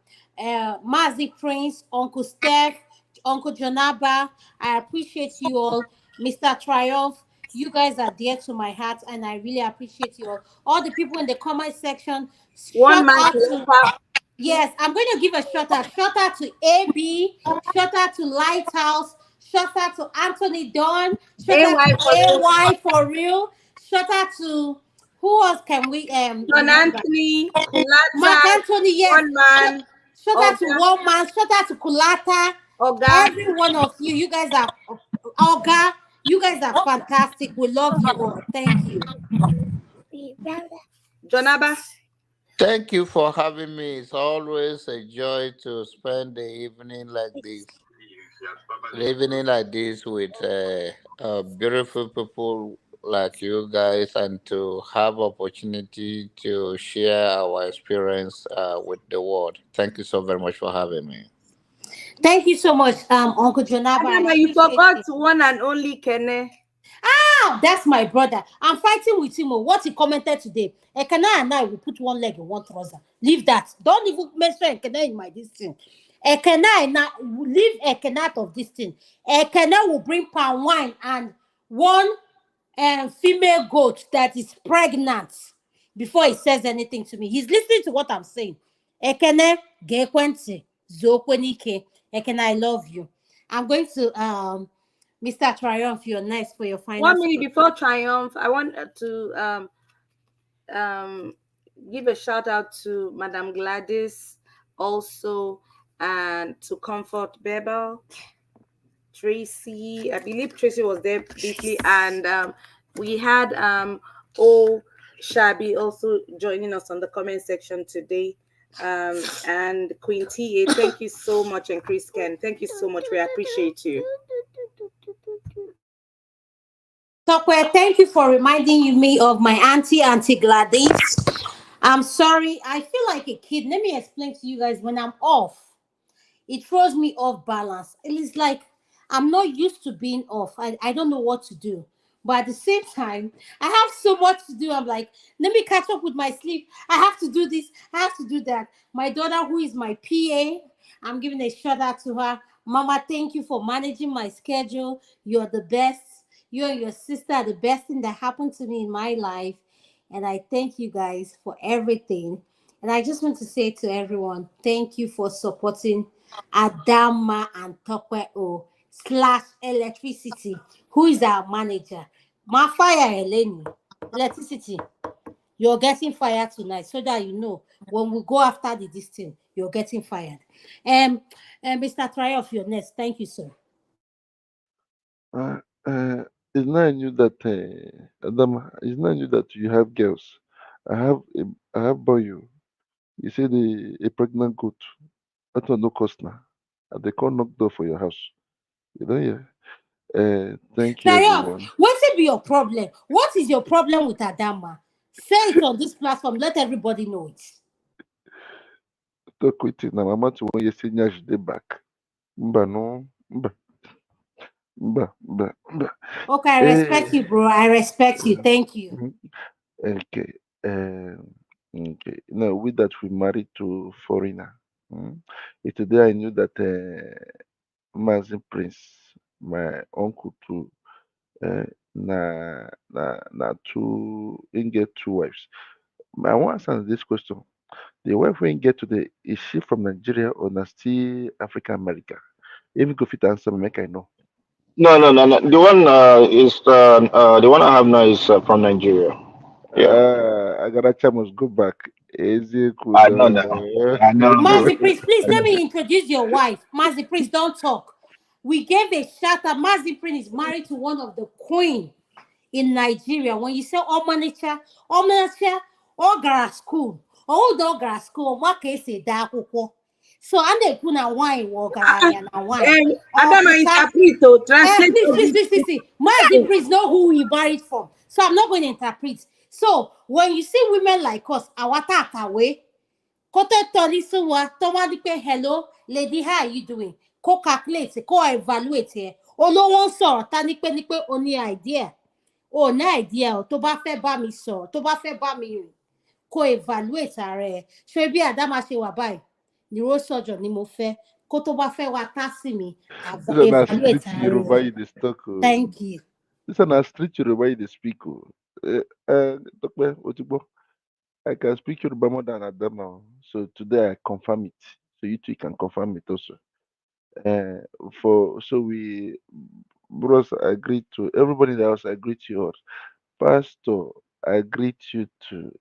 Speaker 4: Prince, Uncle Steph, Uncle Jonaba. I appreciate you all. Mr. Triumph, you guys are dear to my heart, and I really appreciate you all. All the people in the comment section,
Speaker 3: One
Speaker 4: shout
Speaker 3: man
Speaker 4: out
Speaker 3: to
Speaker 4: to.
Speaker 3: impact.
Speaker 4: Yes, I'm going to give a shout out. Shout out to AB, shout out to Lighthouse, shout out to Anthony Don, shout out
Speaker 3: AY
Speaker 4: to
Speaker 3: for real.
Speaker 4: AY for real, shout out to who else can we
Speaker 3: John
Speaker 4: remember?
Speaker 3: Anthony,
Speaker 4: Mark
Speaker 3: Kulata,
Speaker 4: Anthony, yes.
Speaker 3: one man,
Speaker 4: Shout out to
Speaker 3: Oga,
Speaker 4: One Man, shout out to Kulata.
Speaker 3: Oga.
Speaker 4: Every one of you, you guys are Olga, you guys are fantastic. We love you all. Thank you.
Speaker 3: Jonaba.
Speaker 15: Thank you for having me. It's always a joy to spend the evening like this. The evening like this with beautiful people like you guys, and to have opportunity to share our experience with the world. Thank you so very much for having me.
Speaker 4: Thank you so much, Uncle Jonaba. I
Speaker 3: Adama, you
Speaker 4: appreciate
Speaker 3: forgot
Speaker 4: it.
Speaker 3: one and only Kene.
Speaker 4: Ah, that's my brother. I'm fighting with him. What he commented today. Ekena and I will put one leg in one trouser. Leave that. Don't even mention Ekena in my this thing. Ekena and I leave Ekena out of this thing. Ekena will bring palm wine and one female goat that is pregnant before he says anything to me. He's listening to what I'm saying. Ekene gekwenti zokwenike. Ekene, I love you. I'm going to Mr. Triumph, you're next for your final.
Speaker 3: 1 minute before Triumph, I want to give a shout out to Madam Gladys also, and to Comfort Bebel, Tracy. I believe Tracy was there briefly, and we had O Shabi also joining us on the comment section today. And Queen TA, thank you so much, and Chris Ken, thank you so much. We appreciate you.
Speaker 4: Tokwe, thank you for reminding me of my Auntie Gladys. I'm sorry. I feel like a kid. Let me explain to you guys when I'm off. It throws me off balance. It is like I'm not used to being off. I don't know what to do. But at the same time, I have so much to do. I'm like, let me catch up with my sleep. I have to do this. I have to do that. My daughter, who is my PA, I'm giving a shout out to her. Mama, thank you for managing my schedule. You're the best. You and your sister are the best thing that happened to me in my life. And I thank you guys for everything. And I just want to say to everyone, thank you for supporting Adama and Tokwe O / electricity, who is our manager. Ma fire Eleni, electricity. You're getting fired tonight, so that you know when we go after this thing, you're getting fired. And Mr. Triumph, your next. Thank you, sir.
Speaker 16: Uh, it's not new that Adam. It's not new that you have girls. I have boy you. You say a pregnant goat. That one no cost now. And they can't knock door for your house. You know, yeah. Thank you,
Speaker 4: Triumph,
Speaker 16: everyone.
Speaker 4: what will be your problem? What is your problem with Adama? Say it on this platform. Let everybody know it.
Speaker 16: Talk with it now. Mama to one year senior they back. Mba no. Mba.
Speaker 4: Okay, I
Speaker 16: Eh.
Speaker 4: respect you, bro. I respect you. Thank you.
Speaker 16: Okay. Okay. Now, with that, we married to foreigner. Mm. Today I knew that Mazin Prince, my uncle too, na two, in get two wives. I want to answer this question. The wife when get to the is she from Nigeria or na still African American? If you go fit answer me, make I know.
Speaker 17: No. The one is the one I have now is from Nigeria. Yeah,
Speaker 16: I got a chance go back.
Speaker 17: I know now. I know now.
Speaker 4: Mazi Priest, please let me introduce your wife. Mazi Priest, don't talk. We gave a shout out. Mazi Priest is married to one of the queen in Nigeria. When you say Omanicha, all gara school, all the gara school, what can say that? So and they put a wine, na wine. Oh,
Speaker 3: Adama
Speaker 4: puta.
Speaker 3: interpret to translate all this.
Speaker 4: Please. Mazi Priest know who we married from. So I'm not going to interpret. So when you see women like us, our way. Koto tori suwa, tó wá ní pé hello lady, how are you doing? Kó calculate, kó evaluate ẹ. Olówó ń sọ̀rọ̀ ta ní pé o ní idea. O ní idea o, tó bá fẹ́ bá mi sọ̀rọ̀, tó bá fẹ́ bá mi rìn, kó evaluate ara ẹ. Ṣé bí Adama ṣe wà báyìí? Neurosurgeon ni mo fẹ́. Kó tó bá fẹ́ wá tá sí mi,
Speaker 16: This is na
Speaker 4: evaluate
Speaker 16: street
Speaker 4: ara
Speaker 16: Yoruba
Speaker 4: ẹ.
Speaker 16: in the stock.
Speaker 4: Thank you.
Speaker 16: This is na street Yoruba in the speak. Dokpe, Otigbo, I can speak Yoruba more than Adama. So today I confirm it. So you too can confirm it also. Uh, so we bros agreed to everybody in the house agreed to yours. Pastor agreed you to,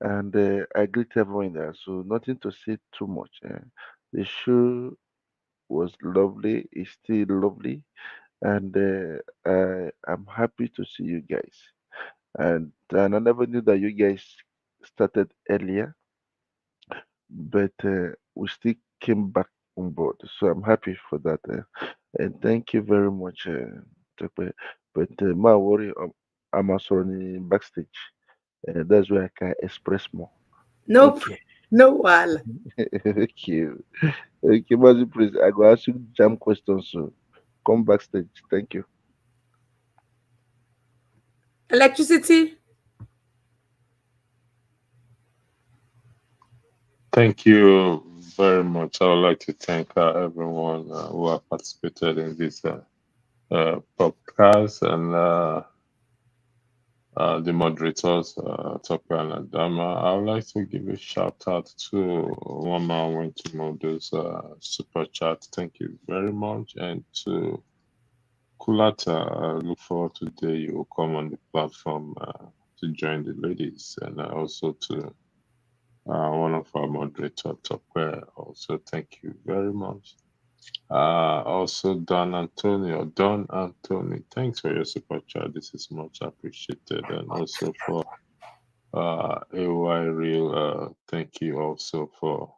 Speaker 16: and I agreed to everyone in there. So nothing to say too much. The show was lovely. It's still lovely, and I'm happy to see you guys. And I never knew that you guys started earlier, but we still came back on board. So I'm happy for that. And thank you very much, Tope. But my worry, I'm also on backstage. That's where I can express more.
Speaker 3: Nope,
Speaker 16: Okay.
Speaker 3: no wall.
Speaker 16: Thank you. Okay, Mazi, please. I go ask you jam questions. So come backstage. Thank you.
Speaker 3: Electricity.
Speaker 2: Thank you very much. I would like to thank everyone who have participated in this podcast, and the moderators, Tope and Adama. I would like to give a shout out to one man went to Modo's super chat. Thank you very much. And to Kulata, I look forward to the day you will come on the platform to join the ladies, and also to one of our moderators, Tokwe. Also, thank you very much. Also, Don Antonio, thanks for your support, chat. This is much appreciated, and also for AY Real, thank you also for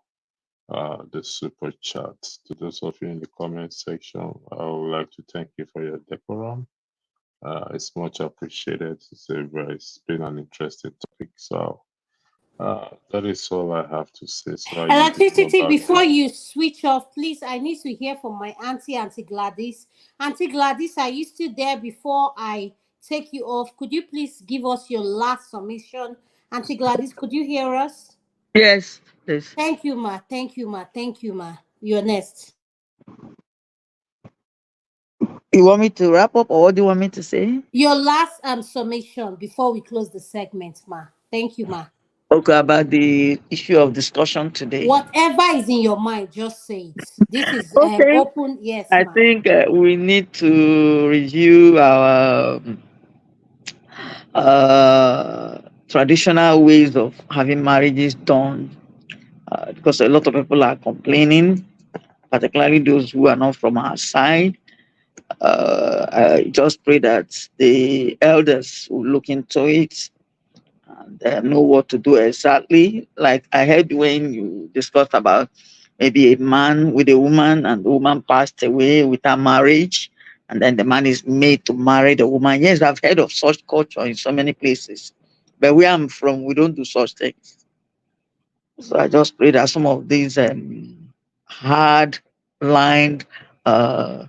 Speaker 2: the super chat. To those of you in the comment section, I would like to thank you for your decorum. It's much appreciated. It's been an interesting topic. So that is all I have to say. So I yield the floor
Speaker 4: Electricity,
Speaker 2: back to
Speaker 4: before
Speaker 2: you.
Speaker 4: you switch off, please, I need to hear from my Auntie Gladys. Auntie Gladys, are you still there before I take you off? Could you please give us your last submission? Auntie Gladys, could you hear us?
Speaker 10: Yes, yes.
Speaker 4: Thank you, ma. Thank you, ma. Thank you, ma. You're next.
Speaker 10: You want me to wrap up, or what do you want me to say?
Speaker 4: Your last submission before we close the segment, ma. Thank you, ma.
Speaker 10: Okay, about the issue of discussion today.
Speaker 4: Whatever is in your mind, just say it. This is
Speaker 10: Okay.
Speaker 4: open. Yes,
Speaker 10: I
Speaker 4: ma.
Speaker 10: think we need to review our traditional ways of having marriages done, because a lot of people are complaining, particularly those who are not from our side. I just pray that the elders will look into it and know what to do exactly. Like I heard when you discussed about maybe a man with a woman and the woman passed away without marriage, and then the man is made to marry the woman. Yes, I've heard of such culture in so many places, but where I'm from, we don't do such things. So I just pray that some of these hard lined uh,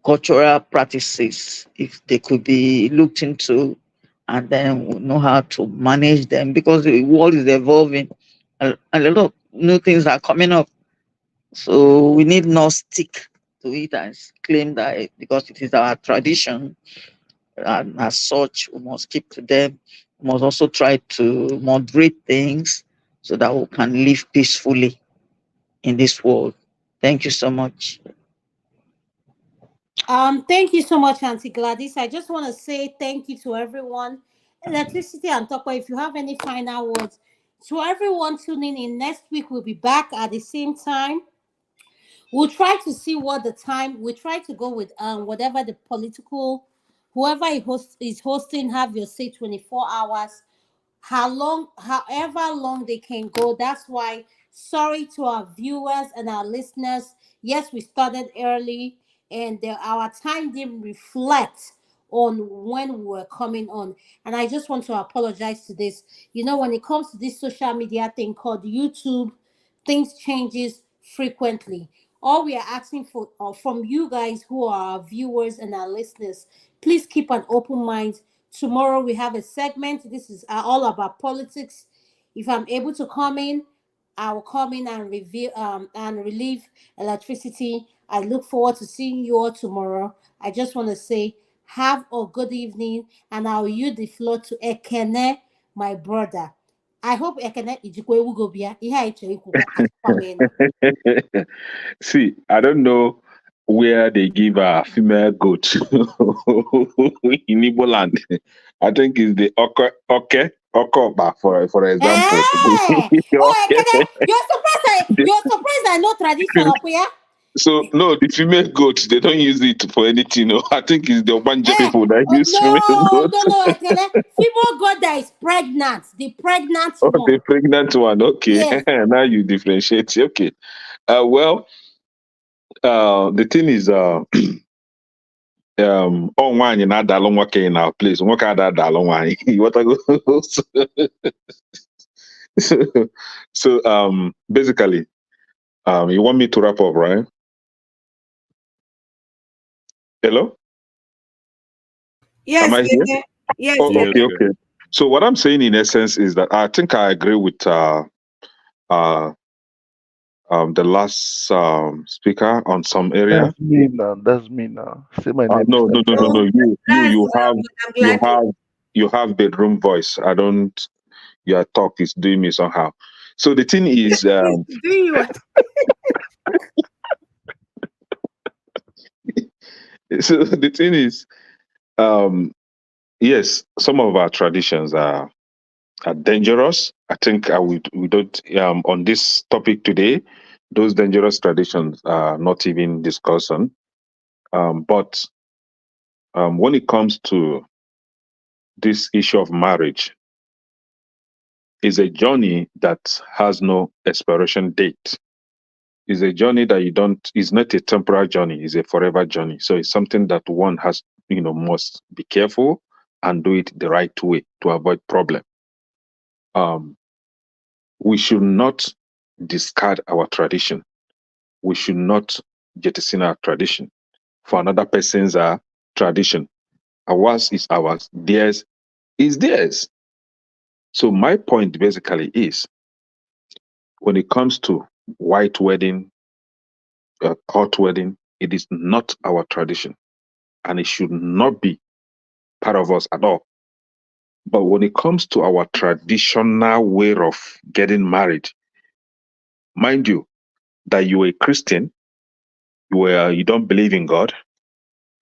Speaker 10: cultural practices, if they could be looked into, and then we know how to manage them, because the world is evolving. A lot of new things are coming up. So we need not stick to it and claim that because it is our tradition, and as such, we must keep to them. We must also try to moderate things so that we can live peacefully in this world. Thank you so much.
Speaker 4: Thank you so much, Auntie Gladys. I just want to say thank you to everyone. Electricity and Tokwa, if you have any final words. To everyone tuning in, next week we'll be back at the same time. We'll try to see what the time. We try to go with whatever the political, whoever is hosting, have your say 24 hours, how long, however long they can go. That's why, sorry to our viewers and our listeners. Yes, we started early, and our time didn't reflect on when we were coming on. And I just want to apologize to this. When it comes to this social media thing called YouTube, things changes frequently. All we are asking for from you guys who are our viewers and our listeners, please keep an open mind. Tomorrow we have a segment. This is all about politics. If I'm able to come in, I will come in and review and relieve electricity. I look forward to seeing you all tomorrow. I just want to say have a good evening, and I'll yield the floor to Ekene, my brother. I hope Ekene ijikwa ewu go bia ihe anyị chọrọ ikwu akwa wee nọ.
Speaker 12: See, I don't know where they give a female goat in Igbo land. I think it's the okoba, for example.
Speaker 4: Oh, Ekene,
Speaker 12: Okay.
Speaker 4: you're surprised I know tradition up here.
Speaker 12: So no, the female goat, they don't use it for anything. No, I think it's the Obanja people that use female
Speaker 4: No,
Speaker 12: goat.
Speaker 4: no, Ekene. Female god that is pregnant, the pregnant
Speaker 12: Oh, the
Speaker 4: one.
Speaker 12: pregnant one. Okay,
Speaker 4: Yes.
Speaker 12: now you differentiate. Okay. Well, the thing is, ọ nwaanyị na-adalụ nwoke in our place, nwoke adalụ nwaanyị. Ịghọtago? So basically, you want me to wrap up, right? Hello?
Speaker 3: Yes,
Speaker 12: Am I
Speaker 3: you're
Speaker 12: here?
Speaker 3: there. Yes,
Speaker 12: Oh,
Speaker 3: you're
Speaker 2: Yes,
Speaker 12: okay,
Speaker 3: there.
Speaker 2: yes.
Speaker 12: okay. So what I'm saying in essence is that I think I agree with the last speaker on some area.
Speaker 16: That's me now. That's me now. Say my name,
Speaker 12: No,
Speaker 16: Mr.
Speaker 12: no, no, no,
Speaker 3: Oh,
Speaker 12: no.
Speaker 16: Taiwo.
Speaker 3: that's I'm
Speaker 12: You
Speaker 3: glad
Speaker 12: have you have bedroom voice. I don't. Your talk is doing me somehow. So the thing is,
Speaker 3: do you what?
Speaker 12: so the thing is, yes, some of our traditions are are dangerous. I think we don't on this topic today. Those dangerous traditions are not even discussed on. But when it comes to this issue of marriage, is a journey that has no expiration date. It's a journey that you don't. It's not a temporary journey. It's a forever journey. So it's something that one has, must be careful and do it the right way to avoid problem. Um, we should not discard our tradition. We should not jettison our tradition for another person's tradition. Ours is ours. Theirs is theirs. So my point basically is, when it comes to white wedding, court wedding, it is not our tradition, and it should not be part of us at all. But when it comes to our traditional way of getting married, mind you, that you're a Christian, you don't believe in God,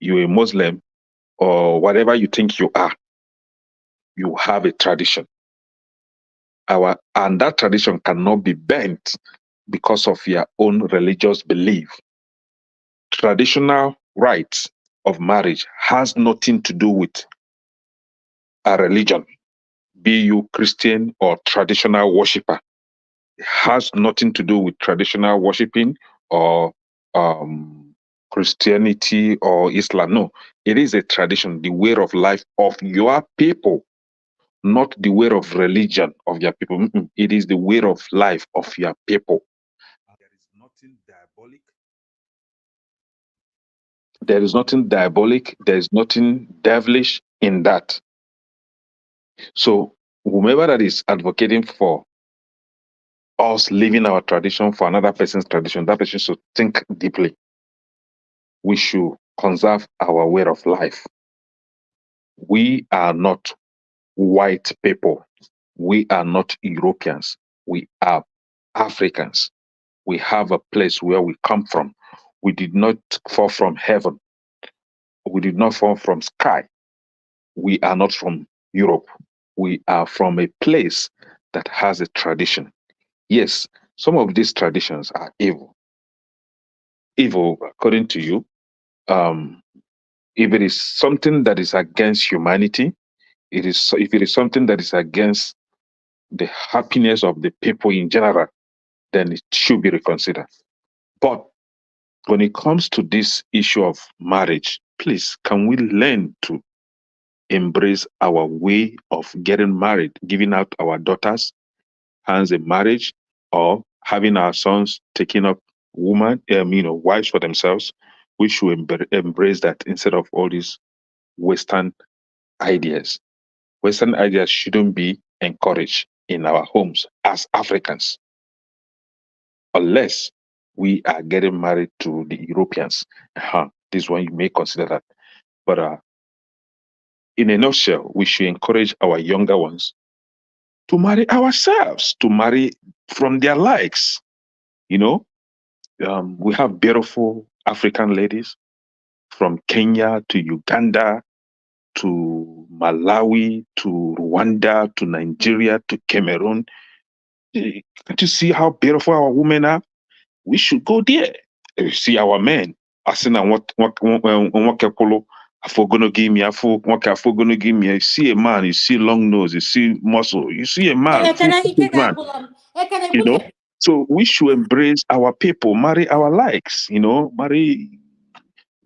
Speaker 12: you're a Muslim, or whatever you think you are, you have a tradition. And that tradition cannot be bent because of your own religious belief. Traditional rites of marriage has nothing to do with a religion, be you Christian or traditional worshiper. It has nothing to do with traditional worshiping or Christianity or Islam. No, it is a tradition, the way of life of your people, not the way of religion of your people. It is the way of life of your people. There is nothing diabolic. There is nothing diabolic. There is nothing devilish in that. So whomever that is advocating for us leaving our tradition for another person's tradition, that person should think deeply. We should conserve our way of life. We are not white people. We are not Europeans. We are Africans. We have a place where we come from. We did not fall from heaven. We did not fall from sky. We are not from Europe. We are from a place that has a tradition. Yes, some of these traditions are evil. Evil, according to you, if it is something that is against humanity, if it is something that is against the happiness of the people in general, then it should be reconsidered. But when it comes to this issue of marriage, please, can we learn to embrace our way of getting married, giving out our daughters hands in marriage, or having our sons taking up wives for themselves? We should embrace that instead of all these Western ideas. Western ideas shouldn't be encouraged in our homes as Africans, unless we are getting married to the Europeans. This one you may consider that. But in a nutshell, we should encourage our younger ones to marry ourselves, to marry from their likes. We have beautiful African ladies from Kenya to Uganda to Malawi to Rwanda to Nigeria to Cameroon. Can't you see how beautiful our women are? We should go there. You see our men. I see now what gonna give me, gonna give me. You see a man, you see long nose, you see muscle, you see a man, full man. So we should embrace our people, marry our likes, marry.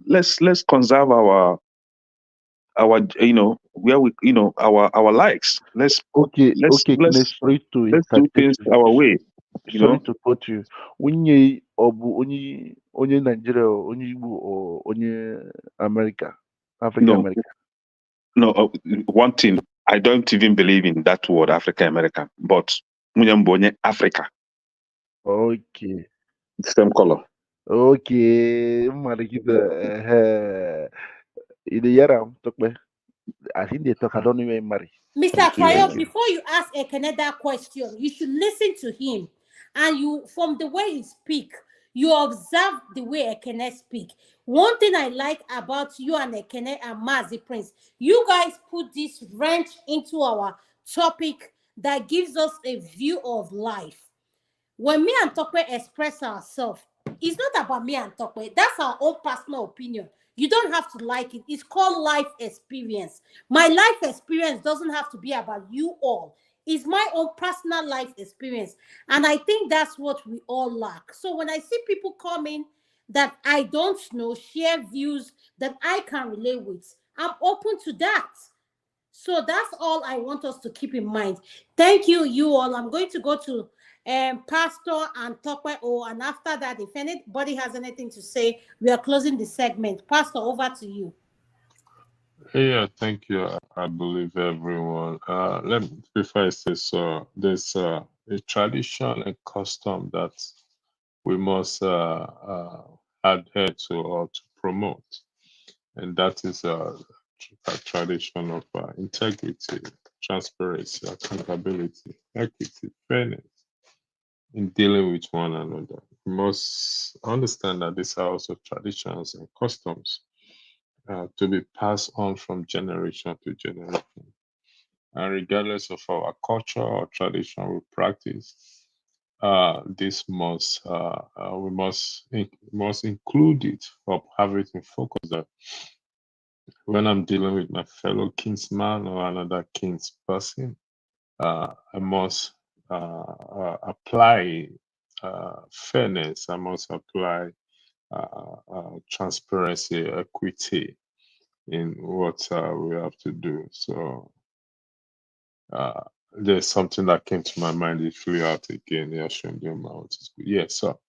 Speaker 12: Let's conserve our where we our likes. Let's
Speaker 16: Okay,
Speaker 12: let's let's
Speaker 16: sorry to
Speaker 12: let's do
Speaker 16: interject
Speaker 12: things
Speaker 16: you.
Speaker 12: our way.
Speaker 16: Sorry to cut you. Onye obu onye Nigeria, onye Igbo, or onye America, Africa
Speaker 12: No,
Speaker 16: America.
Speaker 12: no. One thing, I don't even believe in that word, Africa American, but Munyambonye Africa,
Speaker 16: Okay.
Speaker 12: same color.
Speaker 16: Okay. Marikita. In the year talk me. I think they talk. I don't even marry.
Speaker 4: Mr.
Speaker 16: So yeah.
Speaker 4: Fayo, before you ask Ekene that question, you should listen to him. And you, from the way he speak, you observe the way Ekene speak. One thing I like about you and Ekene and Mazi Prince, you guys put this wrench into our topic that gives us a view of life. When me and Tokwe express ourselves, it's not about me and Tokwe. That's our own personal opinion. You don't have to like it. It's called life experience. My life experience doesn't have to be about you all. It's my own personal life experience. And I think that's what we all lack. So when I see people coming that I don't know, share views that I can relate with, I'm open to that. So that's all I want us to keep in mind. Thank you, you all. I'm going to go to Pastor and Tokwe O, and after that, if anybody has anything to say, we are closing the segment. Pastor, over to you.
Speaker 2: Yeah, thank you. I believe everyone. Let me, before I say so, there's a tradition and custom that we must adhere to or to promote, and that is a tradition of integrity, transparency, accountability, equity, fairness in dealing with one another. We must understand that these are also traditions and customs to be passed on from generation to generation. And regardless of our culture or tradition we practice, this must we must include it or have it in focus that when I'm dealing with my fellow kinsman or another kinsperson, I must apply fairness. I must apply transparency, equity in what we have to do. So there's something that came to my mind. It flew out again. Yeah, so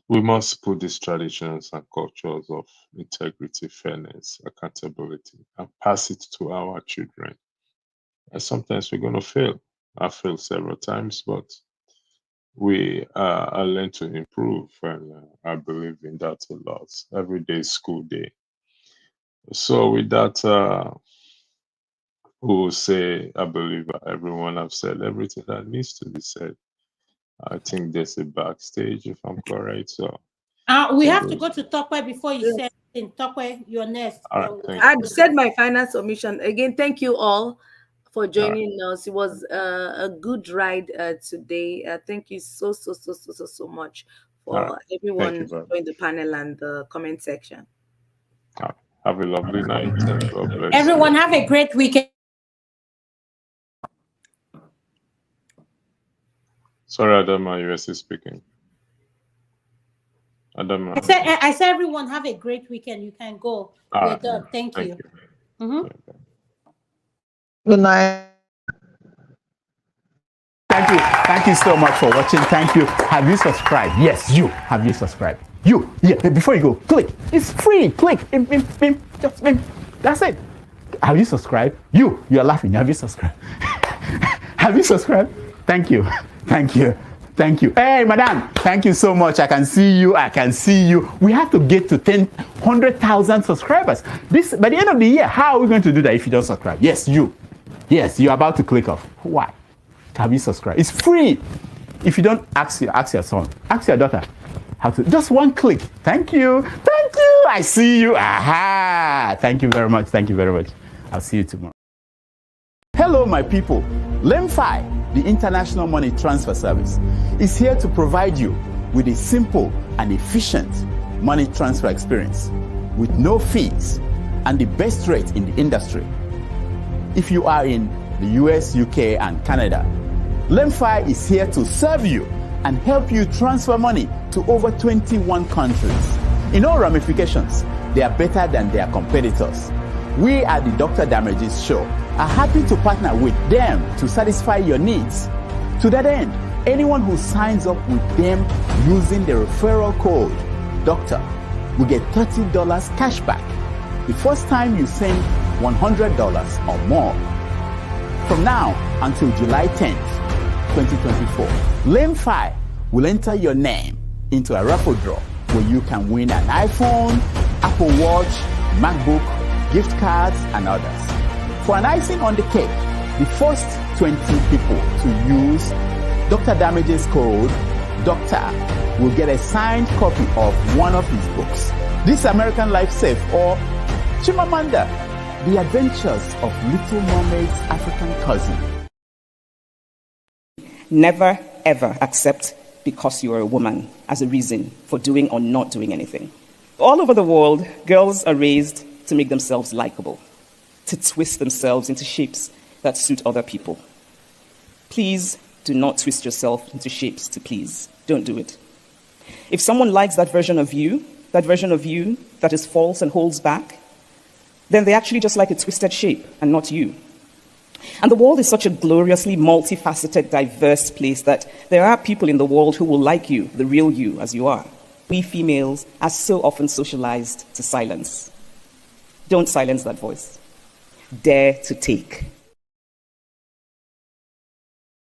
Speaker 2: we must put these traditions and cultures of integrity, fairness, accountability, and pass it to our children. And sometimes we're going to fail. I failed several times, but we I learned to improve, and I believe in that a lot. Every day is school day. So with that, we'll say, I believe everyone have said everything that needs to be said. I think there's a backstage, if I'm correct. So
Speaker 4: we have to go to Tokwe before you say anything. Tokwe, you're next.
Speaker 2: All right,
Speaker 3: I've said my final submission. Again, thank you all for joining us. It was a good ride today. Thank you so much for everyone joining the panel and the comment section.
Speaker 2: Have a lovely night and God bless
Speaker 4: everyone.
Speaker 2: you.
Speaker 4: Have a great weekend.
Speaker 2: Sorry, Adama, you were still speaking. Adama.
Speaker 4: I said everyone have a great weekend. You can go. We're done. Thank you.
Speaker 10: Good night.
Speaker 1: Thank you so much for watching. Thank you. Have you subscribed? Yes, you. Have you subscribed? You. Yeah, before you go, click. It's free. Click. Just that's it. Have you subscribed? You're laughing. Have you subscribed? Have you subscribed? Thank you. Thank you. Thank you. Hey, madam, thank you so much. I can see you. We have to get to 100,000 subscribers. This by the end of the year. How are we going to do that if you don't subscribe? Yes, you. Yes, you're about to click off. Why? Have you subscribed? It's free. If you don't, ask your son, ask your daughter how to. Just one click. Thank you. Thank you. I see you. Aha. Thank you very much. Thank you very much. I'll see you tomorrow. Hello, my people. Wofai, the international money transfer service, is here to provide you with a simple and efficient money transfer experience with no fees and the best rate in the industry. If you are in the US, UK, and Canada, Wofai is here to serve you and help you transfer money to over 21 countries. In all ramifications, they are better than their competitors. We at the Dr. Damages Show are happy to partner with them to satisfy your needs. To that end, anyone who signs up with them using the referral code DOCTOR will get $30 cash back the first time you send $100 or more. From now until July 10th, 2024, Wofai will enter your name into a raffle draw where you can win an iPhone, Apple Watch, MacBook, gift cards, and others. For an icing on the cake, the first 20 people to use Dr. Damages code DOCTOR will get a signed copy of one of his books, This American Life Safe or Chimamanda, The Adventures of Little Mermaid's African Cousin.
Speaker 5: never, ever accept because you are a woman as a reason for doing or not doing anything. All over the world, girls are raised to make themselves likable, to twist themselves into shapes that suit other people. Please do not twist yourself into shapes to please. Don't do it. If someone likes that version of you that is false and holds back, then they actually just like a twisted shape and not you. And the world is such a gloriously multifaceted, diverse place that there are people in the world who will like you, the real you, as you are. We females are so often socialized to silence. Don't silence that voice. Dare to take.